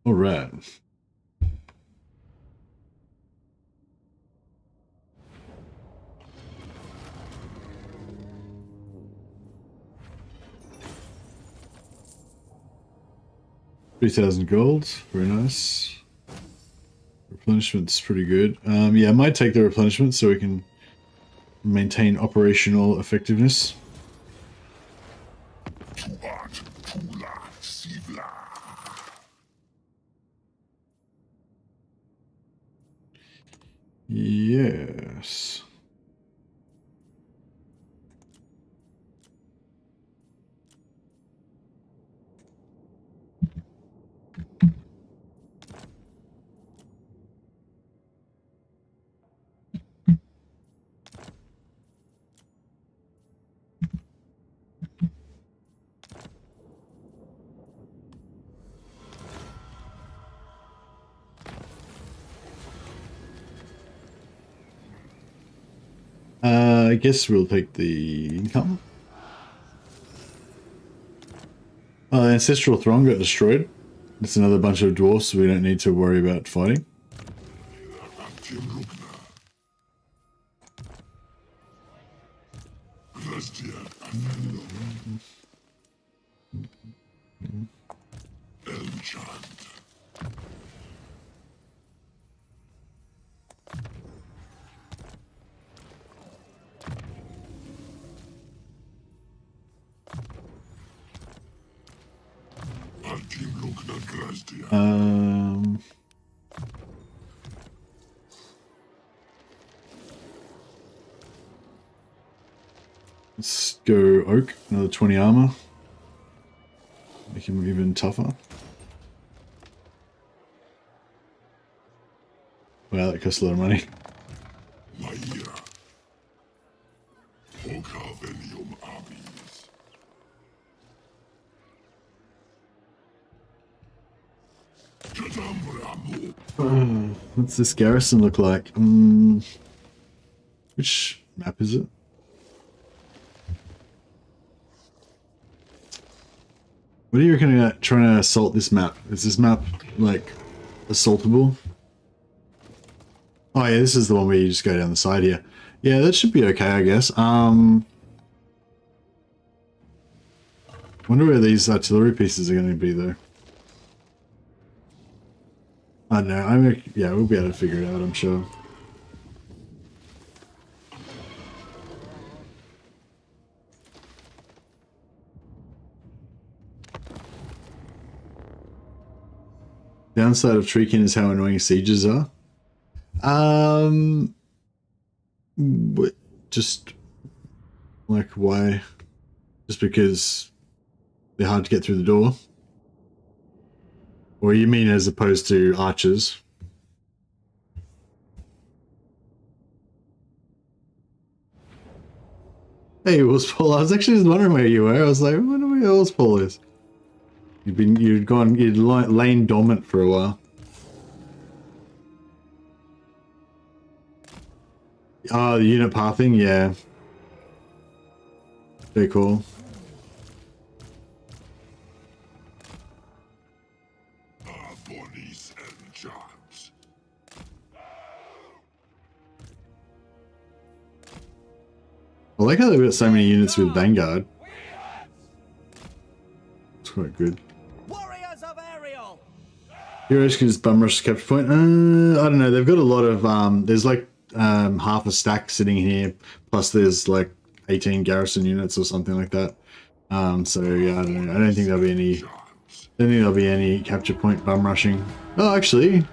All right. $3,000 gold, very nice. Replenishment's pretty good. Yeah, I might take the replenishment so we can maintain operational effectiveness. Yes. I guess we'll take the income. The Ancestral Throng got destroyed. It's another bunch of dwarfs, so we don't need to worry about fighting. Let's go Oak, another 20 armor. Make him even tougher. Wow, that costs a lot of money. What's this garrison look like? Which map is it? What do you reckon about trying to assault this map? Is this map, like, assaultable? Oh yeah, this is the one where you just go down the side here. Yeah, that should be okay, I guess. Wonder where these artillery pieces are going to be, though. I don't know. Yeah, we'll be able to figure it out, I'm sure. Downside of Treekin is how annoying sieges are. Just like why? Just because they're hard to get through the door? Or you mean as opposed to archers? Hey, Willspaul, I was actually just wondering where you were. I was like, I wonder where Willspaul is. You'd lain dormant for a while. Oh, the unit pathing, yeah. Very cool. I like how they've got so many units with Vanguard. It's quite good. Warriors of Ariel. Heroes can just bum rush the capture point. I don't know. They've got a lot of there's like half a stack sitting here, plus there's like 18 garrison units or something like that. So yeah, I don't know. I don't think there'll be any capture point bum rushing. Oh, actually,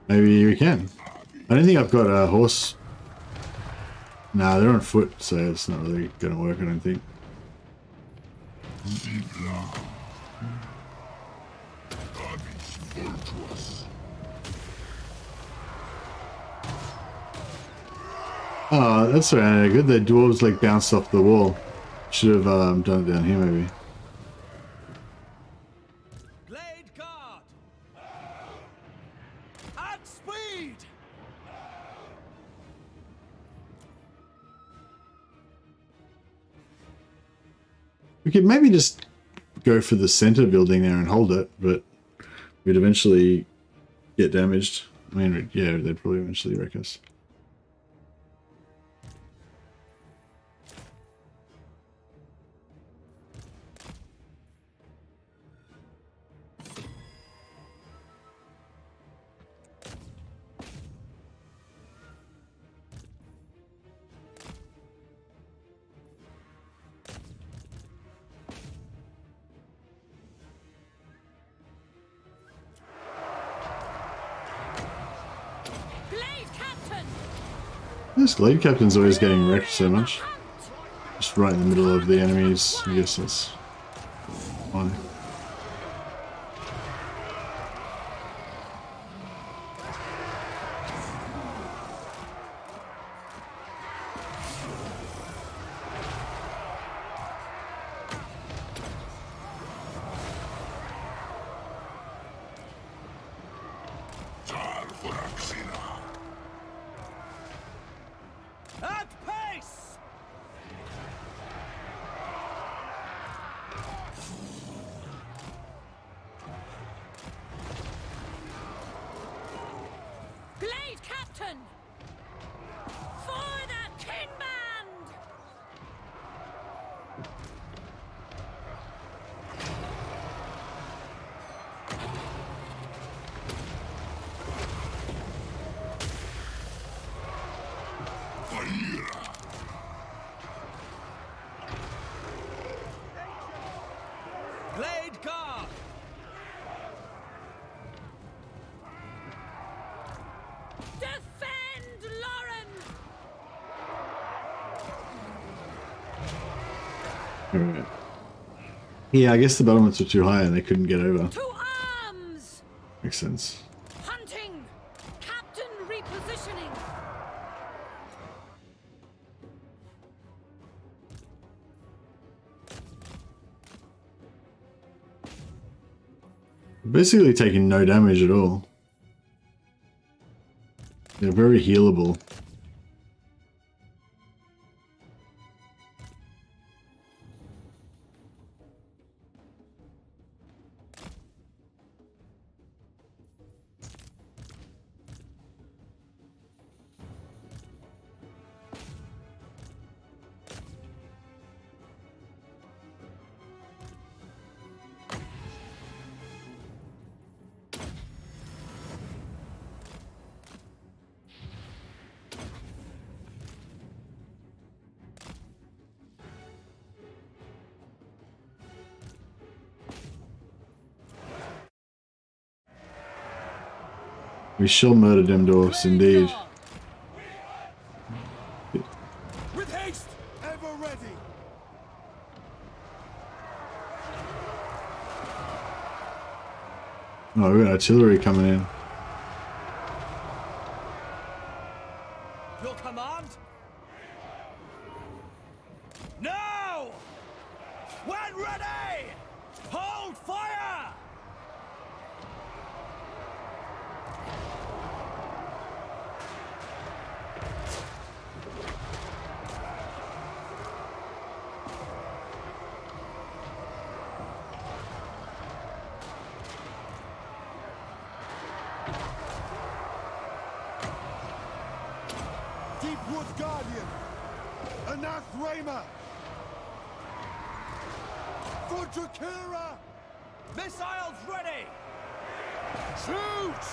maybe we can. I don't think I've got a horse. Nah, they're on foot, so it's not really gonna work, I don't think. Oh, that's right, good. The dwarves like bounced off the wall. Should have done it down here, maybe. Blade guard. At speed. We could maybe just go for the center building there and hold it, but we'd eventually get damaged. I mean, yeah, they'd probably eventually wreck us. This Glade Captain's always getting wrecked so much. Just right in the middle of the enemies. I guess that's fine. At pace. Glade Captain! For the King Band! Blade guard. Defend Lauren! Alright. Yeah, I guess the battlements were too high and they couldn't get over. To arms! Makes sense. Hunting! Captain repositioning! Basically taking no damage at all. They're very healable. We shall murder them dwarfs, indeed. With haste, ever ready. Oh, we got artillery coming in. Your command? Now! When ready! Hold fire! Deepwood Guardian! Anathema! For Drakira! Missiles ready! Shoot!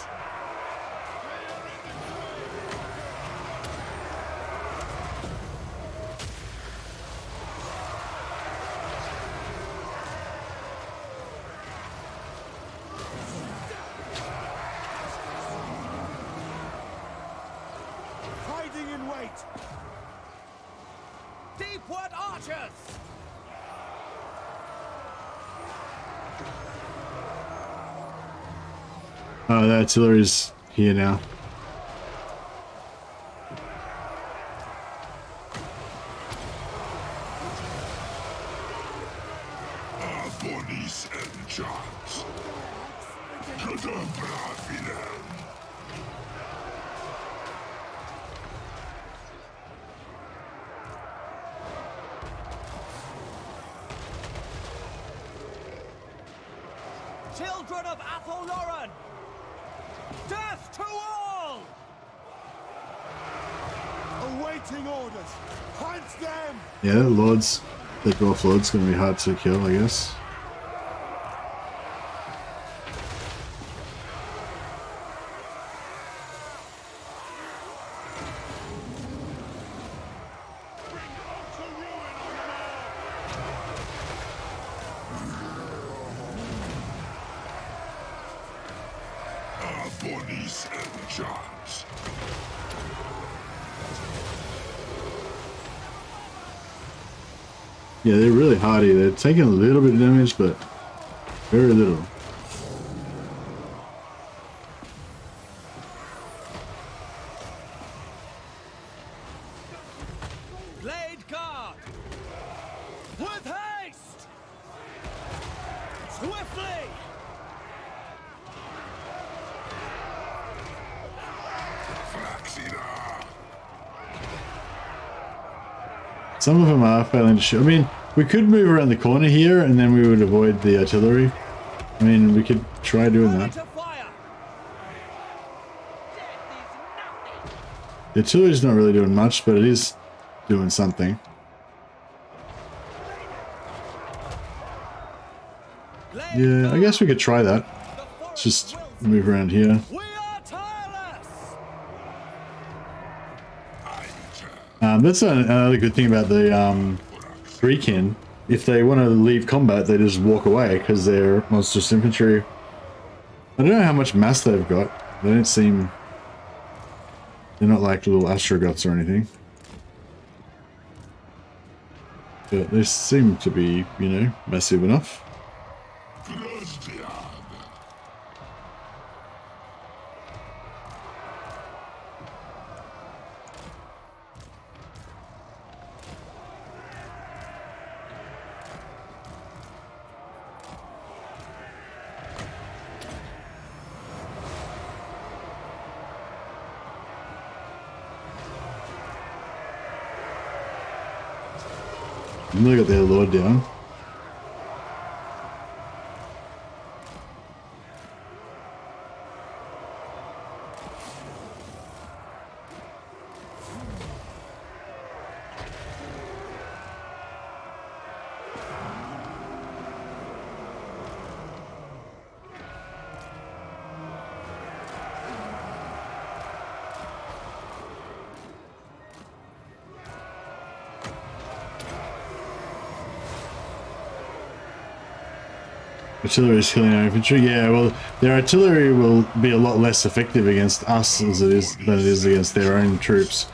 Hiding in wait! Deepwood archers! Oh, the artillery's here now. Our bodies and charts. Children of Athel-Loren! Death to all! Awaiting orders! Hunt them! Yeah, Lord's, the Dwarf Lord's gonna be hard to kill, I guess. Bodies and charts. Yeah, they're really hardy. They're taking a little bit of damage, but very little. Blade guard! With haste! Swiftly! Some of them are failing to shoot. I mean, we could move around the corner here and then we would avoid the artillery. I mean, we could try doing that. The artillery's not really doing much, but it is doing something. Yeah, I guess we could try that. Let's just move around here. That's another good thing about the Freakin. If they want to leave combat, they just walk away because they're monstrous infantry. I don't know how much mass they've got. They don't seem... They're not like little Astrogoths or anything. But they seem to be, you know, massive enough. And they got their lord down. Artillery is killing our infantry. Yeah, well, their artillery will be a lot less effective against us as it is than it is against their own troops.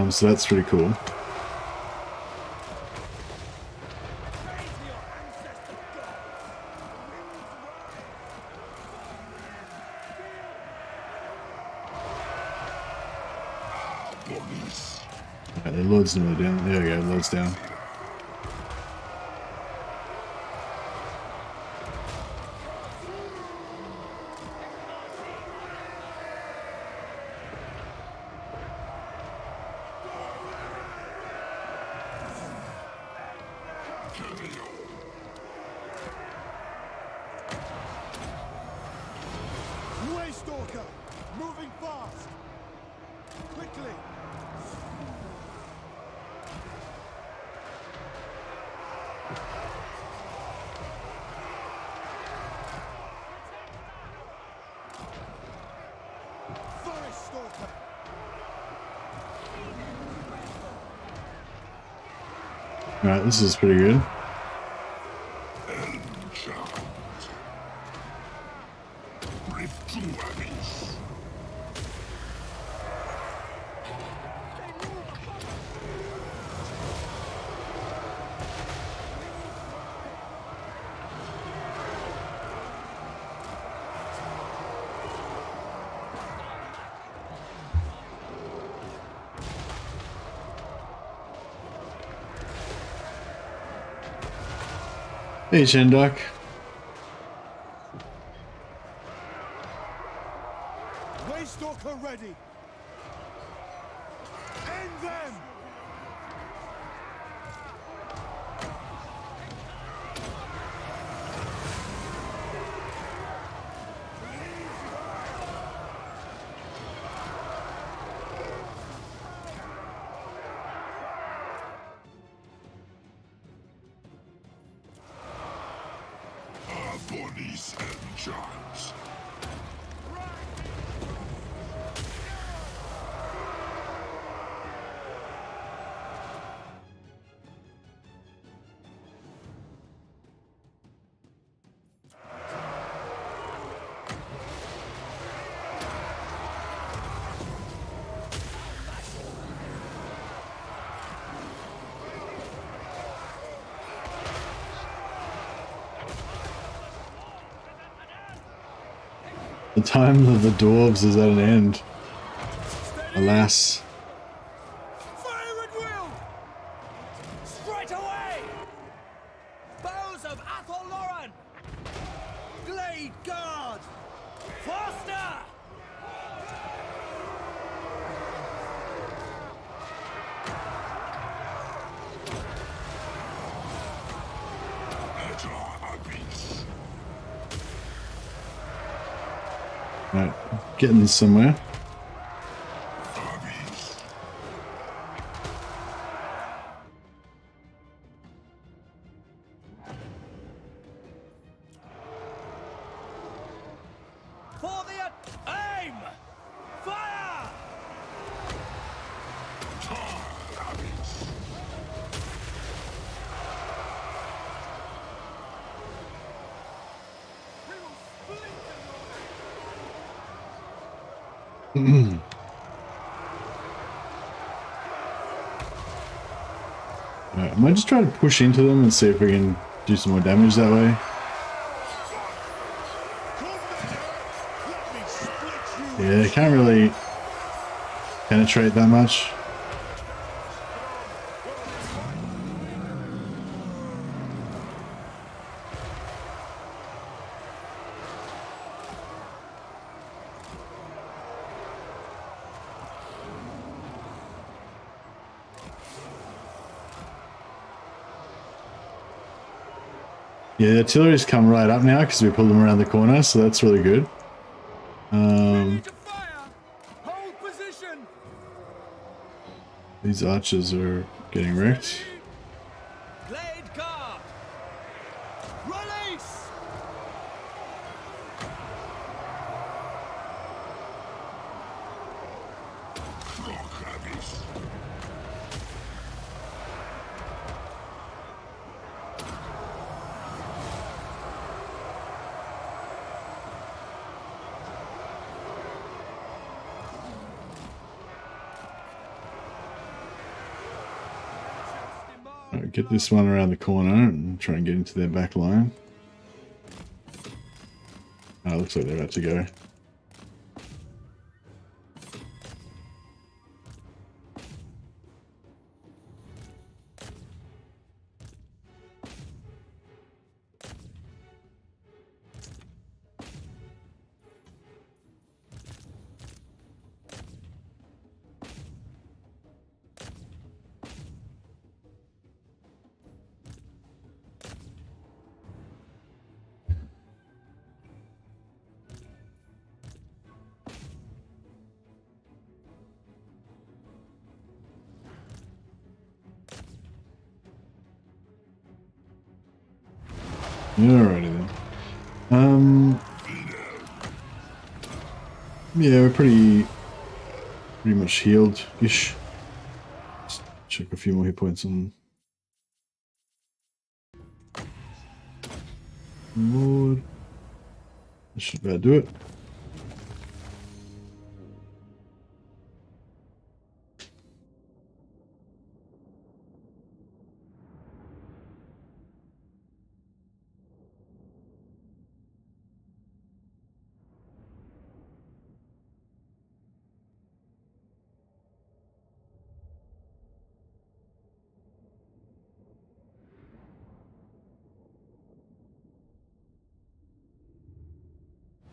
So that's pretty cool. Right, the Lord's nearly down. There we go, Lord's down. Moving fast! Quickly! Forest Stalker! Alright, this is pretty good. Hey, Shendok. Waystalker ready! End them! Bodies and giants. The time of the dwarves is at an end. Alas. Fire at will! Straight away! Bows of Athol Loran! Glade guard! Faster! Right, getting somewhere. For the aim! Fire! Right, I might just try to push into them and see if we can do some more damage that way. Yeah, they can't really penetrate that much. Yeah, the artillery's come right up now because we pulled them around the corner, so that's really good. These archers are getting wrecked. Blade guard. Release. Alright, get this one around the corner and try and get into their back line. Oh, looks like they're about to go. Alrighty then. Yeah, we're pretty much healed-ish. Let's check a few more hit points on Lord. That should about do it.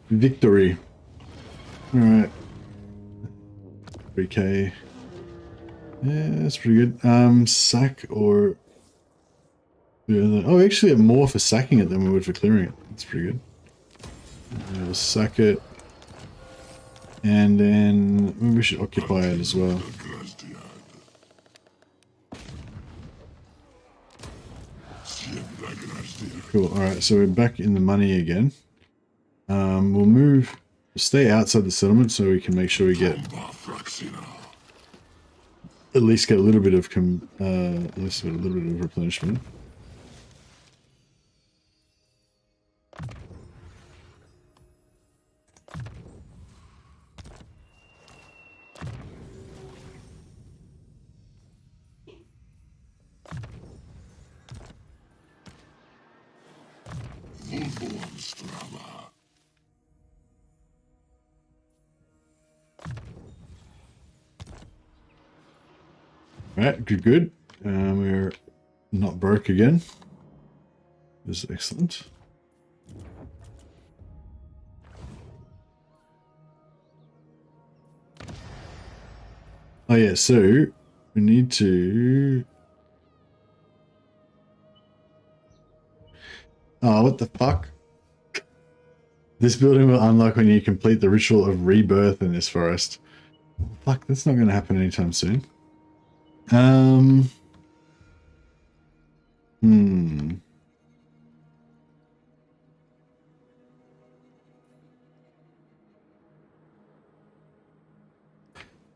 Victory. Alright. 3k. Yeah, that's pretty good. Sack or... Yeah, oh, we actually have more for sacking it than we would for clearing it. That's pretty good. We'll sack it. And then maybe we should occupy it as well. Cool. Alright, so we're back in the money again. We'll stay outside the settlement so we can make sure we get at least get a little bit of replenishment. Right, good. We're not broke again. This is excellent. Oh yeah, so we need to... Oh, what the fuck? This building will unlock when you complete the ritual of rebirth in this forest. Fuck, that's not going to happen anytime soon.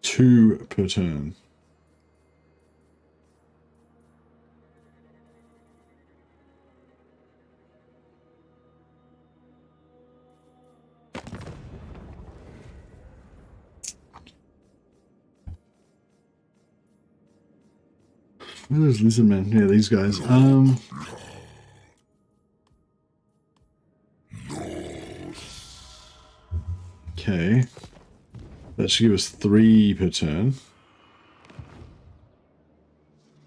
Two per turn. Where's Lizard Man? Yeah, these guys. Okay. That should give us 3 per turn.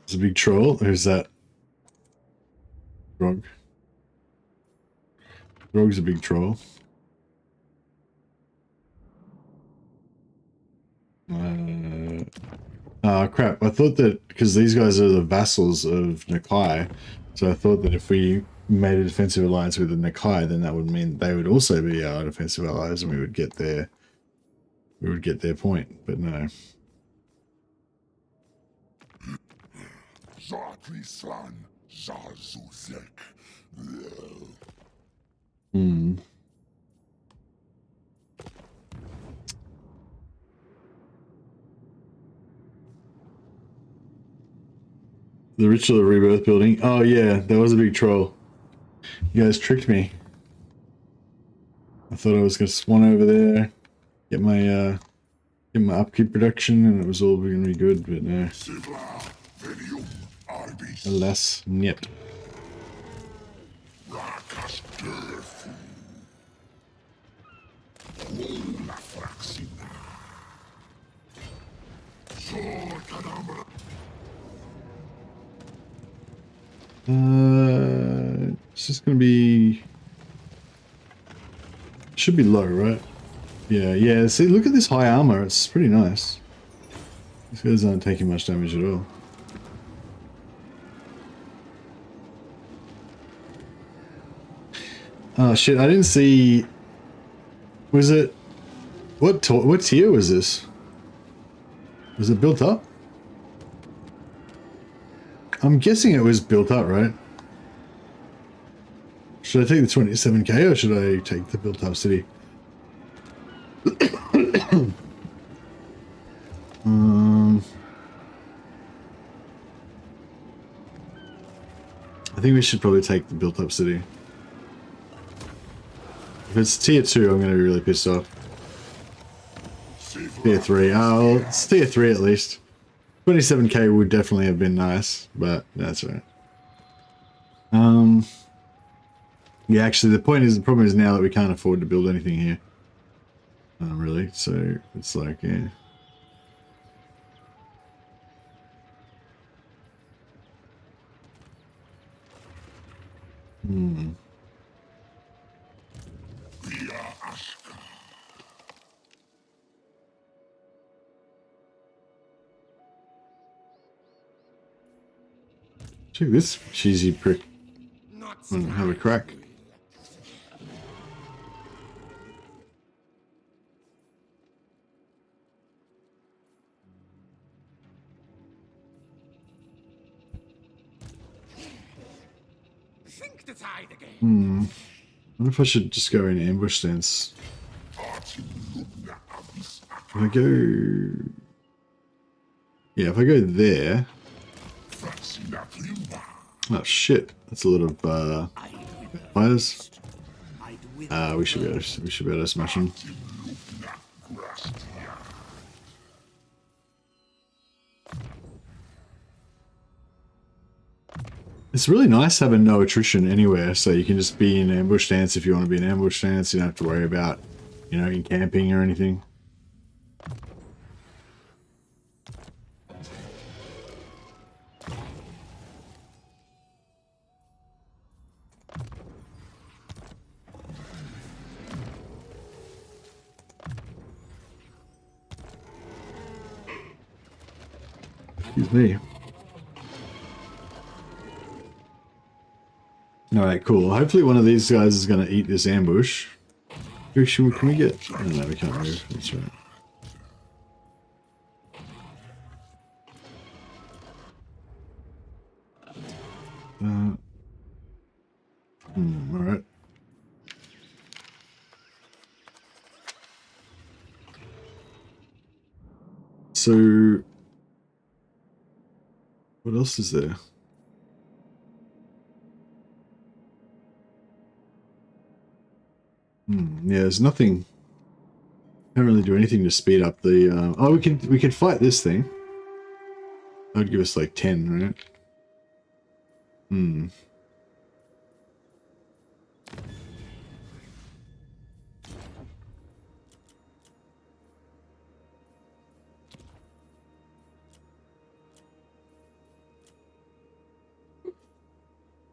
It's a big troll. Who's that? Grog. Grog's a big troll. Crap. I thought that because these guys are the vassals of Nakai, so I thought that if we made a defensive alliance with the Nakai, then that would mean they would also be our defensive allies, and we would get their point. But no. Hmm. The Ritual of Rebirth building. Oh yeah, that was a big troll. You guys tricked me. I thought I was gonna spawn over there, get my upkeep reduction, and it was all gonna be good, but no. Alas, niet. It's just gonna be... Should be low, right? Yeah, see, look at this high armor, it's pretty nice. These guys aren't taking much damage at all. Oh shit, I didn't see... Was it... What tier was this? Was it built up? I'm guessing it was built up, right? Should I take the 27k or should I take the built up city? I think we should probably take the built up city. If it's tier 2, I'm going to be really pissed off. Tier 3. Oh, it's tier 3 at least. 27k would definitely have been nice, but that's alright. Yeah, actually, the problem is now that we can't afford to build anything here. Really, so it's like, yeah. Check this cheesy prick. Have a crack. I wonder if I should just go in ambush stance. If I go... Yeah, if I go there... Oh shit, that's a lot of fires. We should be able to smash them. It's really nice having no attrition anywhere, so you can just be in ambush stance if you want to be in ambush stance. You don't have to worry about, you know, camping or anything. Excuse me. Alright, cool. Hopefully one of these guys is going to eat this ambush. Can we get... Oh, no, we can't move. That's right. Alright. So... What else is there? Yeah, there's nothing. Can't really do anything to speed up the. Oh, we could fight this thing. That would give us like 10, right?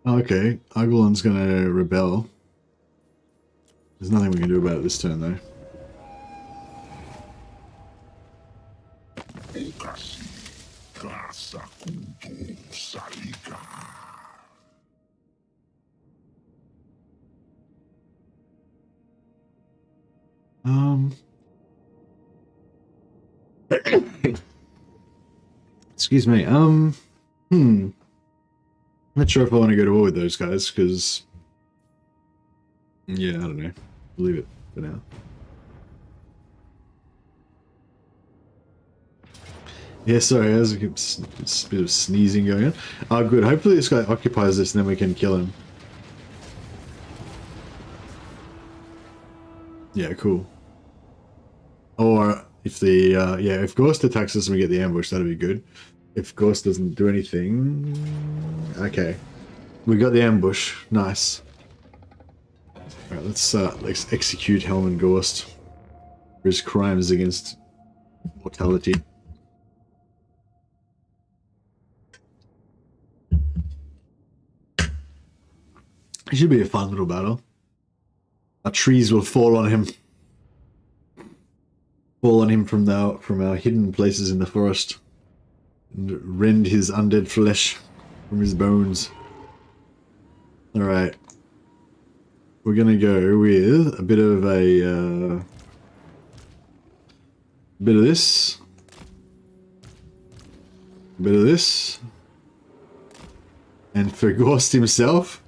Okay, Agulon's gonna rebel. There's nothing we can do about it this turn, though. Excuse me. Not sure if I want to go to war with those guys, because... Yeah, I don't know. Leave it for now. Yeah, sorry, there's a bit of sneezing going on. Oh, good. Hopefully this guy occupies this and then we can kill him. Yeah, cool. Or if the, yeah, if Ghost attacks us and we get the ambush, that'd be good. If Ghost doesn't do anything... Okay. We got the ambush. Nice. Alright, let's execute Helm Ghost for his crimes against mortality. It should be a fun little battle. Our trees will fall on him. Fall on him from our hidden places in the forest. And rend his undead flesh from his bones. Alright. We're gonna go with a bit of a bit of this. A bit of this. And for Ghost himself,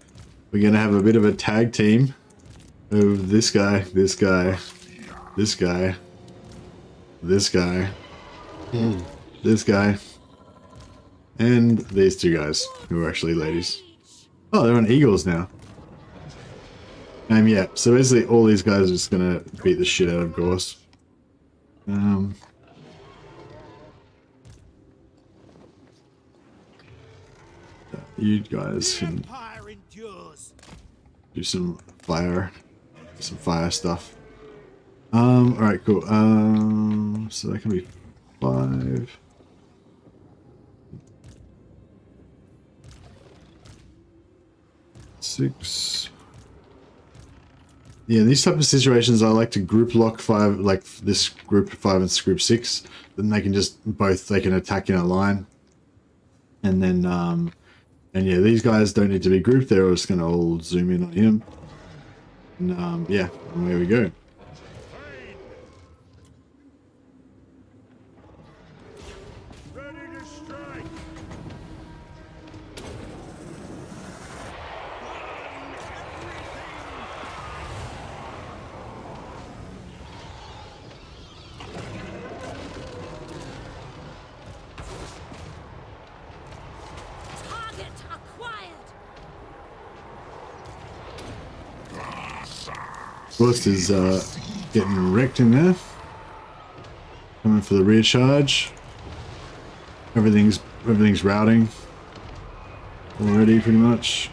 we're gonna have a bit of a tag team of this guy, this guy, this guy, this guy, this guy, and these two guys, who are actually ladies. Oh, they're on eagles now. Yeah, so basically all these guys are just gonna beat the shit out of Ghost. You guys can do some fire stuff. Alright, cool. So that can be 5. 6. Yeah, these type of situations I like to group lock 5, like this group 5 and this group 6. Then they can just they can attack in a line. And then, and yeah, these guys don't need to be grouped, they're just gonna all zoom in on him. And yeah, and there we go. Ghost is getting wrecked in there. Coming for the rear charge. Everything's routing already, pretty much.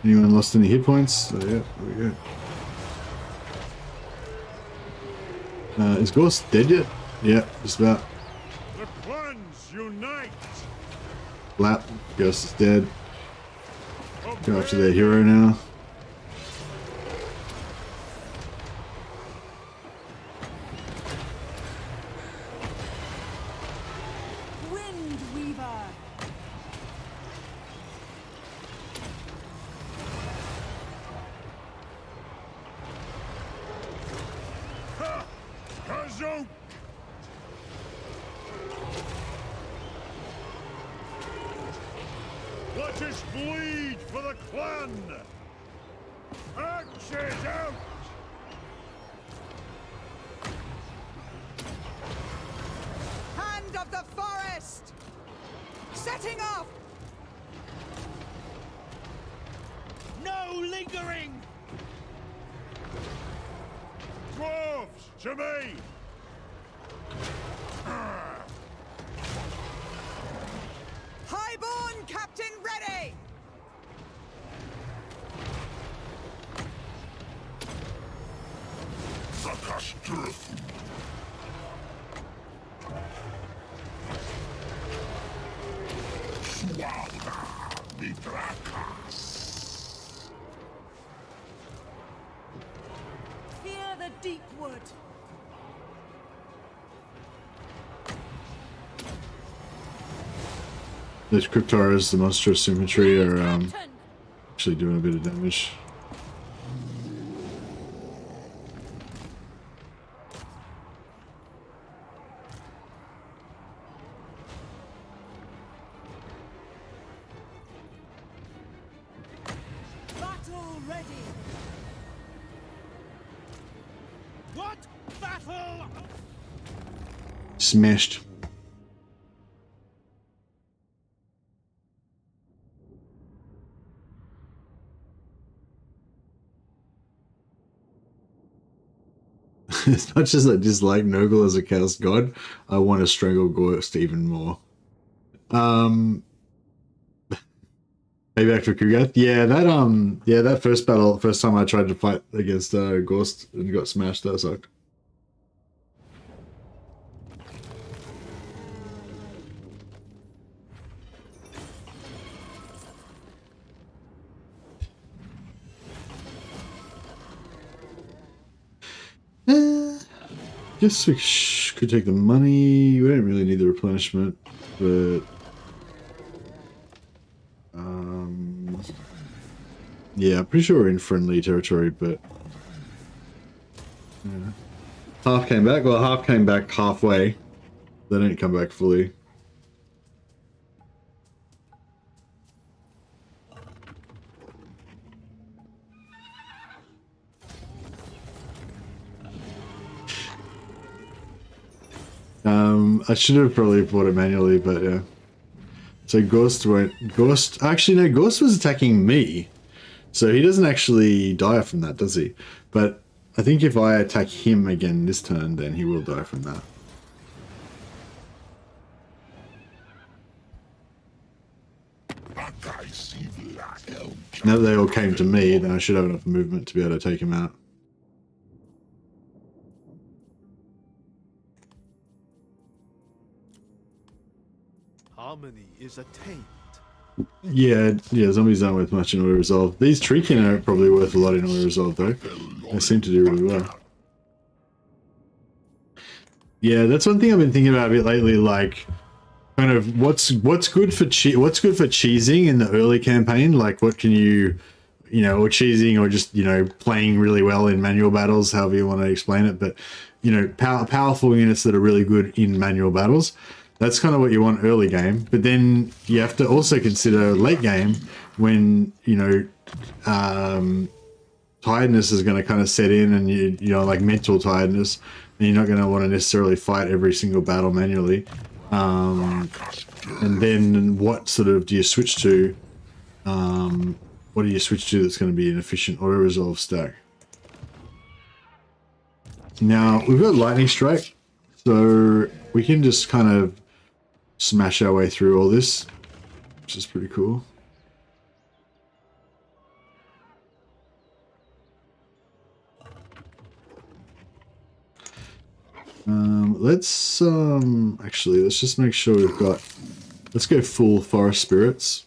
Anyone lost any hit points? So, yeah, there we go. Is Ghost dead yet? Yeah, just about. The clans unite. Lap. Ghost is dead. Go after their hero now. Let us bleed for the clan! Axes out! Hand of the forest! Setting off! No lingering! Dwarves, to me! Highborn Gun captain ready! DURTHU. Fear the deep wood. The Cryptaras, the monstrous infantry, are actually doing a bit of damage. Battle ready. What battle? Smashed. As much as I dislike Nurgle as a chaos god, I want to strangle Ghost even more. Maybe back to Kugath. Yeah, that first battle, first time I tried to fight against Ghost and got smashed, that sucked. Guess we could take the money. We don't really need the replenishment, but yeah, I'm pretty sure we're in friendly territory, but yeah. Half came back. Well, half came back halfway. They didn't come back fully. I should have probably bought it manually, but yeah. So Ghost actually no, Ghost was attacking me. So he doesn't actually die from that, does he? But I think if I attack him again this turn, then he will die from that. Now that they all came to me, then I should have enough movement to be able to take him out. Harmony is attained. Yeah, zombies aren't worth much in auto resolve. These Treekin are probably worth a lot in auto resolve though. They seem to do really well. Yeah, that's one thing I've been thinking about a bit lately. Like, kind of what's good for cheesing in the early campaign. Like, what can you know, or cheesing, or just playing really well in manual battles, however you want to explain it. But powerful units that are really good in manual battles. That's kind of what you want early game, but then you have to also consider late game when, tiredness is going to kind of set in, and you know, like mental tiredness, and you're not going to want to necessarily fight every single battle manually. And then what sort of do you switch to? What do you switch to that's going to be an efficient auto resolve stack? Now, we've got Lightning Strike, so we can just kind of smash our way through all this, which is pretty cool. Let's just make sure we've got, let's go full Forest Spirits.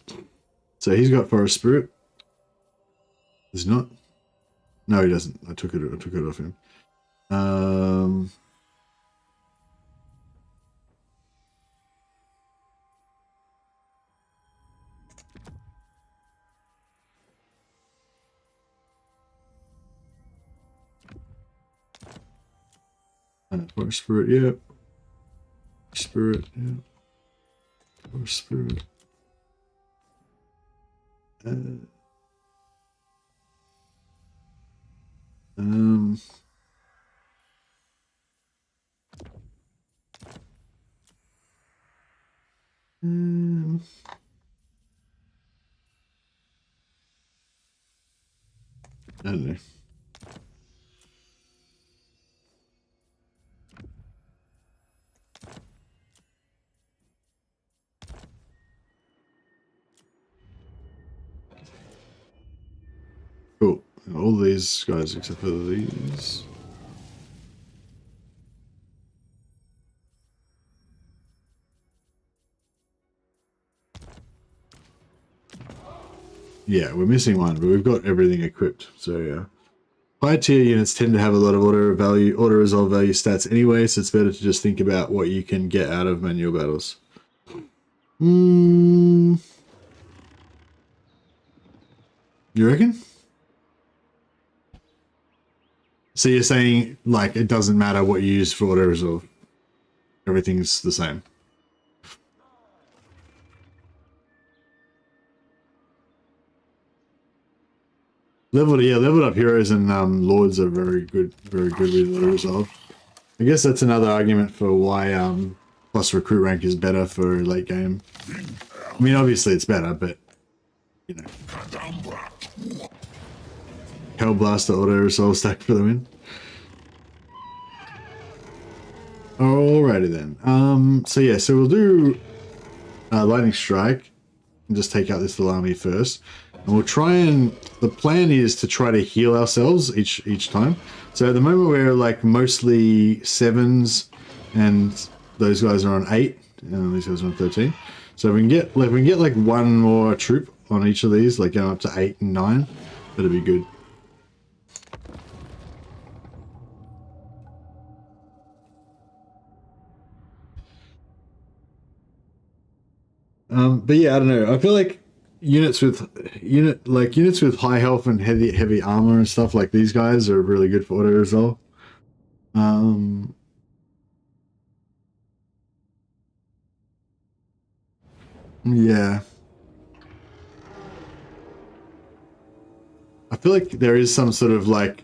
So he's got Forest Spirit. Does he not? No, he doesn't. I took it off him. Forest Spirit, yeah. Spirit, yeah. Forest Spirit. I don't know. All these guys except for these. Yeah, we're missing one, but we've got everything equipped. So yeah. Higher tier units tend to have a lot of auto resolve value stats anyway, so it's better to just think about what you can get out of manual battles. You reckon? So you're saying, like, it doesn't matter what you use for auto resolve. Everything's the same. Leveled up heroes and lords are very good with auto resolve. I guess that's another argument for why plus recruit rank is better for late game. I mean, obviously it's better, but you know, Hellblaster auto resolve stack for the win. Alrighty then. So yeah, so we'll do lightning strike and just take out this little army first. And we'll try and, the plan is to try to heal ourselves each time. So at the moment we're like mostly 7s and those guys are on 8 and these guys are on 13. So if we can get like one more troop on each of these, like going up to 8 and 9, that'd be good. But yeah, I don't know. I feel like units with high health and heavy armor and stuff like these guys are really good for auto resolve. Yeah. I feel like there is some sort of like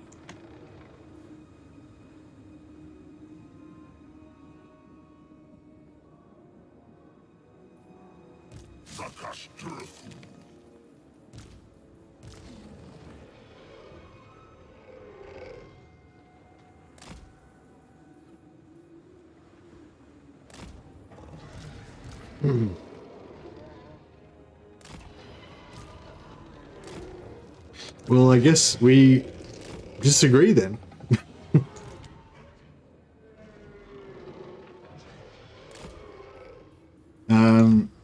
well, I guess we disagree then.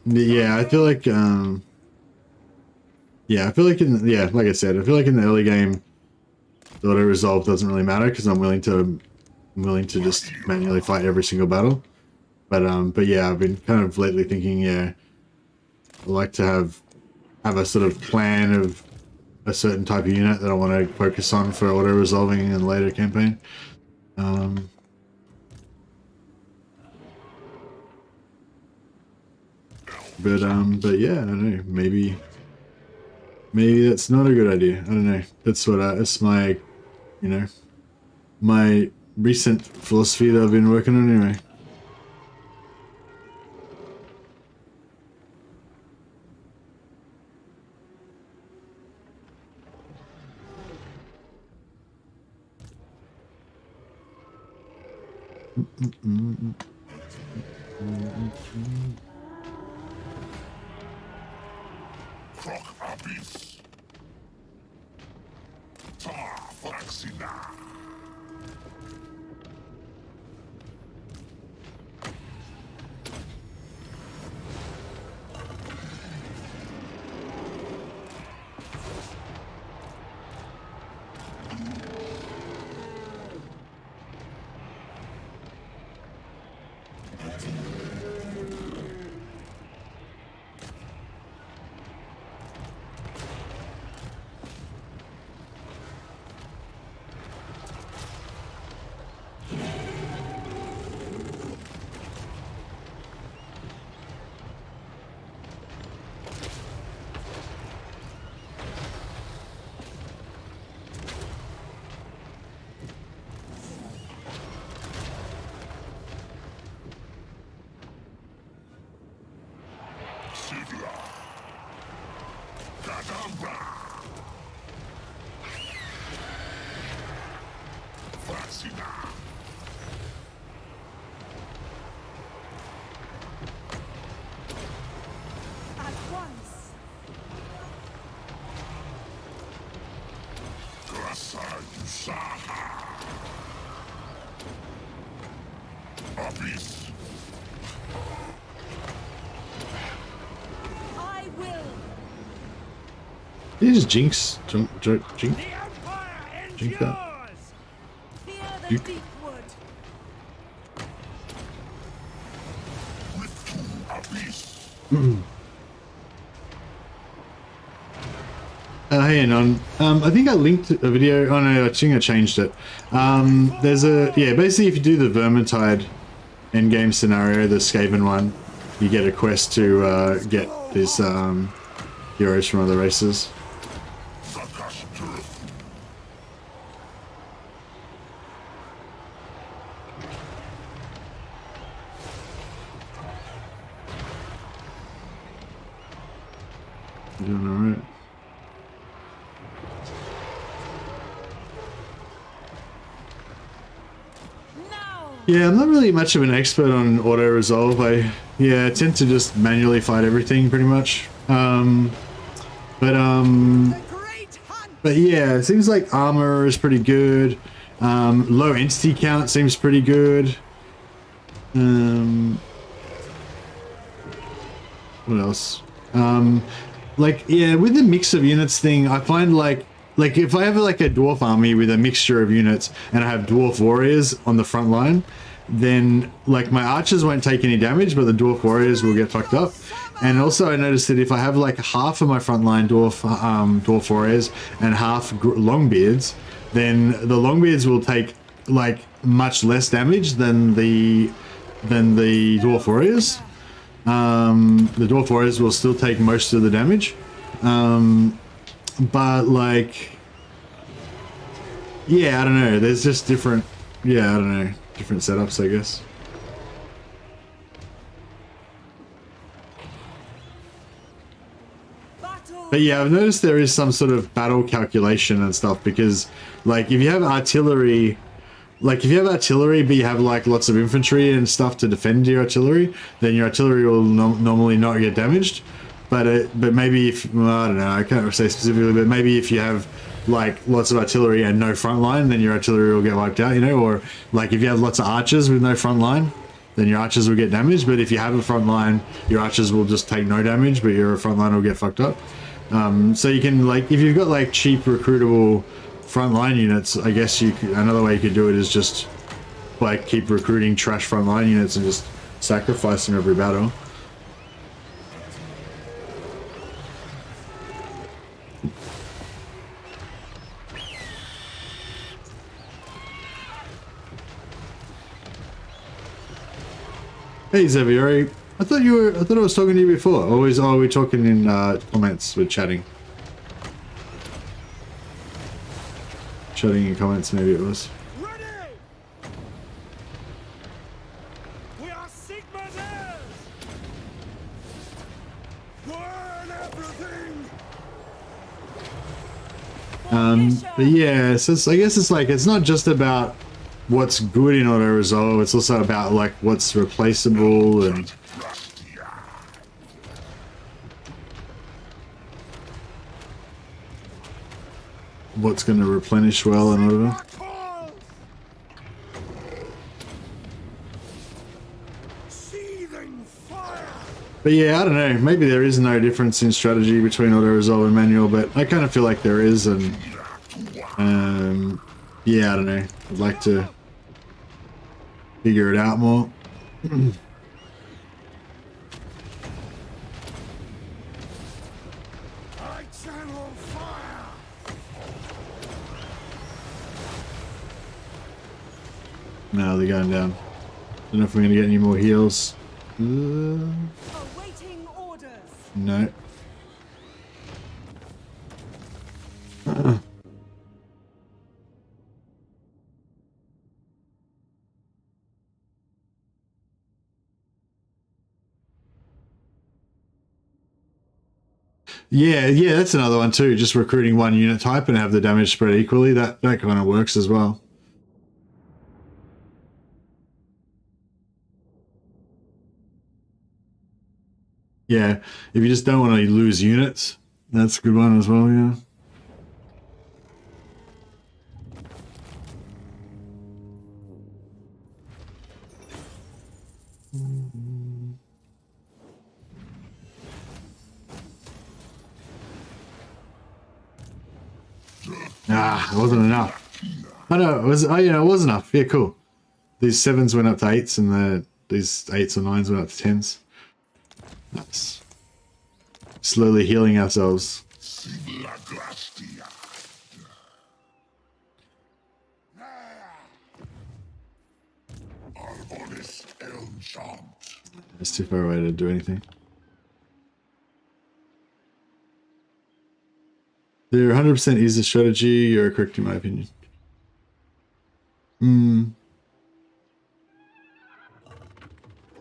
Yeah, I feel like like I said, I feel like in the early game the auto resolve doesn't really matter because I'm willing to just manually fight every single battle. But yeah, I've been kind of lately thinking, yeah, I like to have a sort of plan of a certain type of unit that I want to focus on for auto resolving in a later campaign. But yeah, I don't know. Maybe that's not a good idea. I don't know. That's my, you know, my recent philosophy that I've been working on anyway. I will. Did you just jinx? Jinx that? Fear the Duke. deep wood. Hey, Anon. I think I linked a video. Oh no, I think I changed it. There's a basically if you do the Vermintide endgame scenario, the Skaven one, you get a quest to get these heroes from other races. Doing all right. Yeah, I'm not really much of an expert on auto resolve. I tend to just manually fight everything pretty much. But yeah, it seems like armor is pretty good. Low entity count seems pretty good. What else? Like, yeah, with the mix of units thing, I find like if I have like a dwarf army with a mixture of units and I have dwarf warriors on the front line, then like my archers won't take any damage, but the dwarf warriors will get fucked up. And also I noticed that if I have like half of my front line dwarf warriors and half longbeards, then the longbeards will take like much less damage than the dwarf warriors. The dwarf warriors will still take most of the damage. But like, yeah, I don't know. There's just different, different setups, I guess. But yeah, I've noticed there is some sort of battle calculation and stuff because, like, if you have artillery, but you have like lots of infantry and stuff to defend your artillery, then your artillery will normally not get damaged. But maybe if, well, I don't know, I can't say specifically, but maybe if you have like lots of artillery and no front line, then your artillery will get wiped out, you know, or like if you have lots of archers with no front line, then your archers will get damaged. But if you have a front line, your archers will just take no damage, but your front line will get fucked up. So you can, like, if you've got like cheap recruitable front line units, I guess you could, another way you could do it is just like keep recruiting trash front line units and just sacrifice them every battle. Hey Xavier, I thought I was talking to you before. Always, oh, we're talking in comments. We're chatting. Chatting in comments, maybe it was. Ready! We are Sigma's heirs! Burn everything! But yeah, so I guess it's like, it's not just about what's good in auto resolve, it's also about like what's replaceable and what's going to replenish well and whatever. But yeah, I don't know, maybe there is no difference in strategy between auto resolve and manual, but I kind of feel like there is, and yeah, I don't know, I'd like to figure it out more. No, they're going down. Don't know if we're going to get any more heals. Awaiting orders. No. Yeah, that's another one too. Just recruiting one unit type and have the damage spread equally. That kind of works as well. Yeah, if you just don't want to lose units, that's a good one as well, yeah. Ah, it wasn't enough. I know it was. Oh, yeah, it was enough. Yeah, cool. These 7s went up to 8s, and these 8s or 9s went up to 10s. Nice. Slowly healing ourselves. It's too far away to do anything. There 100% is a strategy. You're correct in my opinion.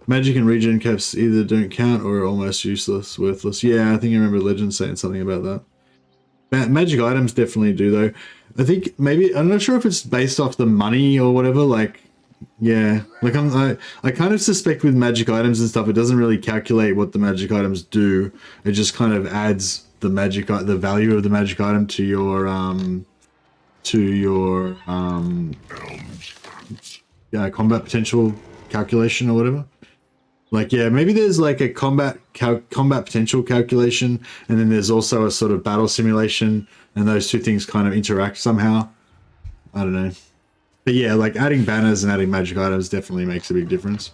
Magic and regen caps either don't count or are almost useless, worthless. Yeah, I think I remember Legend saying something about that. Magic items definitely do though. I think maybe, I'm not sure if it's based off the money or whatever, like, yeah. Like I kind of suspect with magic items and stuff, it doesn't really calculate what the magic items do. It just kind of adds the the value of the magic item to your combat potential calculation or whatever. Like, yeah, maybe there's like a combat potential calculation, and then there's also a sort of battle simulation, and those two things kind of interact somehow. I don't know. But yeah, like adding banners and adding magic items definitely makes a big difference.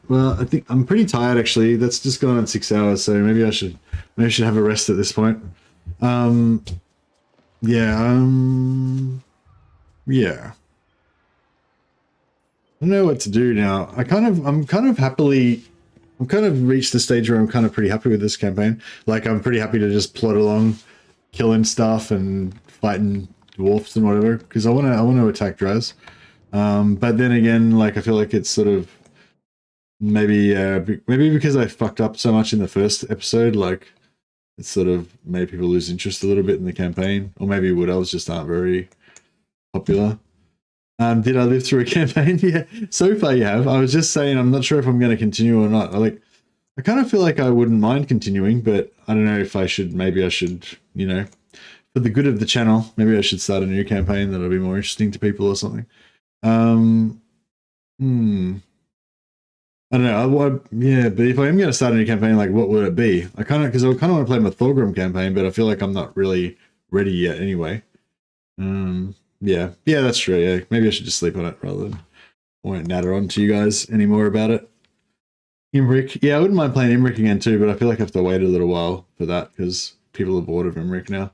Well, I think I'm pretty tired actually. That's just gone on 6 hours, so maybe I should have a rest at this point. Yeah. I don't know what to do now. I'm kind of reached the stage where I'm kind of pretty happy with this campaign. Like, I'm pretty happy to just plod along, killing stuff and fighting dwarfs and whatever, because I want to attack Draz. But then again, like, I feel like it's sort of maybe because I fucked up so much in the first episode, like it sort of made people lose interest a little bit in the campaign, or maybe Wood Elves just aren't very popular. Did I live through a campaign? Yeah, so far you have. I was just saying I'm not sure if I'm going to continue or not. I kind of feel like I wouldn't mind continuing, but I don't know if I should. Maybe I should, you know, for the good of the channel, maybe I should start a new campaign that'll be more interesting to people or something. I don't know. Yeah, but if I am going to start a new campaign, like, what would it be? Because I kind of want to play my Thorgrim campaign, but I feel like I'm not really ready yet anyway. Yeah, that's true. Yeah, maybe I should just sleep on it rather than I won't natter on to you guys anymore about it. Imric, yeah, I wouldn't mind playing Imric again too, but I feel like I have to wait a little while for that because people are bored of Imric now.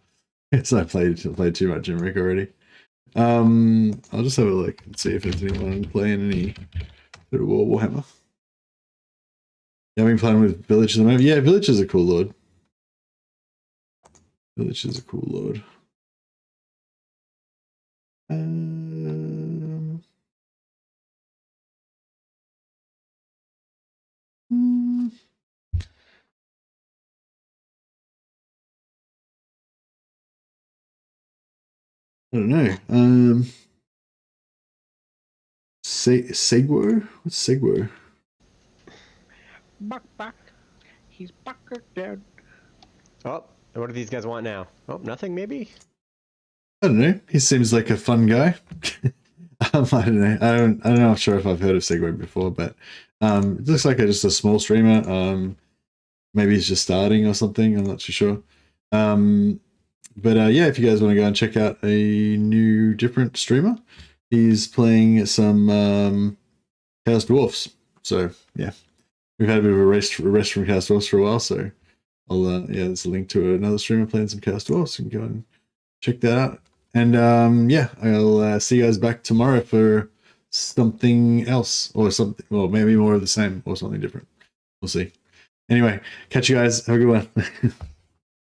So I played too much Imric already. I'll just have a look and see if there's anyone playing any bit of Warhammer. Yeah, I've been playing with Village at the moment. Yeah, Village is a cool lord. Village is a cool lord. I don't know. Segwo? What's Segwo? Buck. He's Buck again. Oh, what do these guys want now? Oh, nothing maybe? I don't know. He seems like a fun guy. I don't know. I'm not sure if I've heard of Segway before, but it looks like just a small streamer. Maybe he's just starting or something. I'm not too sure. But yeah, if you guys want to go and check out a new, different streamer, he's playing some Chaos Dwarfs. So yeah, we've had a bit of a rest from Chaos Dwarfs for a while. So I'll yeah, there's a link to another streamer playing some Chaos Dwarfs. You can go and check that out. And yeah, I'll see you guys back tomorrow for something else or something. Well, maybe more of the same or something different. We'll see. Anyway, catch you guys. Have a good one.